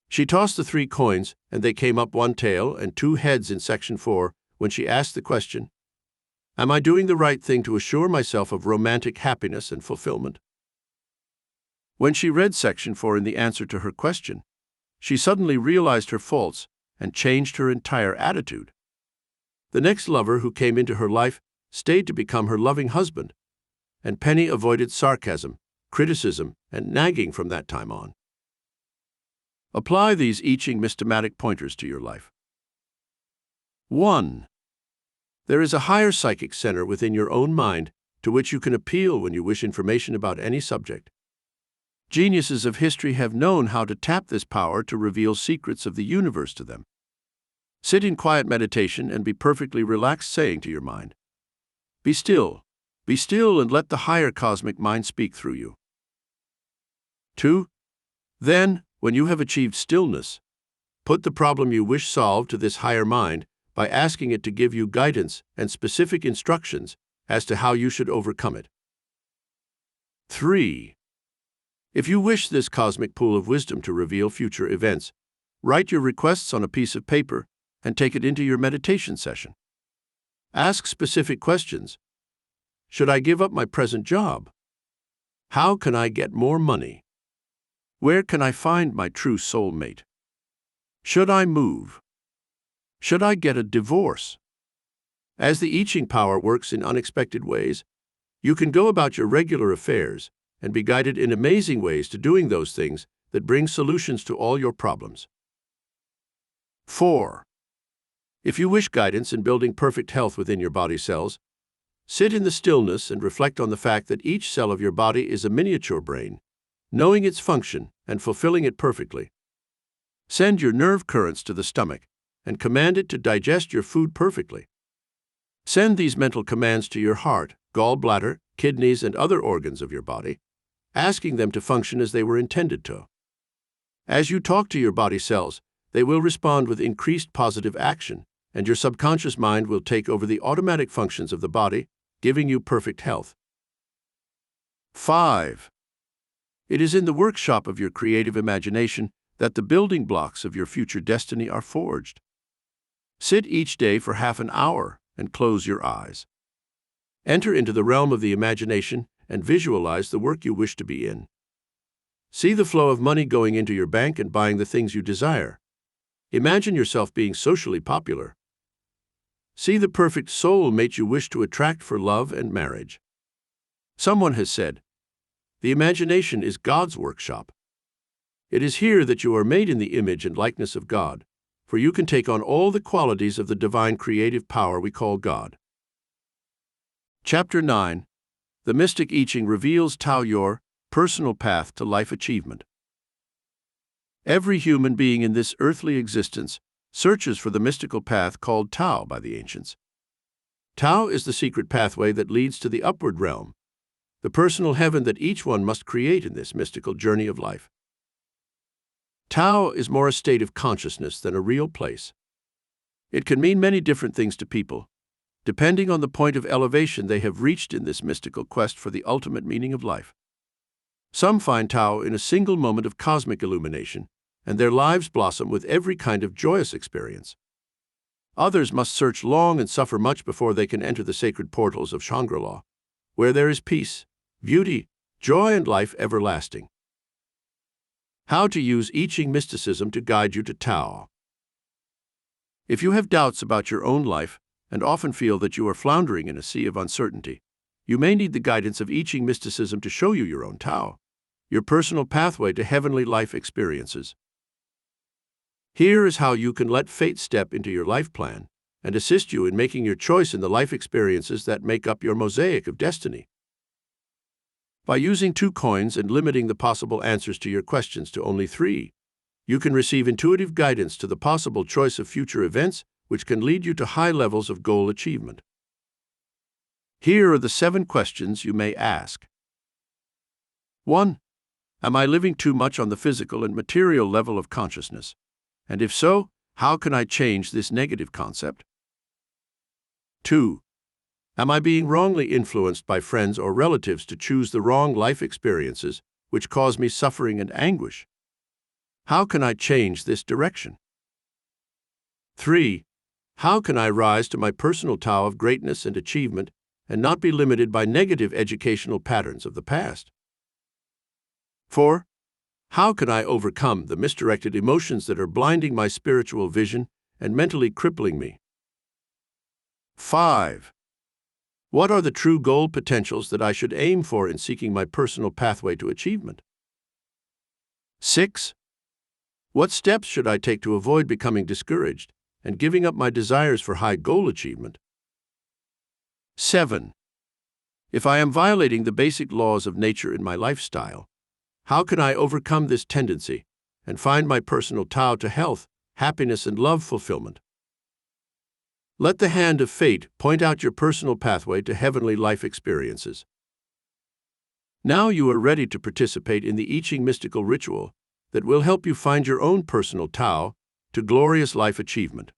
She tossed the 3 coins, and they came up 1 tail and 2 heads in section 4 when she asked the question, "Am I doing the right thing to assure myself of romantic happiness and fulfillment?" When she read section 4 in the answer to her question, she suddenly realized her faults and changed her entire attitude. The next lover who came into her life stayed to become her loving husband, and Penny avoided sarcasm, criticism, and nagging from that time on. Apply these I Ching systematic pointers to your life. 1. There is a higher psychic center within your own mind to which you can appeal when you wish information about any subject. Geniuses of history have known how to tap this power to reveal secrets of the universe to them. Sit in quiet meditation and be perfectly relaxed, saying to your mind, be still, and let the higher cosmic mind speak through you. 2. Then, when you have achieved stillness, put the problem you wish solved to this higher mind by asking it to give you guidance and specific instructions as to how you should overcome it. 3. If you wish this cosmic pool of wisdom to reveal future events, write your requests on a piece of paper and take it into your meditation session. Ask specific questions. Should I give up my present job? How can I get more money? Where can I find my true soulmate? Should I move? Should I get a divorce? As the I Ching power works in unexpected ways, you can go about your regular affairs and be guided in amazing ways to doing those things that bring solutions to all your problems. 4. If you wish guidance in building perfect health within your body cells, sit in the stillness and reflect on the fact that each cell of your body is a miniature brain, knowing its function and fulfilling it perfectly. Send your nerve currents to the stomach and command it to digest your food perfectly. Send these mental commands to your heart, gallbladder, kidneys, and other organs of your body, asking them to function as they were intended to. As you talk to your body cells, they will respond with increased positive action, and your subconscious mind will take over the automatic functions of the body, giving you perfect health. 5. It is in the workshop of your creative imagination that the building blocks of your future destiny are forged. Sit each day for half an hour and close your eyes. Enter into the realm of the imagination and visualize the work you wish to be in. See the flow of money going into your bank and buying the things you desire. Imagine yourself being socially popular. See the perfect soul mate you wish to attract for love and marriage. Someone has said, the imagination is God's workshop. It is here that you are made in the image and likeness of God, for you can take on all the qualities of the divine creative power we call God. Chapter 9. The Mystic I Ching reveals Tao, your personal path to life achievement. Every human being in this earthly existence searches for the mystical path called Tao by the ancients. Tao is the secret pathway that leads to the upward realm, the personal heaven that each one must create in this mystical journey of life. Tao is more a state of consciousness than a real place. It can mean many different things to people, depending on the point of elevation they have reached in this mystical quest for the ultimate meaning of life. Some find Tao in a single moment of cosmic illumination, and their lives blossom with every kind of joyous experience. Others must search long and suffer much before they can enter the sacred portals of Shangri-La, where there is peace, beauty, joy, and life everlasting. How to use I Ching mysticism to guide you to Tao. If you have doubts about your own life and often feel that you are floundering in a sea of uncertainty, you may need the guidance of I Ching mysticism to show you your own Tao, your personal pathway to heavenly life experiences. Here is how you can let fate step into your life plan and assist you in making your choice in the life experiences that make up your mosaic of destiny. By using 2 coins and limiting the possible answers to your questions to only 3, you can receive intuitive guidance to the possible choice of future events which can lead you to high levels of goal achievement. Here are the 7 questions you may ask. 1. Am I living too much on the physical and material level of consciousness? And if so, how can I change this negative concept? 2. Am I being wrongly influenced by friends or relatives to choose the wrong life experiences, which cause me suffering and anguish? How can I change this direction? 3. How can I rise to my personal Tao of greatness and achievement and not be limited by negative educational patterns of the past? 4. How can I overcome the misdirected emotions that are blinding my spiritual vision and mentally crippling me? 5. What are the true goal potentials that I should aim for in seeking my personal pathway to achievement? 6. What steps should I take to avoid becoming discouraged and giving up my desires for high goal achievement? 7. If I am violating the basic laws of nature in my lifestyle, how can I overcome this tendency and find my personal Tao to health, happiness, and love fulfillment? Let the hand of fate point out your personal pathway to heavenly life experiences. Now you are ready to participate in the I Ching mystical ritual that will help you find your own personal Tao to glorious life achievement.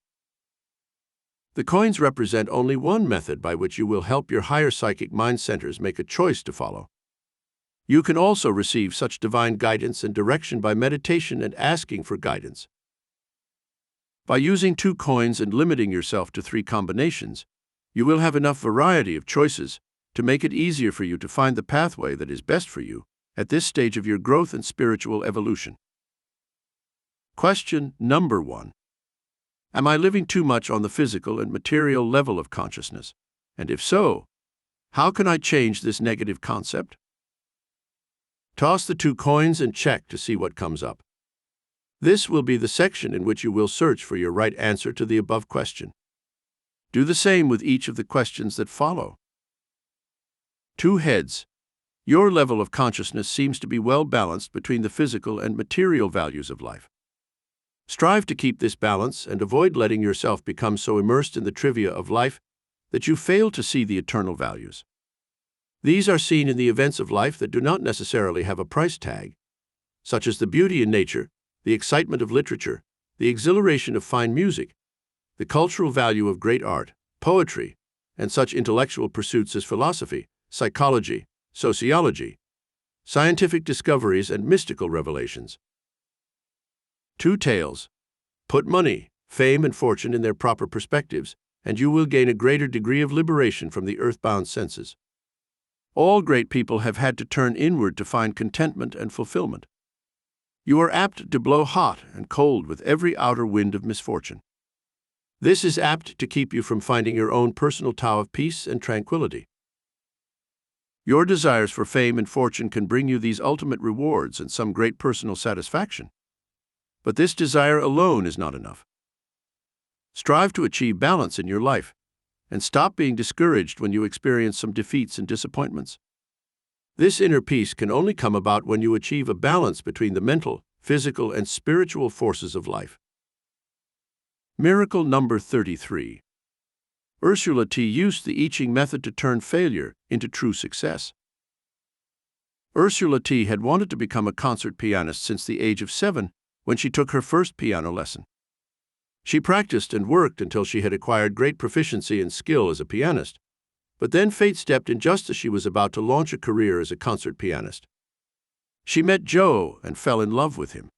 The coins represent only one method by which you will help your higher psychic mind centers make a choice to follow. You can also receive such divine guidance and direction by meditation and asking for guidance. By using 2 coins and limiting yourself to 3 combinations, you will have enough variety of choices to make it easier for you to find the pathway that is best for you at this stage of your growth and spiritual evolution. Question number 1. Am I living too much on the physical and material level of consciousness? And if so, how can I change this negative concept? Toss the 2 coins and check to see what comes up. This will be the section in which you will search for your right answer to the above question. Do the same with each of the questions that follow. 2 heads. Your level of consciousness seems to be well balanced between the physical and material values of life. Strive to keep this balance and avoid letting yourself become so immersed in the trivia of life that you fail to see the eternal values. These are seen in the events of life that do not necessarily have a price tag, such as the beauty in nature, the excitement of literature, the exhilaration of fine music, the cultural value of great art, poetry, and such intellectual pursuits as philosophy, psychology, sociology, scientific discoveries, and mystical revelations. 2 tails. Put money, fame, and fortune in their proper perspectives, and you will gain a greater degree of liberation from the earthbound senses. All great people have had to turn inward to find contentment and fulfillment. You are apt to blow hot and cold with every outer wind of misfortune. This is apt to keep you from finding your own personal Tao of peace and tranquility. Your desires for fame and fortune can bring you these ultimate rewards and some great personal satisfaction. But this desire alone is not enough. Strive to achieve balance in your life and stop being discouraged when you experience some defeats and disappointments. This inner peace can only come about when you achieve a balance between the mental, physical, and spiritual forces of life. Miracle number 33. Ursula T. used the I Ching method to turn failure into true success. Ursula T. had wanted to become a concert pianist since the age of 7 when she took her first piano lesson. She practiced and worked until she had acquired great proficiency and skill as a pianist, but then fate stepped in just as she was about to launch a career as a concert pianist. She met Joe and fell in love with him.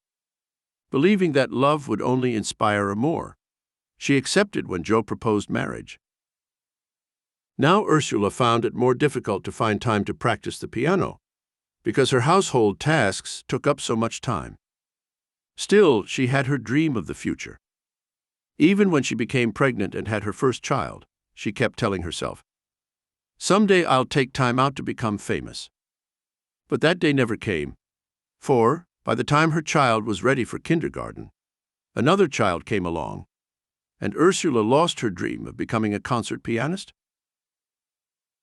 Believing that love would only inspire her more, she accepted when Joe proposed marriage. Now Ursula found it more difficult to find time to practice the piano, because her household tasks took up so much time. Still, she had her dream of the future. Even when she became pregnant and had her first child, she kept telling herself, "Someday I'll take time out to become famous." But that day never came, for, by the time her child was ready for kindergarten, another child came along, and Ursula lost her dream of becoming a concert pianist.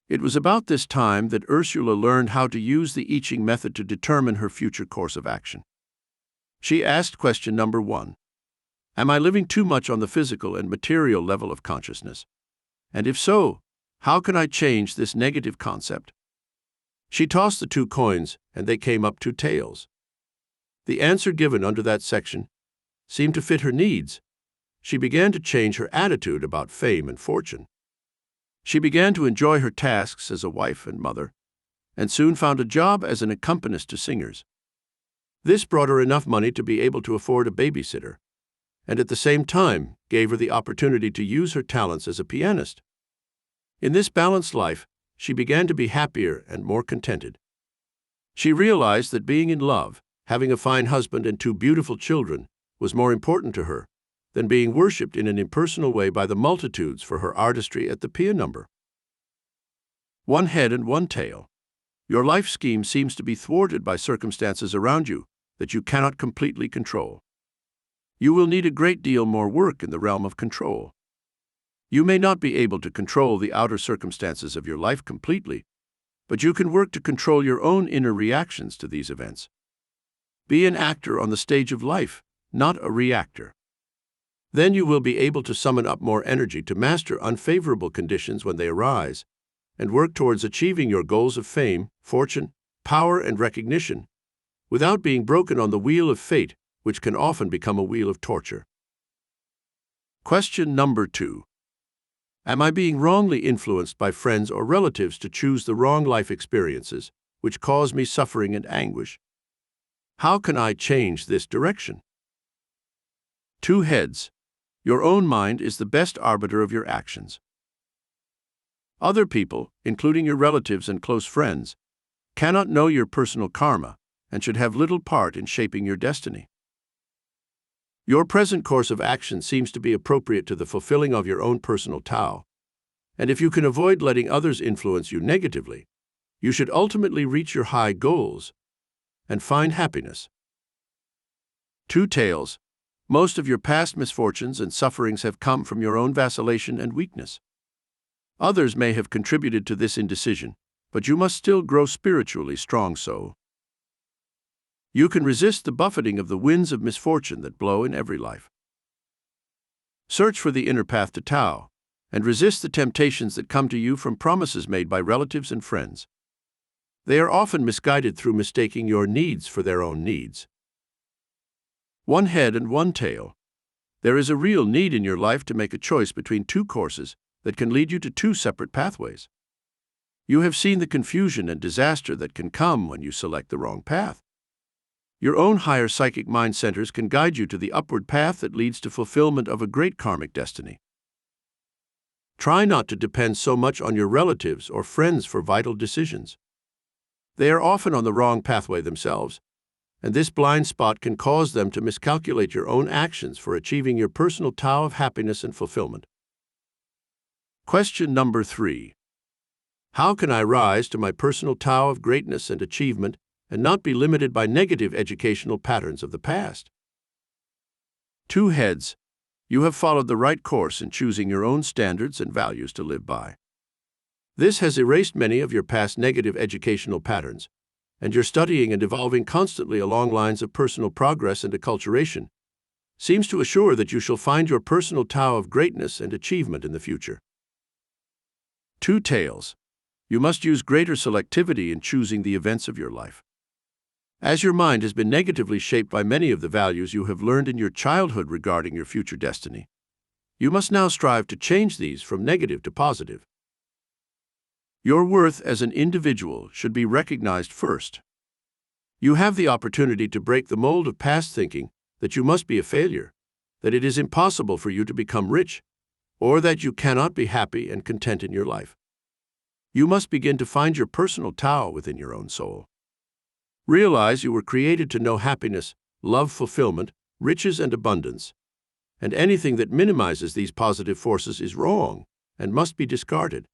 It was about this time that Ursula learned how to use the I Ching method to determine her future course of action. She asked question number 1. Am I living too much on the physical and material level of consciousness? And if so, how can I change this negative concept? She tossed the 2 coins, and they came up 2 tails. The answer given under that section seemed to fit her needs. She began to change her attitude about fame and fortune. She began to enjoy her tasks as a wife and mother, and soon found a job as an accompanist to singers. This brought her enough money to be able to afford a babysitter, and at the same time gave her the opportunity to use her talents as a pianist. In this balanced life, she began to be happier and more contented. She realized that being in love, having a fine husband and 2 beautiful children, was more important to her than being worshipped in an impersonal way by the multitudes for her artistry at the piano number. One head and one tail. Your life scheme seems to be thwarted by circumstances around you that you cannot completely control. You will need a great deal more work in the realm of control. You may not be able to control the outer circumstances of your life completely, but you can work to control your own inner reactions to these events. Be an actor on the stage of life, not a reactor. Then you will be able to summon up more energy to master unfavorable conditions when they arise, and work towards achieving your goals of fame, fortune, power, and recognition, without being broken on the wheel of fate, which can often become a wheel of torture. Question number 2. Am I being wrongly influenced by friends or relatives to choose the wrong life experiences, which cause me suffering and anguish? How can I change this direction? 2 heads. Your own mind is the best arbiter of your actions. Other people, including your relatives and close friends, cannot know your personal karma and should have little part in shaping your destiny. Your present course of action seems to be appropriate to the fulfilling of your own personal Tao, and if you can avoid letting others influence you negatively, you should ultimately reach your high goals and find happiness. 2 tails. Most of your past misfortunes and sufferings have come from your own vacillation and weakness. Others may have contributed to this indecision, but you must still grow spiritually strong so. You can resist the buffeting of the winds of misfortune that blow in every life. Search for the inner path to Tao, and resist the temptations that come to you from promises made by relatives and friends. They are often misguided through mistaking your needs for their own needs. 1 head and 1 tail. There is a real need in your life to make a choice between 2 courses that can lead you to 2 separate pathways. You have seen the confusion and disaster that can come when you select the wrong path. Your own higher psychic mind centers can guide you to the upward path that leads to fulfillment of a great karmic destiny. Try not to depend so much on your relatives or friends for vital decisions. They are often on the wrong pathway themselves, and this blind spot can cause them to miscalculate your own actions for achieving your personal Tao of happiness and fulfillment. Question number 3. How can I rise to my personal Tao of greatness and achievement and not be limited by negative educational patterns of the past? 2 heads. You have followed the right course in choosing your own standards and values to live by. This has erased many of your past negative educational patterns, and your studying and evolving constantly along lines of personal progress and acculturation seems to assure that you shall find your personal Tao of greatness and achievement in the future. 2 tails. You must use greater selectivity in choosing the events of your life. As your mind has been negatively shaped by many of the values you have learned in your childhood regarding your future destiny, you must now strive to change these from negative to positive. Your worth as an individual should be recognized first. You have the opportunity to break the mold of past thinking that you must be a failure, that it is impossible for you to become rich, or that you cannot be happy and content in your life. You must begin to find your personal Tao within your own soul. Realize you were created to know happiness, love, fulfillment, riches, and abundance, and anything that minimizes these positive forces is wrong and must be discarded.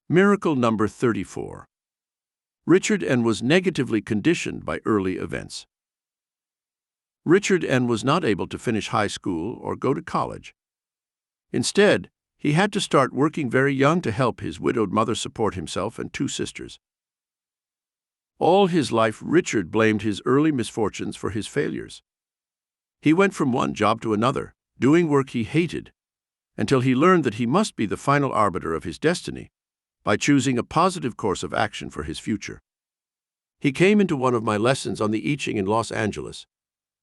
Miracle number 34. Richard N. was negatively conditioned by early events. Richard N. was not able to finish high school or go to college. Instead, he had to start working very young to help his widowed mother support himself and 2 sisters. All his life, Richard blamed his early misfortunes for his failures. He went from one job to another, doing work he hated, until he learned that he must be the final arbiter of his destiny by choosing a positive course of action for his future. He came into one of my lessons on the I Ching in Los Angeles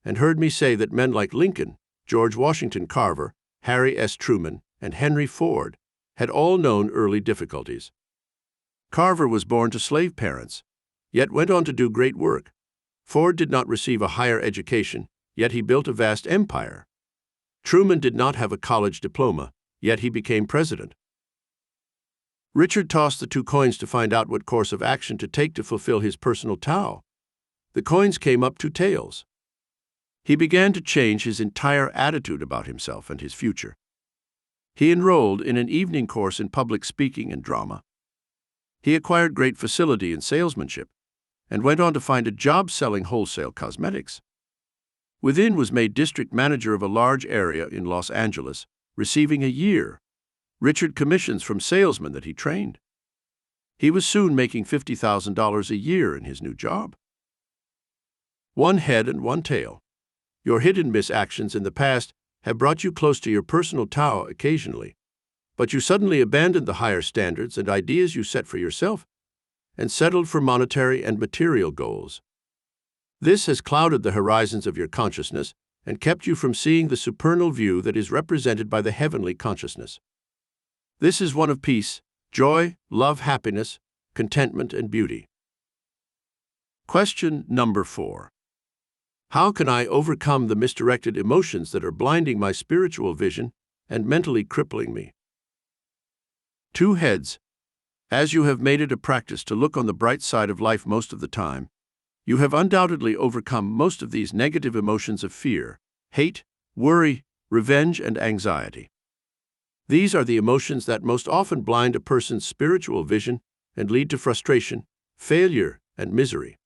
and heard me say that men like Lincoln, George Washington Carver, Harry S. Truman, and Henry Ford had all known early difficulties. Carver was born to slave parents, yet went on to do great work. Ford did not receive a higher education, yet he built a vast empire. Truman did not have a college diploma, yet he became president. Richard tossed the 2 coins to find out what course of action to take to fulfill his personal Tao. The coins came up 2 tails. He began to change his entire attitude about himself and his future. He enrolled in an evening course in public speaking and drama, He acquired great facility in salesmanship and went on to find a job selling wholesale cosmetics. Within was made district manager of a large area in Los Angeles, receiving a year Richard commissions from salesmen that he trained. He was soon making $50,000 a year in his new job. One head and one tail. Your hit and miss actions in the past have brought you close to your personal Tao occasionally, but you suddenly abandoned the higher standards and ideas you set for yourself and settled for monetary and material goals. This has clouded the horizons of your consciousness and kept you from seeing the supernal view that is represented by the heavenly consciousness. This is one of peace, joy, love, happiness, contentment, and beauty. Question number 4. How can I overcome the misdirected emotions that are blinding my spiritual vision and mentally crippling me? 2 heads. As you have made it a practice to look on the bright side of life most of the time, you have undoubtedly overcome most of these negative emotions of fear, hate, worry, revenge, and anxiety. These are the emotions that most often blind a person's spiritual vision and lead to frustration, failure, and misery.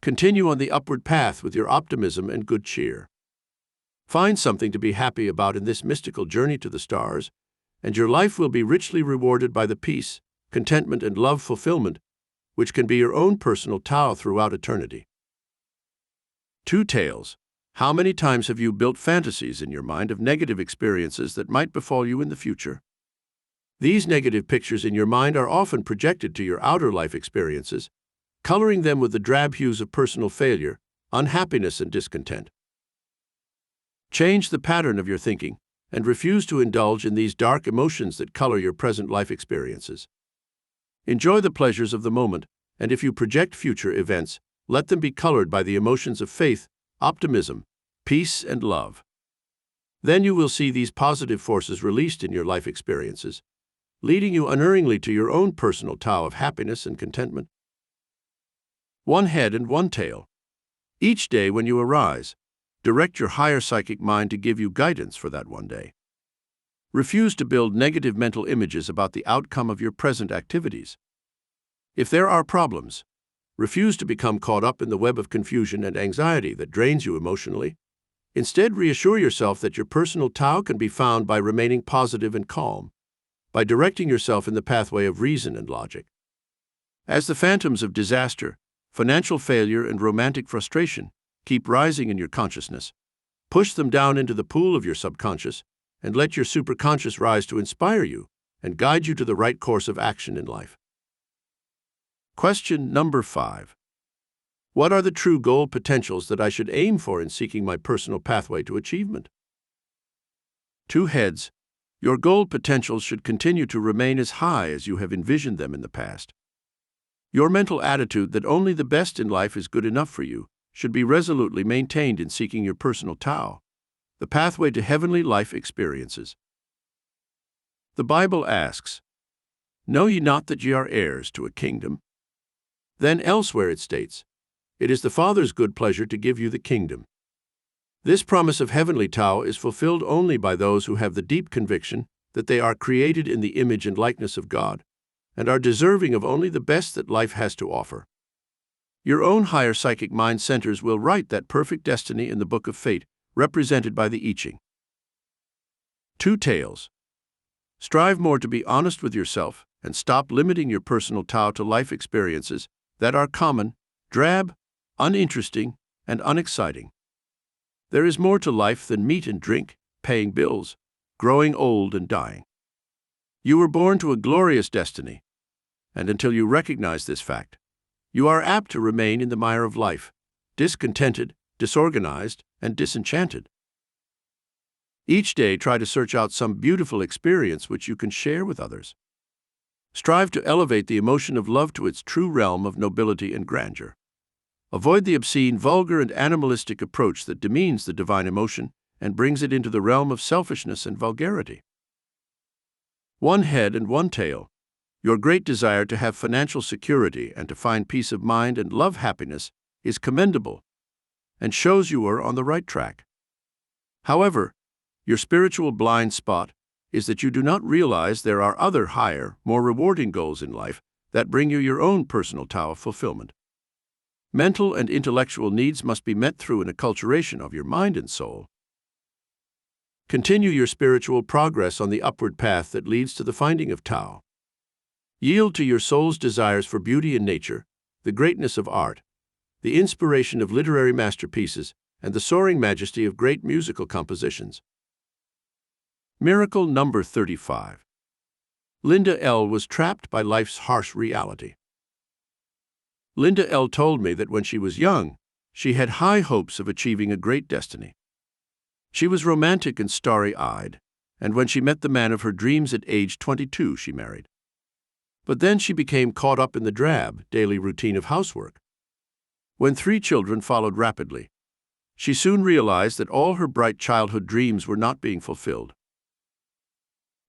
Continue on the upward path with your optimism and good cheer. Find something to be happy about in this mystical journey to the stars, and your life will be richly rewarded by the peace, contentment, and love fulfillment, which can be your own personal Tao throughout eternity. 2 tails. How many times have you built fantasies in your mind of negative experiences that might befall you in the future? These negative pictures in your mind are often projected to your outer life experiences, coloring them with the drab hues of personal failure, unhappiness, and discontent. Change the pattern of your thinking and refuse to indulge in these dark emotions that color your present life experiences. Enjoy the pleasures of the moment, and if you project future events, let them be colored by the emotions of faith, optimism, peace, and love. Then you will see these positive forces released in your life experiences, leading you unerringly to your own personal Tao of happiness and contentment. 1 head and 1 tail. Each day when you arise, direct your higher psychic mind to give you guidance for that one day. Refuse to build negative mental images about the outcome of your present activities. If there are problems, refuse to become caught up in the web of confusion and anxiety that drains you emotionally. Instead, reassure yourself that your personal Tao can be found by remaining positive and calm, by directing yourself in the pathway of reason and logic. As the phantoms of disaster, financial failure, and romantic frustration keep rising in your consciousness, push them down into the pool of your subconscious and let your superconscious rise to inspire you and guide you to the right course of action in life. Question number 5. What are the true goal potentials that I should aim for in seeking my personal pathway to achievement? 2 heads. Your goal potentials should continue to remain as high as you have envisioned them in the past. Your mental attitude that only the best in life is good enough for you should be resolutely maintained in seeking your personal Tao, the pathway to heavenly life experiences. The Bible asks, "Know ye not that ye are heirs to a kingdom?" Then elsewhere it states, "It is the Father's good pleasure to give you the kingdom." This promise of heavenly Tao is fulfilled only by those who have the deep conviction that they are created in the image and likeness of God, and are deserving of only the best that life has to offer. Your own higher psychic mind centers will write that perfect destiny in the book of fate, represented by the I Ching. 2 tails. Strive more to be honest with yourself and stop limiting your personal Tao to life experiences that are common, drab, uninteresting, and unexciting. There is more to life than meat and drink, paying bills, growing old, and dying. You were born to a glorious destiny, and until you recognize this fact, you are apt to remain in the mire of life, discontented, disorganized, and disenchanted. Each day, try to search out some beautiful experience which you can share with others. Strive to elevate the emotion of love to its true realm of nobility and grandeur. Avoid the obscene, vulgar, and animalistic approach that demeans the divine emotion and brings it into the realm of selfishness and vulgarity. 1 head and 1 tail. Your great desire to have financial security and to find peace of mind and love happiness is commendable and shows you are on the right track. However, your spiritual blind spot is that you do not realize there are other higher, more rewarding goals in life that bring you your own personal Tao of fulfillment. Mental and intellectual needs must be met through an acculturation of your mind and soul. Continue your spiritual progress on the upward path that leads to the finding of Tao. Yield to your soul's desires for beauty in nature, the greatness of art, the inspiration of literary masterpieces, and the soaring majesty of great musical compositions. Miracle number 35. Linda L. was trapped by life's harsh reality. Linda L. told me that when she was young, she had high hopes of achieving a great destiny. She was romantic and starry-eyed, and when she met the man of her dreams at age 22, she married. But then she became caught up in the drab, daily routine of housework. When 3 children followed rapidly, she soon realized that all her bright childhood dreams were not being fulfilled.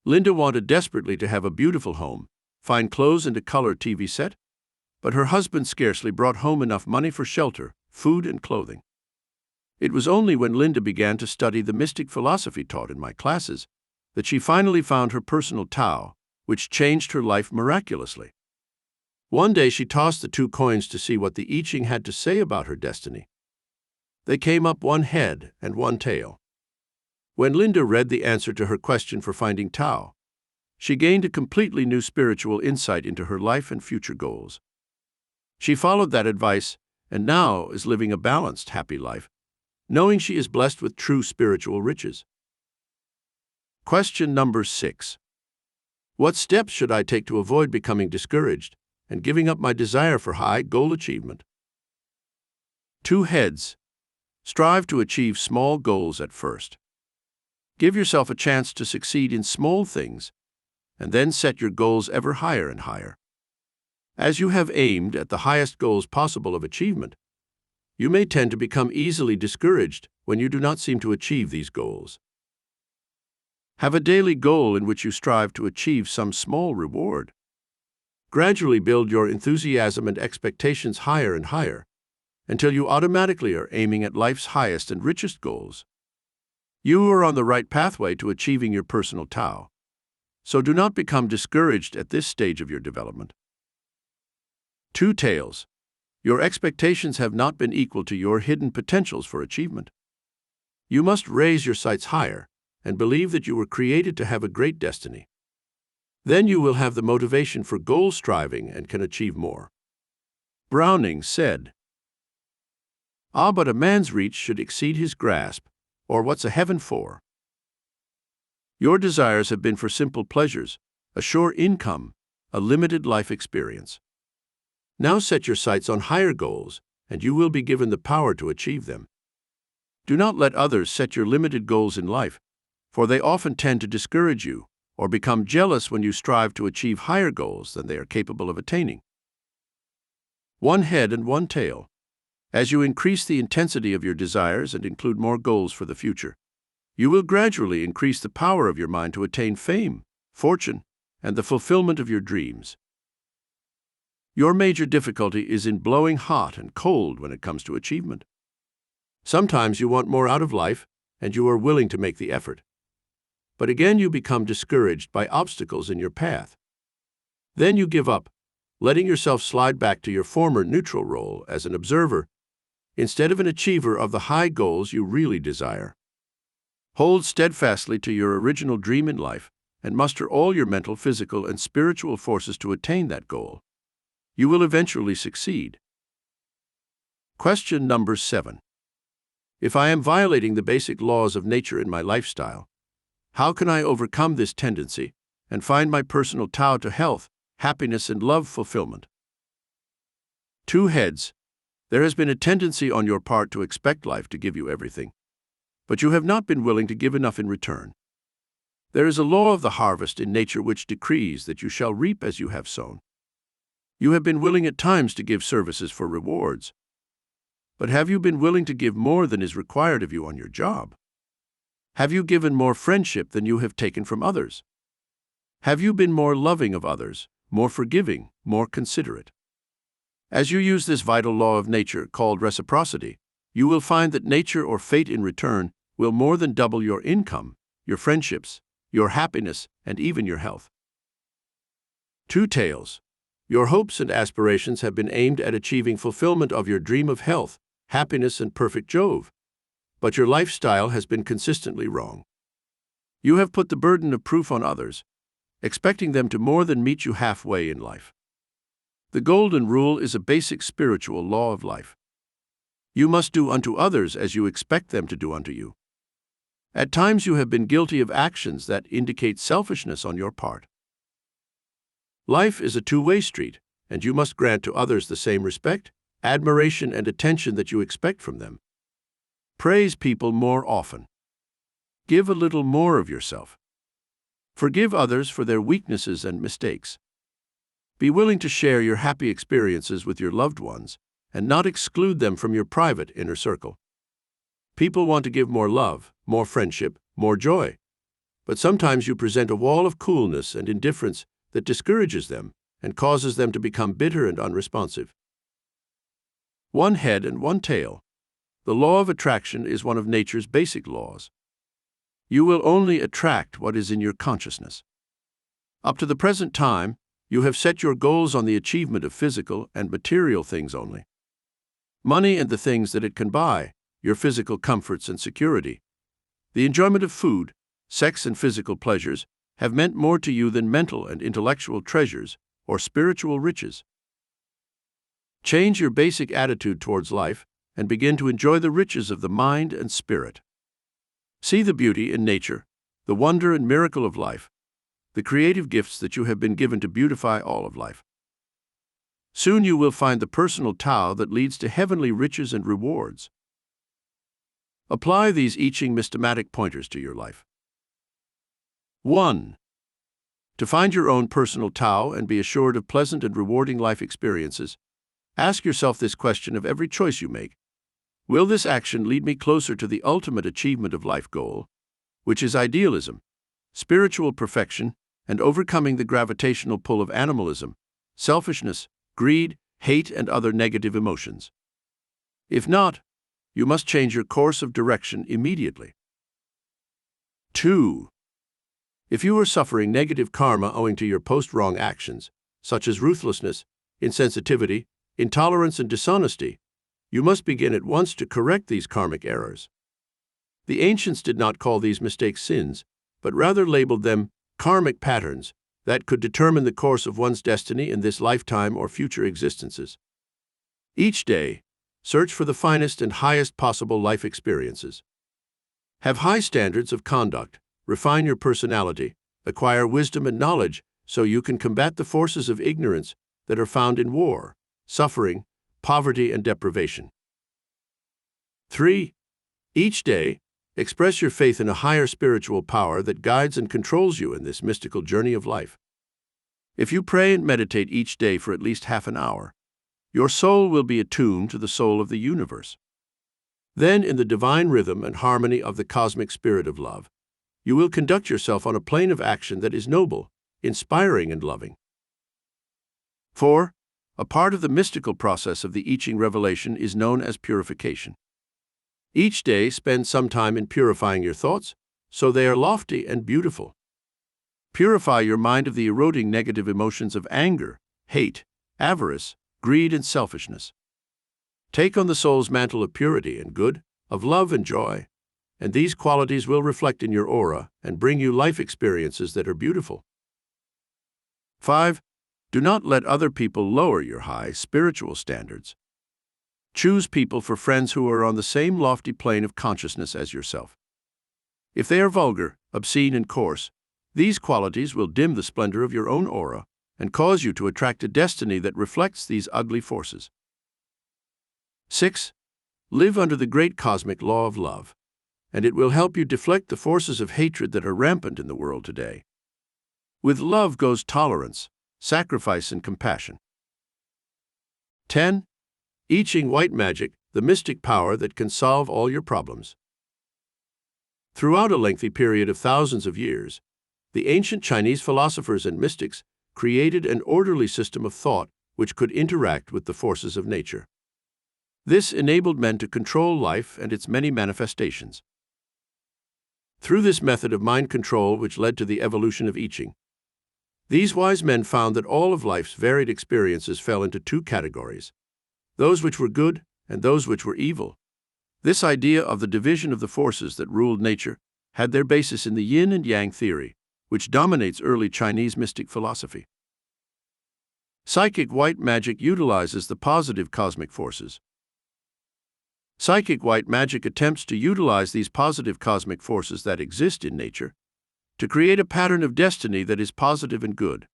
Linda wanted desperately to have a beautiful home, fine clothes and a color TV set, but her husband scarcely brought home enough money for shelter, food, and clothing. It was only when Linda began to study the mystic philosophy taught in my classes that she finally found her personal Tao, which changed her life miraculously. One day she tossed the 2 coins to see what the I Ching had to say about her destiny. They came up 1 head and 1 tail. When Linda read the answer to her question for finding Tao, she gained a completely new spiritual insight into her life and future goals. She followed that advice and now is living a balanced, happy life, knowing she is blessed with true spiritual riches. Question number 6. What steps should I take to avoid becoming discouraged and giving up my desire for high goal achievement? 2 heads. Strive to achieve small goals at first. Give yourself a chance to succeed in small things, and then set your goals ever higher and higher. As you have aimed at the highest goals possible of achievement, you may tend to become easily discouraged when you do not seem to achieve these goals. Have a daily goal in which you strive to achieve some small reward. Gradually build your enthusiasm and expectations higher and higher, until you automatically are aiming at life's highest and richest goals. You are on the right pathway to achieving your personal Tao, so do not become discouraged at this stage of your development. 2 tails. Your expectations have not been equal to your hidden potentials for achievement. You must raise your sights higher and believe that you were created to have a great destiny. Then you will have the motivation for goal striving and can achieve more. Browning said, but a man's reach should exceed his grasp, or what's a heaven for? Your desires have been for simple pleasures, a sure income, a limited life experience. Now set your sights on higher goals, and you will be given the power to achieve them. Do not let others set your limited goals in life, for they often tend to discourage you or become jealous when you strive to achieve higher goals than they are capable of attaining. 1 head and 1 tail. As you increase the intensity of your desires and include more goals for the future, you will gradually increase the power of your mind to attain fame, fortune, and the fulfillment of your dreams. Your major difficulty is in blowing hot and cold when it comes to achievement. Sometimes you want more out of life, and you are willing to make the effort. But again you become discouraged by obstacles in your path. Then you give up, letting yourself slide back to your former neutral role as an observer, instead of an achiever of the high goals you really desire. Hold steadfastly to your original dream in life and muster all your mental, physical, and spiritual forces to attain that goal. You will eventually succeed. Question number 7. If I am violating the basic laws of nature in my lifestyle, how can I overcome this tendency and find my personal Tao to health, happiness, and love fulfillment? 2 heads. There has been a tendency on your part to expect life to give you everything, but you have not been willing to give enough in return. There is a law of the harvest in nature which decrees that you shall reap as you have sown. You have been willing at times to give services for rewards, but have you been willing to give more than is required of you on your job? Have you given more friendship than you have taken from others? Have you been more loving of others, more forgiving, more considerate? As you use this vital law of nature called reciprocity, you will find that nature or fate in return will more than double your income, your friendships, your happiness, and even your health. 2 tails. Your hopes and aspirations have been aimed at achieving fulfillment of your dream of health, happiness, and perfect Jove, but your lifestyle has been consistently wrong. You have put the burden of proof on others, expecting them to more than meet you halfway in life. The golden rule is a basic spiritual law of life. You must do unto others as you expect them to do unto you. At times you have been guilty of actions that indicate selfishness on your part. Life is a two-way street, and you must grant to others the same respect, admiration, and attention that you expect from them. Praise people more often. Give a little more of yourself. Forgive others for their weaknesses and mistakes. Be willing to share your happy experiences with your loved ones and not exclude them from your private inner circle. People want to give more love, more friendship, more joy, but sometimes you present a wall of coolness and indifference that discourages them and causes them to become bitter and unresponsive. 1 head and 1 tail. The law of attraction is one of nature's basic laws. You will only attract what is in your consciousness. Up to the present time, you have set your goals on the achievement of physical and material things only. Money and the things that it can buy, your physical comforts and security, the enjoyment of food, sex, and physical pleasures have meant more to you than mental and intellectual treasures or spiritual riches. Change your basic attitude towards life and begin to enjoy the riches of the mind and spirit. See the beauty in nature, the wonder and miracle of life, the creative gifts that you have been given to beautify all of life. Soon you will find the personal Tao that leads to heavenly riches and rewards. Apply these I Ching systematic pointers to your life. 1. To find your own personal Tao and be assured of pleasant and rewarding life experiences, ask yourself this question of every choice you make. Will this action lead me closer to the ultimate achievement of life goal, which is idealism, spiritual perfection, and overcoming the gravitational pull of animalism, selfishness, greed, hate, and other negative emotions? If not, you must change your course of direction immediately. 2. If you are suffering negative karma owing to your post-wrong actions, such as ruthlessness, insensitivity, intolerance, and dishonesty, you must begin at once to correct these karmic errors. The ancients did not call these mistakes sins, but rather labeled them karmic patterns that could determine the course of one's destiny in this lifetime or future existences. Each day, search for the finest and highest possible life experiences. Have high standards of conduct, refine your personality, acquire wisdom and knowledge so you can combat the forces of ignorance that are found in war, suffering, poverty, and deprivation. 3. Each day, express your faith in a higher spiritual power that guides and controls you in this mystical journey of life. If you pray and meditate each day for at least half an hour, your soul will be attuned to the soul of the universe. Then, in the divine rhythm and harmony of the cosmic spirit of love, you will conduct yourself on a plane of action that is noble, inspiring, and loving. 4. A part of the mystical process of the I Ching revelation is known as purification. Each day, spend some time in purifying your thoughts, so they are lofty and beautiful. Purify your mind of the eroding negative emotions of anger, hate, avarice, greed, and selfishness. Take on the soul's mantle of purity and good, of love and joy, and these qualities will reflect in your aura and bring you life experiences that are beautiful. 5. Do not let other people lower your high spiritual standards. Choose people for friends who are on the same lofty plane of consciousness as yourself. If they are vulgar, obscene, and coarse, these qualities will dim the splendor of your own aura and cause you to attract a destiny that reflects these ugly forces. 6. Live under the great cosmic law of love, and it will help you deflect the forces of hatred that are rampant in the world today. With love goes tolerance, sacrifice, and compassion. 10. I Ching White Magic, the mystic power that can solve all your problems. Throughout a lengthy period of thousands of years, the ancient Chinese philosophers and mystics created an orderly system of thought which could interact with the forces of nature. This enabled men to control life and its many manifestations. through this method of mind control which led to the evolution of I Ching. These wise men found that all of life's varied experiences fell into two categories, those which were good and those which were evil. This idea of the division of the forces that ruled nature had their basis in the Yin and Yang theory, which dominates early Chinese mystic philosophy. Psychic white magic utilizes the positive cosmic forces. Psychic white magic attempts to utilize these positive cosmic forces that exist in nature to create a pattern of destiny that is positive and good.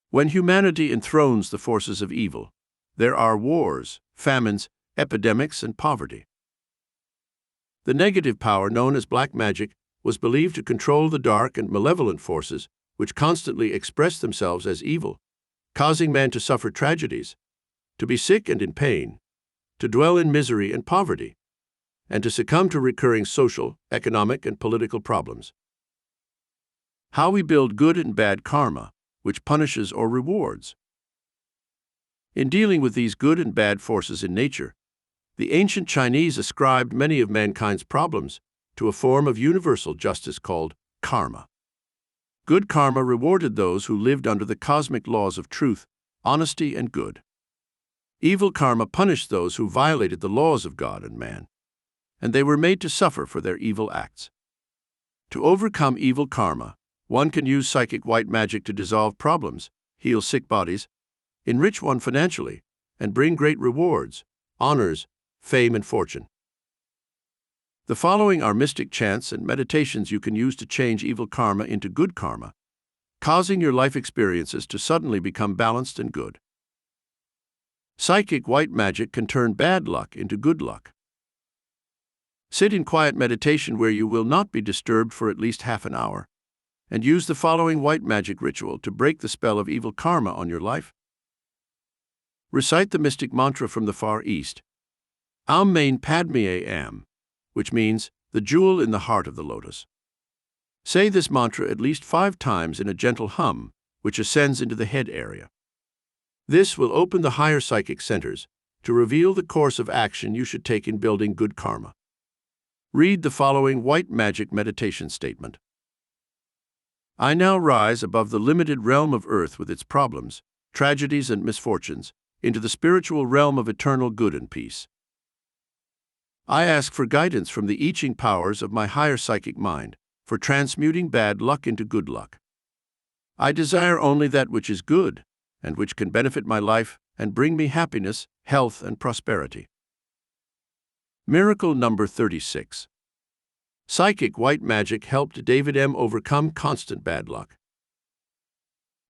When humanity enthrones the forces of evil, there are wars, famines, epidemics, and poverty. The negative power known as black magic was believed to control the dark and malevolent forces which constantly express themselves as evil, causing man to suffer tragedies, to be sick and in pain, to dwell in misery and poverty, and to succumb to recurring social, economic, and political problems. How we build good and bad karma, which punishes or rewards. In dealing with these good and bad forces in nature, the ancient Chinese ascribed many of mankind's problems to a form of universal justice called karma. Good karma rewarded those who lived under the cosmic laws of truth, honesty, and good. Evil karma punished those who violated the laws of God and man, and they were made to suffer for their evil acts. To overcome evil karma, one can use psychic white magic to dissolve problems, heal sick bodies, enrich one financially, and bring great rewards, honors, fame, and fortune. The following are mystic chants and meditations you can use to change evil karma into good karma, causing your life experiences to suddenly become balanced and good. Psychic white magic can turn bad luck into good luck. Sit in quiet meditation where you will not be disturbed for at least half an hour, and use the following white magic ritual to break the spell of evil karma on your life. Recite the mystic mantra from the Far East, Aum Mane Padme Am, which means the jewel in the heart of the lotus. Say this mantra at least 5 times in a gentle hum, which ascends into the head area. This will open the higher psychic centers to reveal the course of action you should take in building good karma. Read the following white magic meditation statement. I now rise above the limited realm of earth with its problems, tragedies, and misfortunes, into the spiritual realm of eternal good and peace. I ask for guidance from the I Ching powers of my higher psychic mind, for transmuting bad luck into good luck. I desire only that which is good, and which can benefit my life and bring me happiness, health, and prosperity. Miracle number 36. Psychic white magic helped David M. overcome constant bad luck.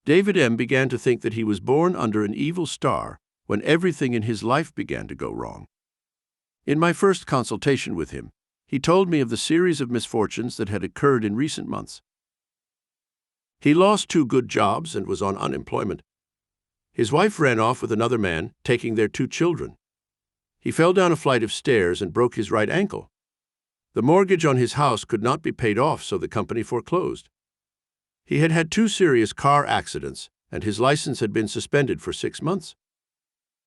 David M. began to think that he was born under an evil star when everything in his life began to go wrong. In my first consultation with him, he told me of the series of misfortunes that had occurred in recent months. He lost 2 good jobs and was on unemployment. His wife ran off with another man, taking their 2 children. He fell down a flight of stairs and broke his right ankle. The mortgage on his house could not be paid off, so the company foreclosed. He had had 2 serious car accidents, and his license had been suspended for 6 months.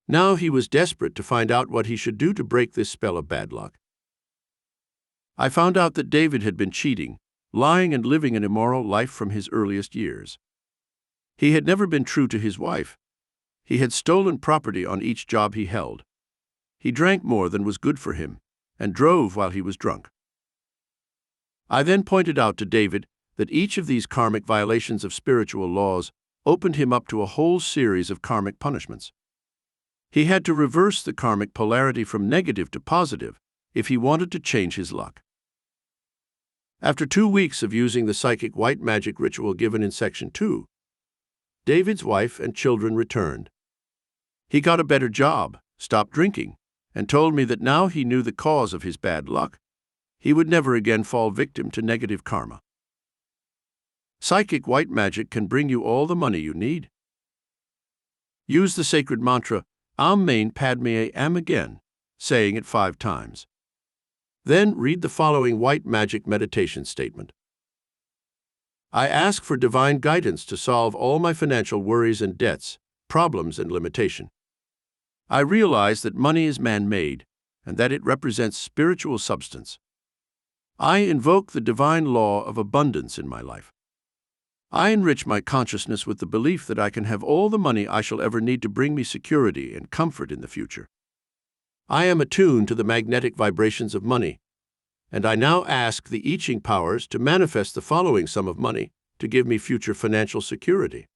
Now he was desperate to find out what he should do to break this spell of bad luck. I found out that David had been cheating, lying, and living an immoral life from his earliest years. He had never been true to his wife. He had stolen property on each job he held. He drank more than was good for him, and drove while he was drunk. I then pointed out to David that each of these karmic violations of spiritual laws opened him up to a whole series of karmic punishments. He had to reverse the karmic polarity from negative to positive if he wanted to change his luck. After 2 weeks of using the psychic white magic ritual given in Section 2, David's wife and children returned. He got a better job, stopped drinking, and told me that now he knew the cause of his bad luck. He would never again fall victim to negative karma. Psychic white magic can bring you all the money you need. Use the sacred mantra, Aum Mane Padme Am again, saying it 5 times. Then read the following white magic meditation statement. I ask for divine guidance to solve all my financial worries and debts, problems, and limitation. I realize that money is man-made, and that it represents spiritual substance. I invoke the divine law of abundance in my life. I enrich my consciousness with the belief that I can have all the money I shall ever need to bring me security and comfort in the future. I am attuned to the magnetic vibrations of money, and I now ask the I Ching powers to manifest the following sum of money to give me future financial security.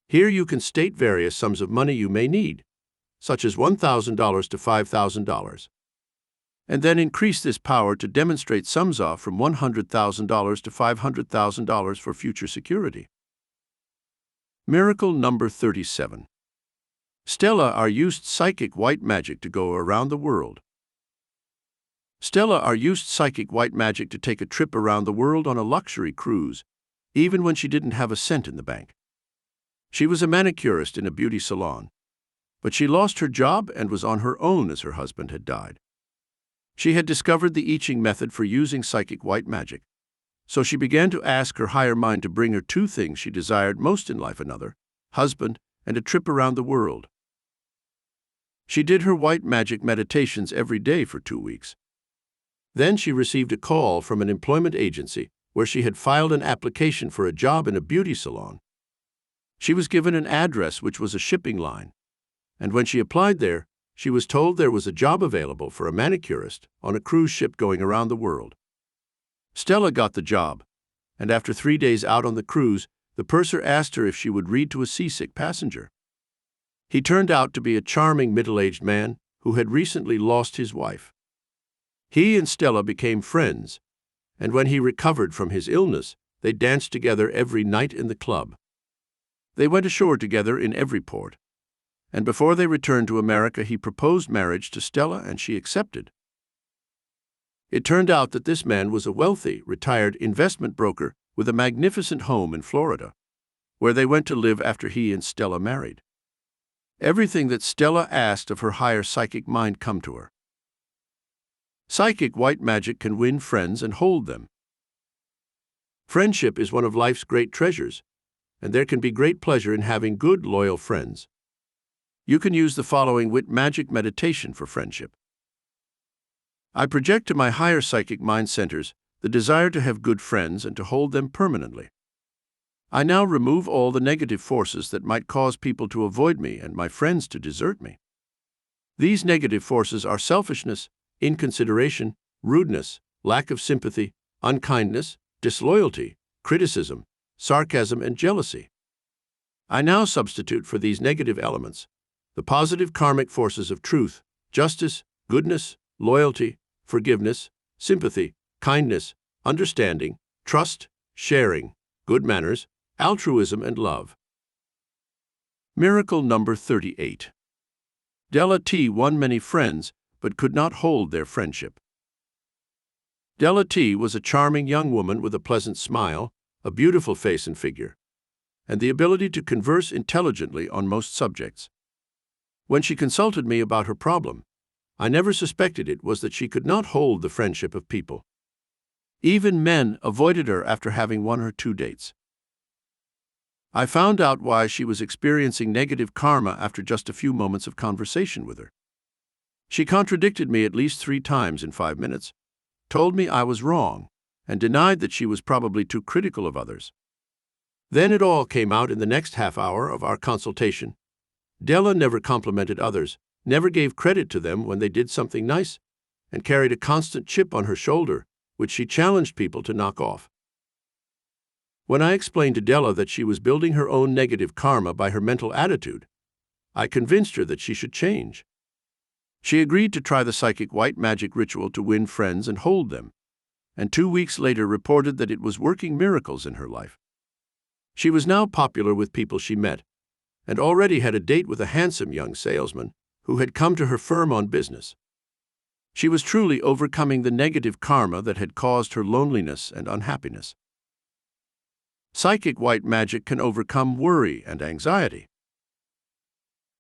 Here you can state various sums of money you may need, such as $1,000 to $5,000, and then increase this power to demonstrate sums of from $100,000 to $500,000 for future security. Miracle number 37. Stella R used psychic white magic to go around the world. Stella R used psychic white magic to take a trip around the world on a luxury cruise, even when she didn't have a cent in the bank. She was a manicurist in a beauty salon, but she lost her job and was on her own as her husband had died. She had discovered the I Ching method for using psychic white magic, so she began to ask her higher mind to bring her two things she desired most in life: another husband and a trip around the world. She did her white magic meditations every day for 2 weeks. Then she received a call from an employment agency where she had filed an application for a job in a beauty salon. She was given an address which was a shipping line, and when she applied there, she was told there was a job available for a manicurist on a cruise ship going around the world. Stella got the job, and after 3 days out on the cruise, the purser asked her if she would read to a seasick passenger. He turned out to be a charming middle-aged man who had recently lost his wife. He and Stella became friends, and when he recovered from his illness, they danced together every night in the club. They went ashore together in every port, and before they returned to America, he proposed marriage to Stella, and she accepted. It turned out that this man was a wealthy, retired investment broker with a magnificent home in Florida, where they went to live after he and Stella married. Everything that Stella asked of her higher psychic mind come to her. Psychic white magic can win friends and hold them. Friendship is one of life's great treasures, and there can be great pleasure in having good, loyal friends. You can use the following white magic meditation for friendship. I project to my higher psychic mind centers the desire to have good friends and to hold them permanently. I now remove all the negative forces that might cause people to avoid me and my friends to desert me. These negative forces are selfishness, inconsideration, rudeness, lack of sympathy, unkindness, disloyalty, criticism, sarcasm, and jealousy. I now substitute for these negative elements the positive karmic forces of truth, justice, goodness, loyalty, forgiveness, sympathy, kindness, understanding, trust, sharing, good manners, altruism, and love. Miracle number 38. Della T won many friends, but could not hold their friendship. Della T was a charming young woman with a pleasant smile, a beautiful face and figure, and the ability to converse intelligently on most subjects. When she consulted me about her problem, I never suspected it was that she could not hold the friendship of people. Even men avoided her after having 1 or 2 dates. I found out why she was experiencing negative karma after just a few moments of conversation with her. She contradicted me at least 3 times in 5 minutes, told me I was wrong, and denied that she was probably too critical of others. Then it all came out in the next half hour of our consultation. Della never complimented others, never gave credit to them when they did something nice, and carried a constant chip on her shoulder, which she challenged people to knock off. When I explained to Della that she was building her own negative karma by her mental attitude, I convinced her that she should change. She agreed to try the psychic white magic ritual to win friends and hold them, and 2 weeks later reported that it was working miracles in her life. She was now popular with people she met, and already had a date with a handsome young salesman who had come to her firm on business. She was truly overcoming the negative karma that had caused her loneliness and unhappiness. Psychic white magic can overcome worry and anxiety.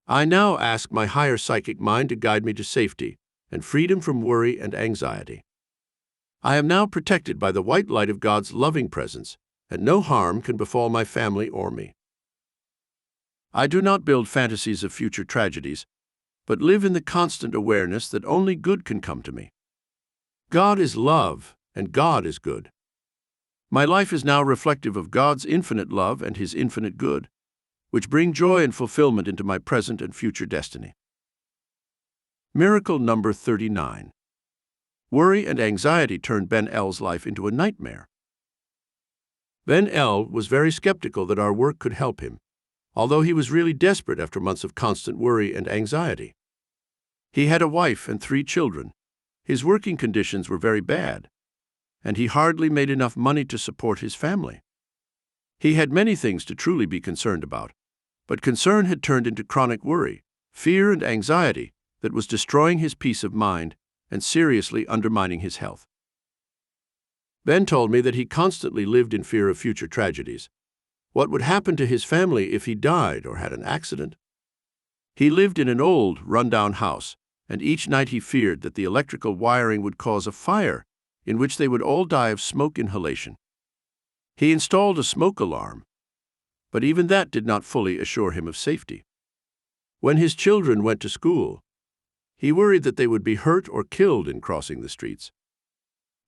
I now ask my higher psychic mind to guide me to safety and freedom from worry and anxiety. I am now protected by the white light of God's loving presence, and no harm can befall my family or me. I do not build fantasies of future tragedies, but live in the constant awareness that only good can come to me. God is love, and God is good. My life is now reflective of God's infinite love and His infinite good, which bring joy and fulfillment into my present and future destiny. Miracle number 39. Worry and anxiety turned Ben L's life into a nightmare. Ben L was very skeptical that our work could help him, although he was really desperate after months of constant worry and anxiety. He had a wife and 3 children. His working conditions were very bad, and he hardly made enough money to support his family. He had many things to truly be concerned about, but concern had turned into chronic worry, fear, and anxiety that was destroying his peace of mind and seriously undermining his health. Ben told me that he constantly lived in fear of future tragedies. What would happen to his family if he died or had an accident? He lived in an old, run-down house, and each night he feared that the electrical wiring would cause a fire in which they would all die of smoke inhalation. He installed a smoke alarm, but even that did not fully assure him of safety. When his children went to school, he worried that they would be hurt or killed in crossing the streets.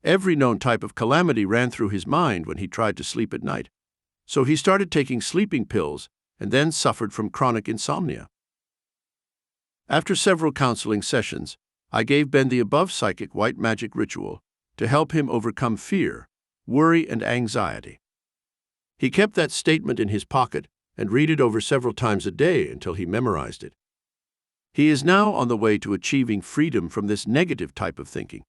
Every known type of calamity ran through his mind when he tried to sleep at night, so he started taking sleeping pills and then suffered from chronic insomnia. After several counseling sessions, I gave Ben the above psychic white magic ritual to help him overcome fear, worry, and anxiety. He kept that statement in his pocket and read it over several times a day until he memorized it. He is now on the way to achieving freedom from this negative type of thinking.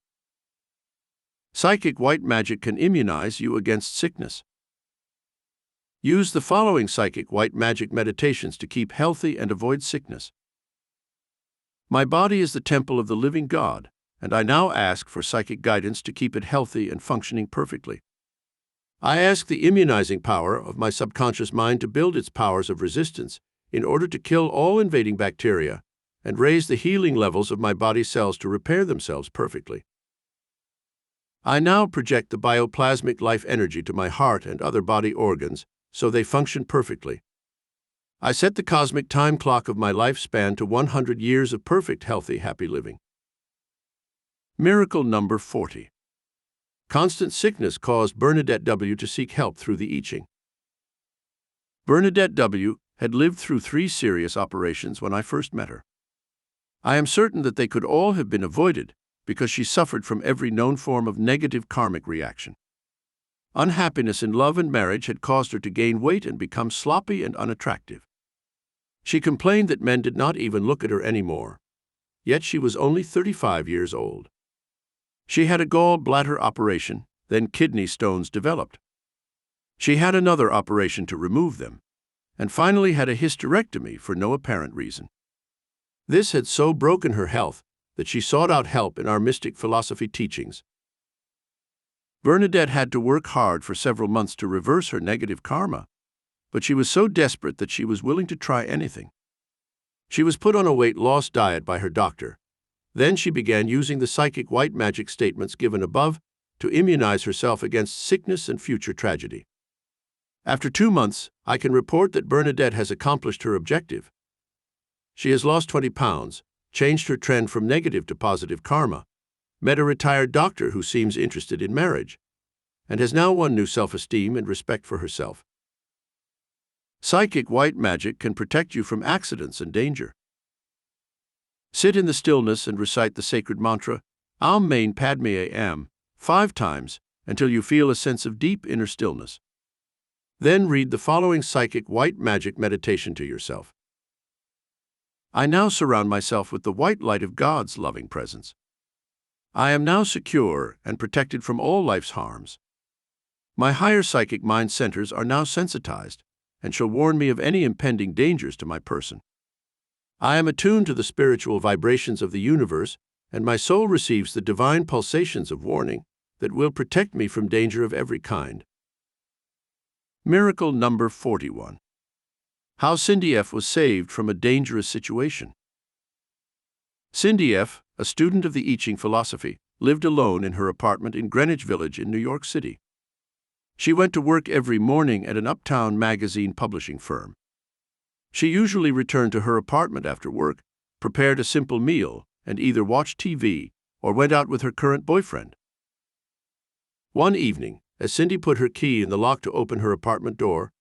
Psychic white magic can immunize you against sickness. Use the following psychic white magic meditations to keep healthy and avoid sickness. My body is the temple of the living God, and I now ask for psychic guidance to keep it healthy and functioning perfectly. I ask the immunizing power of my subconscious mind to build its powers of resistance in order to kill all invading bacteria and raise the healing levels of my body cells to repair themselves perfectly. I now project the bioplasmic life energy to my heart and other body organs so they function perfectly. I set the cosmic time clock of my lifespan to 100 years of perfect, healthy, happy living. Miracle number 40. Constant sickness caused Bernadette W. to seek help through the I Ching. Bernadette W. had lived through 3 serious operations when I first met her. I am certain that they could all have been avoided because she suffered from every known form of negative karmic reaction. Unhappiness in love and marriage had caused her to gain weight and become sloppy and unattractive. She complained that men did not even look at her anymore, yet she was only 35 years old. She had a gallbladder operation, then kidney stones developed. She had another operation to remove them, and finally had a hysterectomy for no apparent reason. This had so broken her health that she sought out help in our mystic philosophy teachings. Bernadette had to work hard for several months to reverse her negative karma, but she was so desperate that she was willing to try anything. She was put on a weight loss diet by her doctor. Then she began using the psychic white magic statements given above to immunize herself against sickness and future tragedy. After 2 months, I can report that Bernadette has accomplished her objective. She has lost 20 pounds, changed her trend from negative to positive karma, met a retired doctor who seems interested in marriage, and has now won new self-esteem and respect for herself. Psychic white magic can protect you from accidents and danger. Sit in the stillness and recite the sacred mantra, Aum Mane Padme Am, 5 times until you feel a sense of deep inner stillness. Then read the following psychic white magic meditation to yourself. I now surround myself with the white light of God's loving presence. I am now secure and protected from all life's harms. My higher psychic mind centers are now sensitized and shall warn me of any impending dangers to my person. I am attuned to the spiritual vibrations of the universe, and my soul receives the divine pulsations of warning that will protect me from danger of every kind. Miracle number 41. How Cindy F. was saved from a dangerous situation. Cindy F., a student of the I Ching philosophy, lived alone in her apartment in Greenwich Village in New York City. She went to work every morning at an uptown magazine publishing firm. She usually returned to her apartment after work, prepared a simple meal, and either watched TV or went out with her current boyfriend. One evening, as Cindy put her key in the lock to open her apartment door,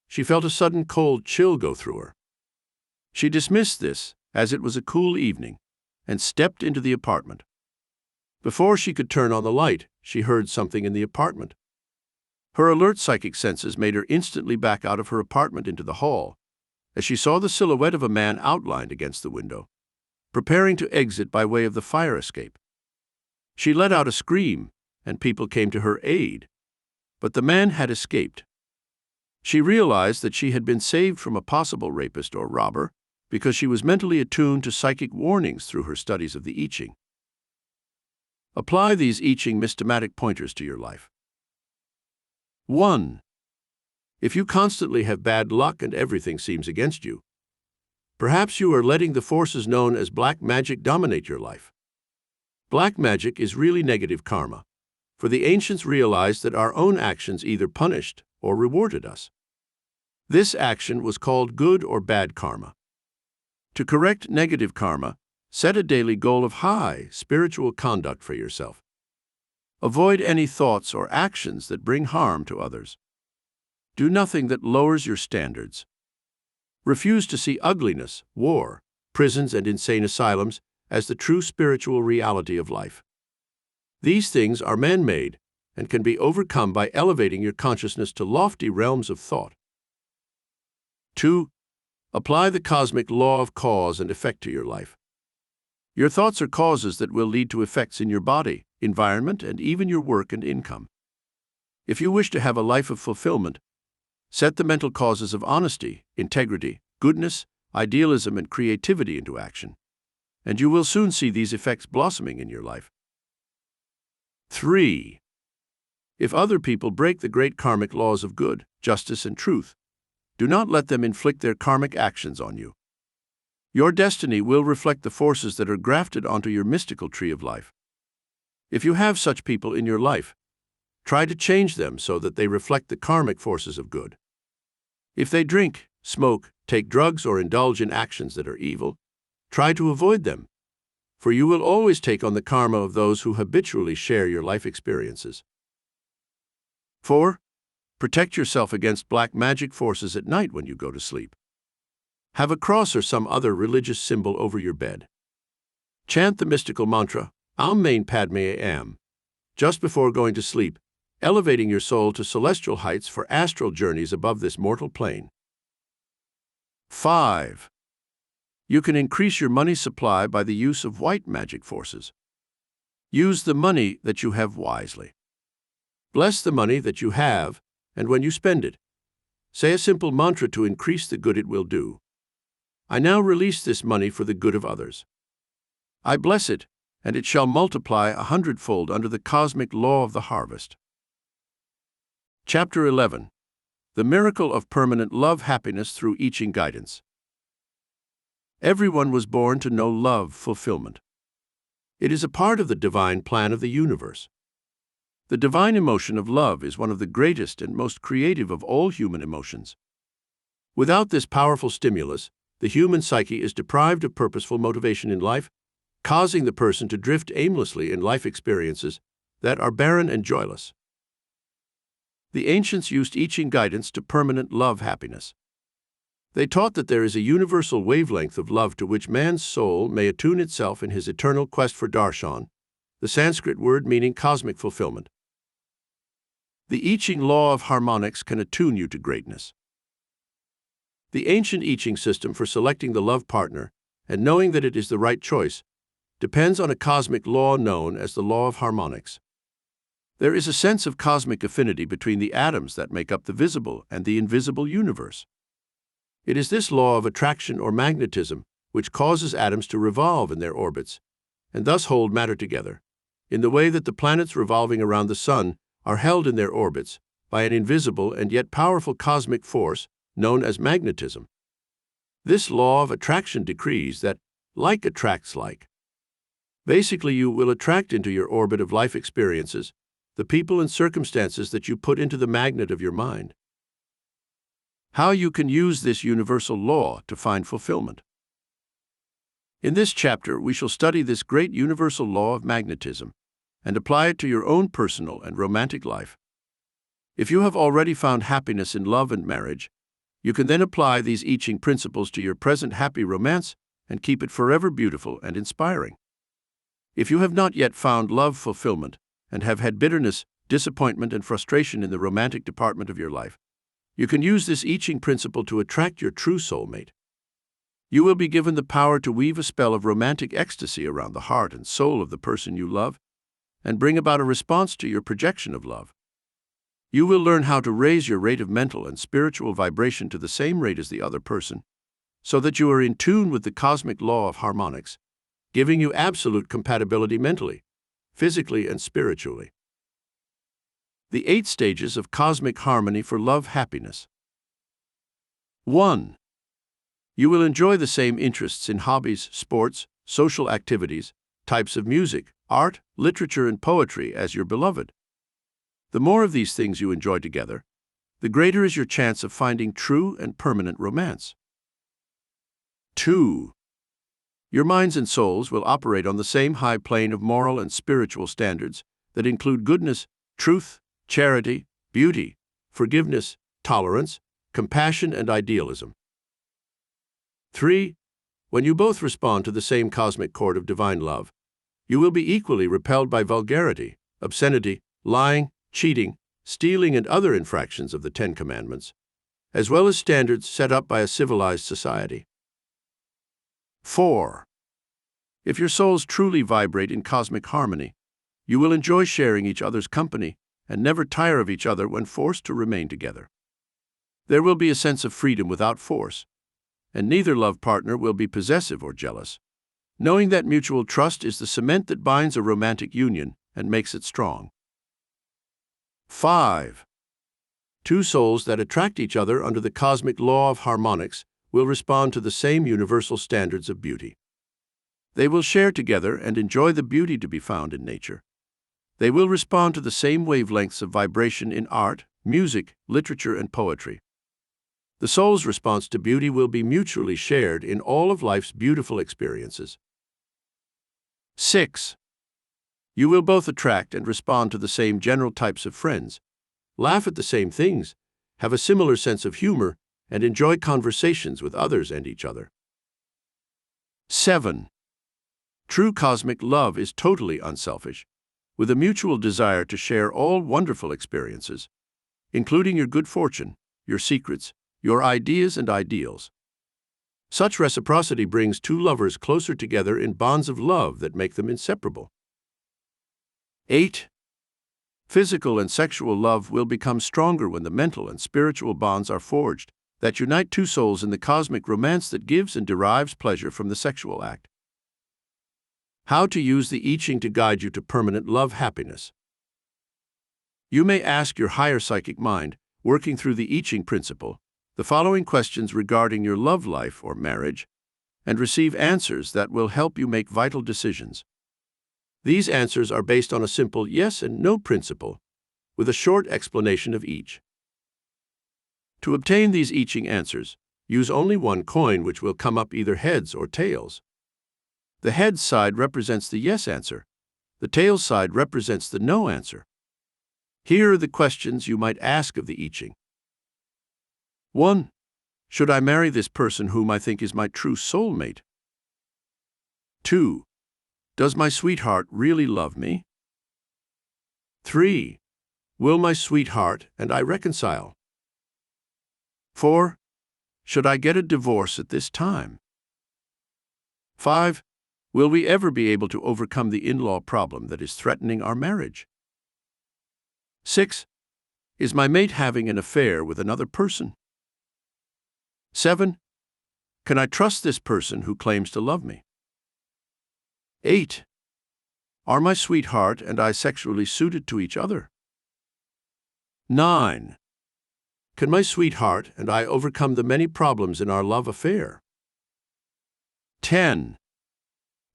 she felt a sudden cold chill go through her. She dismissed this, as it was a cool evening, and stepped into the apartment. Before she could turn on the light, she heard something in the apartment. Her alert psychic senses made her instantly back out of her apartment into the hall, as she saw the silhouette of a man outlined against the window, preparing to exit by way of the fire escape. She let out a scream, and people came to her aid, but the man had escaped. She realized that she had been saved from a possible rapist or robber because she was mentally attuned to psychic warnings through her studies of the I Ching. Apply these I Ching mystomatic pointers to your life. 1. If you constantly have bad luck and everything seems against you, perhaps you are letting the forces known as black magic dominate your life. Black magic is really negative karma, for the ancients realized that our own actions either punished or rewarded us. This action was called good or bad karma. To correct negative karma, set a daily goal of high spiritual conduct for yourself. Avoid any thoughts or actions that bring harm to others. Do nothing that lowers your standards. Refuse to see ugliness, war, prisons, and insane asylums as the true spiritual reality of life. These things are man-made and can be overcome by elevating your consciousness to lofty realms of thought. 2. Apply the cosmic law of cause and effect to your life. Your thoughts are causes that will lead to effects in your body, environment, and even your work and income. If you wish to have a life of fulfillment, set the mental causes of honesty, integrity, goodness, idealism, and creativity into action, and you will soon see these effects blossoming in your life. 3. If other people break the great karmic laws of good, justice, and truth, do not let them inflict their karmic actions on you. Your destiny will reflect the forces that are grafted onto your mystical tree of life. If you have such people in your life, try to change them so that they reflect the karmic forces of good. If they drink, smoke, take drugs, or indulge in actions that are evil, try to avoid them, for you will always take on the karma of those who habitually share your life experiences. 4. Protect yourself against black magic forces at night when you go to sleep. Have a cross or some other religious symbol over your bed. Chant the mystical mantra, Aum Mane Padme Am, just before going to sleep, elevating your soul to celestial heights for astral journeys above this mortal plane. 5. You can increase your money supply by the use of white magic forces. Use the money that you have wisely. Bless the money that you have, and when you spend it, say a simple mantra to increase the good it will do. I now release this money for the good of others. I bless it, and it shall multiply 100-fold under the cosmic law of the harvest. Chapter 11. The Miracle of Permanent Love Happiness Through I Ching Guidance. Everyone was born to know love fulfillment. It is a part of the divine plan of the universe. The divine emotion of love is one of the greatest and most creative of all human emotions. Without this powerful stimulus, the human psyche is deprived of purposeful motivation in life, causing the person to drift aimlessly in life experiences that are barren and joyless. The ancients used I Ching guidance to permanent love happiness. They taught that there is a universal wavelength of love to which man's soul may attune itself in his eternal quest for darshan, the Sanskrit word meaning cosmic fulfillment. The I Ching law of harmonics can attune you to greatness. The ancient I Ching system for selecting the love partner and knowing that it is the right choice depends on a cosmic law known as the law of harmonics. There is a sense of cosmic affinity between the atoms that make up the visible and the invisible universe. It is this law of attraction or magnetism which causes atoms to revolve in their orbits and thus hold matter together, in the way that the planets revolving around the sun are held in their orbits by an invisible and yet powerful cosmic force known as magnetism. This law of attraction decrees that like attracts like. Basically, you will attract into your orbit of life experiences the people and circumstances that you put into the magnet of your mind. How you can use this universal law to find fulfillment. In this chapter, we shall study this great universal law of magnetism, and apply it to your own personal and romantic life. If you have already found happiness in love and marriage, you can then apply these I Ching principles to your present happy romance and keep it forever beautiful and inspiring. If you have not yet found love fulfillment and have had bitterness, disappointment, and frustration in the romantic department of your life, you can use this I Ching principle to attract your true soulmate. You will be given the power to weave a spell of romantic ecstasy around the heart and soul of the person you love and bring about a response to your projection of love. You will learn how to raise your rate of mental and spiritual vibration to the same rate as the other person, so that you are in tune with the cosmic law of harmonics, giving you absolute compatibility mentally, physically, and spiritually. The 8 stages of cosmic harmony for love happiness. 1. You will enjoy the same interests in hobbies, sports, social activities, types of music, art, literature, and poetry as your beloved. The more of these things you enjoy together, the greater is your chance of finding true and permanent romance. 2. Your minds and souls will operate on the same high plane of moral and spiritual standards that include goodness, truth, charity, beauty, forgiveness, tolerance, compassion, and idealism. 3. When you both respond to the same cosmic chord of divine love, you will be equally repelled by vulgarity, obscenity, lying, cheating, stealing, and other infractions of the 10 Commandments, as well as standards set up by a civilized society. 4. If your souls truly vibrate in cosmic harmony, you will enjoy sharing each other's company and never tire of each other when forced to remain together. There will be a sense of freedom without force, and neither love partner will be possessive or jealous, knowing that mutual trust is the cement that binds a romantic union and makes it strong. 5. 2 souls that attract each other under the cosmic law of harmonics will respond to the same universal standards of beauty. They will share together and enjoy the beauty to be found in nature. They will respond to the same wavelengths of vibration in art, music, literature, and poetry. The soul's response to beauty will be mutually shared in all of life's beautiful experiences. 6. You will both attract and respond to the same general types of friends, laugh at the same things, have a similar sense of humor, and enjoy conversations with others and each other. 7. True cosmic love is totally unselfish, with a mutual desire to share all wonderful experiences, including your good fortune, your secrets, your ideas and ideals. Such reciprocity brings 2 lovers closer together in bonds of love that make them inseparable. 8. Physical and sexual love will become stronger when the mental and spiritual bonds are forged that unite 2 souls in the cosmic romance that gives and derives pleasure from the sexual act. How to use the I Ching to guide you to permanent love happiness. You may ask your higher psychic mind, working through the I Ching principle, the following questions regarding your love life or marriage, and receive answers that will help you make vital decisions. These answers are based on a simple yes and no principle, with a short explanation of each. To obtain these I Ching answers, use only one coin, which will come up either heads or tails. The heads side represents the yes answer. The tails side represents the no answer. Here are the questions you might ask of the I Ching. 1. Should I marry this person whom I think is my true soulmate? 2. Does my sweetheart really love me? 3. Will my sweetheart and I reconcile? 4. Should I get a divorce at this time? 5. Will we ever be able to overcome the in-law problem that is threatening our marriage? 6. Is my mate having an affair with another person? 7. Can I trust this person who claims to love me? 8. Are my sweetheart and I sexually suited to each other? 9. Can my sweetheart and I overcome the many problems in our love affair? 10.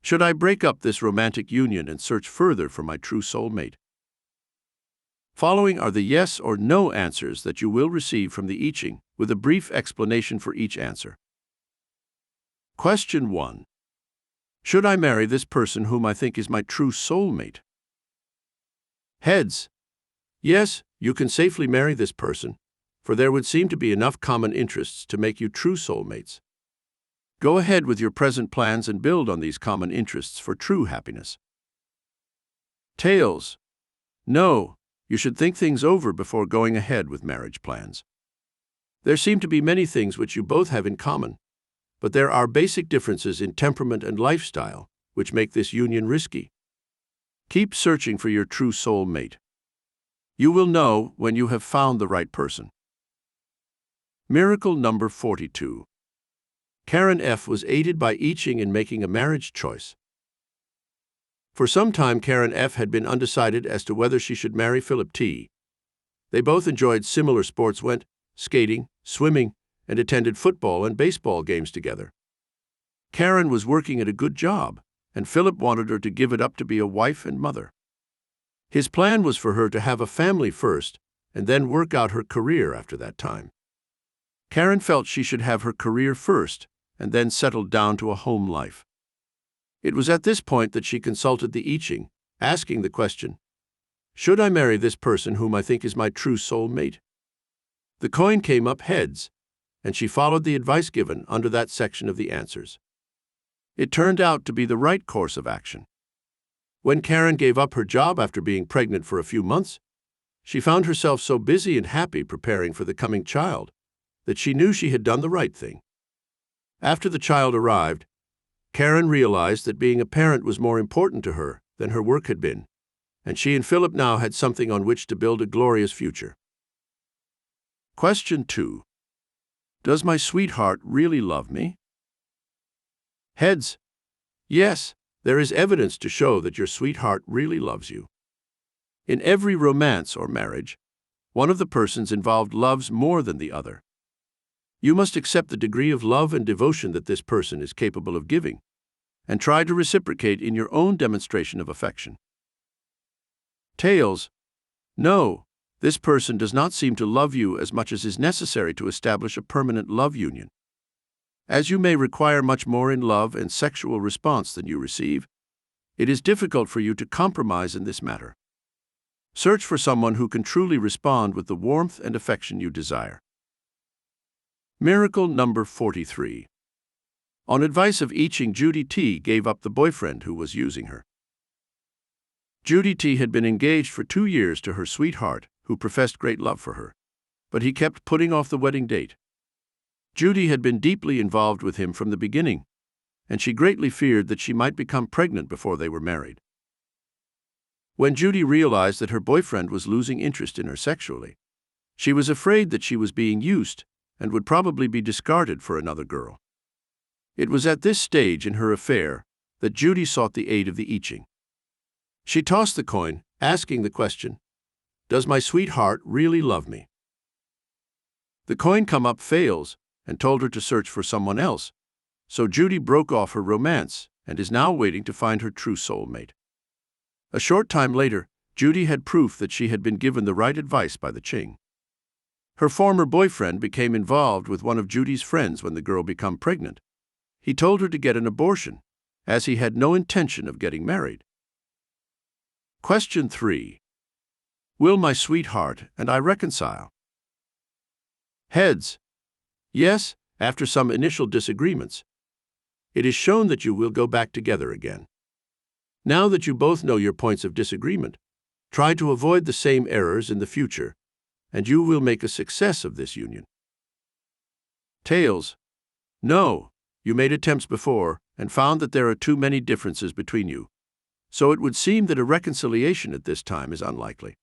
Should I break up this romantic union and search further for my true soulmate? Following are the yes or no answers that you will receive from the I Ching, with a brief explanation for each answer. Question 1. Should I marry this person whom I think is my true soulmate? Heads. Yes, you can safely marry this person, for there would seem to be enough common interests to make you true soulmates. Go ahead with your present plans and build on these common interests for true happiness. Tails. No, you should think things over before going ahead with marriage plans. There seem to be many things which you both have in common, but there are basic differences in temperament and lifestyle which make this union risky. Keep searching for your true soul mate. You will know when you have found the right person. Miracle number 42. Karen F. was aided by I Ching in making a marriage choice. For some time, Karen F. had been undecided as to whether she should marry Philip T. They both enjoyed similar sports, went skating, swimming, and attended football and baseball games together. Karen was working at a good job, and Philip wanted her to give it up to be a wife and mother. His plan was for her to have a family first and then work out her career after that time. Karen felt she should have her career first and then settled down to a home life. It was at this point that she consulted the I Ching, asking the question, "Should I marry this person whom I think is my true soul mate?" The coin came up heads, and she followed the advice given under that section of the answers. It turned out to be the right course of action. When Karen gave up her job after being pregnant for a few months, she found herself so busy and happy preparing for the coming child that she knew she had done the right thing. After the child arrived, Karen realized that being a parent was more important to her than her work had been, and she and Philip now had something on which to build a glorious future. Question 2. Does my sweetheart really love me? Heads. Yes, there is evidence to show that your sweetheart really loves you. In every romance or marriage, one of the persons involved loves more than the other. You must accept the degree of love and devotion that this person is capable of giving, and try to reciprocate in your own demonstration of affection. Tails. No, this person does not seem to love you as much as is necessary to establish a permanent love union. As you may require much more in love and sexual response than you receive, it is difficult for you to compromise in this matter. Search for someone who can truly respond with the warmth and affection you desire. Miracle number 43. On advice of I Ching, Judy T. gave up the boyfriend who was using her. Judy T. had been engaged for 2 years to her sweetheart, who professed great love for her, but he kept putting off the wedding date. Judy had been deeply involved with him from the beginning, and she greatly feared that she might become pregnant before they were married. When Judy realized that her boyfriend was losing interest in her sexually, she was afraid that she was being used and would probably be discarded for another girl. It was at this stage in her affair that Judy sought the aid of the I Ching. She tossed the coin, asking the question, "Does my sweetheart really love me?" The coin come up fails and told her to search for someone else, so Judy broke off her romance and is now waiting to find her true soulmate. A short time later, Judy had proof that she had been given the right advice by the Ching. Her former boyfriend became involved with one of Judy's friends when the girl became pregnant. He told her to get an abortion, as he had no intention of getting married. Question 3. Will my sweetheart and I reconcile? Heads. Yes, after some initial disagreements. It is shown that you will go back together again. Now that you both know your points of disagreement, try to avoid the same errors in the future, and you will make a success of this union. Tails. No, you made attempts before and found that there are too many differences between you, so it would seem that a reconciliation at this time is unlikely.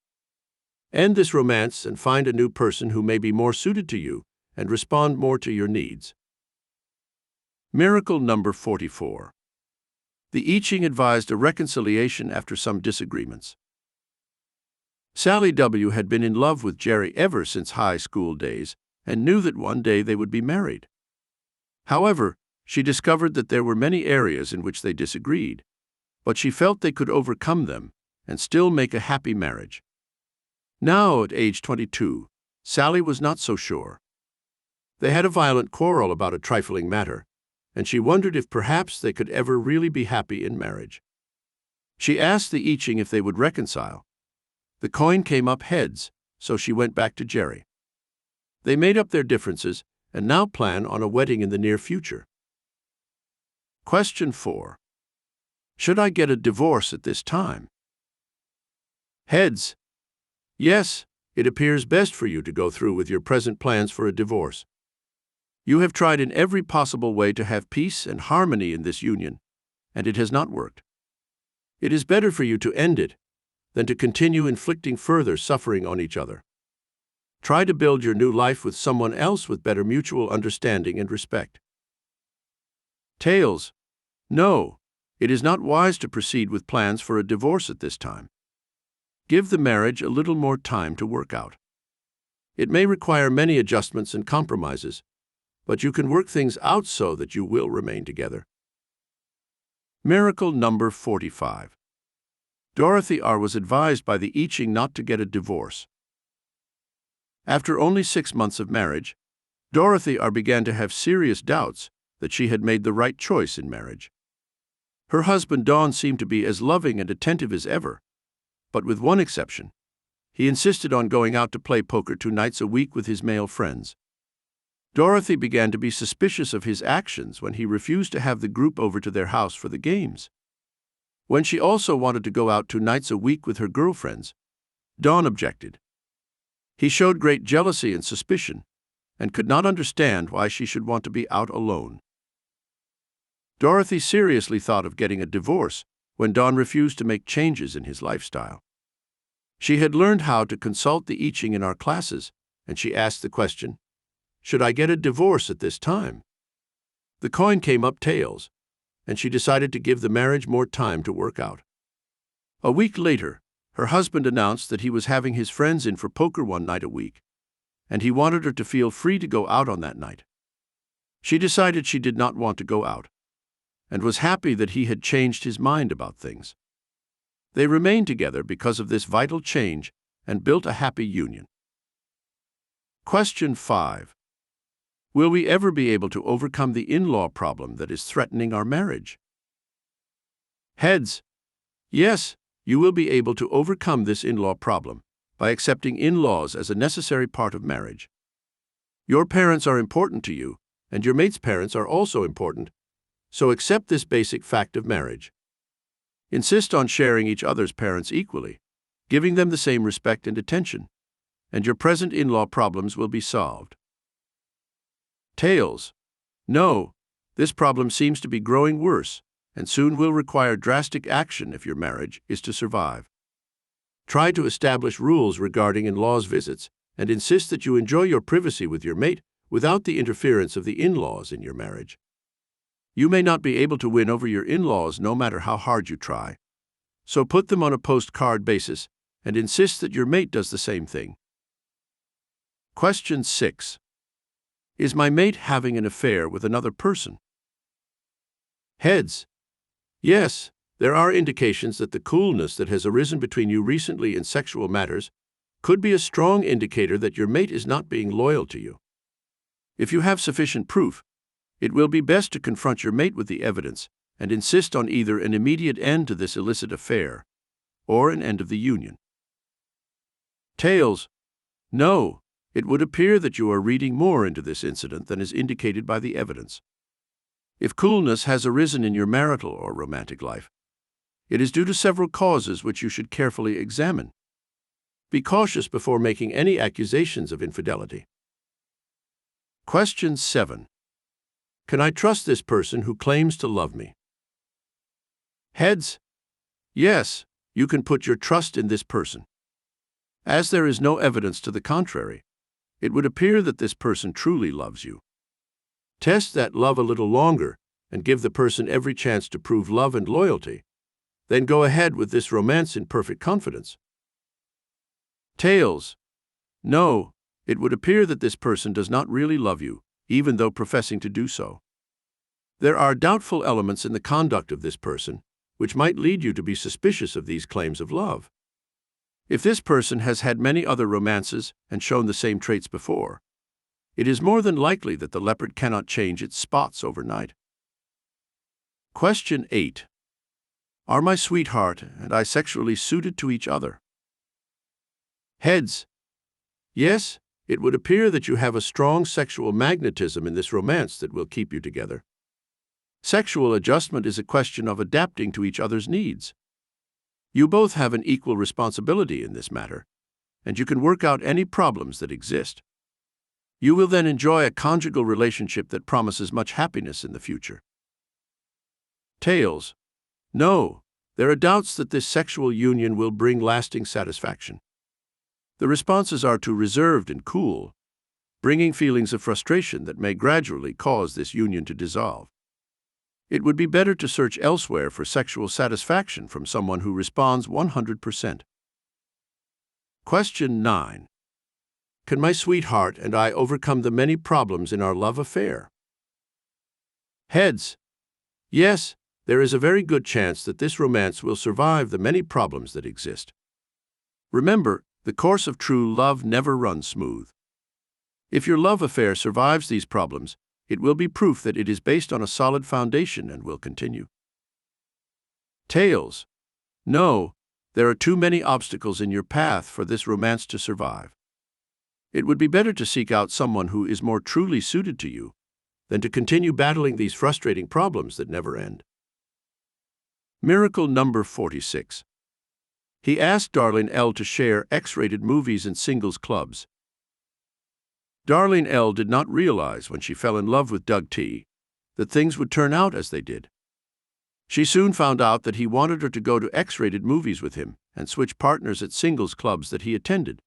End this romance and find a new person who may be more suited to you and respond more to your needs. Miracle number 44. The I Ching advised a reconciliation after some disagreements. Sally W. had been in love with Jerry ever since high school days and knew that one day they would be married. However, she discovered that there were many areas in which they disagreed, but she felt they could overcome them and still make a happy marriage. Now, at age 22, Sally was not so sure. They had a violent quarrel about a trifling matter, and she wondered if perhaps they could ever really be happy in marriage. She asked the I Ching if they would reconcile. The coin came up heads, so she went back to Jerry. They made up their differences and now plan on a wedding in the near future. Question 4. Should I get a divorce at this time? Heads. Yes, it appears best for you to go through with your present plans for a divorce. You have tried in every possible way to have peace and harmony in this union, and it has not worked. It is better for you to end it than to continue inflicting further suffering on each other. Try to build your new life with someone else with better mutual understanding and respect. Tails. No, it is not wise to proceed with plans for a divorce at this time. Give the marriage a little more time to work out. It may require many adjustments and compromises, but you can work things out so that you will remain together. Miracle number 45. Dorothy R. was advised by the I Ching not to get a divorce. After only 6 months of marriage, Dorothy R. began to have serious doubts that she had made the right choice in marriage. Her husband Don seemed to be as loving and attentive as ever, but with one exception. He insisted on going out to play poker 2 nights a week with his male friends. Dorothy began to be suspicious of his actions when he refused to have the group over to their house for the games. When she also wanted to go out 2 nights a week with her girlfriends, Don objected. He showed great jealousy and suspicion, and could not understand why she should want to be out alone. Dorothy seriously thought of getting a divorce when Don refused to make changes in his lifestyle. She had learned how to consult the I Ching in our classes, and she asked the question, "Should I get a divorce at this time?" The coin came up tails, and she decided to give the marriage more time to work out. A week later, her husband announced that he was having his friends in for poker 1 night a week, and he wanted her to feel free to go out on that night. She decided she did not want to go out, and was happy that he had changed his mind about things. They remained together because of this vital change and built a happy union. Question 5. Will we ever be able to overcome the in-law problem that is threatening our marriage? Heads. Yes, you will be able to overcome this in-law problem by accepting in-laws as a necessary part of marriage. Your parents are important to you, and your mate's parents are also important, so accept this basic fact of marriage. Insist on sharing each other's parents equally, giving them the same respect and attention, and your present in-law problems will be solved. Tails. No, this problem seems to be growing worse, and soon will require drastic action if your marriage is to survive. Try to establish rules regarding in-laws visits and insist that you enjoy your privacy with your mate without the interference of the in-laws in your marriage. You may not be able to win over your in-laws no matter how hard you try, so put them on a postcard basis and insist that your mate does the same thing. Question 6. Is my mate having an affair with another person? Heads. Yes, there are indications that the coolness that has arisen between you recently in sexual matters could be a strong indicator that your mate is not being loyal to you. If you have sufficient proof, it will be best to confront your mate with the evidence and insist on either an immediate end to this illicit affair or an end of the union. Tails. No, it would appear that you are reading more into this incident than is indicated by the evidence. If coolness has arisen in your marital or romantic life, it is due to several causes which you should carefully examine. Be cautious before making any accusations of infidelity. Question 7. Can I trust this person who claims to love me? Heads. Yes, you can put your trust in this person. As there is no evidence to the contrary, it would appear that this person truly loves you. Test that love a little longer and give the person every chance to prove love and loyalty. Then go ahead with this romance in perfect confidence. Tails. No, it would appear that this person does not really love you, even though professing to do so. There are doubtful elements in the conduct of this person, which might lead you to be suspicious of these claims of love. If this person has had many other romances and shown the same traits before, it is more than likely that the leopard cannot change its spots overnight. Question 8. Are my sweetheart and I sexually suited to each other? Heads. Yes, it would appear that you have a strong sexual magnetism in this romance that will keep you together. Sexual adjustment is a question of adapting to each other's needs. You both have an equal responsibility in this matter, and you can work out any problems that exist. You will then enjoy a conjugal relationship that promises much happiness in the future. Tails. No, there are doubts that this sexual union will bring lasting satisfaction. The responses are too reserved and cool, bringing feelings of frustration that may gradually cause this union to dissolve. It would be better to search elsewhere for sexual satisfaction from someone who responds 100%. Question 9. Can my sweetheart and I overcome the many problems in our love affair? Heads. Yes, there is a very good chance that this romance will survive the many problems that exist. Remember, the course of true love never runs smooth. If your love affair survives these problems, it will be proof that it is based on a solid foundation and will continue. Tails. No, there are too many obstacles in your path for this romance to survive. It would be better to seek out someone who is more truly suited to you than to continue battling these frustrating problems that never end. Miracle number 46. He asked Darlene L. to share X-rated movies in singles clubs. Darlene L. did not realize when she fell in love with Doug T. that things would turn out as they did. She soon found out that he wanted her to go to X-rated movies with him and switch partners at singles clubs that he attended.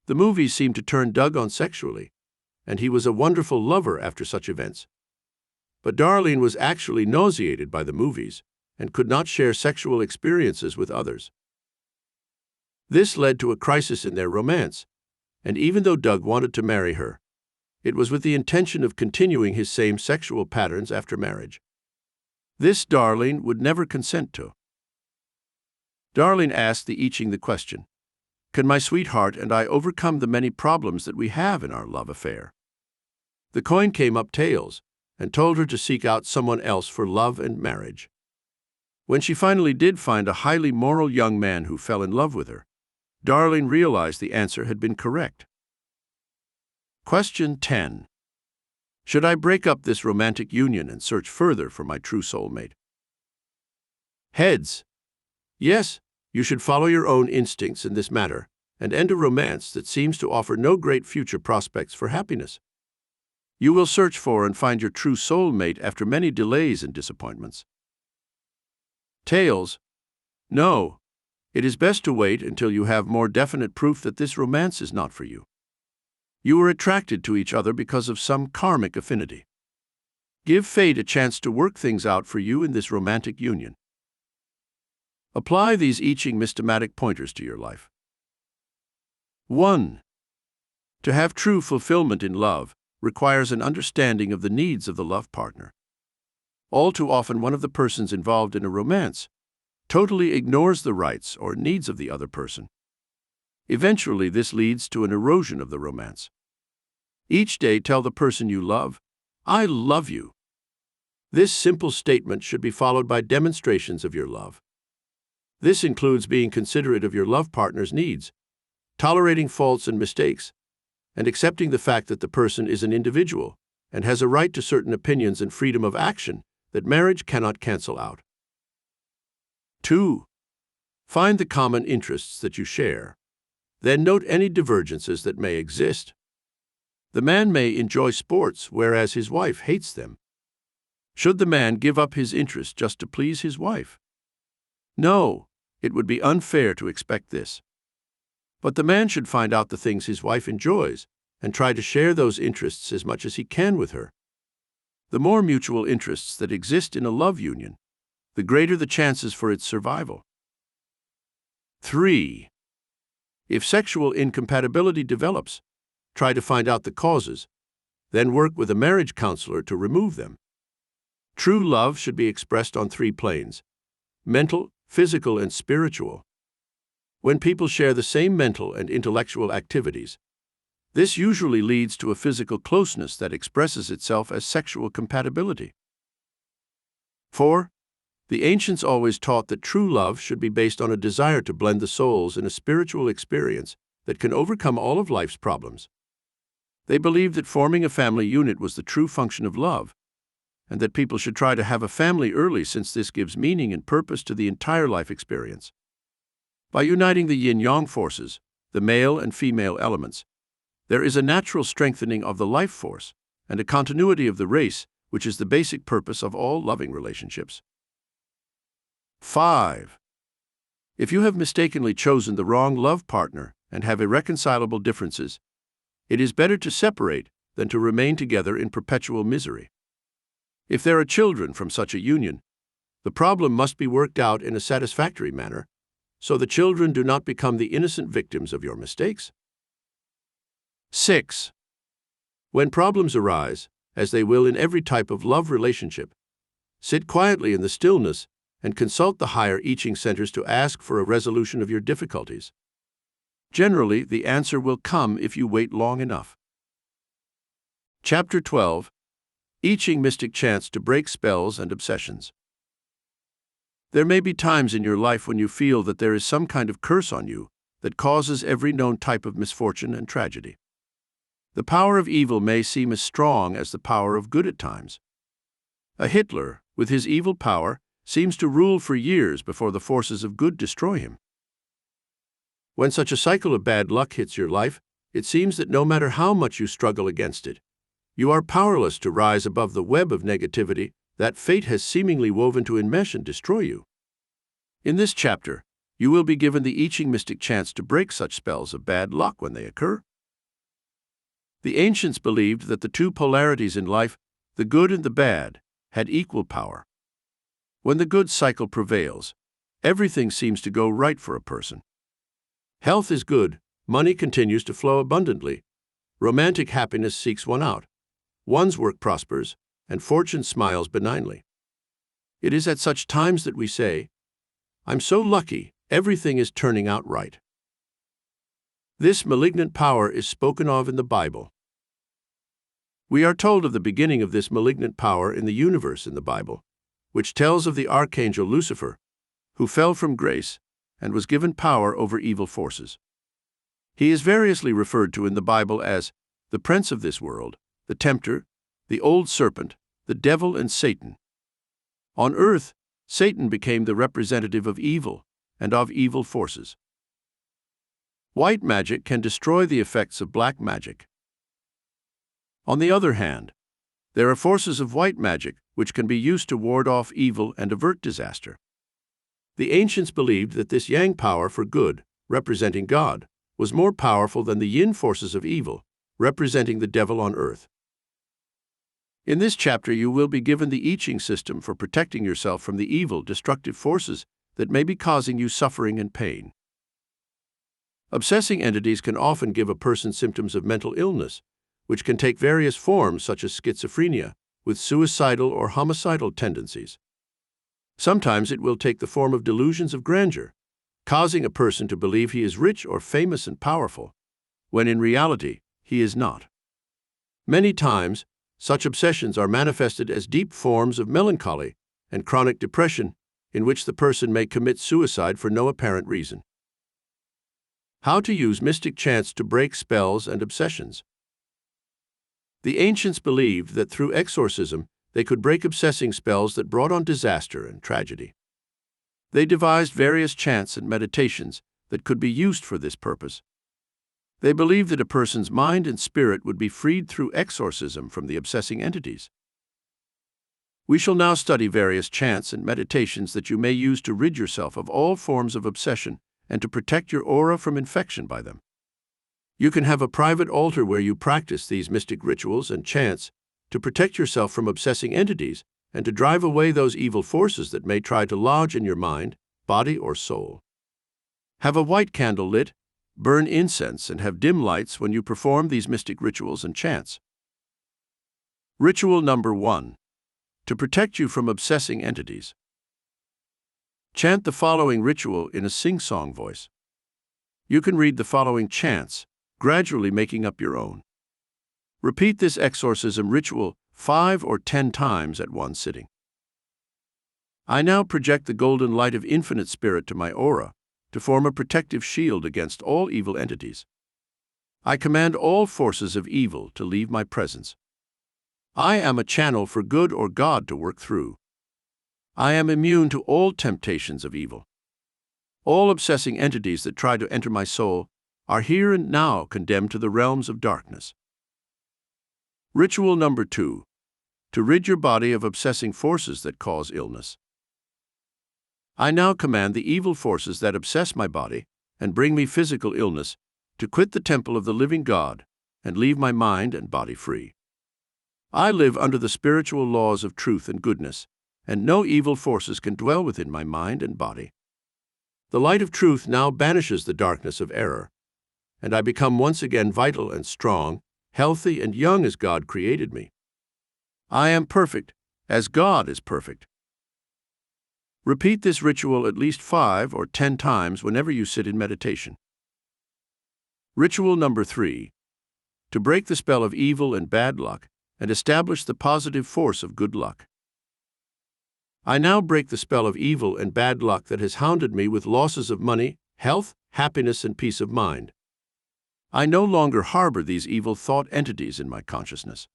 The movies seemed to turn Doug on sexually, and he was a wonderful lover after such events. But Darlene was actually nauseated by the movies and could not share sexual experiences with others. This led to a crisis in their romance, and even though Doug wanted to marry her, it was with the intention of continuing his same sexual patterns after marriage. This Darlene would never consent to. Darlene asked the I Ching the question, "Can my sweetheart and I overcome the many problems that we have in our love affair?" The coin came up tails and told her to seek out someone else for love and marriage. When she finally did find a highly moral young man who fell in love with her, Darlene realized the answer had been correct. Question 10. Should I break up this romantic union and search further for my true soulmate? Heads. Yes, you should follow your own instincts in this matter and end a romance that seems to offer no great future prospects for happiness. You will search for and find your true soulmate after many delays and disappointments. Tails. No, it is best to wait until you have more definite proof that this romance is not for you. You are attracted to each other because of some karmic affinity. Give fate a chance to work things out for you in this romantic union. Apply these I Ching mystomatic pointers to your life. 1. To have true fulfillment in love requires an understanding of the needs of the love partner. All too often, one of the persons involved in a romance totally ignores the rights or needs of the other person. Eventually, this leads to an erosion of the romance. Each day, tell the person you love, "I love you." This simple statement should be followed by demonstrations of your love. This includes being considerate of your love partner's needs, tolerating faults and mistakes, and accepting the fact that the person is an individual and has a right to certain opinions and freedom of action that marriage cannot cancel out. 2. Find the common interests that you share. Then note any divergences that may exist. The man may enjoy sports, whereas his wife hates them. Should the man give up his interest just to please his wife? No, it would be unfair to expect this. But the man should find out the things his wife enjoys and try to share those interests as much as he can with her. The more mutual interests that exist in a love union, the greater the chances for its survival. 3. If sexual incompatibility develops, try to find out the causes, then work with a marriage counselor to remove them. True love should be expressed on 3 planes: mental, physical, and spiritual. When people share the same mental and intellectual activities, this usually leads to a physical closeness that expresses itself as sexual compatibility. 4. The ancients always taught that true love should be based on a desire to blend the souls in a spiritual experience that can overcome all of life's problems. They believed that forming a family unit was the true function of love, and that people should try to have a family early since this gives meaning and purpose to the entire life experience. By uniting the yin-yang forces, the male and female elements, there is a natural strengthening of the life force and a continuity of the race, which is the basic purpose of all loving relationships. 5. If you have mistakenly chosen the wrong love partner and have irreconcilable differences, it is better to separate than to remain together in perpetual misery. If there are children from such a union, the problem must be worked out in a satisfactory manner, so the children do not become the innocent victims of your mistakes. 6. When problems arise, as they will in every type of love relationship, sit quietly in the stillness and consult the higher I Ching centers to ask for a resolution of your difficulties. Generally, the answer will come if you wait long enough. Chapter 12. I Ching Mystic Chants to Break Spells and Obsessions. There may be times in your life when you feel that there is some kind of curse on you that causes every known type of misfortune and tragedy. The power of evil may seem as strong as the power of good at times. A Hitler, with his evil power, seems to rule for years before the forces of good destroy him. When such a cycle of bad luck hits your life, it seems that no matter how much you struggle against it, you are powerless to rise above the web of negativity that fate has seemingly woven to enmesh and destroy you. In this chapter, you will be given the I Ching mystic chance to break such spells of bad luck when they occur. The ancients believed that the two polarities in life, the good and the bad, had equal power. When the good cycle prevails, everything seems to go right for a person. Health is good, money continues to flow abundantly, romantic happiness seeks one out, one's work prospers, and fortune smiles benignly. It is at such times that we say, "I'm so lucky, everything is turning out right." This malignant power is spoken of in the Bible. We are told of the beginning of this malignant power in the universe in the Bible, which tells of the archangel Lucifer, who fell from grace and was given power over evil forces. He is variously referred to in the Bible as the prince of this world, the tempter, the old serpent, the devil, and Satan. On earth, Satan became the representative of evil and of evil forces. White magic can destroy the effects of black magic. On the other hand, there are forces of white magic which can be used to ward off evil and avert disaster. The ancients believed that this yang power for good, representing God, was more powerful than the yin forces of evil, representing the devil on earth. In this chapter, you will be given the I Ching system for protecting yourself from the evil, destructive forces that may be causing you suffering and pain. Obsessing entities can often give a person symptoms of mental illness, which can take various forms such as schizophrenia, with suicidal or homicidal tendencies. Sometimes it will take the form of delusions of grandeur, causing a person to believe he is rich or famous and powerful, when in reality he is not. Many times, such obsessions are manifested as deep forms of melancholy and chronic depression, in which the person may commit suicide for no apparent reason. How to use mystic chants to break spells and obsessions. The ancients believed that through exorcism they could break obsessing spells that brought on disaster and tragedy. They devised various chants and meditations that could be used for this purpose. They believed that a person's mind and spirit would be freed through exorcism from the obsessing entities. We shall now study various chants and meditations that you may use to rid yourself of all forms of obsession and to protect your aura from infection by them. You can have a private altar where you practice these mystic rituals and chants to protect yourself from obsessing entities and to drive away those evil forces that may try to lodge in your mind, body, or soul. Have a white candle lit, burn incense, and have dim lights when you perform these mystic rituals and chants. Ritual number 1. To protect you from obsessing entities. Chant the following ritual in a sing-song voice. You can read the following chants, gradually making up your own. Repeat this exorcism ritual 5 or 10 times at one sitting. I now project the golden light of infinite spirit to my aura, to form a protective shield against all evil entities. I command all forces of evil to leave my presence. I am a channel for good or God to work through. I am immune to all temptations of evil. All obsessing entities that try to enter my soul are here and now condemned to the realms of darkness. Ritual number 2. To rid your body of obsessing forces that cause illness. I now command the evil forces that obsess my body and bring me physical illness to quit the temple of the living God and leave my mind and body free. I live under the spiritual laws of truth and goodness, and no evil forces can dwell within my mind and body. The light of truth now banishes the darkness of error, and I become once again vital and strong, healthy and young as God created me. I am perfect, as God is perfect. Repeat this ritual at least 5 or 10 times whenever you sit in meditation. Ritual number 3. To break the spell of evil and bad luck and establish the positive force of good luck. I now break the spell of evil and bad luck that has hounded me with losses of money, health, happiness, and peace of mind. I no longer harbor these evil thought entities in my consciousness.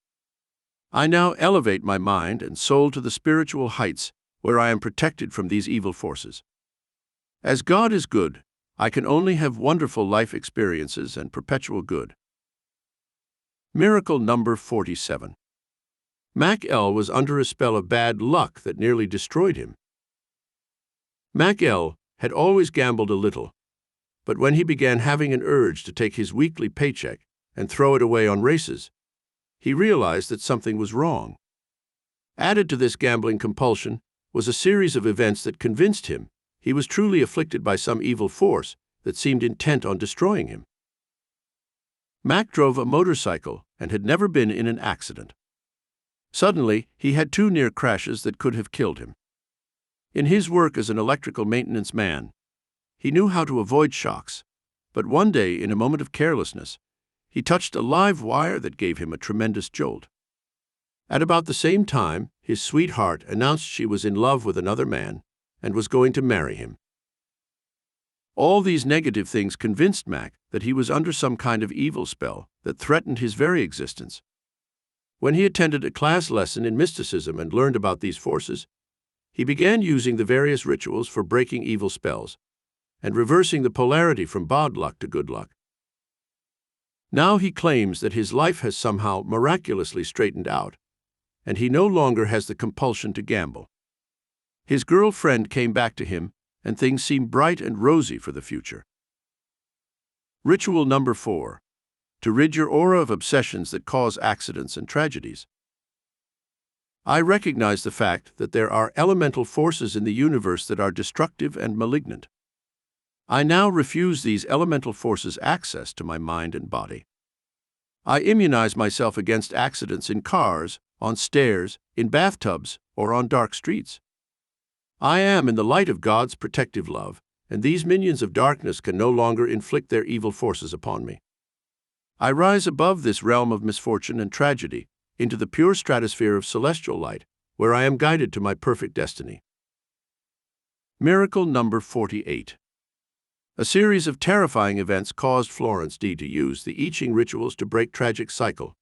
I now elevate my mind and soul to the spiritual heights where I am protected from these evil forces. As God is good, I can only have wonderful life experiences and perpetual good. Miracle number 47. Mac L was under a spell of bad luck that nearly destroyed him. Mac L had always gambled a little, but when he began having an urge to take his weekly paycheck and throw it away on races, he realized that something was wrong. Added to this gambling compulsion was a series of events that convinced him he was truly afflicted by some evil force that seemed intent on destroying him. Mac drove a motorcycle and had never been in an accident. Suddenly, he had 2 near crashes that could have killed him. In his work as an electrical maintenance man, he knew how to avoid shocks, but one day, in a moment of carelessness, he touched a live wire that gave him a tremendous jolt. At about the same time, his sweetheart announced she was in love with another man and was going to marry him. All these negative things convinced Mac that he was under some kind of evil spell that threatened his very existence. When he attended a class lesson in mysticism and learned about these forces, he began using the various rituals for breaking evil spells and reversing the polarity from bad luck to good luck. Now he claims that his life has somehow miraculously straightened out, and he no longer has the compulsion to gamble. His girlfriend came back to him, and things seem bright and rosy for the future. Ritual number 4. To rid your aura of obsessions that cause accidents and tragedies. I recognize the fact that there are elemental forces in the universe that are destructive and malignant. I now refuse these elemental forces access to my mind and body. I immunize myself against accidents in cars, on stairs, in bathtubs, or on dark streets. I am in the light of God's protective love, and these minions of darkness can no longer inflict their evil forces upon me. I rise above this realm of misfortune and tragedy into the pure stratosphere of celestial light, where I am guided to my perfect destiny. Miracle number 48. A series of terrifying events caused Florence D. to use the I Ching rituals to break tragic cycle.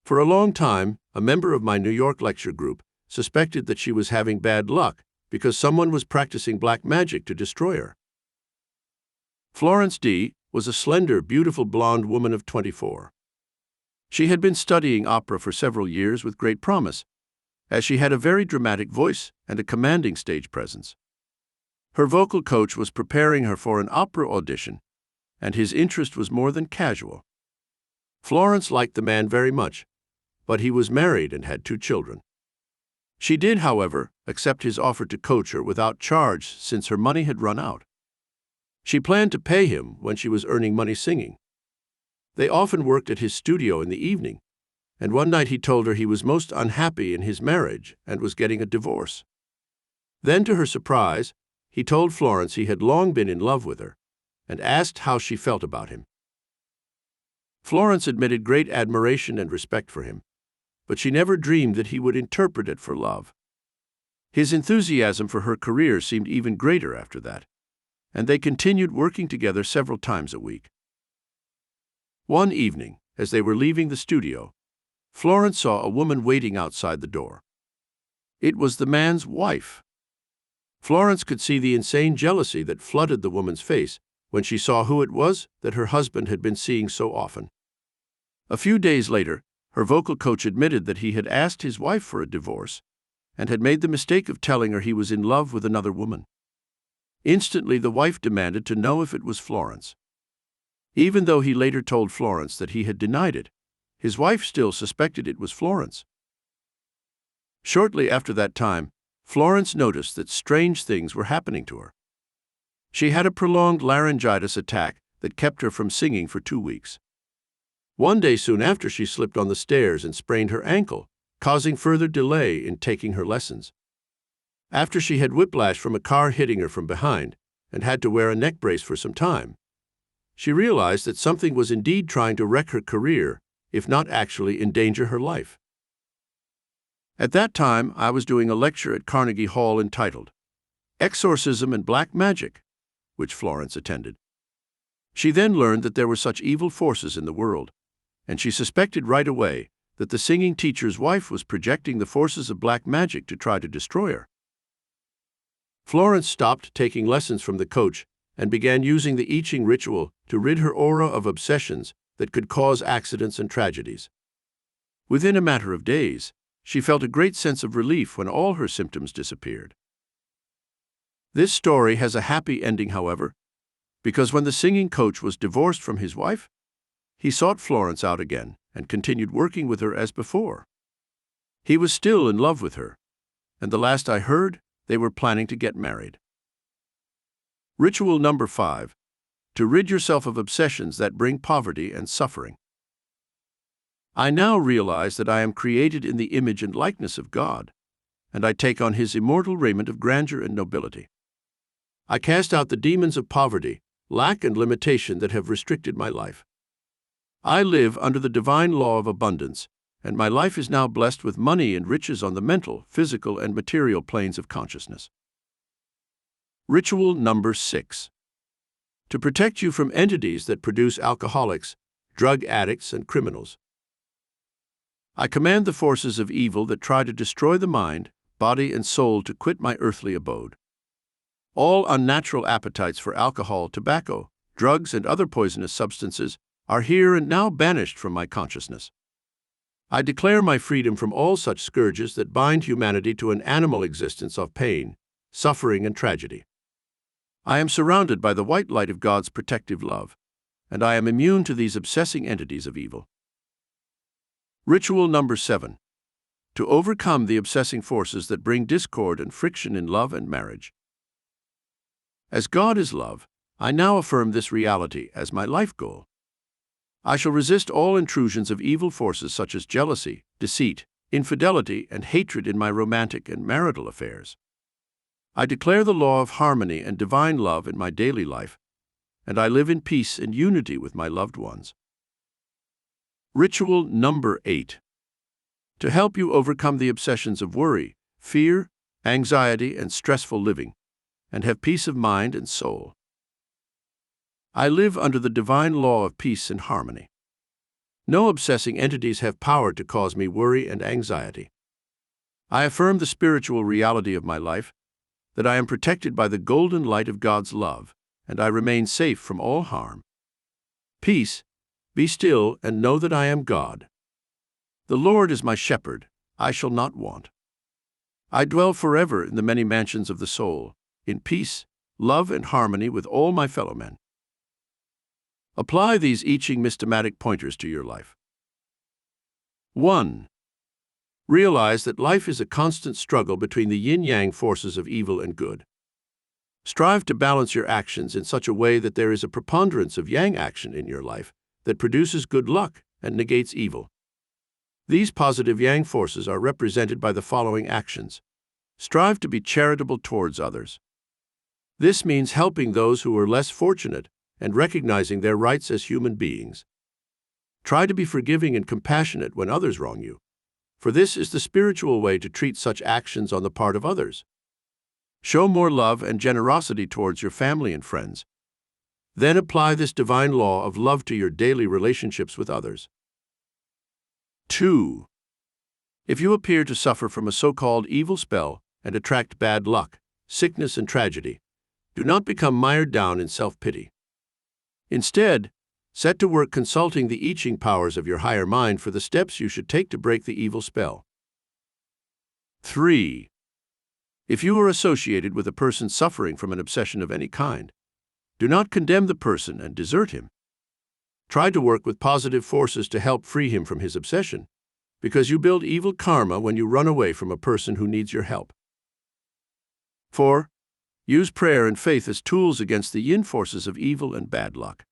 For a long time, a member of my New York lecture group suspected that she was having bad luck because someone was practicing black magic to destroy her. Florence D. was a slender, beautiful blonde woman of 24. She had been studying opera for several years with great promise, as she had a very dramatic voice and a commanding stage presence. Her vocal coach was preparing her for an opera audition, and his interest was more than casual. Florence liked the man very much, but he was married and had 2 children. She did, however, accept his offer to coach her without charge since her money had run out. She planned to pay him when she was earning money singing. They often worked at his studio in the evening, and one night he told her he was most unhappy in his marriage and was getting a divorce. Then, to her surprise, he told Florence he had long been in love with her and asked how she felt about him. Florence admitted great admiration and respect for him, but she never dreamed that he would interpret it for love. His enthusiasm for her career seemed even greater after that. and they continued working together several times a week. One evening, as they were leaving the studio, Florence saw a woman waiting outside the door. It was the man's wife. Florence could see the insane jealousy that flooded the woman's face when she saw who it was that her husband had been seeing so often. A few days later, her vocal coach admitted that he had asked his wife for a divorce and had made the mistake of telling her he was in love with another woman. Instantly, the wife demanded to know if it was Florence. Even though he later told Florence that he had denied it, his wife still suspected it was Florence. Shortly after that time, Florence noticed that strange things were happening to her. She had a prolonged laryngitis attack that kept her from singing for 2 weeks. One day soon after, she slipped on the stairs and sprained her ankle, causing further delay in taking her lessons. After she had whiplash from a car hitting her from behind and had to wear a neck brace for some time, she realized that something was indeed trying to wreck her career, if not actually endanger her life. At that time, I was doing a lecture at Carnegie Hall entitled Exorcism and Black Magic, which Florence attended. She then learned that there were such evil forces in the world, and she suspected right away that the singing teacher's wife was projecting the forces of black magic to try to destroy her. Florence stopped taking lessons from the coach and began using the I Ching ritual to rid her aura of obsessions that could cause accidents and tragedies. Within a matter of days, she felt a great sense of relief when all her symptoms disappeared. This story has a happy ending, however, because when the singing coach was divorced from his wife, he sought Florence out again and continued working with her as before. He was still in love with her, and the last I heard, they were planning to get married. Ritual number 5. To rid yourself of obsessions that bring poverty and suffering. I now realize that I am created in the image and likeness of God, and I take on His immortal raiment of grandeur and nobility. I cast out the demons of poverty, lack, and limitation that have restricted my life. I live under the divine law of abundance, and my life is now blessed with money and riches on the mental, physical, and material planes of consciousness. Ritual number 6. To protect you from entities that produce alcoholics, drug addicts, and criminals. I command the forces of evil that try to destroy the mind, body, and soul to quit my earthly abode. All unnatural appetites for alcohol, tobacco, drugs, and other poisonous substances are here and now banished from my consciousness. I declare my freedom from all such scourges that bind humanity to an animal existence of pain, suffering, and tragedy. I am surrounded by the white light of God's protective love, and I am immune to these obsessing entities of evil. Ritual number 7. To overcome the obsessing forces that bring discord and friction in love and marriage. As God is love, I now affirm this reality as my life goal. I shall resist all intrusions of evil forces such as jealousy, deceit, infidelity, and hatred in my romantic and marital affairs. I declare the law of harmony and divine love in my daily life, and I live in peace and unity with my loved ones. Ritual number 8. To help you overcome the obsessions of worry, fear, anxiety, and stressful living, and have peace of mind and soul. I live under the divine law of peace and harmony. No obsessing entities have power to cause me worry and anxiety. I affirm the spiritual reality of my life, that I am protected by the golden light of God's love, and I remain safe from all harm. Peace, be still and know that I am God. The Lord is my shepherd, I shall not want. I dwell forever in the many mansions of the soul, in peace, love, and harmony with all my fellow men. Apply these I Ching systematic pointers to your life. 1. Realize that life is a constant struggle between the yin-yang forces of evil and good. Strive to balance your actions in such a way that there is a preponderance of yang action in your life that produces good luck and negates evil. These positive yang forces are represented by the following actions. Strive to be charitable towards others. This means helping those who are less fortunate and recognizing their rights as human beings. Try to be forgiving and compassionate when others wrong you, for this is the spiritual way to treat such actions on the part of others. Show more love and generosity towards your family and friends. Then apply this divine law of love to your daily relationships with others. 2. If you appear to suffer from a so-called evil spell and attract bad luck, sickness, and tragedy, do not become mired down in self-pity. Instead, set to work consulting the I Ching powers of your higher mind for the steps you should take to break the evil spell. 3. If you are associated with a person suffering from an obsession of any kind, do not condemn the person and desert him. Try to work with positive forces to help free him from his obsession, because you build evil karma when you run away from a person who needs your help. 4. Use prayer and faith as tools against the yin forces of evil and bad luck.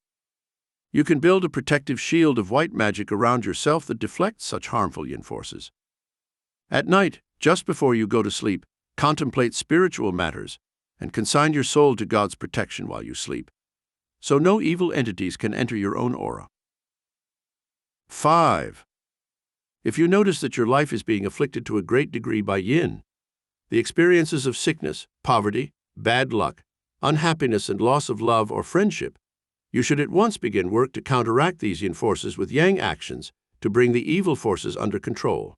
You can build a protective shield of white magic around yourself that deflects such harmful yin forces. At night, just before you go to sleep, contemplate spiritual matters and consign your soul to God's protection while you sleep, so no evil entities can enter your own aura. 5. If you notice that your life is being afflicted to a great degree by yin, the experiences of sickness, poverty, bad luck, unhappiness, and loss of love or friendship, you should at once begin work to counteract these yin forces with yang actions to bring the evil forces under control.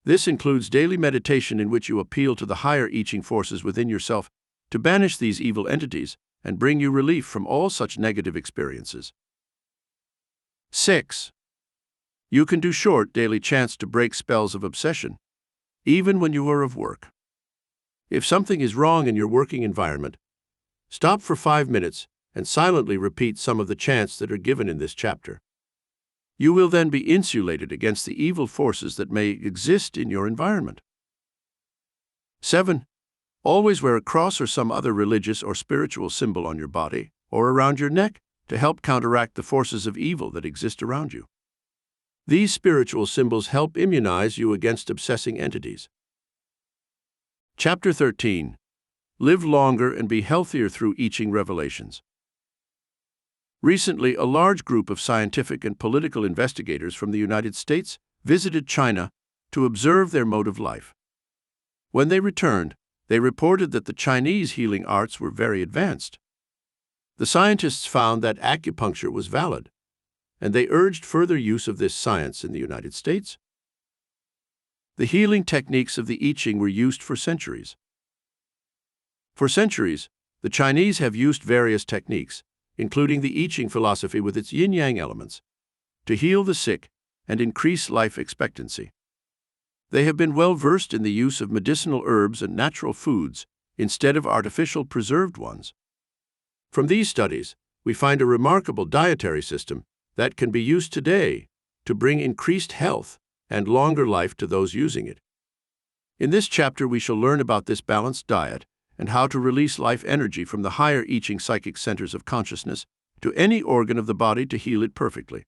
This includes daily meditation in which you appeal to the higher I Ching forces within yourself to banish these evil entities and bring you relief from all such negative experiences. 6. You can do short daily chants to break spells of obsession, even when you are of work. If something is wrong in your working environment, stop for 5 minutes and silently repeat some of the chants that are given in this chapter. You will then be insulated against the evil forces that may exist in your environment. 7. Always wear a cross or some other religious or spiritual symbol on your body or around your neck to help counteract the forces of evil that exist around you. These spiritual symbols help immunize you against obsessing entities. Chapter 13. Live longer and be healthier through I Ching revelations. Recently, a large group of scientific and political investigators from the United States visited China to observe their mode of life. When they returned, they reported that the Chinese healing arts were very advanced. The scientists found that acupuncture was valid, and they urged further use of this science in the United States. The healing techniques of the I Ching were used for centuries. For centuries, the Chinese have used various techniques, including the I Ching philosophy with its Yin-Yang elements, to heal the sick and increase life expectancy. They have been well versed in the use of medicinal herbs and natural foods instead of artificial preserved ones. From these studies, we find a remarkable dietary system that can be used today to bring increased health and longer life to those using it. In this chapter, we shall learn about this balanced diet and how to release life energy from the higher I Ching psychic centers of consciousness to any organ of the body to heal it perfectly.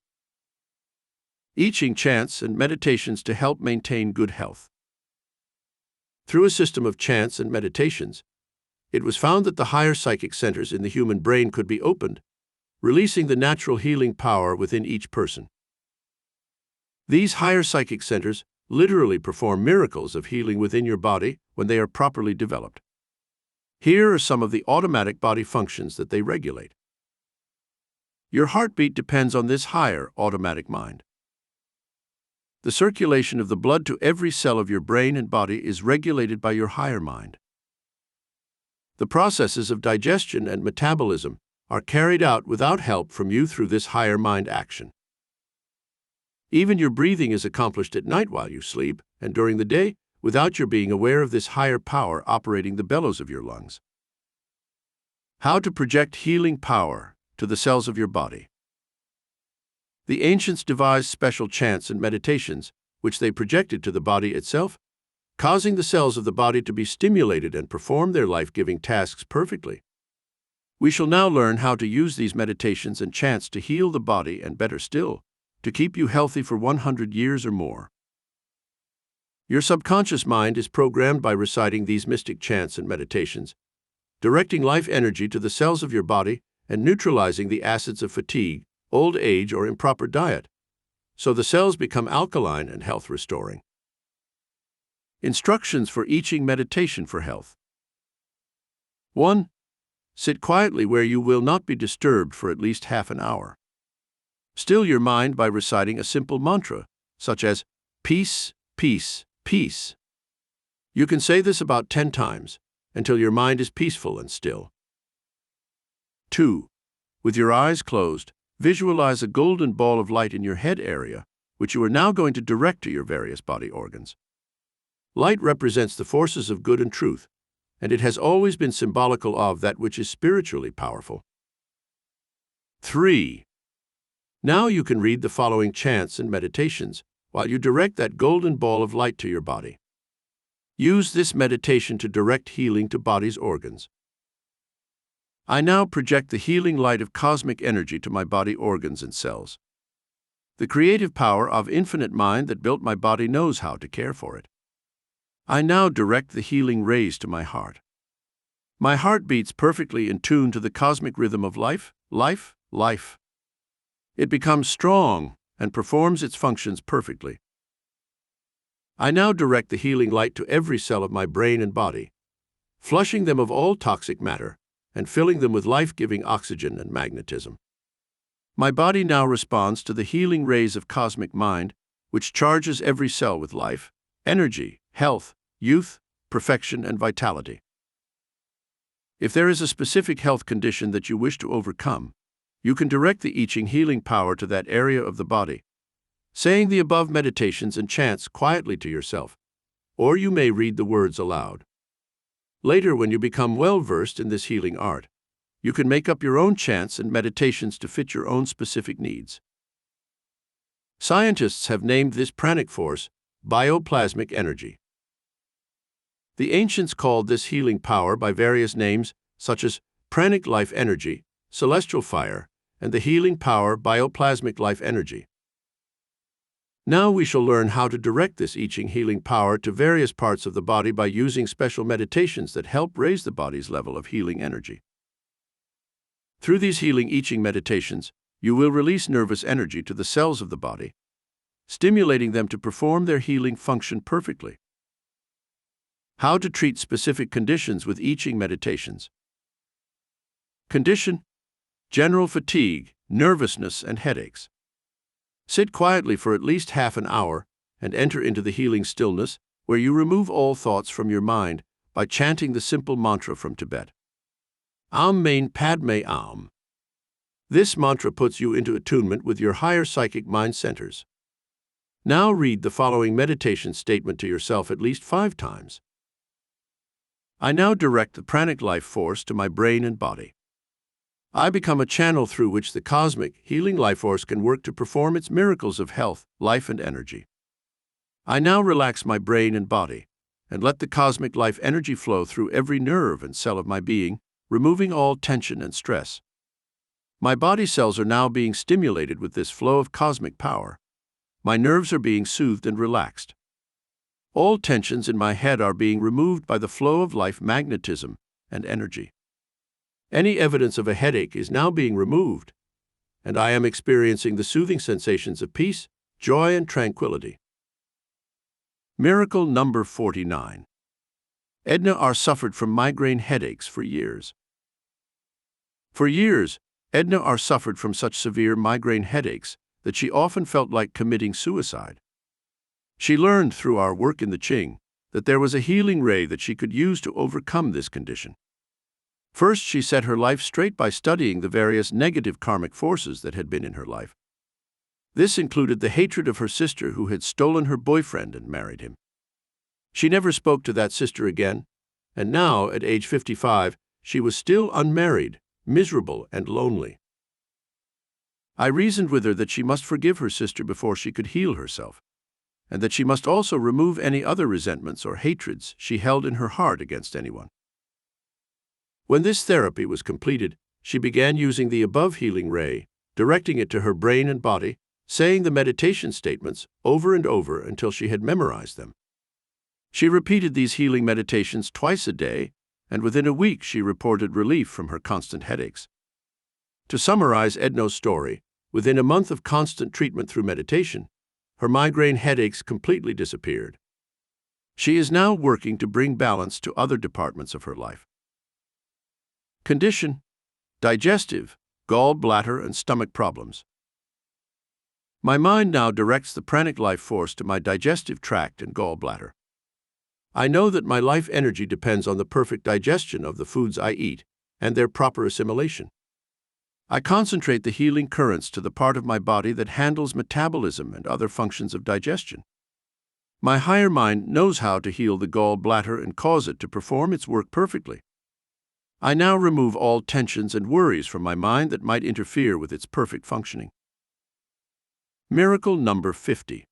I Ching chants and meditations to help maintain good health. Through a system of chants and meditations, it was found that the higher psychic centers in the human brain could be opened, releasing the natural healing power within each person. These higher psychic centers literally perform miracles of healing within your body when they are properly developed. Here are some of the automatic body functions that they regulate. Your heartbeat depends on this higher automatic mind. The circulation of the blood to every cell of your brain and body is regulated by your higher mind. The processes of digestion and metabolism are carried out without help from you through this higher mind action. Even your breathing is accomplished at night while you sleep and during the day without your being aware of this higher power operating the bellows of your lungs. How to project healing power to the cells of your body. The ancients devised special chants and meditations, which they projected to the body itself, causing the cells of the body to be stimulated and perform their life-giving tasks perfectly. We shall now learn how to use these meditations and chants to heal the body and, better still, to keep you healthy for 100 years or more. Your subconscious mind is programmed by reciting these mystic chants and meditations, directing life energy to the cells of your body and neutralizing the acids of fatigue, old age, or improper diet, so the cells become alkaline and health-restoring. Instructions for I Ching meditation for health. 1. Sit quietly where you will not be disturbed for at least half an hour. Still your mind by reciting a simple mantra, such as peace, peace, peace. You can say this about 10 times until your mind is peaceful and still. 2. With your eyes closed, visualize a golden ball of light in your head area, which you are now going to direct to your various body organs. Light represents the forces of good and truth, and it has always been symbolical of that which is spiritually powerful. 3. Now you can read the following chants and meditations while you direct that golden ball of light to your body. Use this meditation to direct healing to body's organs. I now project the healing light of cosmic energy to my body organs and cells. The creative power of infinite mind that built my body knows how to care for it. I now direct the healing rays to my heart. My heart beats perfectly in tune to the cosmic rhythm of life, life, life. It becomes strong and performs its functions perfectly. I now direct the healing light to every cell of my brain and body, flushing them of all toxic matter and filling them with life-giving oxygen and magnetism. My body now responds to the healing rays of cosmic mind, which charges every cell with life, energy, health, youth, perfection, and vitality. If there is a specific health condition that you wish to overcome, you can direct the I Ching healing power to that area of the body, saying the above meditations and chants quietly to yourself, or you may read the words aloud. Later, when you become well-versed in this healing art, you can make up your own chants and meditations to fit your own specific needs. Scientists have named this pranic force bioplasmic energy. The ancients called this healing power by various names, such as pranic life energy, celestial fire, and the healing power bioplasmic life energy. Now we shall learn how to direct this I Ching healing power to various parts of the body by using special meditations that help raise the body's level of healing energy. Through these healing I Ching meditations, you will release nervous energy to the cells of the body, stimulating them to perform their healing function perfectly. How to treat specific conditions with I Ching meditations. Condition: general fatigue, nervousness, and headaches. Sit quietly for at least half an hour and enter into the healing stillness, where you remove all thoughts from your mind by chanting the simple mantra from Tibet. Am Main Padme Am. This mantra puts you into attunement with your higher psychic mind centers. Now read the following meditation statement to yourself at least 5 times. I now direct the pranic life force to my brain and body. I become a channel through which the cosmic, healing life force can work to perform its miracles of health, life, and energy. I now relax my brain and body, and let the cosmic life energy flow through every nerve and cell of my being, removing all tension and stress. My body cells are now being stimulated with this flow of cosmic power. My nerves are being soothed and relaxed. All tensions in my head are being removed by the flow of life magnetism and energy. Any evidence of a headache is now being removed, and I am experiencing the soothing sensations of peace, joy, and tranquility. Miracle number 49. Edna R. suffered from migraine headaches for years. For years, Edna R. suffered from such severe migraine headaches that she often felt like committing suicide. She learned through our work in the Ching that there was a healing ray that she could use to overcome this condition. First, she set her life straight by studying the various negative karmic forces that had been in her life. This included the hatred of her sister who had stolen her boyfriend and married him. She never spoke to that sister again, and now, at age 55, she was still unmarried, miserable, and lonely. I reasoned with her that she must forgive her sister before she could heal herself, and that she must also remove any other resentments or hatreds she held in her heart against anyone. When this therapy was completed, she began using the above healing ray, directing it to her brain and body, saying the meditation statements over and over until she had memorized them. She repeated these healing meditations twice a day, and within a week she reported relief from her constant headaches. To summarize Edna's story, within a month of constant treatment through meditation, her migraine headaches completely disappeared. She is now working to bring balance to other departments of her life. Condition: digestive, gallbladder, and stomach problems. My mind now directs the pranic life force to my digestive tract and gallbladder. I know that my life energy depends on the perfect digestion of the foods I eat and their proper assimilation. I concentrate the healing currents to the part of my body that handles metabolism and other functions of digestion. My higher mind knows how to heal the gallbladder and cause it to perform its work perfectly. I now remove all tensions and worries from my mind that might interfere with its perfect functioning. Miracle number 50.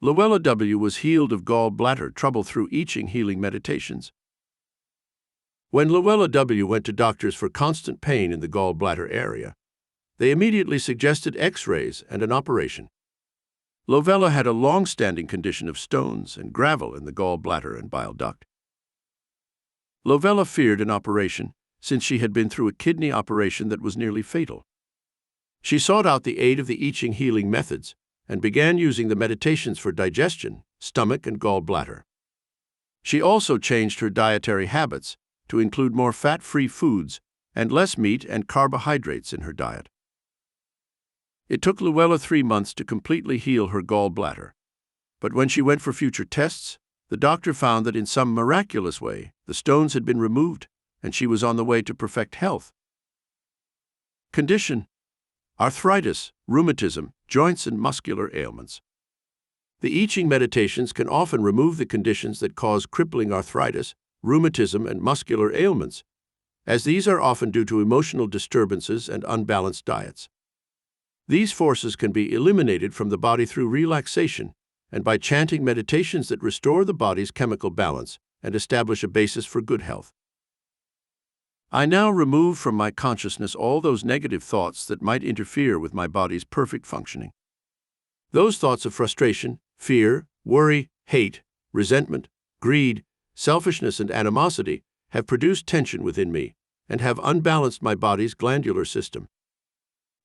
Luella W. was healed of gallbladder trouble through I Ching healing meditations. When Luella W. went to doctors for constant pain in the gallbladder area, they immediately suggested X-rays and an operation. Luella had a long-standing condition of stones and gravel in the gallbladder and bile duct. Luella feared an operation, since she had been through a kidney operation that was nearly fatal. She sought out the aid of the I Ching healing methods and began using the meditations for digestion, stomach, and gallbladder. She also changed her dietary habits to include more fat-free foods and less meat and carbohydrates in her diet. It took Luella 3 months to completely heal her gallbladder, but when she went for future tests, the doctor found that in some miraculous way, the stones had been removed and she was on the way to perfect health. Condition: arthritis, rheumatism, joints, and muscular ailments. The I Ching meditations can often remove the conditions that cause crippling arthritis, rheumatism, and muscular ailments, as these are often due to emotional disturbances and unbalanced diets. These forces can be eliminated from the body through relaxation and by chanting meditations that restore the body's chemical balance and establish a basis for good health. I now remove from my consciousness all those negative thoughts that might interfere with my body's perfect functioning. Those thoughts of frustration, fear, worry, hate, resentment, greed, selfishness, and animosity have produced tension within me and have unbalanced my body's glandular system.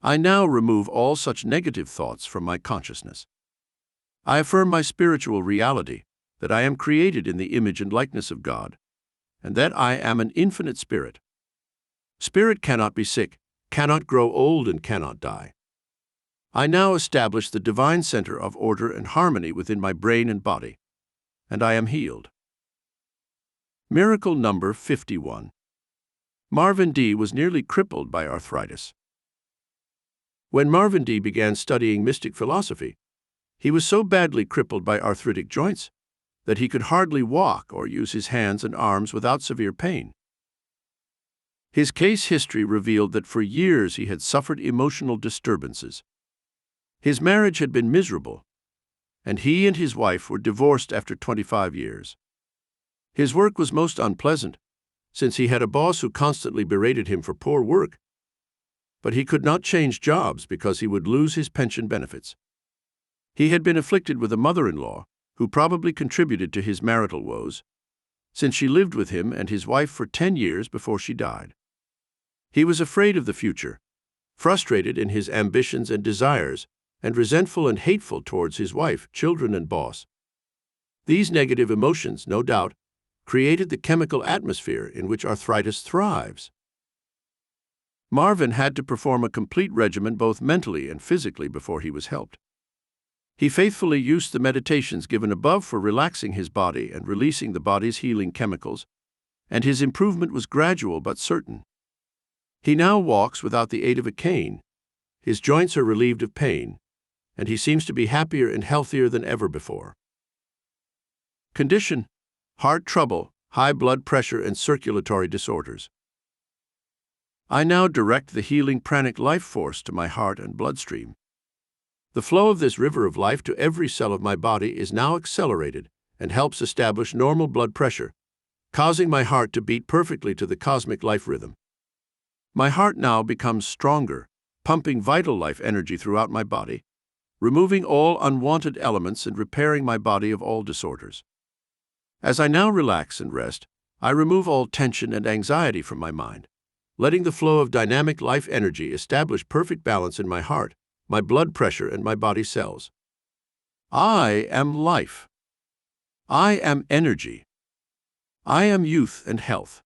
I now remove all such negative thoughts from my consciousness. I affirm my spiritual reality, that I am created in the image and likeness of God, and that I am an infinite spirit. Spirit cannot be sick, cannot grow old, and cannot die. I now establish the divine center of order and harmony within my brain and body, and I am healed. Miracle number 51. Marvin D. was nearly crippled by arthritis. When Marvin D. began studying mystic philosophy, he was so badly crippled by arthritic joints that he could hardly walk or use his hands and arms without severe pain. His case history revealed that for years he had suffered emotional disturbances. His marriage had been miserable, and he and his wife were divorced after 25 years. His work was most unpleasant, since he had a boss who constantly berated him for poor work, but he could not change jobs because he would lose his pension benefits. He had been afflicted with a mother-in-law who probably contributed to his marital woes, since she lived with him and his wife for 10 years before she died. He was afraid of the future, frustrated in his ambitions and desires, and resentful and hateful towards his wife, children, and boss. These negative emotions, no doubt, created the chemical atmosphere in which arthritis thrives. Marvin had to perform a complete regimen both mentally and physically before he was helped. He faithfully used the meditations given above for relaxing his body and releasing the body's healing chemicals, and his improvement was gradual but certain. He now walks without the aid of a cane, his joints are relieved of pain, and he seems to be happier and healthier than ever before. Condition: heart trouble, high blood pressure, and circulatory disorders. I now direct the healing pranic life force to my heart and bloodstream. The flow of this river of life to every cell of my body is now accelerated and helps establish normal blood pressure, causing my heart to beat perfectly to the cosmic life rhythm. My heart now becomes stronger, pumping vital life energy throughout my body, removing all unwanted elements and repairing my body of all disorders. As I now relax and rest, I remove all tension and anxiety from my mind, letting the flow of dynamic life energy establish perfect balance in my heart, my blood pressure, and my body cells. I am life. I am energy. I am youth and health.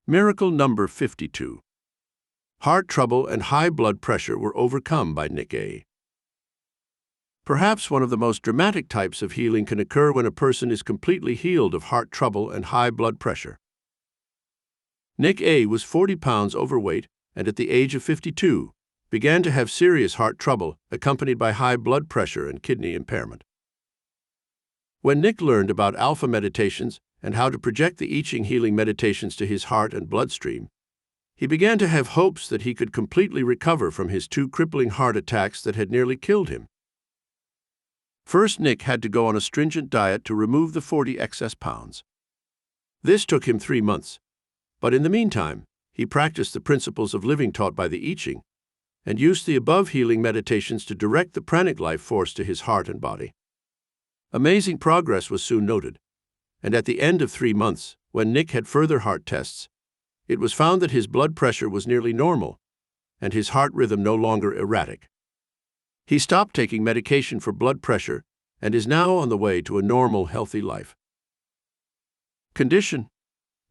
Miracle number 52. Heart trouble and high blood pressure were overcome by Nick A. Perhaps one of the most dramatic types of healing can occur when a person is completely healed of heart trouble and high blood pressure. Nick A. was 40 pounds overweight and at the age of 52 began to have serious heart trouble accompanied by high blood pressure and kidney impairment. When Nick learned about alpha meditations and how to project the I Ching healing meditations to his heart and bloodstream, he began to have hopes that he could completely recover from his 2 crippling heart attacks that had nearly killed him. First, Nick had to go on a stringent diet to remove the 40 excess pounds. This took him 3 months, but in the meantime, he practiced the principles of living taught by the I Ching and used the above healing meditations to direct the pranic life force to his heart and body. Amazing progress was soon noted, and at the end of 3 months, when Nick had further heart tests, it was found that his blood pressure was nearly normal and his heart rhythm no longer erratic. He stopped taking medication for blood pressure and is now on the way to a normal, healthy life. Condition: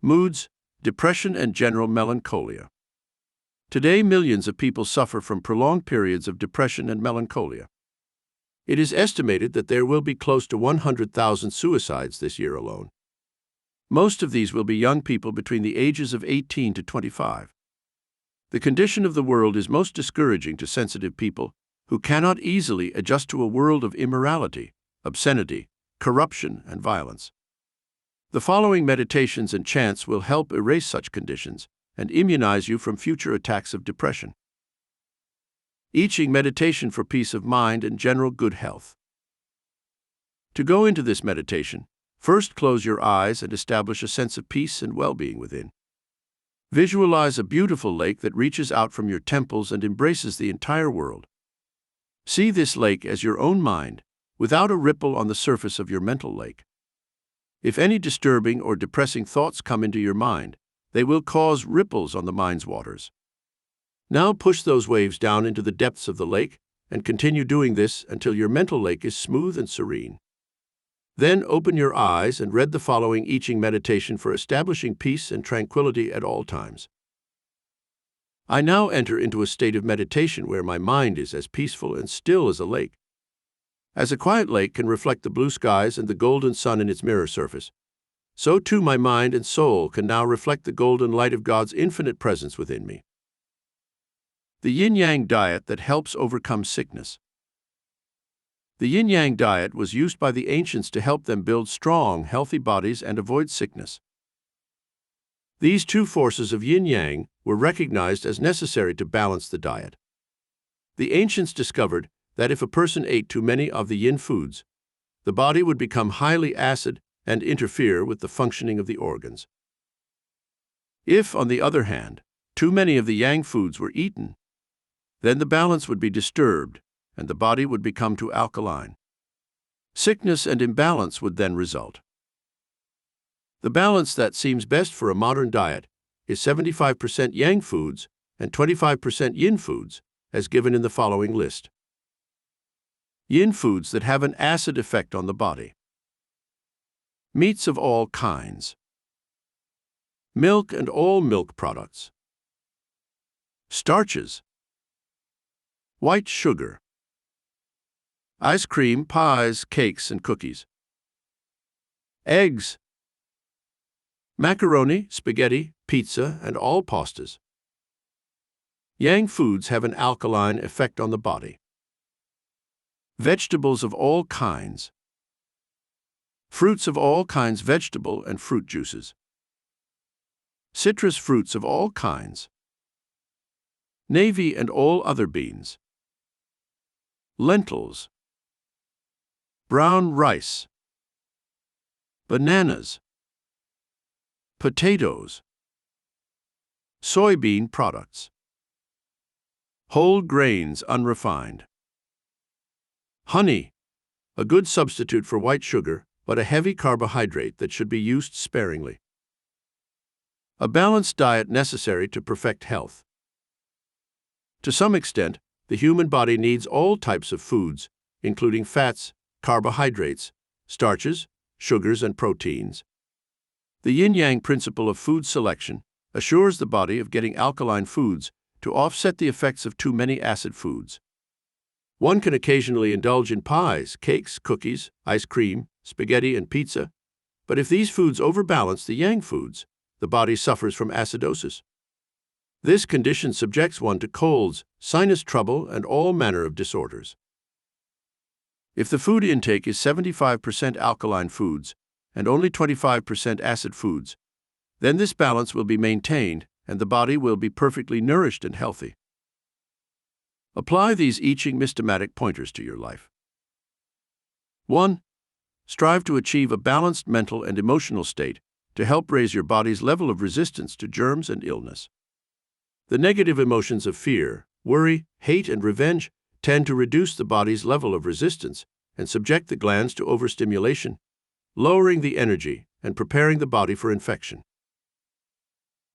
moods, depression, and general melancholia. Today, millions of people suffer from prolonged periods of depression and melancholia. It is estimated that there will be close to 100,000 suicides this year alone. Most of these will be young people between the ages of 18 to 25. The condition of the world is most discouraging to sensitive people who cannot easily adjust to a world of immorality, obscenity, corruption, and violence. The following meditations and chants will help erase such conditions and immunize you from future attacks of depression. I Ching meditation for peace of mind and general good health. To go into this meditation, first close your eyes and establish a sense of peace and well-being within. Visualize a beautiful lake that reaches out from your temples and embraces the entire world. See this lake as your own mind, without a ripple on the surface of your mental lake. If any disturbing or depressing thoughts come into your mind, they will cause ripples on the mind's waters. Now push those waves down into the depths of the lake and continue doing this until your mental lake is smooth and serene. Then open your eyes and read the following I Ching meditation for establishing peace and tranquility at all times. I now enter into a state of meditation where my mind is as peaceful and still as a lake. As a quiet lake can reflect the blue skies and the golden sun in its mirror surface, so too my mind and soul can now reflect the golden light of God's infinite presence within me. The Yin-Yang diet that helps overcome sickness. The Yin-Yang diet was used by the ancients to help them build strong, healthy bodies and avoid sickness. These 2 forces of Yin-Yang were recognized as necessary to balance the diet. The ancients discovered that if a person ate too many of the yin foods, the body would become highly acid and interfere with the functioning of the organs. If, on the other hand, too many of the yang foods were eaten, then the balance would be disturbed and the body would become too alkaline. Sickness and imbalance would then result. The balance that seems best for a modern diet is 75% yang foods and 25% yin foods, as given in the following list. Yin foods that have an acid effect on the body. Meats of all kinds. Milk and all milk products. Starches. White sugar. Ice cream, pies, cakes, and cookies. Eggs. Macaroni, spaghetti, pizza, and all pastas. Yang foods have an alkaline effect on the body. Vegetables of all kinds. Fruits of all kinds, vegetable and fruit juices. Citrus fruits of all kinds. Navy and all other beans. Lentils. Brown rice. Bananas. Potatoes. Soybean products. Whole grains, unrefined. Honey, a good substitute for white sugar, but a heavy carbohydrate that should be used sparingly. A balanced diet necessary to perfect health. To some extent, the human body needs all types of foods, including fats, carbohydrates, starches, sugars, and proteins. The Yin-Yang principle of food selection assures the body of getting alkaline foods to offset the effects of too many acid foods. One can occasionally indulge in pies, cakes, cookies, ice cream, spaghetti, and pizza, but if these foods overbalance the yang foods, the body suffers from acidosis. This condition subjects one to colds, sinus trouble, and all manner of disorders. If the food intake is 75% alkaline foods and only 25% acid foods, then this balance will be maintained and the body will be perfectly nourished and healthy. Apply these I Ching systematic pointers to your life. 1. Strive to achieve a balanced mental and emotional state to help raise your body's level of resistance to germs and illness. The negative emotions of fear, worry, hate, and revenge tend to reduce the body's level of resistance and subject the glands to overstimulation, lowering the energy and preparing the body for infection.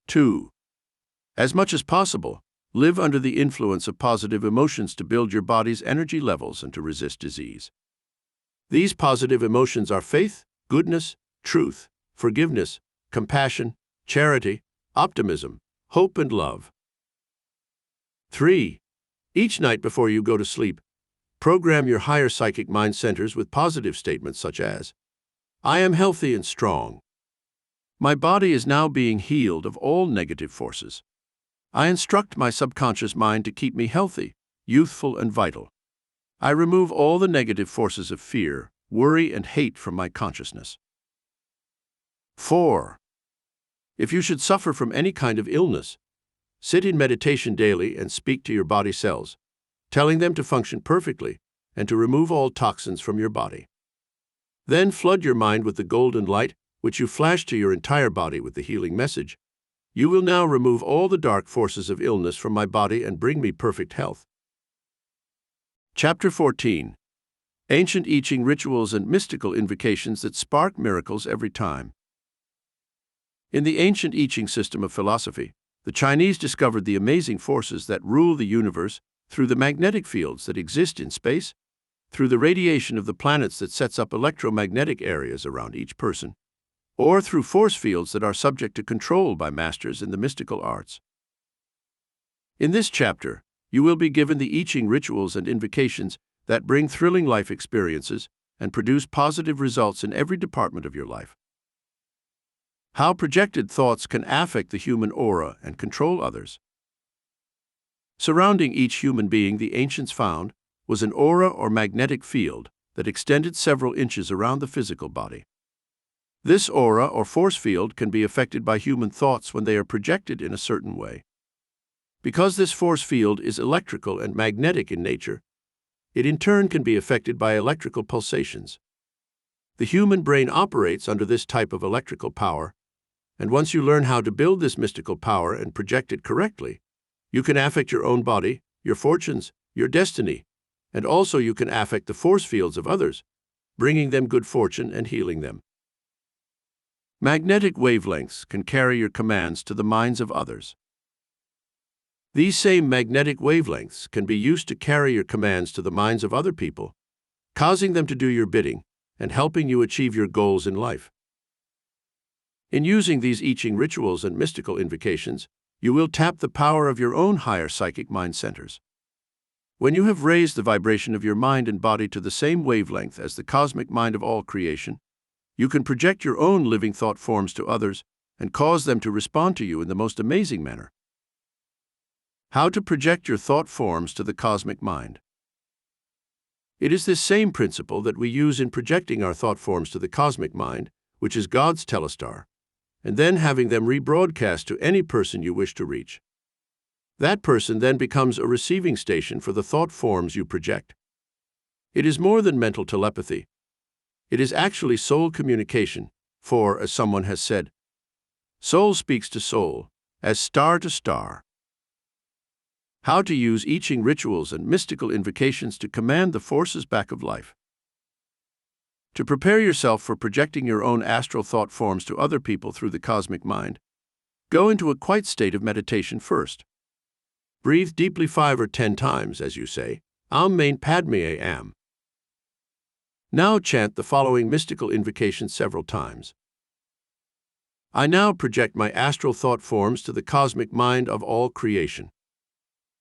2. As much as possible, live under the influence of positive emotions to build your body's energy levels and to resist disease. These positive emotions are faith, goodness, truth, forgiveness, compassion, charity, optimism, hope, and love. 3. Each night before you go to sleep, program your higher psychic mind centers with positive statements such as, "I am healthy and strong. My body is now being healed of all negative forces. I instruct my subconscious mind to keep me healthy, youthful, and vital. I remove all the negative forces of fear, worry, and hate from my consciousness." 4. If you should suffer from any kind of illness, sit in meditation daily and speak to your body cells, telling them to function perfectly and to remove all toxins from your body. Then flood your mind with the golden light, which you flash to your entire body with the healing message, "You will now remove all the dark forces of illness from my body and bring me perfect health." Chapter 14. Ancient I Ching Rituals and Mystical Invocations that Spark Miracles Every Time. In the ancient I Ching system of philosophy, the Chinese discovered the amazing forces that rule the universe through the magnetic fields that exist in space, through the radiation of the planets that sets up electromagnetic areas around each person, or through force fields that are subject to control by masters in the mystical arts. In this chapter, you will be given the I Ching rituals and invocations that bring thrilling life experiences and produce positive results in every department of your life. How projected thoughts can affect the human aura and control others. Surrounding each human being, the ancients found, was an aura or magnetic field that extended several inches around the physical body. This aura or force field can be affected by human thoughts when they are projected in a certain way. Because this force field is electrical and magnetic in nature, it in turn can be affected by electrical pulsations. The human brain operates under this type of electrical power, and once you learn how to build this mystical power and project it correctly, you can affect your own body, your fortunes, your destiny, and also you can affect the force fields of others, bringing them good fortune and healing them. Magnetic wavelengths can carry your commands to the minds of others. These same magnetic wavelengths can be used to carry your commands to the minds of other people, causing them to do your bidding and helping you achieve your goals in life. In using these I Ching rituals and mystical invocations, you will tap the power of your own higher psychic mind centers. When you have raised the vibration of your mind and body to the same wavelength as the cosmic mind of all creation, you can project your own living thought forms to others and cause them to respond to you in the most amazing manner. How to project your thought forms to the cosmic mind. It is this same principle that we use in projecting our thought forms to the cosmic mind, which is God's telestar, and then having them rebroadcast to any person you wish to reach. That person then becomes a receiving station for the thought forms you project. It is more than mental telepathy. It is actually soul communication, for, as someone has said, soul speaks to soul, as star to star. How to use I Ching rituals and mystical invocations to command the forces back of life. To prepare yourself for projecting your own astral thought forms to other people through the cosmic mind, go into a quiet state of meditation first. Breathe deeply 5 or 10 times as you say, Am Main Padme Am. Now chant the following mystical invocation several times. I now project my astral thought forms to the cosmic mind of all creation.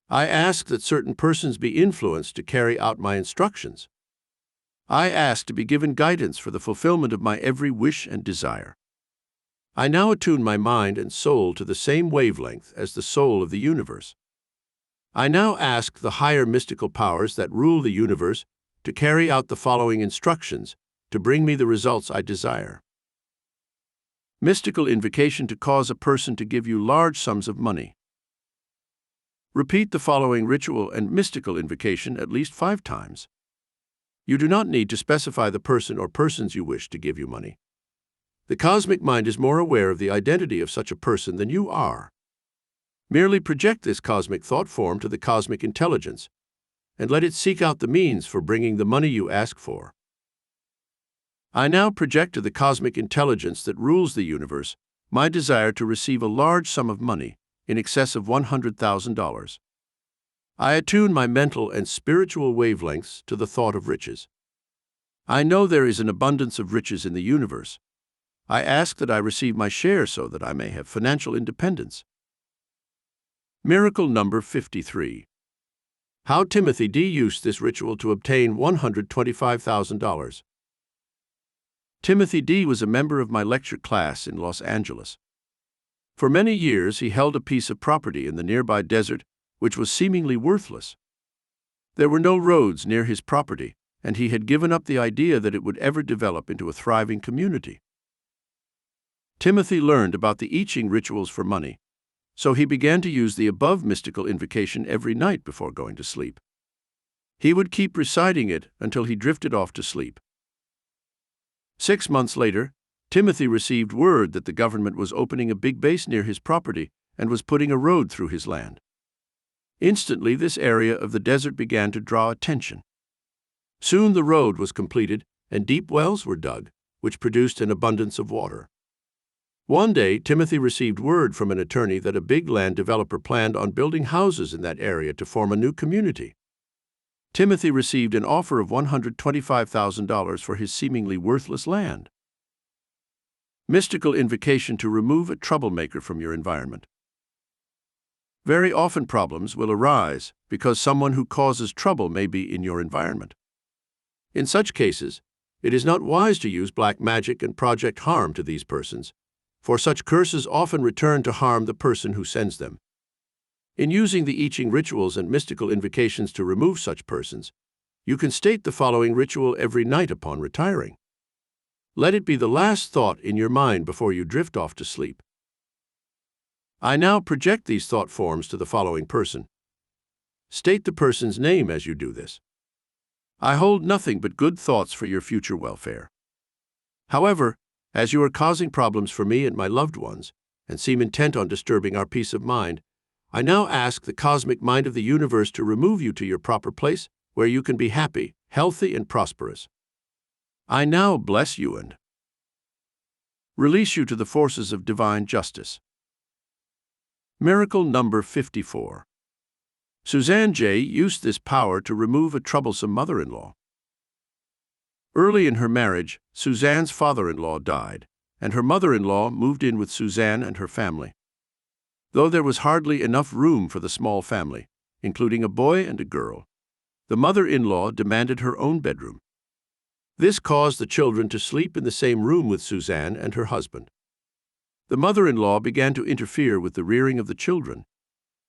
I ask that certain persons be influenced to carry out my instructions. I ask to be given guidance for the fulfillment of my every wish and desire. I now attune my mind and soul to the same wavelength as the soul of the universe. I now ask the higher mystical powers that rule the universe to carry out the following instructions to bring me the results I desire. Mystical invocation to cause a person to give you large sums of money. Repeat the following ritual and mystical invocation at least 5 times. You do not need to specify the person or persons you wish to give you money. The cosmic mind is more aware of the identity of such a person than you are. Merely project this cosmic thought form to the cosmic intelligence, and let it seek out the means for bringing the money you ask for. I now project to the cosmic intelligence that rules the universe my desire to receive a large sum of money in excess of $100,000. I attune my mental and spiritual wavelengths to the thought of riches. I know there is an abundance of riches in the universe. I ask that I receive my share so that I may have financial independence. Miracle number 53. How Timothy D. used this ritual to obtain $125,000. Timothy D. was a member of my lecture class in Los Angeles. For many years, he held a piece of property in the nearby desert which was seemingly worthless. There were no roads near his property, and he had given up the idea that it would ever develop into a thriving community. Timothy learned about the I Ching rituals for money, so he began to use the above mystical invocation every night before going to sleep. He would keep reciting it until he drifted off to sleep. 6 months later, Timothy received word that the government was opening a big base near his property and was putting a road through his land. Instantly, this area of the desert began to draw attention. Soon the road was completed and deep wells were dug, which produced an abundance of water. One day, Timothy received word from an attorney that a big land developer planned on building houses in that area to form a new community. Timothy received an offer of $125,000 for his seemingly worthless land. Mystical invocation to remove a troublemaker from your environment. Very often problems will arise because someone who causes trouble may be in your environment. In such cases, it is not wise to use black magic and project harm to these persons, for such curses often return to harm the person who sends them. In using the I Ching rituals and mystical invocations to remove such persons, you can state the following ritual every night upon retiring. Let it be the last thought in your mind before you drift off to sleep. I now project these thought forms to the following person. State the person's name as you do this. I hold nothing but good thoughts for your future welfare. However, as you are causing problems for me and my loved ones, and seem intent on disturbing our peace of mind, I now ask the cosmic mind of the universe to remove you to your proper place, where you can be happy, healthy, and prosperous. I now bless you and release you to the forces of divine justice. Miracle number 54. Suzanne J. used this power to remove a troublesome mother-in-law. Early in her marriage, Suzanne's father-in-law died, and her mother-in-law moved in with Suzanne and her family. Though there was hardly enough room for the small family, including a boy and a girl, the mother-in-law demanded her own bedroom. This caused the children to sleep in the same room with Suzanne and her husband. The mother-in-law began to interfere with the rearing of the children,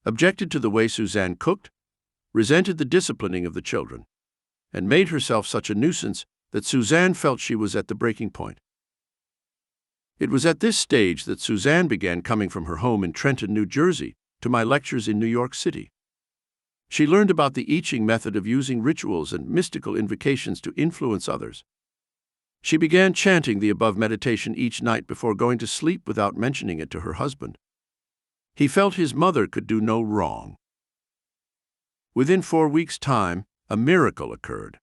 objected to the way Suzanne cooked, resented the disciplining of the children, and made herself such a nuisance that Suzanne felt she was at the breaking point. It was at this stage that Suzanne began coming from her home in Trenton, New Jersey, to my lectures in New York City. She learned about the I Ching method of using rituals and mystical invocations to influence others. She began chanting the above meditation each night before going to sleep without mentioning it to her husband. He felt his mother could do no wrong. Within 4 weeks' time, a miracle occurred.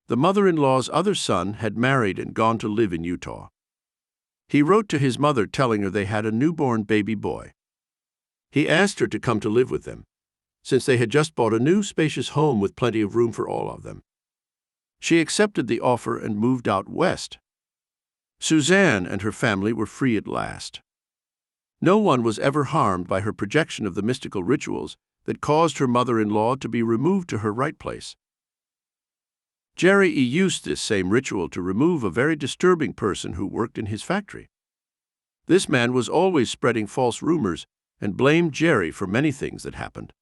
The mother-in-law's other son had married and gone to live in Utah. He wrote to his mother telling her they had a newborn baby boy. He asked her to come to live with them, since they had just bought a new spacious home with plenty of room for all of them. She accepted the offer and moved out west. Suzanne and her family were free at last. No one was ever harmed by her projection of the mystical rituals that caused her mother-in-law to be removed to her right place. Jerry used this same ritual to remove a very disturbing person who worked in his factory. This man was always spreading false rumors and blamed Jerry for many things that happened.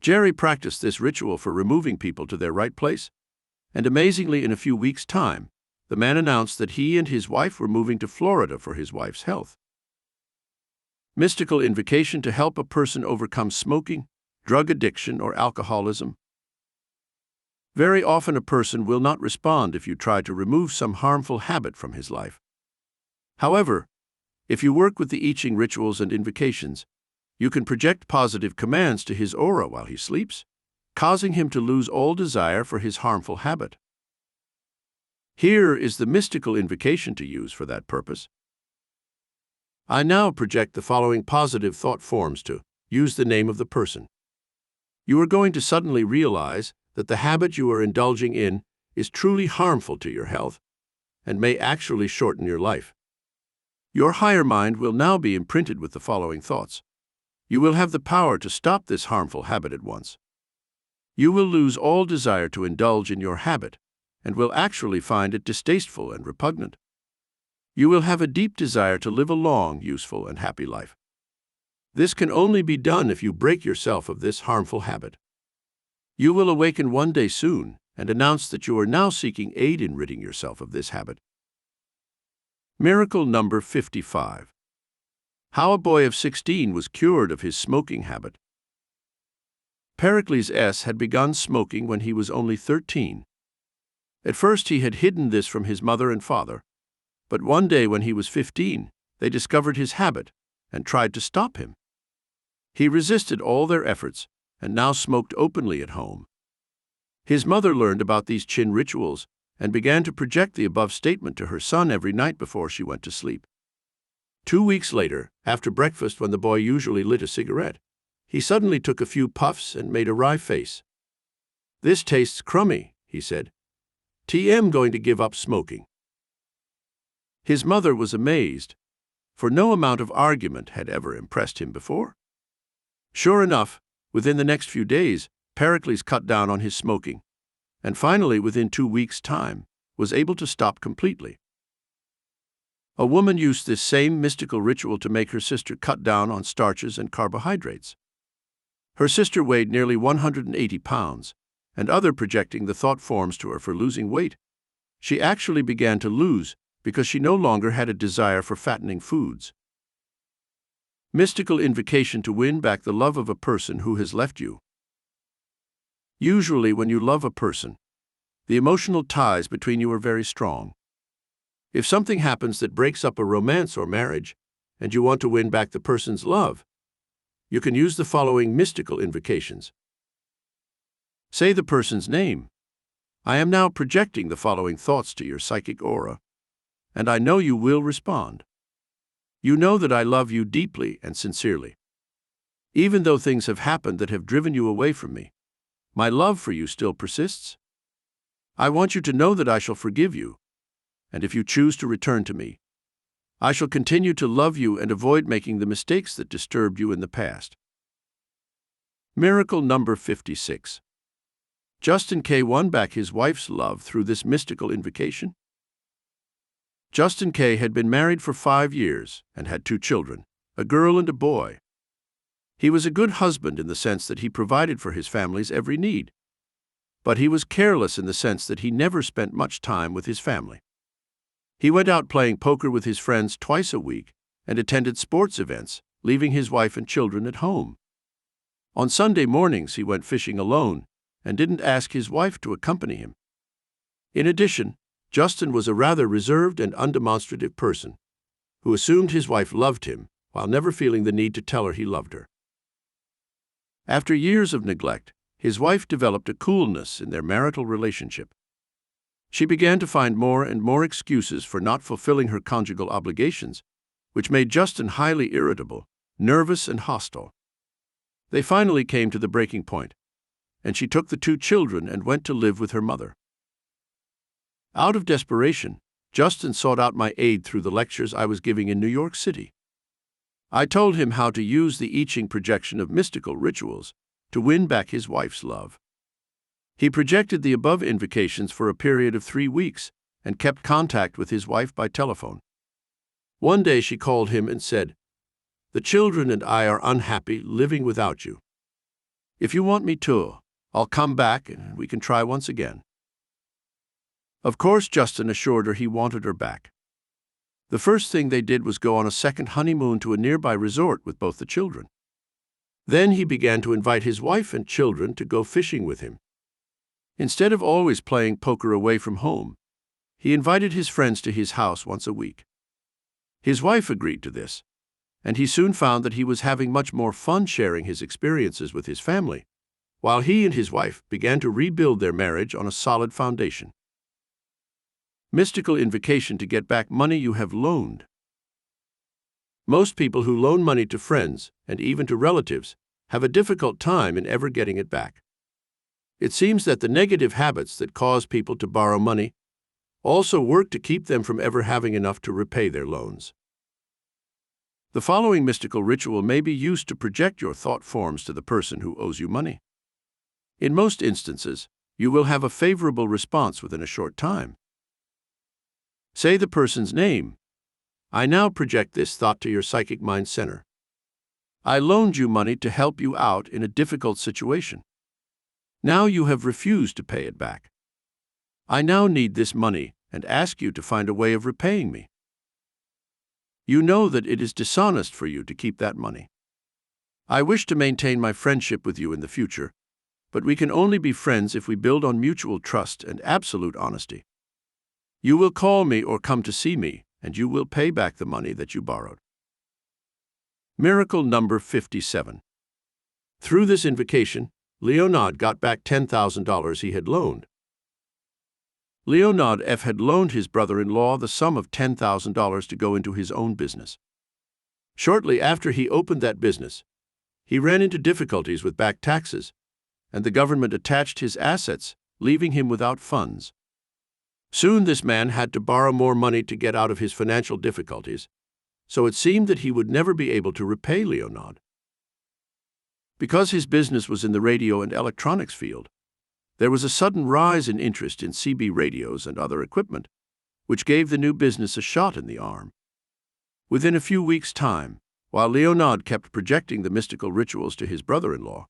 Jerry practiced this ritual for removing people to their right place, and amazingly, in a few weeks' time, the man announced that he and his wife were moving to Florida for his wife's health. Mystical invocation to help a person overcome smoking, drug addiction, or alcoholism. Very often a person will not respond if you try to remove some harmful habit from his life. However, if you work with the I Ching rituals and invocations, you can project positive commands to his aura while he sleeps, causing him to lose all desire for his harmful habit. Here is the mystical invocation to use for that purpose. I now project the following positive thought forms to use the name of the person. You are going to suddenly realize that the habit you are indulging in is truly harmful to your health and may actually shorten your life. Your higher mind will now be imprinted with the following thoughts. You will have the power to stop this harmful habit at once. You will lose all desire to indulge in your habit and will actually find it distasteful and repugnant. You will have a deep desire to live a long, useful, and happy life. This can only be done if you break yourself of this harmful habit. You will awaken one day soon and announce that you are now seeking aid in ridding yourself of this habit. Miracle number 55. How a boy of 16 was cured of his smoking habit. Pericles S. had begun smoking when he was only 13. At first he had hidden this from his mother and father, but one day when he was 15, they discovered his habit and tried to stop him. He resisted all their efforts and now smoked openly at home. His mother learned about these Chin rituals and began to project the above statement to her son every night before she went to sleep. 2 weeks later, after breakfast when the boy usually lit a cigarette, he suddenly took a few puffs and made a wry face. "This tastes crummy," he said. "TM going to give up smoking." His mother was amazed, for no amount of argument had ever impressed him before. Sure enough, within the next few days, Pericles cut down on his smoking, and finally, within 2 weeks' time, was able to stop completely. A woman used this same mystical ritual to make her sister cut down on starches and carbohydrates. Her sister weighed nearly 180 pounds, and other projecting the thought forms to her for losing weight, she actually began to lose because she no longer had a desire for fattening foods. Mystical invocation to win back the love of a person who has left you. Usually when you love a person, the emotional ties between you are very strong. If something happens that breaks up a romance or marriage, and you want to win back the person's love, you can use the following mystical invocations. Say the person's name. I am now projecting the following thoughts to your psychic aura, and I know you will respond. You know that I love you deeply and sincerely. Even though things have happened that have driven you away from me, my love for you still persists. I want you to know that I shall forgive you, and if you choose to return to me, I shall continue to love you and avoid making the mistakes that disturbed you in the past. Miracle number 56. Justin K. won back his wife's love through this mystical invocation. Justin K. had been married for 5 years and had 2 children, a girl and a boy. He was a good husband in the sense that he provided for his family's every need, but he was careless in the sense that he never spent much time with his family. He went out playing poker with his friends twice a week and attended sports events, leaving his wife and children at home. On Sunday mornings he went fishing alone and didn't ask his wife to accompany him. In addition, Justin was a rather reserved and undemonstrative person who assumed his wife loved him while never feeling the need to tell her he loved her. After years of neglect, his wife developed a coolness in their marital relationship. She began to find more and more excuses for not fulfilling her conjugal obligations, which made Justin highly irritable, nervous, and hostile. They finally came to the breaking point, and she took the 2 children and went to live with her mother. Out of desperation, Justin sought out my aid through the lectures I was giving in New York City. I told him how to use the I Ching projection of mystical rituals to win back his wife's love. He projected the above invocations for a period of 3 weeks and kept contact with his wife by telephone. One day she called him and said, "The children and I are unhappy living without you. If you want me to, I'll come back and we can try once again." Of course, Justin assured her he wanted her back. The first thing they did was go on a second honeymoon to a nearby resort with both the children. Then he began to invite his wife and children to go fishing with him. Instead of always playing poker away from home, he invited his friends to his house once a week. His wife agreed to this, and he soon found that he was having much more fun sharing his experiences with his family, while he and his wife began to rebuild their marriage on a solid foundation. Mystical invocation to get back money you have loaned. Most people who loan money to friends, and even to relatives, have a difficult time in ever getting it back. It seems that the negative habits that cause people to borrow money also work to keep them from ever having enough to repay their loans. The following mystical ritual may be used to project your thought forms to the person who owes you money. In most instances, you will have a favorable response within a short time. Say the person's name. I now project this thought to your psychic mind center. I loaned you money to help you out in a difficult situation. Now you have refused to pay it back. I now need this money and ask you to find a way of repaying me. You know that it is dishonest for you to keep that money. I wish to maintain my friendship with you in the future, but we can only be friends if we build on mutual trust and absolute honesty. You will call me or come to see me, and you will pay back the money that you borrowed. Miracle number 57. Through this invocation, Leonard got back $10,000 he had loaned. Leonard F. had loaned his brother-in-law the sum of $10,000 to go into his own business. Shortly after he opened that business, he ran into difficulties with back taxes, and the government attached his assets, leaving him without funds. Soon this man had to borrow more money to get out of his financial difficulties, so it seemed that he would never be able to repay Leonard. Because his business was in the radio and electronics field, there was a sudden rise in interest in CB radios and other equipment, which gave the new business a shot in the arm. Within a few weeks' time, while Leonard kept projecting the mystical rituals to his brother-in-law,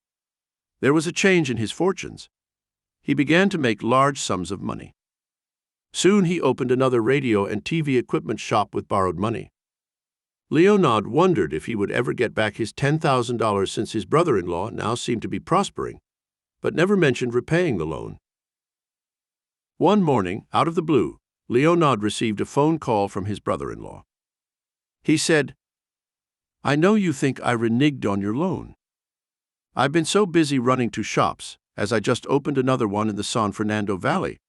there was a change in his fortunes. He began to make large sums of money. Soon he opened another radio and TV equipment shop with borrowed money. Leonard wondered if he would ever get back his $10,000 since his brother-in-law now seemed to be prospering, but never mentioned repaying the loan. One morning, out of the blue, Leonard received a phone call from his brother-in-law. He said, "I know you think I reneged on your loan. I've been so busy running 2 shops, as I just opened another one in the San Fernando Valley,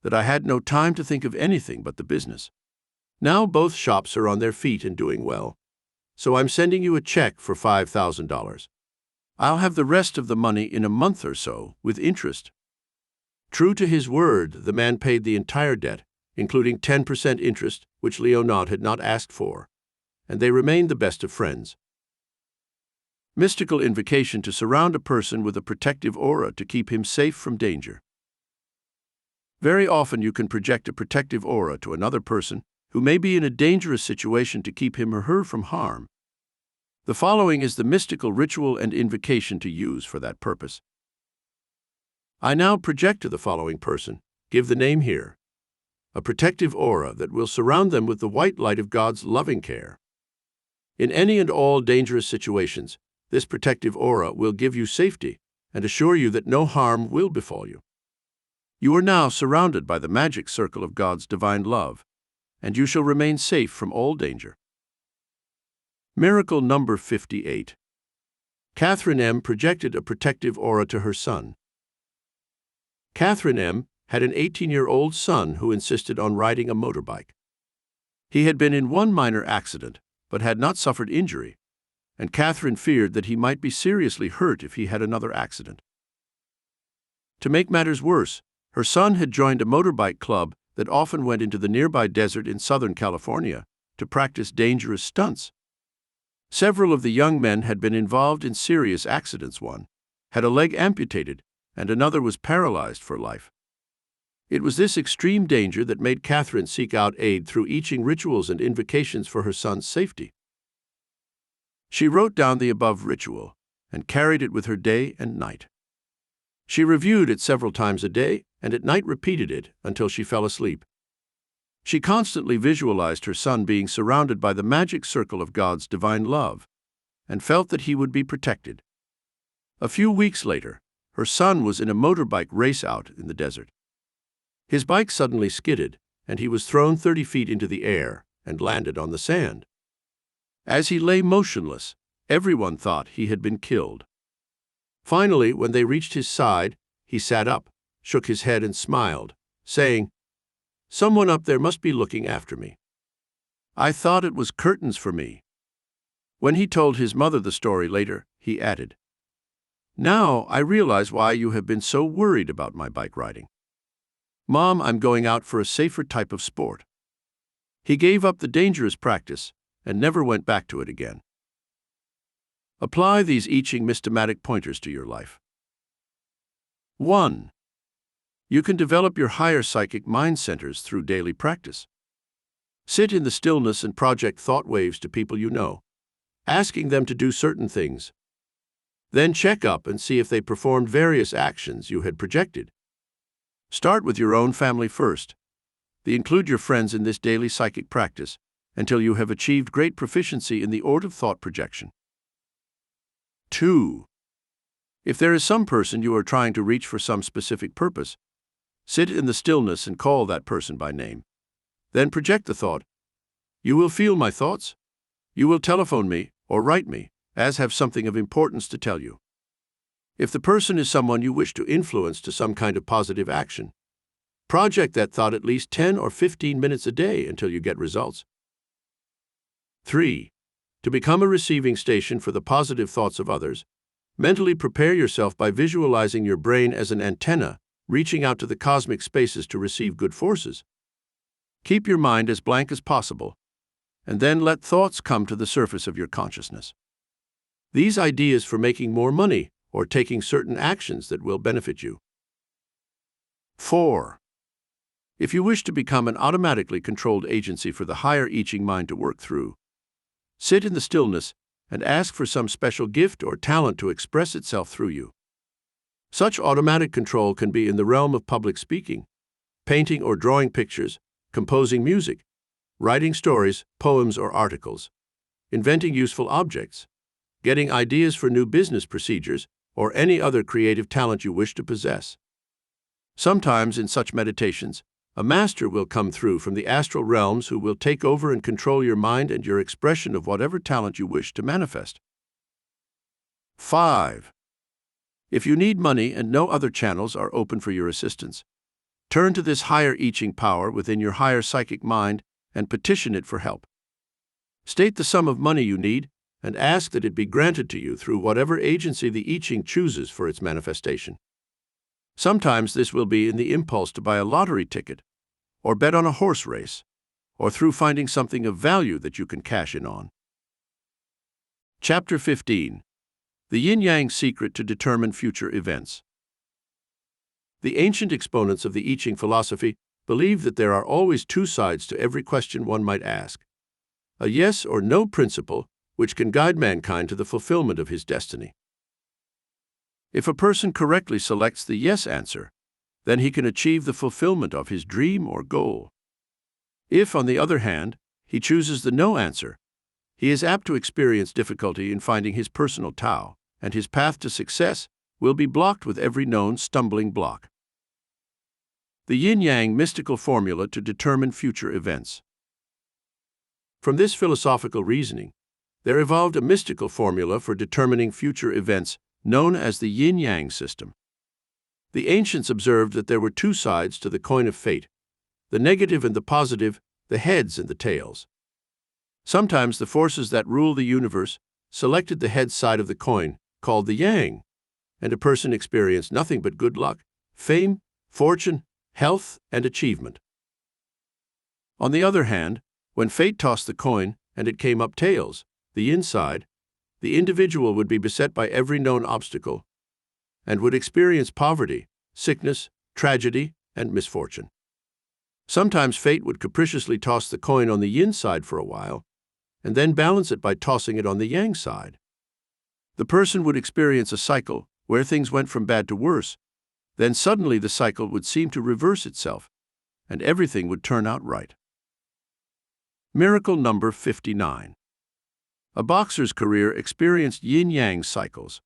that I had no time to think of anything but the business. Now both shops are on their feet and doing well, so I'm sending you a check for $5,000. I'll have the rest of the money in a month or so, with interest." True to his word, the man paid the entire debt, including 10% interest, which Leonard had not asked for, and they remained the best of friends. Mystical invocation to surround a person with a protective aura to keep him safe from danger. Very often you can project a protective aura to another person who may be in a dangerous situation to keep him or her from harm. The following is the mystical ritual and invocation to use for that purpose. I now project to the following person, give the name here, a protective aura that will surround them with the white light of God's loving care. In any and all dangerous situations, this protective aura will give you safety and assure you that no harm will befall you. You are now surrounded by the magic circle of God's divine love, and you shall remain safe from all danger. Miracle number 58. Catherine M. projected a protective aura to her son. Catherine M. had an 18-year-old son who insisted on riding a motorbike. He had been in one minor accident, but had not suffered injury, and Catherine feared that he might be seriously hurt if he had another accident. To make matters worse, her son had joined a motorbike club that often went into the nearby desert in Southern California to practice dangerous stunts. Several of the young men had been involved in serious accidents. One had a leg amputated, and another was paralyzed for life. It was this extreme danger that made Catherine seek out aid through I Ching rituals and invocations for her son's safety. She wrote down the above ritual and carried it with her day and night. She reviewed it several times a day and at night repeated it until she fell asleep. She constantly visualized her son being surrounded by the magic circle of God's divine love and felt that he would be protected. A few weeks later, her son was in a motorbike race out in the desert. His bike suddenly skidded, and he was thrown 30 feet into the air and landed on the sand. As he lay motionless, everyone thought he had been killed. Finally, when they reached his side, he sat up, shook his head and smiled, saying, "Someone up there must be looking after me. I thought it was curtains for me." When he told his mother the story later, he added, "Now I realize why you have been so worried about my bike riding. Mom, I'm going out for a safer type of sport." He gave up the dangerous practice and never went back to it again. Apply these I Ching mystomatic pointers to your life. 1. You can develop your higher psychic mind centers through daily practice. Sit in the stillness and project thought waves to people you know, asking them to do certain things. Then check up and see if they performed various actions you had projected. Start with your own family first. Then include your friends in this daily psychic practice until you have achieved great proficiency in the art of thought projection. 2. If there is some person you are trying to reach for some specific purpose, sit in the stillness and call that person by name. Then project the thought, "You will feel my thoughts. You will telephone me or write me, as have something of importance to tell you." If the person is someone you wish to influence to some kind of positive action, project that thought at least 10 or 15 minutes a day until you get results. 3. To become a receiving station for the positive thoughts of others, mentally prepare yourself by visualizing your brain as an antenna reaching out to the cosmic spaces to receive good forces. Keep your mind as blank as possible, and then let thoughts come to the surface of your consciousness. These ideas for making more money or taking certain actions that will benefit you. 4. If you wish to become an automatically controlled agency for the higher I Ching mind to work through, sit in the stillness and ask for some special gift or talent to express itself through you. Such automatic control can be in the realm of public speaking, painting or drawing pictures, composing music, writing stories, poems or articles, inventing useful objects, getting ideas for new business procedures, or any other creative talent you wish to possess. Sometimes in such meditations, a master will come through from the astral realms who will take over and control your mind and your expression of whatever talent you wish to manifest. 5. If you need money and no other channels are open for your assistance, turn to this higher I Ching power within your higher psychic mind and petition it for help. State the sum of money you need and ask that it be granted to you through whatever agency the I Ching chooses for its manifestation. Sometimes this will be in the impulse to buy a lottery ticket, or bet on a horse race, or through finding something of value that you can cash in on. Chapter 15. The Yin-Yang Secret to Determine Future Events. The ancient exponents of the I Ching philosophy believe that there are always two sides to every question one might ask, a yes or no principle which can guide mankind to the fulfillment of his destiny. If a person correctly selects the yes answer, then he can achieve the fulfillment of his dream or goal. If, on the other hand, he chooses the no answer, he is apt to experience difficulty in finding his personal Tao, and his path to success will be blocked with every known stumbling block. The Yin-Yang mystical formula to determine future events. From this philosophical reasoning, there evolved a mystical formula for determining future events known as the Yin-Yang system. The ancients observed that there were two sides to the coin of fate, the negative and the positive, the heads and the tails. Sometimes the forces that rule the universe selected the head side of the coin, called the Yang, and a person experienced nothing but good luck, fame, fortune, health, and achievement. On the other hand, when fate tossed the coin and it came up tails, the yin side, the individual would be beset by every known obstacle and would experience poverty, sickness, tragedy, and misfortune. Sometimes fate would capriciously toss the coin on the yin side for a while, and then balance it by tossing it on the yang side. The person would experience a cycle where things went from bad to worse, then suddenly the cycle would seem to reverse itself, and everything would turn out right. Miracle number 59. A boxer's career experienced yin-yang cycles.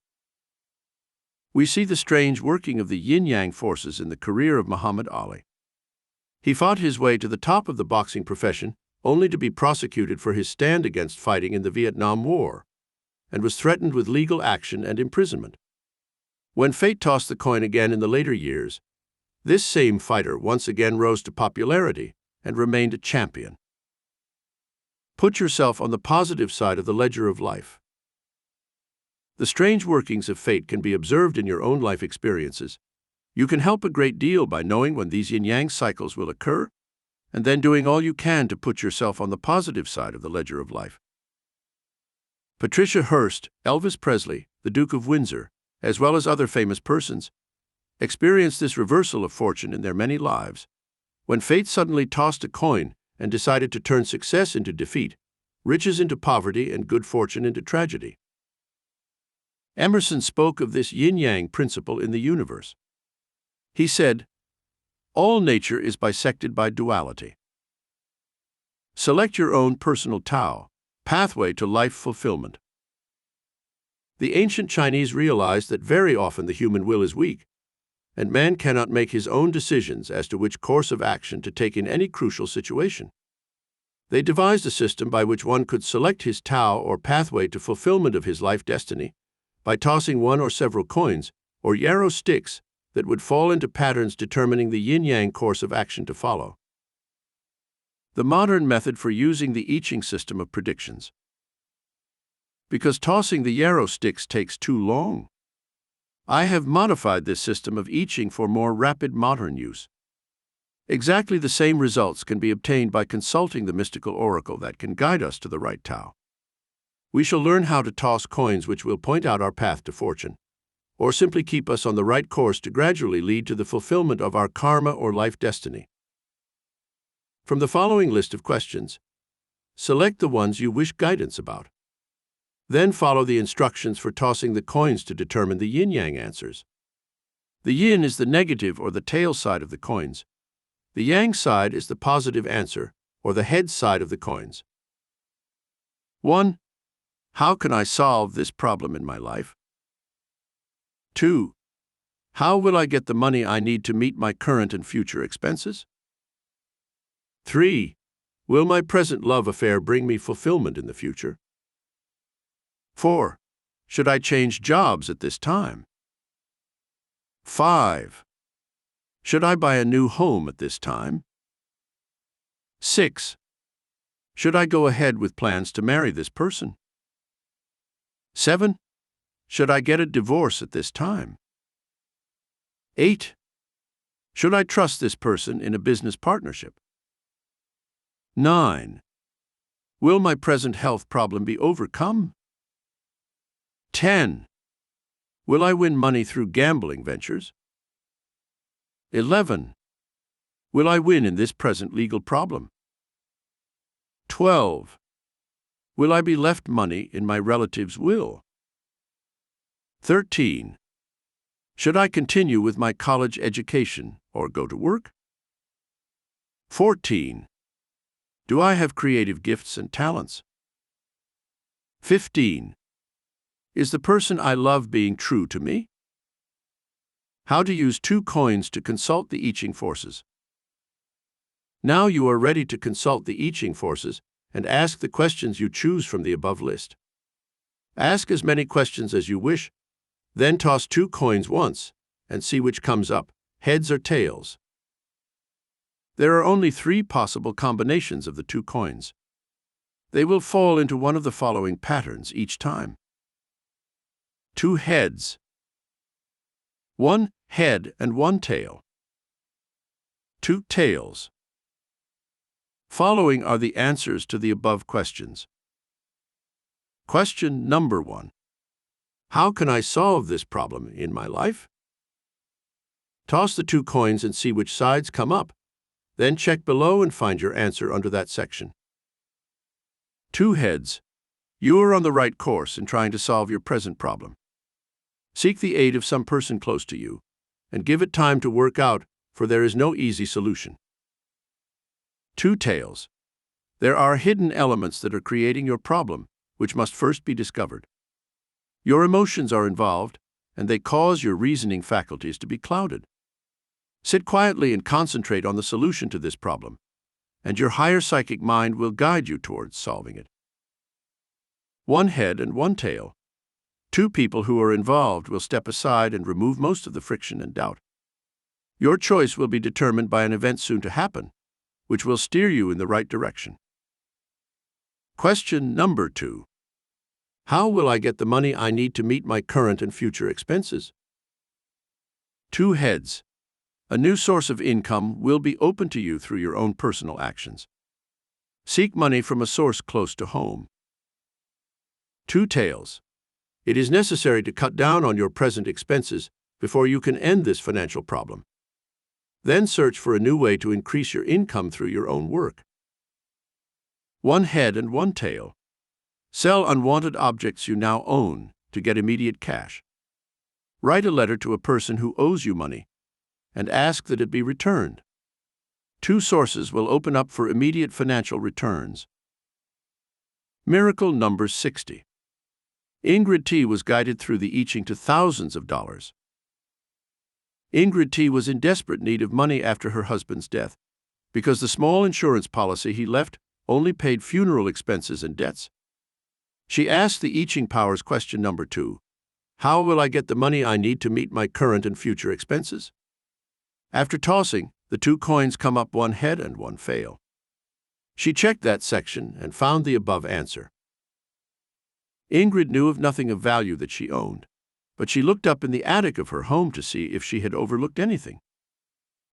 We see the strange working of the yin-yang forces in the career of Muhammad Ali. He fought his way to the top of the boxing profession only to be prosecuted for his stand against fighting in the Vietnam War, and was threatened with legal action and imprisonment. When fate tossed the coin again in the later years, this same fighter once again rose to popularity and remained a champion. Put yourself on the positive side of the ledger of life. The strange workings of fate can be observed in your own life experiences. You can help a great deal by knowing when these yin-yang cycles will occur, and then doing all you can to put yourself on the positive side of the ledger of life. Patricia Hearst, Elvis Presley, the Duke of Windsor, as well as other famous persons, experienced this reversal of fortune in their many lives, when fate suddenly tossed a coin and decided to turn success into defeat, riches into poverty, and good fortune into tragedy. Emerson spoke of this yin-yang principle in the universe. He said, "All nature is bisected by duality." Select your own personal Tao, pathway to life fulfillment. The ancient Chinese realized that very often the human will is weak, and man cannot make his own decisions as to which course of action to take in any crucial situation. They devised a system by which one could select his Tao or pathway to fulfillment of his life destiny by tossing one or several coins or yarrow sticks that would fall into patterns determining the yin-yang course of action to follow. The modern method for using the I Ching system of predictions. Because tossing the yarrow sticks takes too long, I have modified this system of I Ching for more rapid modern use. Exactly the same results can be obtained by consulting the mystical oracle that can guide us to the right Tao. We shall learn how to toss coins which will point out our path to fortune, or simply keep us on the right course to gradually lead to the fulfillment of our karma or life destiny. From the following list of questions, select the ones you wish guidance about. Then follow the instructions for tossing the coins to determine the yin-yang answers. The yin is the negative or the tail side of the coins. The yang side is the positive answer, or the head side of the coins. 1. How can I solve this problem in my life? 2. How will I get the money I need to meet my current and future expenses? 3. Will my present love affair bring me fulfillment in the future? 4. Should I change jobs at this time? 5. Should I buy a new home at this time? 6. Should I go ahead with plans to marry this person? 7. Should I get a divorce at this time? 8. Should I trust this person in a business partnership? 9. Will my present health problem be overcome? 10. Will I win money through gambling ventures? 11. Will I win in this present legal problem? 12. Will I be left money in my relative's will? 13. Should I continue with my college education or go to work? 14. Do I have creative gifts and talents? 15. Is the person I love being true to me? How to use 2 coins to consult the I Ching forces. Now you are ready to consult the I Ching forces and ask the questions you choose from the above list. Ask as many questions as you wish, then toss 2 coins once and see which comes up, heads or tails. There are only 3 possible combinations of the 2 coins. They will fall into one of the following patterns each time. 2 heads, 1 head and 1 tail, 2 tails, Following are the answers to the above questions. Question number 1. How can I solve this problem in my life? Toss the 2 coins and see which sides come up. Then check below and find your answer under that section. 2 heads. You are on the right course in trying to solve your present problem. Seek the aid of some person close to you, and give it time to work out, for there is no easy solution. 2 tails. There are hidden elements that are creating your problem, which must first be discovered. Your emotions are involved, and they cause your reasoning faculties to be clouded. Sit quietly and concentrate on the solution to this problem, and your higher psychic mind will guide you towards solving it. 1 head and 1 tail. 2 people who are involved will step aside and remove most of the friction and doubt. Your choice will be determined by an event soon to happen, which will steer you in the right direction. Question number 2. How will I get the money I need to meet my current and future expenses? 2 heads. A new source of income will be open to you through your own personal actions. Seek money from a source close to home. 2 tails. It is necessary to cut down on your present expenses before you can end this financial problem. Then search for a new way to increase your income through your own work. 1 head and 1 tail. Sell unwanted objects you now own to get immediate cash. Write a letter to a person who owes you money and ask that it be returned. 2 sources will open up for immediate financial returns. Miracle number 60. Ingrid T. was guided through the I Ching to thousands of dollars. Ingrid T. was in desperate need of money after her husband's death, because the small insurance policy he left only paid funeral expenses and debts. She asked the I Ching powers question number 2. How will I get the money I need to meet my current and future expenses? After tossing, the 2 coins come up 1 head and 1 fail. She checked that section and found the above answer. Ingrid knew of nothing of value that she owned, but she looked up in the attic of her home to see if she had overlooked anything.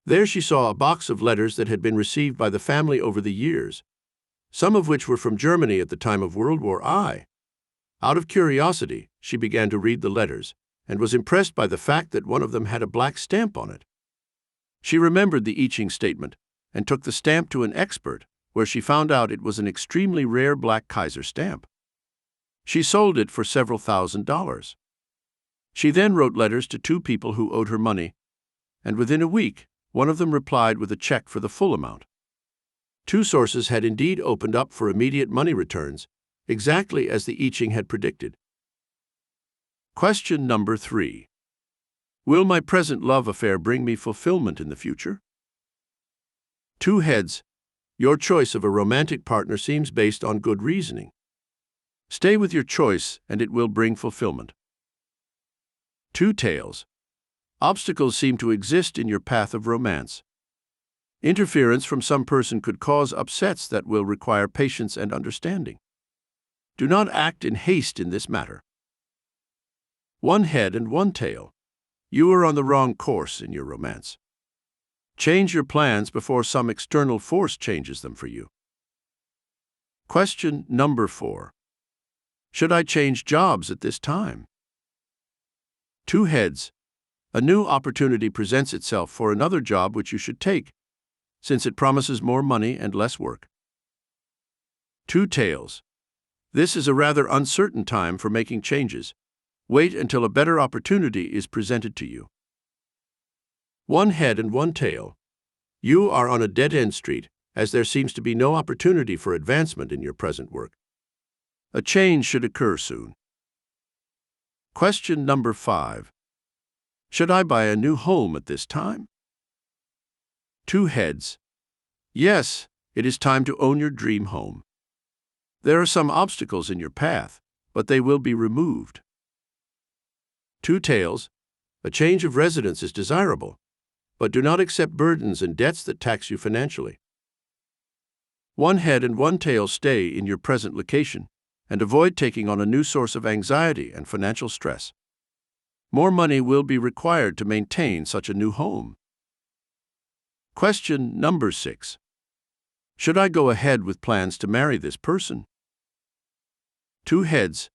There she saw a box of letters that had been received by the family over the years, some of which were from Germany at the time of World War I. Out of curiosity, she began to read the letters and was impressed by the fact that one of them had a black stamp on it. She remembered the I Ching statement and took the stamp to an expert, where she found out it was an extremely rare black Kaiser stamp. She sold it for several $1,000s. She then wrote letters to 2 people who owed her money, and within a week, one of them replied with a check for the full amount. 2 sources had indeed opened up for immediate money returns, exactly as the I Ching had predicted. Question number 3. Will my present love affair bring me fulfillment in the future? 2 heads. Your choice of a romantic partner seems based on good reasoning. Stay with your choice and it will bring fulfillment. 2 tails. Obstacles seem to exist in your path of romance. Interference from some person could cause upsets that will require patience and understanding. Do not act in haste in this matter. 1 head and 1 tail. You are on the wrong course in your romance. Change your plans before some external force changes them for you. Question number 4. Should I change jobs at this time? 2 heads. A new opportunity presents itself for another job which you should take, since it promises more money and less work. 2 tails. This is a rather uncertain time for making changes. Wait until a better opportunity is presented to you. 1 head and 1 tail. You are on a dead-end street, as there seems to be no opportunity for advancement in your present work. A change should occur soon. Question number 5. Should I buy a new home at this time? 2 heads. Yes, it is time to own your dream home. There are some obstacles in your path, but they will be removed. 2 tails. A change of residence is desirable, but do not accept burdens and debts that tax you financially. 1 head and 1 tail. Stay in your present location and avoid taking on a new source of anxiety and financial stress. More money will be required to maintain such a new home. Question number 6. Should I go ahead with plans to marry this person? 2 heads.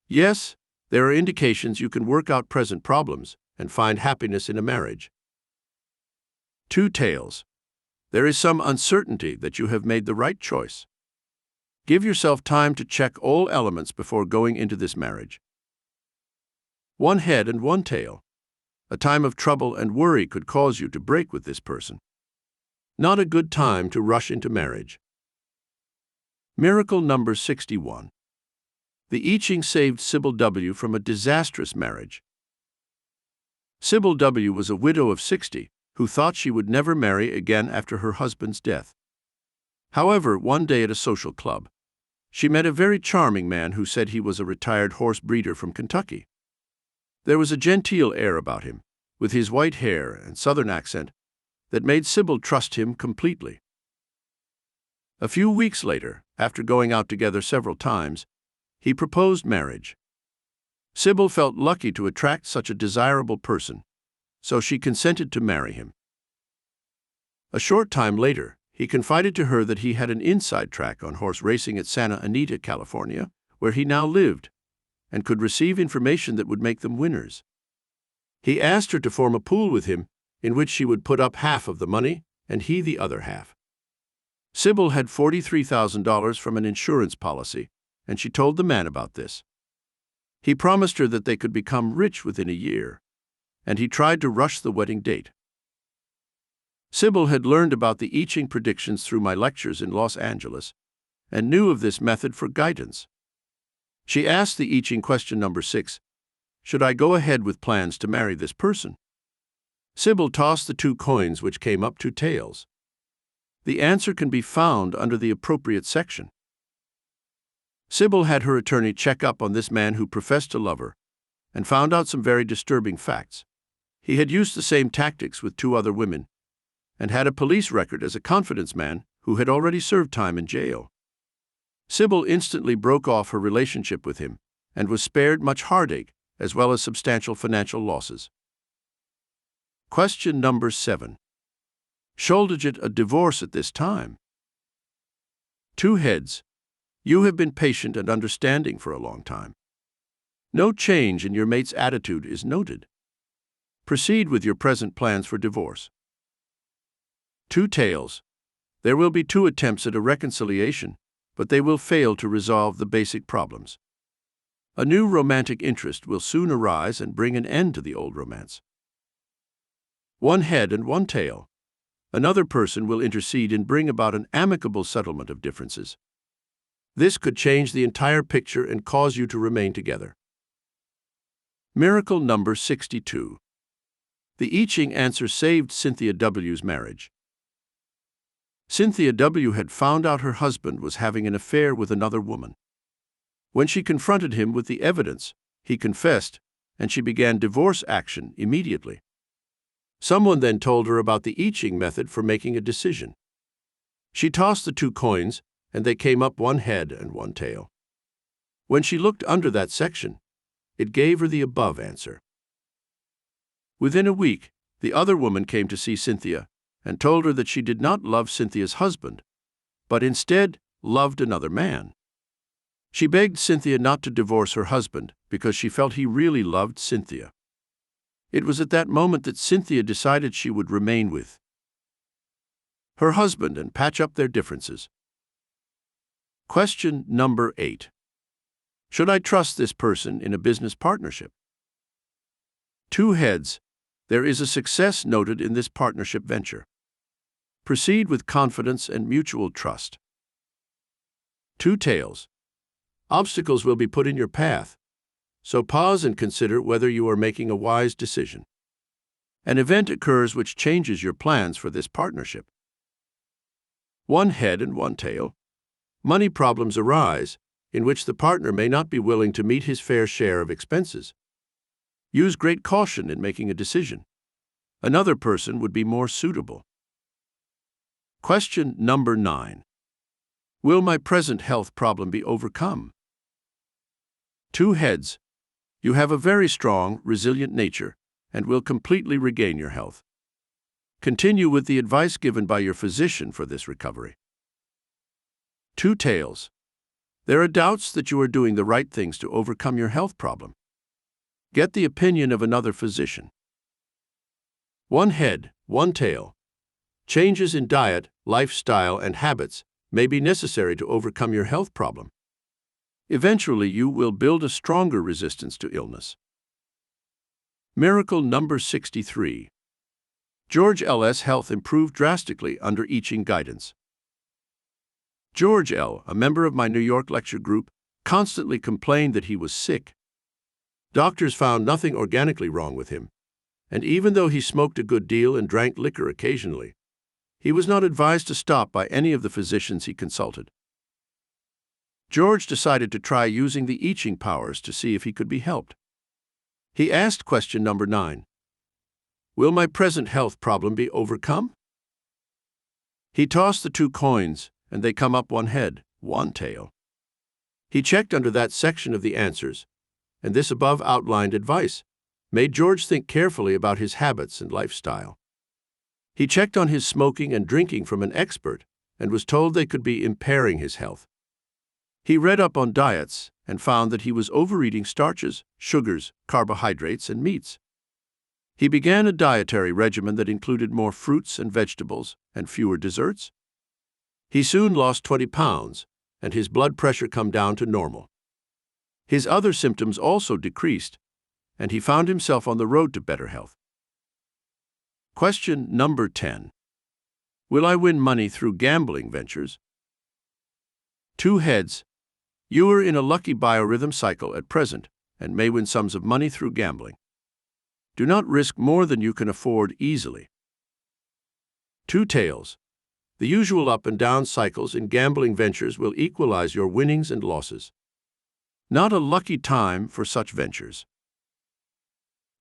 Yes, there are indications you can work out present problems and find happiness in a marriage. 2 tails. There is some uncertainty that you have made the right choice. Give yourself time to check all elements before going into this marriage. 1 head and 1 tail. A time of trouble and worry could cause you to break with this person. Not a good time to rush into marriage. Miracle number 61. The I Ching saved Sybil W. from a disastrous marriage. Sybil W. was a widow of 60 who thought she would never marry again after her husband's death. However, one day at a social club, she met a very charming man who said he was a retired horse breeder from Kentucky. There was a genteel air about him, with his white hair and southern accent, that made Sybil trust him completely. A few weeks later, after going out together several times, he proposed marriage. Sybil felt lucky to attract such a desirable person, so she consented to marry him. A short time later, he confided to her that he had an inside track on horse racing at Santa Anita, California, where he now lived, and could receive information that would make them winners. He asked her to form a pool with him, in which she would put up half of the money and he the other half. Sybil had $43,000 from an insurance policy, and she told the man about this. He promised her that they could become rich within a year, and he tried to rush the wedding date. Sybil had learned about the I Ching predictions through my lectures in Los Angeles and knew of this method for guidance. She asked the I Ching question number 6, should I go ahead with plans to marry this person? Sybil tossed the 2 coins which came up 2 tails. The answer can be found under the appropriate section. Sybil had her attorney check up on this man who professed to love her and found out some very disturbing facts. He had used the same tactics with 2 other women and had a police record as a confidence man who had already served time in jail. Sybil instantly broke off her relationship with him and was spared much heartache as well as substantial financial losses. Question number 7. Should a divorce at this time? 2 heads. You have been patient and understanding for a long time. No change in your mate's attitude is noted. Proceed with your present plans for divorce. 2 tails. There will be 2 attempts at a reconciliation, but they will fail to resolve the basic problems. A new romantic interest will soon arise and bring an end to the old romance. 1 head and 1 tail. Another person will intercede and bring about an amicable settlement of differences. This could change the entire picture and cause you to remain together. Miracle number 62. The I Ching answer saved Cynthia W.'s marriage. Cynthia W. had found out her husband was having an affair with another woman. When she confronted him with the evidence, he confessed, and she began divorce action immediately. Someone then told her about the I Ching method for making a decision. She tossed the 2 coins, and they came up 1 head and 1 tail. When she looked under that section, it gave her the above answer. Within a week, the other woman came to see Cynthia and told her that she did not love Cynthia's husband, but instead loved another man. She begged Cynthia not to divorce her husband because she felt he really loved Cynthia. It was at that moment that Cynthia decided she would remain with her husband and patch up their differences. Question number 8. Should I trust this person in a business partnership? 2 heads. There is a success noted in this partnership venture. Proceed with confidence and mutual trust. 2 tails. Obstacles will be put in your path, so pause and consider whether you are making a wise decision. An event occurs which changes your plans for this partnership. 1 head and 1 tail. Money problems arise, in which the partner may not be willing to meet his fair share of expenses. Use great caution in making a decision. Another person would be more suitable. Question number 9. Will my present health problem be overcome? 2 heads. You have a very strong, resilient nature and will completely regain your health. Continue with the advice given by your physician for this recovery. Two tails. There are doubts that you are doing the right things to overcome your health problem. Get the opinion of another physician. One head, one tail. Changes in diet, lifestyle, and habits may be necessary to overcome your health problem. Eventually, you will build a stronger resistance to illness. Miracle number 63. George L.'s health improved drastically under I Ching guidance. George L., a member of my New York lecture group, constantly complained that he was sick. Doctors found nothing organically wrong with him, and even though he smoked a good deal and drank liquor occasionally, he was not advised to stop by any of the physicians he consulted. George decided to try using the I Ching powers to see if he could be helped. He asked question number 9. Will my present health problem be overcome? He tossed the 2 coins, and they come up one head, one tail. He checked under that section of the answers, and this above outlined advice made George think carefully about his habits and lifestyle. He checked on his smoking and drinking from an expert and was told they could be impairing his health. He read up on diets and found that he was overeating starches, sugars, carbohydrates, and meats. He began a dietary regimen that included more fruits and vegetables and fewer desserts. He soon lost 20 pounds, and his blood pressure came down to normal. His other symptoms also decreased, and he found himself on the road to better health. Question number 10. Will I win money through gambling ventures? 2 heads. You are in a lucky biorhythm cycle at present and may win sums of money through gambling. Do not risk more than you can afford easily. 2 tails. The usual up and down cycles in gambling ventures will equalize your winnings and losses. Not a lucky time for such ventures.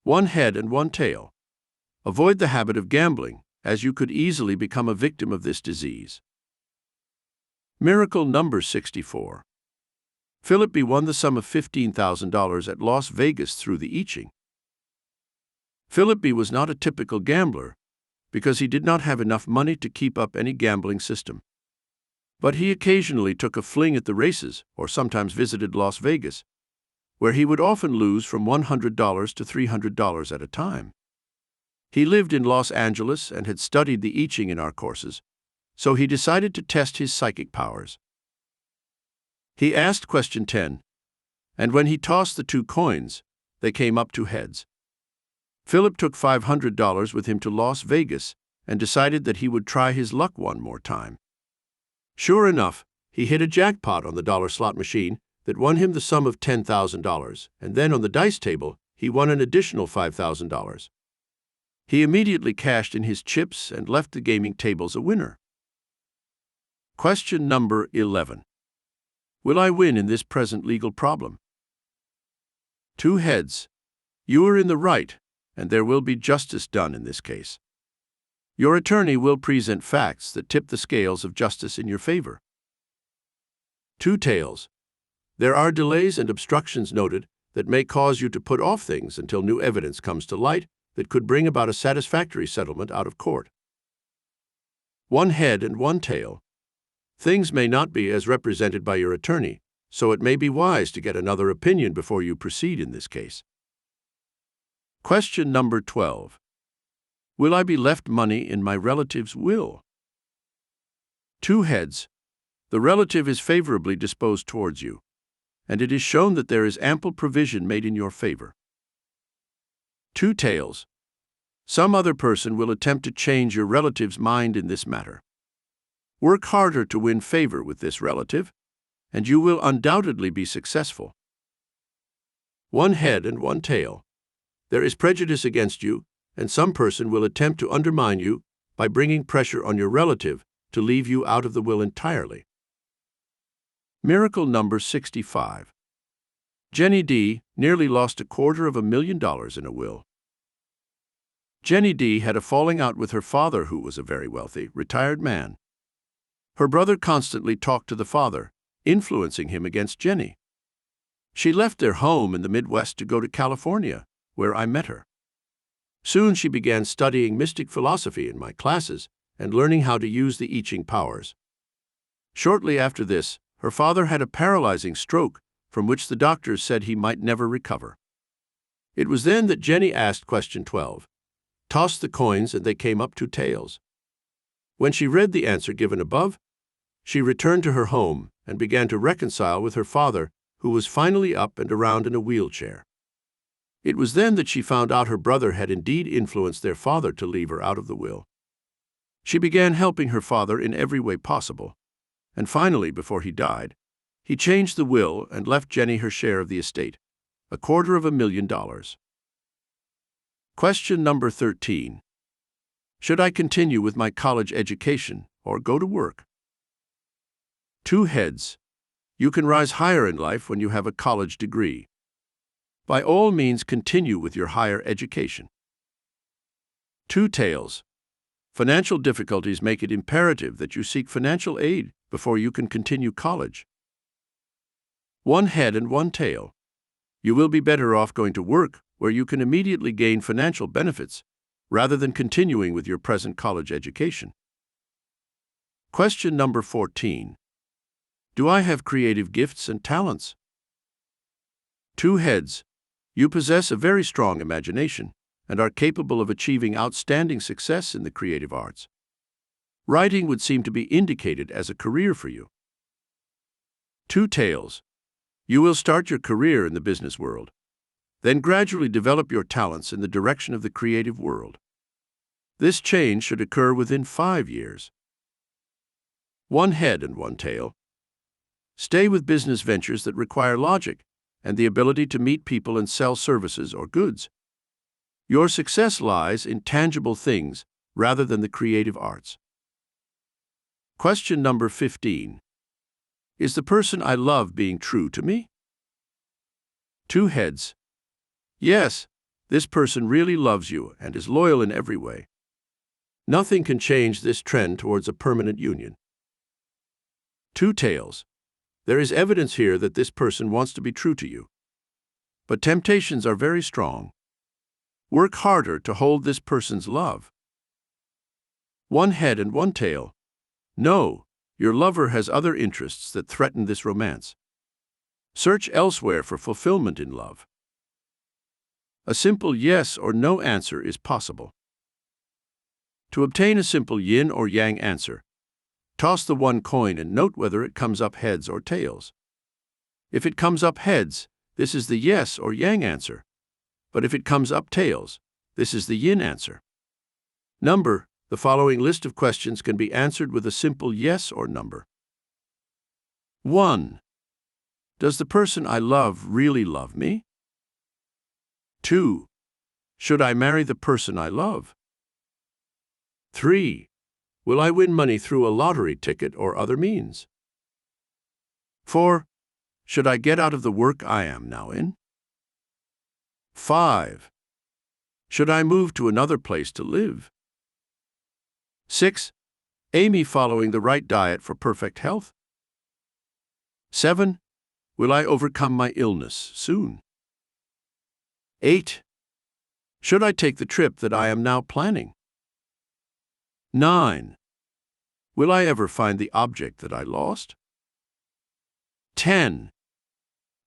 1 head and 1 tail. Avoid the habit of gambling, as you could easily become a victim of this disease. Miracle number 64. Philip B. won the sum of $15,000 at Las Vegas through the I Ching. Philip B. was not a typical gambler because he did not have enough money to keep up any gambling system. But he occasionally took a fling at the races or sometimes visited Las Vegas, where he would often lose from $100 to $300 at a time. He lived in Los Angeles and had studied the I Ching in our courses, so he decided to test his psychic powers. He asked question 10, and when he tossed the 2 coins, they came up 2 heads. Philip took $500 with him to Las Vegas and decided that he would try his luck one more time. Sure enough, he hit a jackpot on the dollar slot machine that won him the sum of $10,000, and then on the dice table, he won an additional $5,000. He immediately cashed in his chips and left the gaming tables a winner. Question number 11. Will I win in this present legal problem? 2 heads. You are in the right, and there will be justice done in this case. Your attorney will present facts that tip the scales of justice in your favor. 2 tails. There are delays and obstructions noted that may cause you to put off things until new evidence comes to light that could bring about a satisfactory settlement out of court. 1 head and 1 tail. Things may not be as represented by your attorney, so it may be wise to get another opinion before you proceed in this case. Question number 12. Will I be left money in my relative's will? 2 heads. The relative is favorably disposed towards you, and it is shown that there is ample provision made in your favor. 2 tails. Some other person will attempt to change your relative's mind in this matter. Work harder to win favor with this relative, and you will undoubtedly be successful. 1 head and 1 tail. There is prejudice against you, and some person will attempt to undermine you by bringing pressure on your relative to leave you out of the will entirely. Miracle number 65. Jenny D. nearly lost $250,000 in a will. Jenny D. had a falling out with her father, who was a very wealthy, retired man. Her brother constantly talked to the father, influencing him against Jenny. She left their home in the Midwest to go to California, where I met her. Soon she began studying mystic philosophy in my classes and learning how to use the I Ching powers. Shortly after this, her father had a paralyzing stroke from which the doctors said he might never recover. It was then that Jenny asked question 12, tossed the coins, and they came up 2 tails. When she read the answer given above, she returned to her home and began to reconcile with her father, who was finally up and around in a wheelchair. It was then that she found out her brother had indeed influenced their father to leave her out of the will. She began helping her father in every way possible, and finally, before he died, he changed the will and left Jenny her share of the estate, $250,000. Question number 13. Should I continue with my college education or go to work? 2 heads. You can rise higher in life when you have a college degree. By all means, continue with your higher education. 2 tails. Financial difficulties make it imperative that you seek financial aid before you can continue college. 1 head and 1 tail. You will be better off going to work where you can immediately gain financial benefits rather than continuing with your present college education. Question number 14. Do I have creative gifts and talents? 2 heads. You possess a very strong imagination and are capable of achieving outstanding success in the creative arts. Writing would seem to be indicated as a career for you. 2 tails. You will start your career in the business world, then gradually develop your talents in the direction of the creative world. This change should occur within 5 years. 1 head and 1 tail. Stay with business ventures that require logic and the ability to meet people and sell services or goods. Your success lies in tangible things rather than the creative arts. Question number 15. Is the person I love being true to me? 2 heads. Yes, this person really loves you and is loyal in every way. Nothing can change this trend towards a permanent union. 2 tails. There is evidence here that this person wants to be true to you. But temptations are very strong. Work harder to hold this person's love. 1 head and 1 tail. No, your lover has other interests that threaten this romance. Search elsewhere for fulfillment in love. A simple yes or no answer is possible. To obtain a simple yin or yang answer, toss the 1 coin and note whether it comes up heads or tails. If it comes up heads, this is the yes or yang answer. But if it comes up tails, this is the yin answer. Number. The following list of questions can be answered with a simple yes or number. 1. Does the person I love really love me? 2. Should I marry the person I love? 3. Will I win money through a lottery ticket or other means? 4. Should I get out of the work I am now in? 5. Should I move to another place to live? 6. Amy following the right diet for perfect health? 7. Will I overcome my illness soon? 8. Should I take the trip that I am now planning? 9. Will I ever find the object that I lost? 10.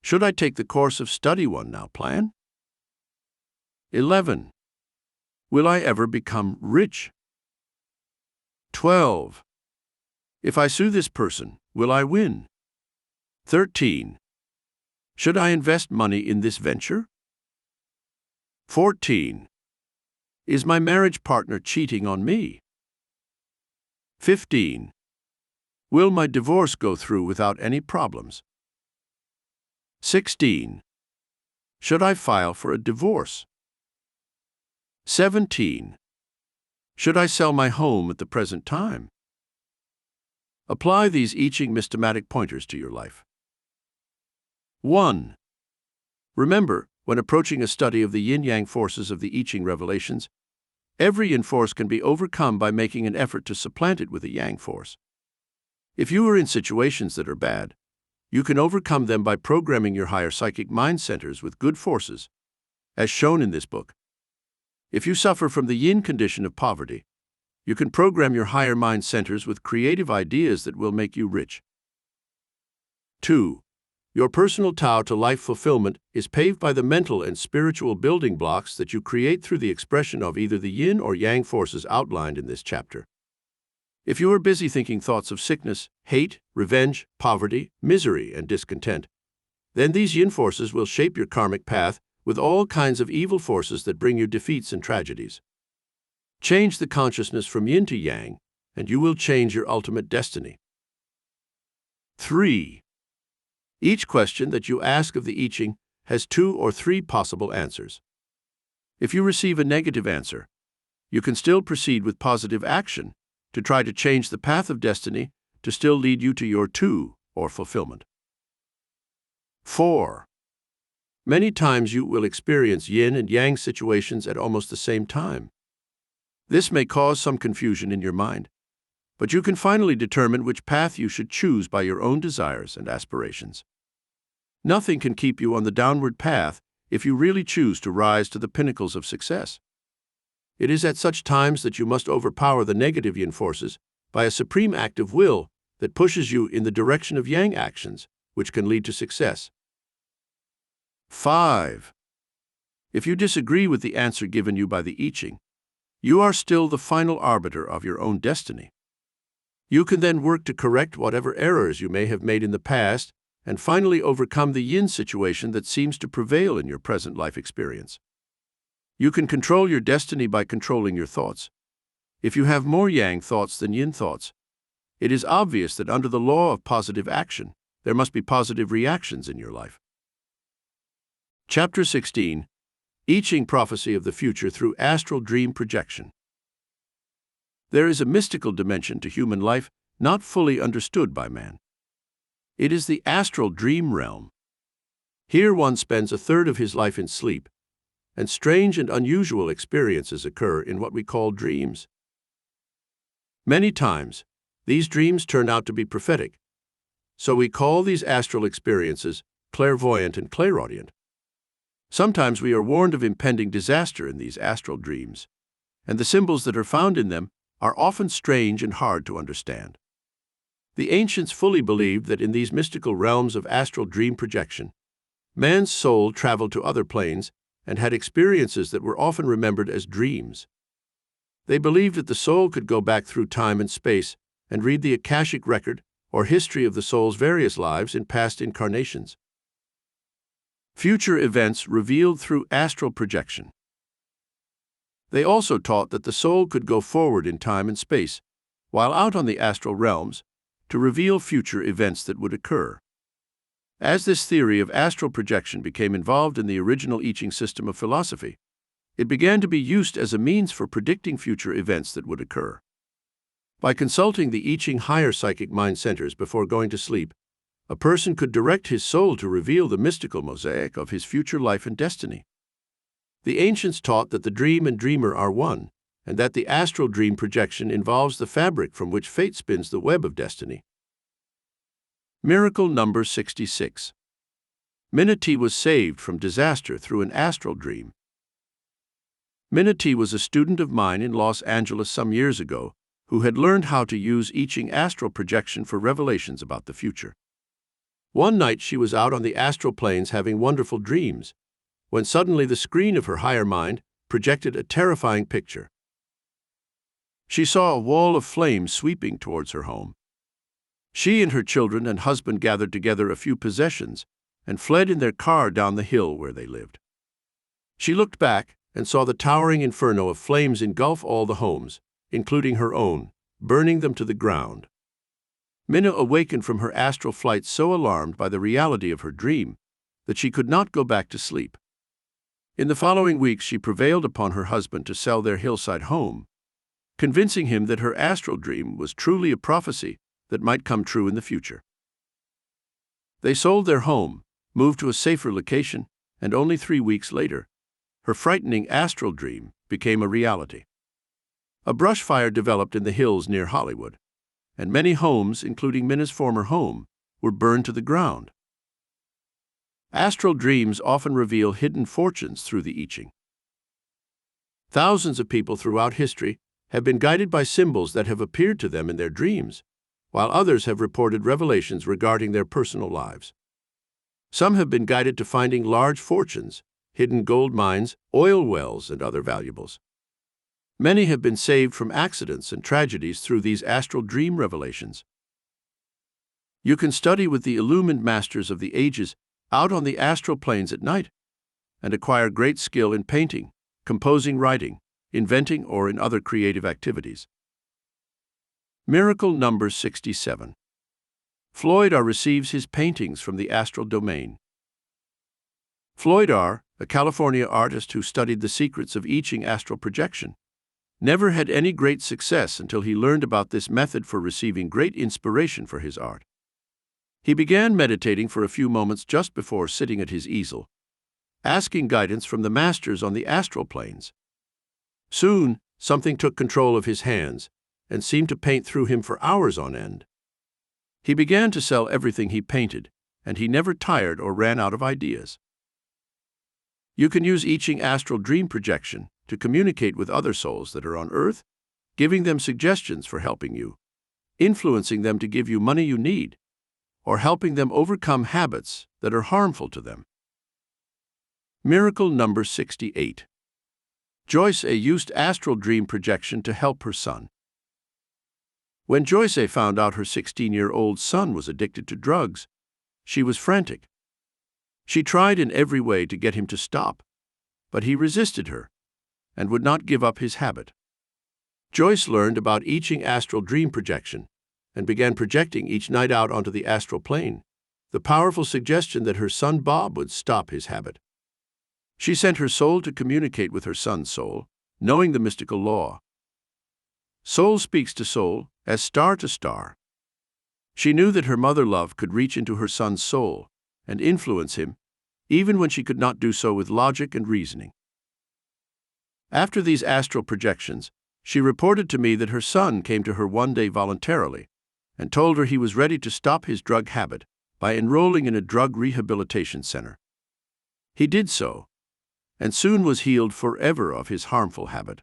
Should I take the course of study one now plan? 11. Will I ever become rich? 12. If I sue this person, will I win? 13. Should I invest money in this venture? 14. Is my marriage partner cheating on me? 15. Will my divorce go through without any problems? 16. Should I file for a divorce? 17. Should I sell my home at the present time? Apply these I Ching systematic pointers to your life. 1. Remember, when approaching a study of the Yin-Yang forces of the I Ching revelations, every Yin force can be overcome by making an effort to supplant it with a Yang force. If you are in situations that are bad, you can overcome them by programming your higher psychic mind centers with good forces, as shown in this book. If you suffer from the Yin condition of poverty, You can program your higher mind centers with creative ideas that will make you rich. 2. Your personal Tao to life fulfillment is paved by the mental and spiritual building blocks that you create through the expression of either the yin or yang forces outlined in this chapter. If you are busy thinking thoughts of sickness, hate, revenge, poverty, misery, and discontent, then these yin forces will shape your karmic path with all kinds of evil forces that bring you defeats and tragedies. Change the consciousness from yin to yang, and you will change your ultimate destiny. 3. Each question that you ask of the I Ching has 2 or 3 possible answers. If you receive a negative answer, you can still proceed with positive action to try to change the path of destiny to still lead you to your Tu, or fulfillment. 4. Many times you will experience yin and yang situations at almost the same time. This may cause some confusion in your mind, but you can finally determine which path you should choose by your own desires and aspirations. Nothing can keep you on the downward path if you really choose to rise to the pinnacles of success. It is at such times that you must overpower the negative yin forces by a supreme act of will that pushes you in the direction of yang actions, which can lead to success. 5. If you disagree with the answer given you by the I Ching, you are still the final arbiter of your own destiny. You can then work to correct whatever errors you may have made in the past and finally overcome the yin situation that seems to prevail in your present life experience. You can control your destiny by controlling your thoughts. If you have more yang thoughts than yin thoughts, it is obvious that under the law of positive action, there must be positive reactions in your life. Chapter 16. I Ching Prophecy of the Future through Astral Dream Projection. There is a mystical dimension to human life not fully understood by man. It is the astral dream realm. Here one spends a third of his life in sleep, and strange and unusual experiences occur in what we call dreams. Many times, these dreams turn out to be prophetic, so we call these astral experiences clairvoyant and clairaudient. Sometimes we are warned of impending disaster in these astral dreams, and the symbols that are found in them are often strange and hard to understand. The ancients fully believed that in these mystical realms of astral dream projection, man's soul traveled to other planes and had experiences that were often remembered as dreams. They believed that the soul could go back through time and space and read the Akashic record or history of the soul's various lives in past incarnations. Future events revealed through astral projection. They also taught that the soul could go forward in time and space, while out on the astral realms, to reveal future events that would occur. As this theory of astral projection became involved in the original I Ching system of philosophy, it began to be used as a means for predicting future events that would occur. By consulting the I Ching higher psychic mind centers before going to sleep, a person could direct his soul to reveal the mystical mosaic of his future life and destiny. The ancients taught that the dream and dreamer are one, and that the astral dream projection involves the fabric from which fate spins the web of destiny. Miracle number 66. Minati was saved from disaster through an astral dream. Minati was a student of mine in Los Angeles some years ago who had learned how to use I Ching astral projection for revelations about the future. One night she was out on the astral planes having wonderful dreams, when suddenly the screen of her higher mind projected a terrifying picture. She saw a wall of flame sweeping towards her home. She and her children and husband gathered together a few possessions and fled in their car down the hill where they lived. She looked back and saw the towering inferno of flames engulf all the homes, including her own, burning them to the ground. Minna awakened from her astral flight so alarmed by the reality of her dream that she could not go back to sleep. In the following weeks, she prevailed upon her husband to sell their hillside home, convincing him that her astral dream was truly a prophecy that might come true in the future. They sold their home, moved to a safer location, and only 3 weeks later, her frightening astral dream became a reality. A brush fire developed in the hills near Hollywood, and many homes, including Minna's former home, were burned to the ground. Astral dreams often reveal hidden fortunes through the I Ching. Thousands of people throughout history have been guided by symbols that have appeared to them in their dreams, while others have reported revelations regarding their personal lives. Some have been guided to finding large fortunes, hidden gold mines, oil wells, and other valuables. Many have been saved from accidents and tragedies through these astral dream revelations. You can study with the illumined masters of the ages out on the astral planes at night and acquire great skill in painting, composing, writing, inventing, or in other creative activities. Miracle number 67. Floyd R. receives his paintings from the astral domain. Floyd R., a California artist who studied the secrets of I Ching astral projection, never had any great success until he learned about this method for receiving great inspiration for his art. He began meditating for a few moments just before sitting at his easel, asking guidance from the masters on the astral planes. Soon, something took control of his hands and seemed to paint through him for hours on end. He began to sell everything he painted, and he never tired or ran out of ideas. You can use I Ching astral dream projection to communicate with other souls that are on Earth, giving them suggestions for helping you, influencing them to give you money you need, or helping them overcome habits that are harmful to them. Miracle number 68. Joyce A. used astral dream projection to help her son. When Joyce A. found out her 16-year-old son was addicted to drugs, she was frantic. She tried in every way to get him to stop, but he resisted her and would not give up his habit. Joyce learned about I Ching astral dream projection and began projecting each night out onto the astral plane the powerful suggestion that her son Bob would stop his habit. She sent her soul to communicate with her son's soul, knowing the mystical law. Soul speaks to soul, as star to star. She knew that her mother love could reach into her son's soul and influence him, even when she could not do so with logic and reasoning. After these astral projections, she reported to me that her son came to her one day voluntarily and told her he was ready to stop his drug habit by enrolling in a drug rehabilitation center. He did so, and soon was healed forever of his harmful habit.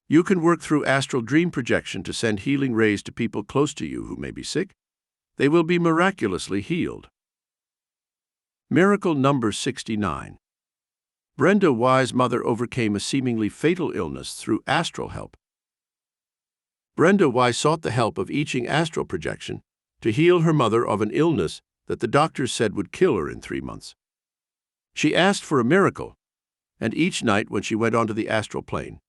You can work through astral dream projection to send healing rays to people close to you who may be sick. They will be miraculously healed. Miracle number 69. Brenda Y.'s mother overcame a seemingly fatal illness through astral help. Brenda Y. sought the help of I Ching astral projection to heal her mother of an illness that the doctors said would kill her in 3 months. She asked for a miracle, and each night when she went onto the astral plane,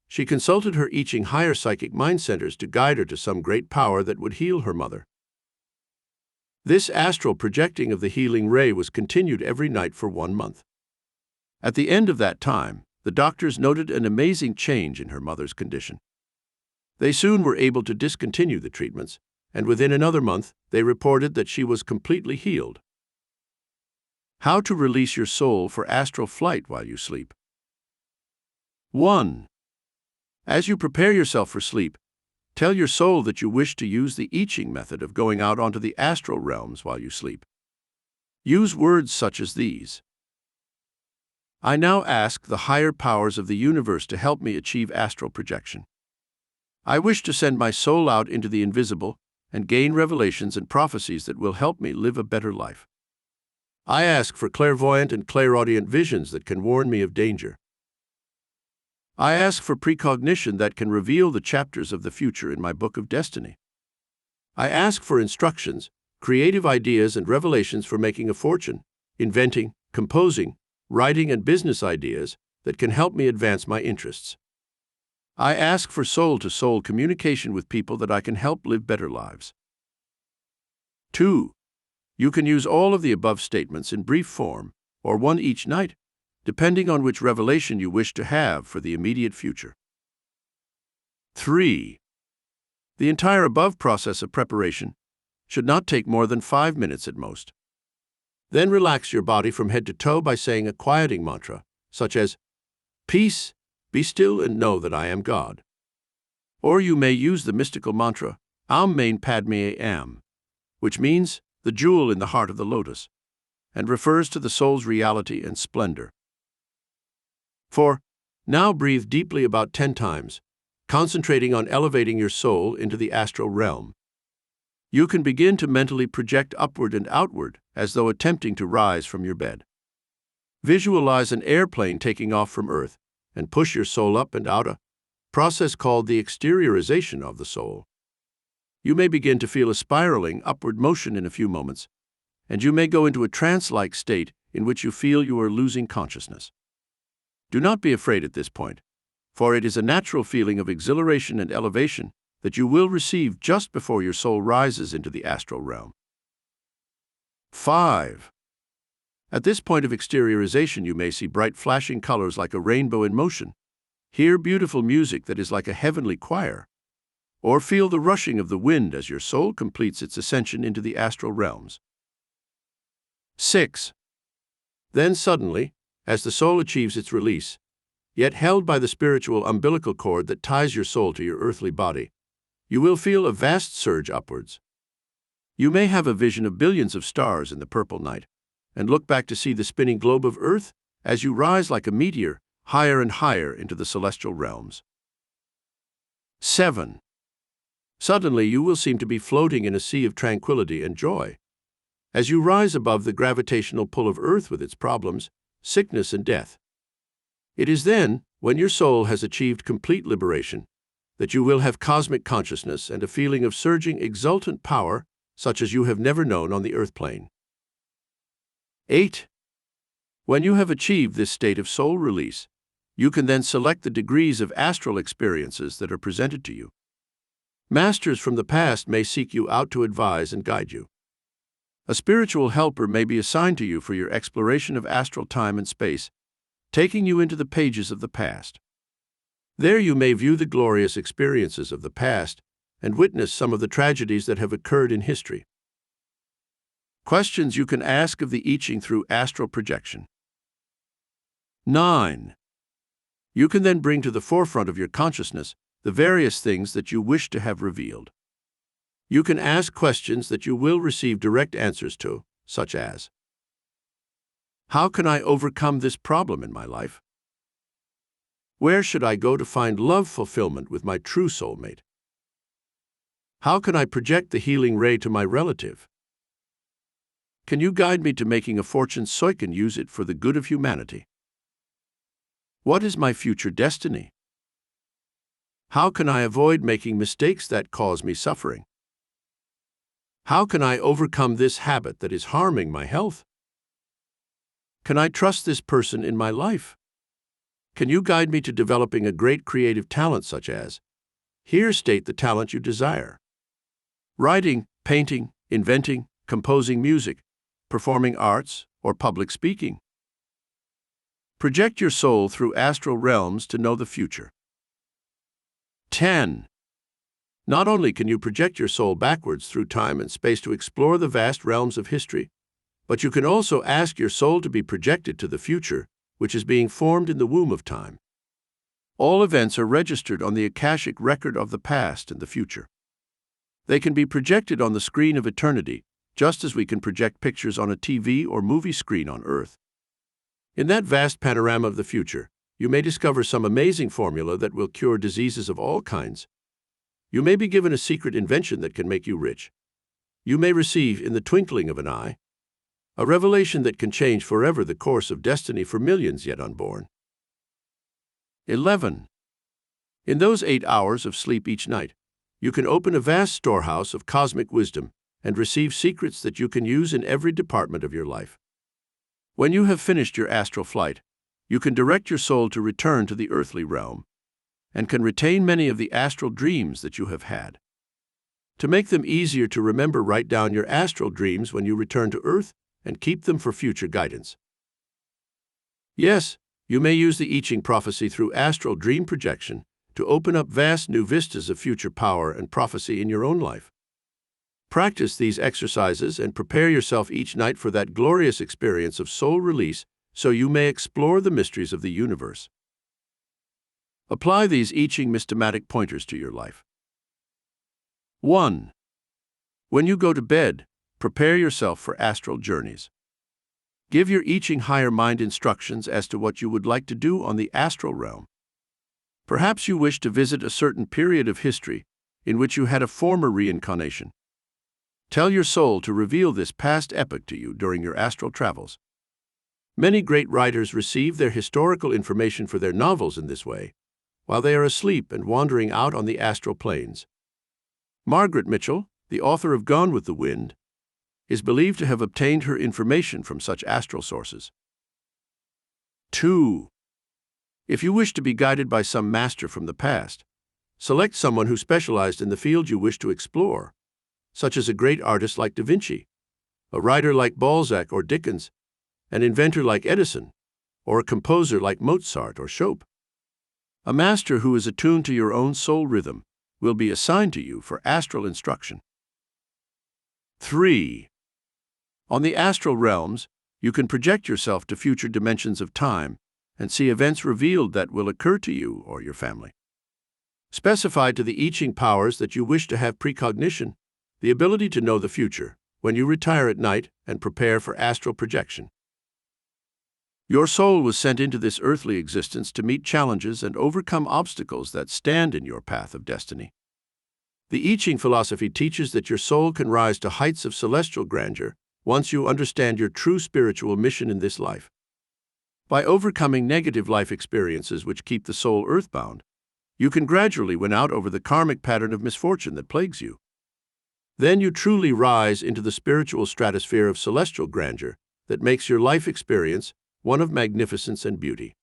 she consulted her I Ching higher psychic mind centers to guide her to some great power that would heal her mother. This astral projecting of the healing ray was continued every night for 1 month. At the end of that time, the doctors noted an amazing change in her mother's condition. They soon were able to discontinue the treatments, and within another month, they reported that she was completely healed. How to release your soul for astral flight while you sleep. 1. As you prepare yourself for sleep, tell your soul that you wish to use the I Ching method of going out onto the astral realms while you sleep. Use words such as these. I now ask the higher powers of the universe to help me achieve astral projection. I wish to send my soul out into the invisible and gain revelations and prophecies that will help me live a better life. I ask for clairvoyant and clairaudient visions that can warn me of danger. I ask for precognition that can reveal the chapters of the future in my book of destiny. I ask for instructions, creative ideas, and revelations for making a fortune, inventing, composing, writing, and business ideas that can help me advance my interests. I ask for soul-to-soul communication with people that I can help live better lives. 2. You can use all of the above statements in brief form, or one each night, depending on which revelation you wish to have for the immediate future. 3. The entire above process of preparation should not take more than 5 minutes at most. Then relax your body from head to toe by saying a quieting mantra, such as, "Peace, be still and know that I am God." Or you may use the mystical mantra, Aum Mane Padme Am, which means the jewel in the heart of the lotus, and refers to the soul's reality and splendor. 4. Now breathe deeply about 10 times, concentrating on elevating your soul into the astral realm. You can begin to mentally project upward and outward as though attempting to rise from your bed. Visualize an airplane taking off from Earth and push your soul up and out, a process called the exteriorization of the soul. You may begin to feel a spiraling upward motion in a few moments, and you may go into a trance-like state in which you feel you are losing consciousness. Do not be afraid at this point, for it is a natural feeling of exhilaration and elevation that you will receive just before your soul rises into the astral realm. 5. At this point of exteriorization, you may see bright flashing colors like a rainbow in motion, hear beautiful music that is like a heavenly choir, or feel the rushing of the wind as your soul completes its ascension into the astral realms. 6. Then suddenly, as the soul achieves its release, yet held by the spiritual umbilical cord that ties your soul to your earthly body, you will feel a vast surge upwards. You may have a vision of billions of stars in the purple night, and look back to see the spinning globe of Earth as you rise like a meteor higher and higher into the celestial realms. 7. Suddenly you will seem to be floating in a sea of tranquility and joy, as you rise above the gravitational pull of Earth with its problems, sickness and death. It is then, when your soul has achieved complete liberation, that you will have cosmic consciousness and a feeling of surging exultant power such as you have never known on the earth plane. 8. When you have achieved this state of soul release, you can then select the degrees of astral experiences that are presented to you. Masters from the past may seek you out to advise and guide you. A spiritual helper may be assigned to you for your exploration of astral time and space, taking you into the pages of the past. There you may view the glorious experiences of the past and witness some of the tragedies that have occurred in history. Questions you can ask of the I Ching through astral projection. 9. You can then bring to the forefront of your consciousness the various things that you wish to have revealed. You can ask questions that you will receive direct answers to, such as, how can I overcome this problem in my life? Where should I go to find love fulfillment with my true soulmate? How can I project the healing ray to my relative? Can you guide me to making a fortune so I can use it for the good of humanity? What is my future destiny? How can I avoid making mistakes that cause me suffering? How can I overcome this habit that is harming my health? Can I trust this person in my life? Can you guide me to developing a great creative talent such as, here state the talent you desire: writing, painting, inventing, composing music, performing arts, or public speaking? Project your soul through astral realms to know the future. 10. Not only can you project your soul backwards through time and space to explore the vast realms of history, but you can also ask your soul to be projected to the future, which is being formed in the womb of time. All events are registered on the Akashic record of the past and the future. They can be projected on the screen of eternity, just as we can project pictures on a TV or movie screen on Earth. In that vast panorama of the future, you may discover some amazing formula that will cure diseases of all kinds. You may be given a secret invention that can make you rich. You may receive, in the twinkling of an eye, a revelation that can change forever the course of destiny for millions yet unborn. 11. In those 8 hours of sleep each night, you can open a vast storehouse of cosmic wisdom and receive secrets that you can use in every department of your life. When you have finished your astral flight, you can direct your soul to return to the earthly realm and can retain many of the astral dreams that you have had. To make them easier to remember, write down your astral dreams when you return to Earth and keep them for future guidance. Yes, you may use the I Ching prophecy through astral dream projection to open up vast new vistas of future power and prophecy in your own life. Practice these exercises and prepare yourself each night for that glorious experience of soul release so you may explore the mysteries of the universe. Apply these I Ching mystomatic pointers to your life. 1. When you go to bed, prepare yourself for astral journeys. Give your I Ching higher mind instructions as to what you would like to do on the astral realm. Perhaps you wish to visit a certain period of history in which you had a former reincarnation. Tell your soul to reveal this past epoch to you during your astral travels. Many great writers receive their historical information for their novels in this way, while they are asleep and wandering out on the astral planes. Margaret Mitchell, the author of Gone with the Wind, is believed to have obtained her information from such astral sources. 2. If you wish to be guided by some master from the past, select someone who specialized in the field you wish to explore, such as a great artist like Da Vinci, a writer like Balzac or Dickens, an inventor like Edison, or a composer like Mozart or Chopin. A master who is attuned to your own soul rhythm will be assigned to you for astral instruction. 3. On the astral realms, you can project yourself to future dimensions of time and see events revealed that will occur to you or your family. Specify to the I Ching powers that you wish to have precognition, the ability to know the future, when you retire at night and prepare for astral projection. Your soul was sent into this earthly existence to meet challenges and overcome obstacles that stand in your path of destiny. The I Ching philosophy teaches that your soul can rise to heights of celestial grandeur once you understand your true spiritual mission in this life. By overcoming negative life experiences which keep the soul earthbound, you can gradually win out over the karmic pattern of misfortune that plagues you. Then you truly rise into the spiritual stratosphere of celestial grandeur that makes your life experience one of magnificence and beauty.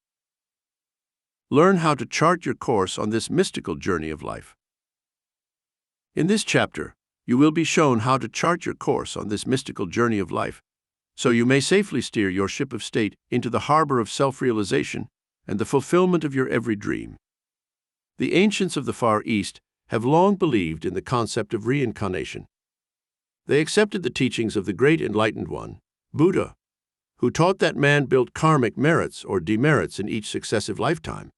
Learn how to chart your course on this mystical journey of life. In this chapter, you will be shown how to chart your course on this mystical journey of life, so you may safely steer your ship of state into the harbor of self-realization and the fulfillment of your every dream. The ancients of the Far East have long believed in the concept of reincarnation. They accepted the teachings of the great enlightened one, Buddha, who taught that man built karmic merits or demerits in each successive lifetime.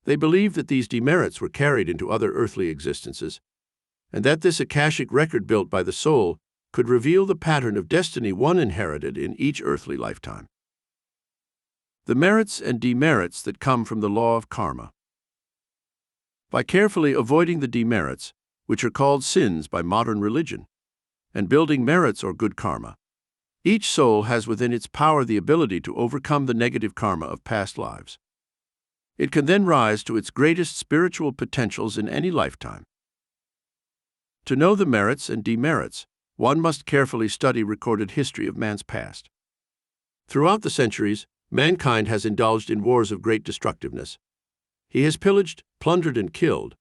They believed that these demerits were carried into other earthly existences, and that this akashic record built by the soul could reveal the pattern of destiny one inherited in each earthly lifetime. The merits and demerits that come from the law of karma. By carefully avoiding the demerits, which are called sins by modern religion, and building merits or good karma, each soul has within its power the ability to overcome the negative karma of past lives. It can then rise to its greatest spiritual potentials in any lifetime. To know the merits and demerits, one must carefully study recorded history of man's past. Throughout the centuries, mankind has indulged in wars of great destructiveness. He has pillaged, plundered, and killed,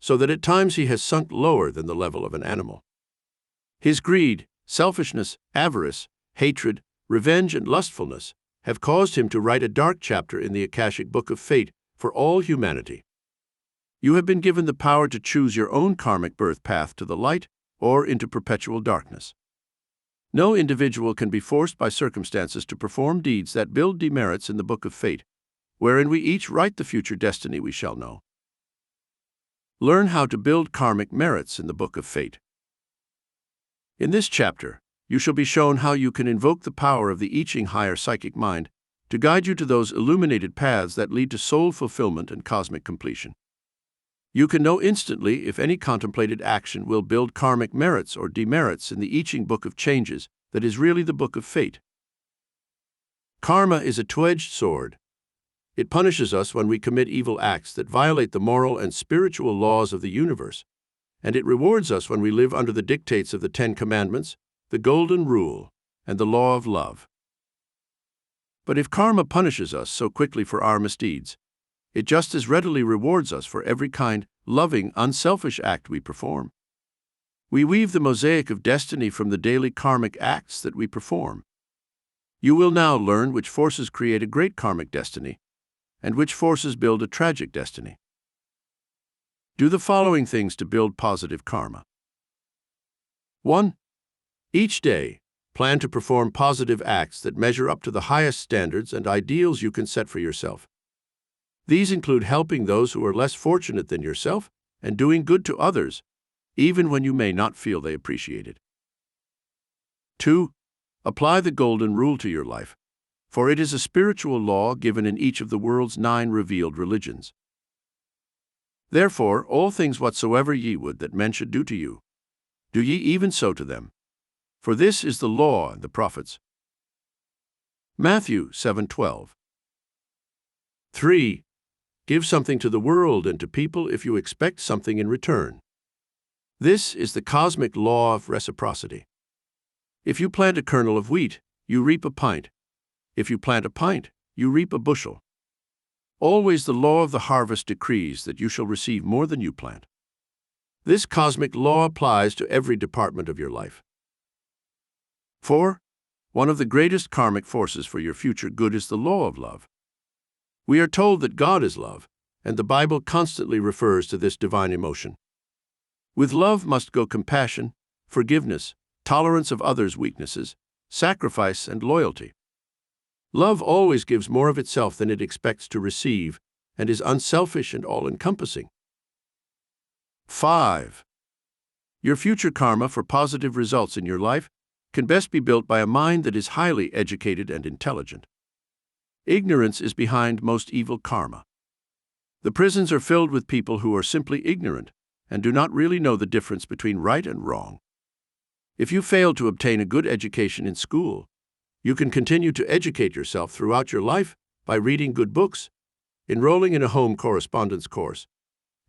so that at times he has sunk lower than the level of an animal. His greed, selfishness, avarice, hatred, revenge, and lustfulness have caused him to write a dark chapter in the Akashic Book of Fate for all humanity. You have been given the power to choose your own karmic birth path to the light or into perpetual darkness. No individual can be forced by circumstances to perform deeds that build demerits in the Book of Fate, wherein we each write the future destiny we shall know. Learn how to build karmic merits in the Book of Fate. In this chapter, you shall be shown how you can invoke the power of the I Ching higher psychic mind to guide you to those illuminated paths that lead to soul fulfillment and cosmic completion. You can know instantly if any contemplated action will build karmic merits or demerits in the I Ching Book of Changes that is really the Book of Fate. Karma is a two-edged sword. It punishes us when we commit evil acts that violate the moral and spiritual laws of the universe, and it rewards us when we live under the dictates of the Ten Commandments, the Golden Rule, and the law of love. But if karma punishes us so quickly for our misdeeds, it just as readily rewards us for every kind, loving, unselfish act we perform. We weave the mosaic of destiny from the daily karmic acts that we perform. You will now learn which forces create a great karmic destiny, and which forces build a tragic destiny. Do the following things to build positive karma. 1. Each day, plan to perform positive acts that measure up to the highest standards and ideals you can set for yourself. These include helping those who are less fortunate than yourself and doing good to others, even when you may not feel they appreciate it. 2. Apply the Golden Rule to your life, for it is a spiritual law given in each of the world's 9 revealed religions. Therefore, all things whatsoever ye would that men should do to you, do ye even so to them. For this is the law and the prophets. Matthew 7:12. 3. Give something to the world and to people if you expect something in return. This is the cosmic law of reciprocity. If you plant a kernel of wheat, you reap a pint. If you plant a pint, you reap a bushel. Always the law of the harvest decrees that you shall receive more than you plant. This cosmic law applies to every department of your life. 4. One of the greatest karmic forces for your future good is the law of love. We are told that God is love, and the Bible constantly refers to this divine emotion. With love must go compassion, forgiveness, tolerance of others' weaknesses, sacrifice, and loyalty. Love always gives more of itself than it expects to receive and is unselfish and all-encompassing. 5. Your future karma for positive results in your life can best be built by a mind that is highly educated and intelligent. Ignorance is behind most evil karma. The prisons are filled with people who are simply ignorant and do not really know the difference between right and wrong. If you fail to obtain a good education in school, you can continue to educate yourself throughout your life by reading good books, enrolling in a home correspondence course,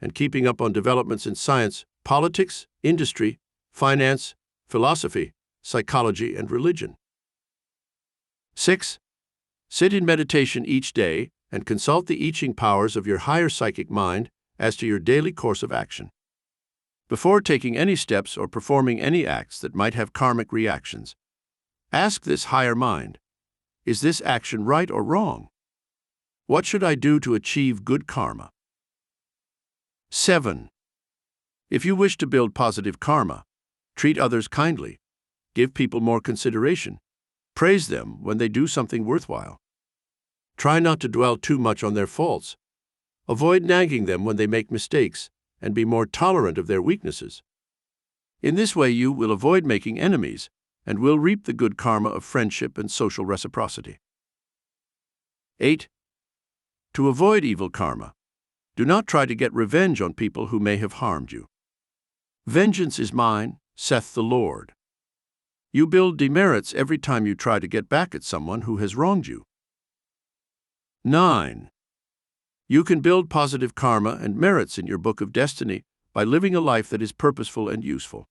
and keeping up on developments in science, politics, industry, finance, philosophy, psychology, and religion. 6. Sit in meditation each day and consult the I Ching powers of your higher psychic mind as to your daily course of action. Before taking any steps or performing any acts that might have karmic reactions, ask this higher mind, is this action right or wrong? What should I do to achieve good karma? 7. If you wish to build positive karma, treat others kindly, give people more consideration, praise them when they do something worthwhile. Try not to dwell too much on their faults. Avoid nagging them when they make mistakes, and be more tolerant of their weaknesses. In this way you will avoid making enemies and will reap the good karma of friendship and social reciprocity. 8. To avoid evil karma, do not try to get revenge on people who may have harmed you. Vengeance is mine, saith the Lord. You build demerits every time you try to get back at someone who has wronged you. 9. You can build positive karma and merits in your book of destiny by living a life that is purposeful and useful.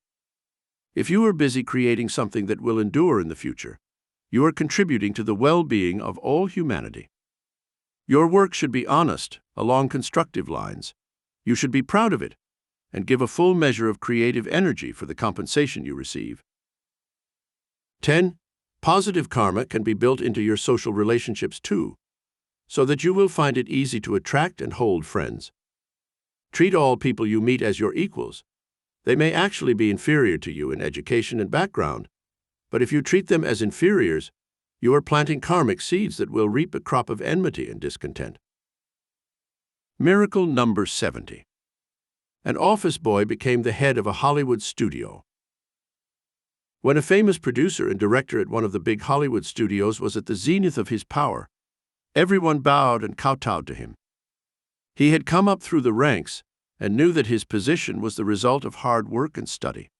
If you are busy creating something that will endure in the future, you are contributing to the well-being of all humanity. Your work should be honest, along constructive lines. You should be proud of it, and give a full measure of creative energy for the compensation you receive. 10. Positive karma can be built into your social relationships too, so that you will find it easy to attract and hold friends. Treat all people you meet as your equals. They may actually be inferior to you in education and background, but if you treat them as inferiors, you are planting karmic seeds that will reap a crop of enmity and discontent. Miracle number 70. An office boy became the head of a Hollywood studio. When a famous producer and director at one of the big Hollywood studios was at the zenith of his power, everyone bowed and kowtowed to him. He had come up through the ranks and knew that his position was the result of hard work and study.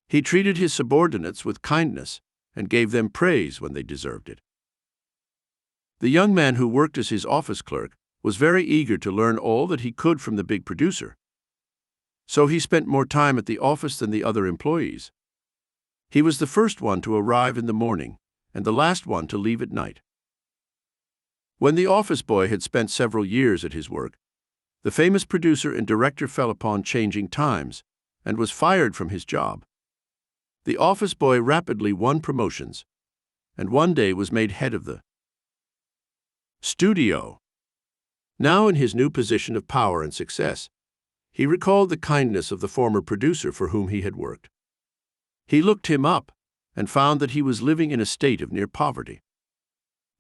He treated his subordinates with kindness and gave them praise when they deserved it. The young man who worked as his office clerk was very eager to learn all that he could from the big producer, so he spent more time at the office than the other employees. He was the first one to arrive in the morning and the last one to leave at night. When the office boy had spent several years at his work, the famous producer and director fell upon changing times and was fired from his job. The office boy rapidly won promotions and one day was made head of the studio. Now in his new position of power and success, he recalled the kindness of the former producer for whom he had worked. He looked him up and found that he was living in a state of near poverty.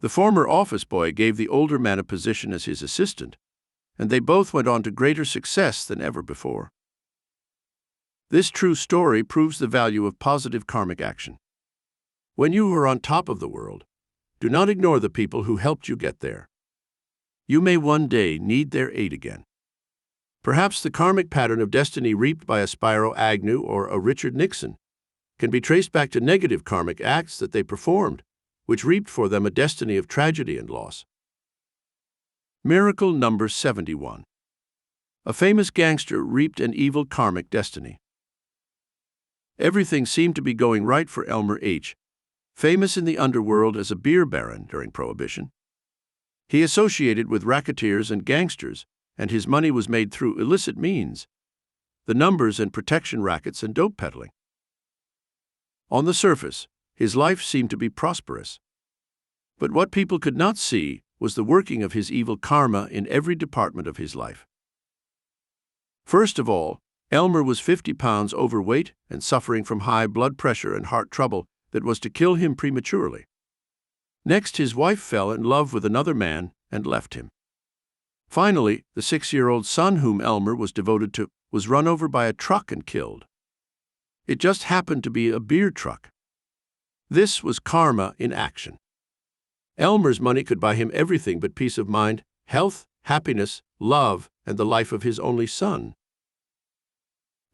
The former office boy gave the older man a position as his assistant, and they both went on to greater success than ever before. This true story proves the value of positive karmic action. When you are on top of the world, do not ignore the people who helped you get there. You may one day need their aid again. Perhaps the karmic pattern of destiny reaped by a Spiro Agnew or a Richard Nixon can be traced back to negative karmic acts that they performed, which reaped for them a destiny of tragedy and loss. Miracle number 71. A famous gangster reaped an evil karmic destiny. Everything seemed to be going right for Elmer H., famous in the underworld as a beer baron during Prohibition. He associated with racketeers and gangsters, and his money was made through illicit means, the numbers and protection rackets and dope peddling. On the surface, his life seemed to be prosperous. But what people could not see was the working of his evil karma in every department of his life. First of all, Elmer was 50 pounds overweight and suffering from high blood pressure and heart trouble that was to kill him prematurely. Next, his wife fell in love with another man and left him. Finally, the 6-year-old son whom Elmer was devoted to was run over by a truck and killed. It just happened to be a beer truck. This was karma in action. Elmer's money could buy him everything but peace of mind, health, happiness, love, and the life of his only son.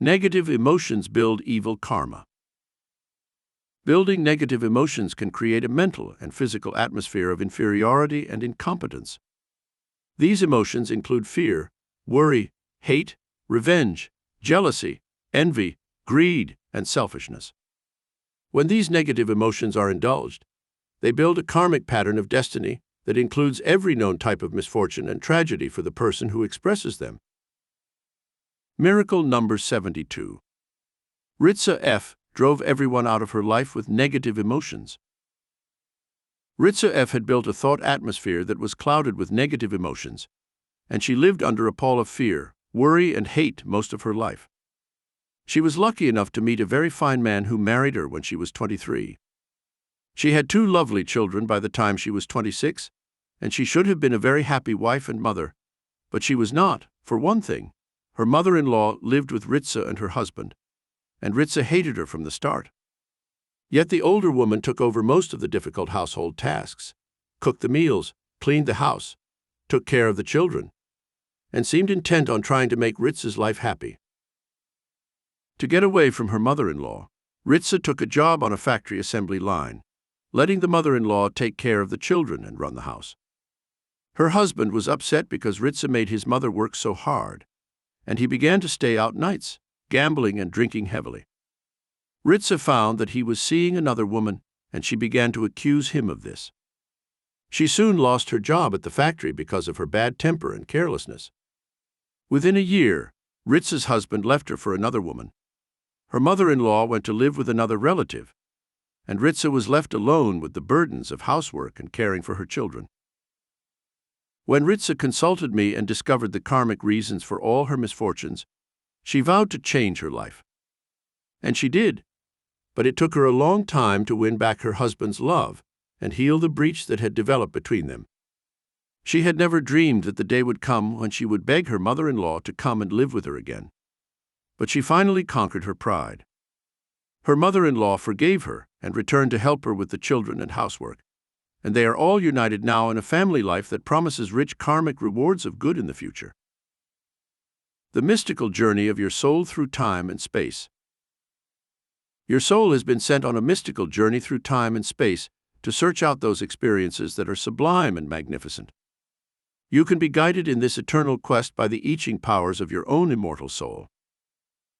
Negative emotions build evil karma. Building negative emotions can create a mental and physical atmosphere of inferiority and incompetence. These emotions include fear, worry, hate, revenge, jealousy, envy, greed, and selfishness. When these negative emotions are indulged, they build a karmic pattern of destiny that includes every known type of misfortune and tragedy for the person who expresses them. Miracle number 72. Ritza F. drove everyone out of her life with negative emotions. Ritza F. had built a thought atmosphere that was clouded with negative emotions, and she lived under a pall of fear, worry, and hate most of her life. She was lucky enough to meet a very fine man who married her when she was 23. She had 2 lovely children by the time she was 26, and she should have been a very happy wife and mother, but she was not. For one thing, her mother-in-law lived with Ritza and her husband, and Ritza hated her from the start. Yet the older woman took over most of the difficult household tasks, cooked the meals, cleaned the house, took care of the children, and seemed intent on trying to make Ritza's life happy. To get away from her mother-in-law, Ritza took a job on a factory assembly line, letting the mother-in-law take care of the children and run the house. Her husband was upset because Ritza made his mother work so hard, and he began to stay out nights, gambling and drinking heavily. Ritza found that he was seeing another woman, and she began to accuse him of this. She soon lost her job at the factory because of her bad temper and carelessness. Within a year, Ritza's husband left her for another woman. Her mother-in-law went to live with another relative, and Ritza was left alone with the burdens of housework and caring for her children. When Ritza consulted me and discovered the karmic reasons for all her misfortunes, she vowed to change her life. And she did, but it took her a long time to win back her husband's love and heal the breach that had developed between them. She had never dreamed that the day would come when she would beg her mother-in-law to come and live with her again. But she finally conquered her pride. Her mother-in-law forgave her and returned to help her with the children and housework, and they are all united now in a family life that promises rich karmic rewards of good in the future. The mystical journey of your soul through time and space. Your soul has been sent on a mystical journey through time and space to search out those experiences that are sublime and magnificent. You can be guided in this eternal quest by the I Ching powers of your own immortal soul.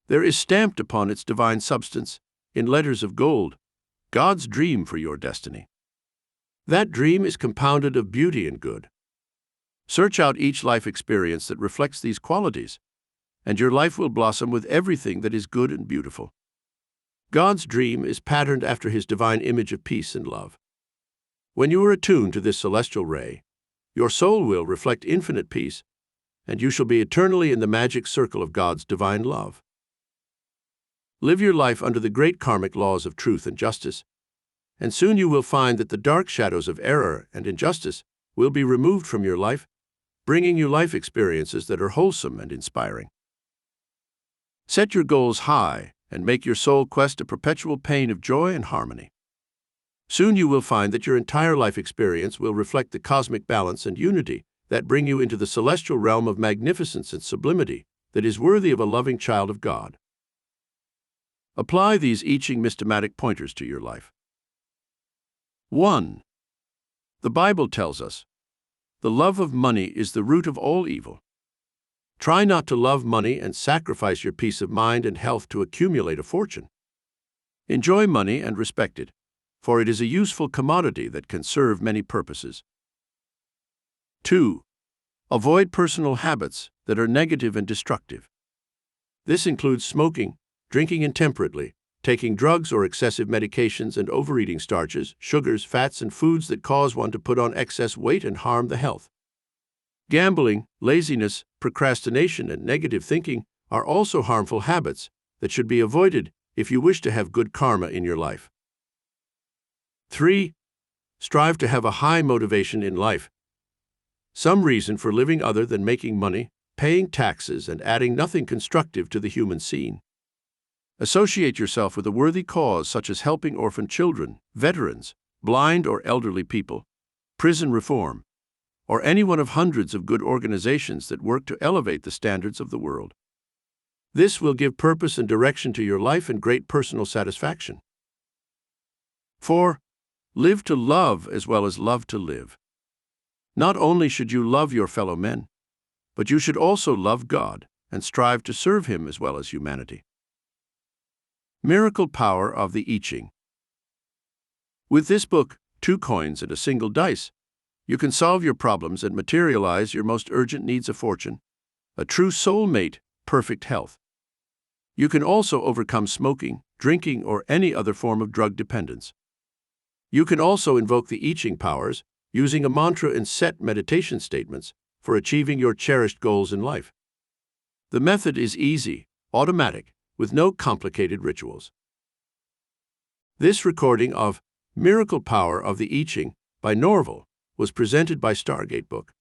There is stamped upon its divine substance, in letters of gold, God's dream for your destiny. That dream is compounded of beauty and good. Search out each life experience that reflects these qualities, and your life will blossom with everything that is good and beautiful. God's dream is patterned after His divine image of peace and love. When you are attuned to this celestial ray, your soul will reflect infinite peace, and you shall be eternally in the magic circle of God's divine love. Live your life under the great karmic laws of truth and justice, and soon you will find that the dark shadows of error and injustice will be removed from your life, bringing you life experiences that are wholesome and inspiring. Set your goals high and make your soul quest a perpetual pain of joy and harmony. Soon you will find that your entire life experience will reflect the cosmic balance and unity that bring you into the celestial realm of magnificence and sublimity, that is worthy of a loving child of God. Apply these I Ching systematic pointers to your life. 1. The Bible tells us, "The love of money is the root of all evil." Try not to love money and sacrifice your peace of mind and health to accumulate a fortune. Enjoy money and respect it, for it is a useful commodity that can serve many purposes. 2. Avoid personal habits that are negative and destructive. This includes smoking, drinking intemperately, taking drugs or excessive medications, and overeating starches, sugars, fats, and foods that cause one to put on excess weight and harm the health. Gambling, laziness, procrastination, and negative thinking are also harmful habits that should be avoided if you wish to have good karma in your life. 3. Strive to have a high motivation in life. Some reason for living other than making money, paying taxes, and adding nothing constructive to the human scene. Associate yourself with a worthy cause such as helping orphan children, veterans, blind or elderly people, prison reform, or any one of hundreds of good organizations that work to elevate the standards of the world. This will give purpose and direction to your life and great personal satisfaction. 4. Live to love as well as love to live. Not only should you love your fellow men, but you should also love God and strive to serve Him as well as humanity. Miracle Power of the I Ching. With this book, 2 coins and a single dice, you can solve your problems and materialize your most urgent needs: a fortune, a true soulmate, perfect health. You can also overcome smoking, drinking, or any other form of drug dependence. You can also invoke the I Ching powers using a mantra and set meditation statements for achieving your cherished goals in life. The method is easy, automatic, with no complicated rituals. This recording of Miracle Power of the I Ching by NORVELL was presented by Stargate Book.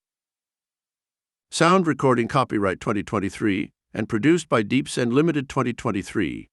Sound recording copyright 2023 and produced by Deepsend Limited 2023.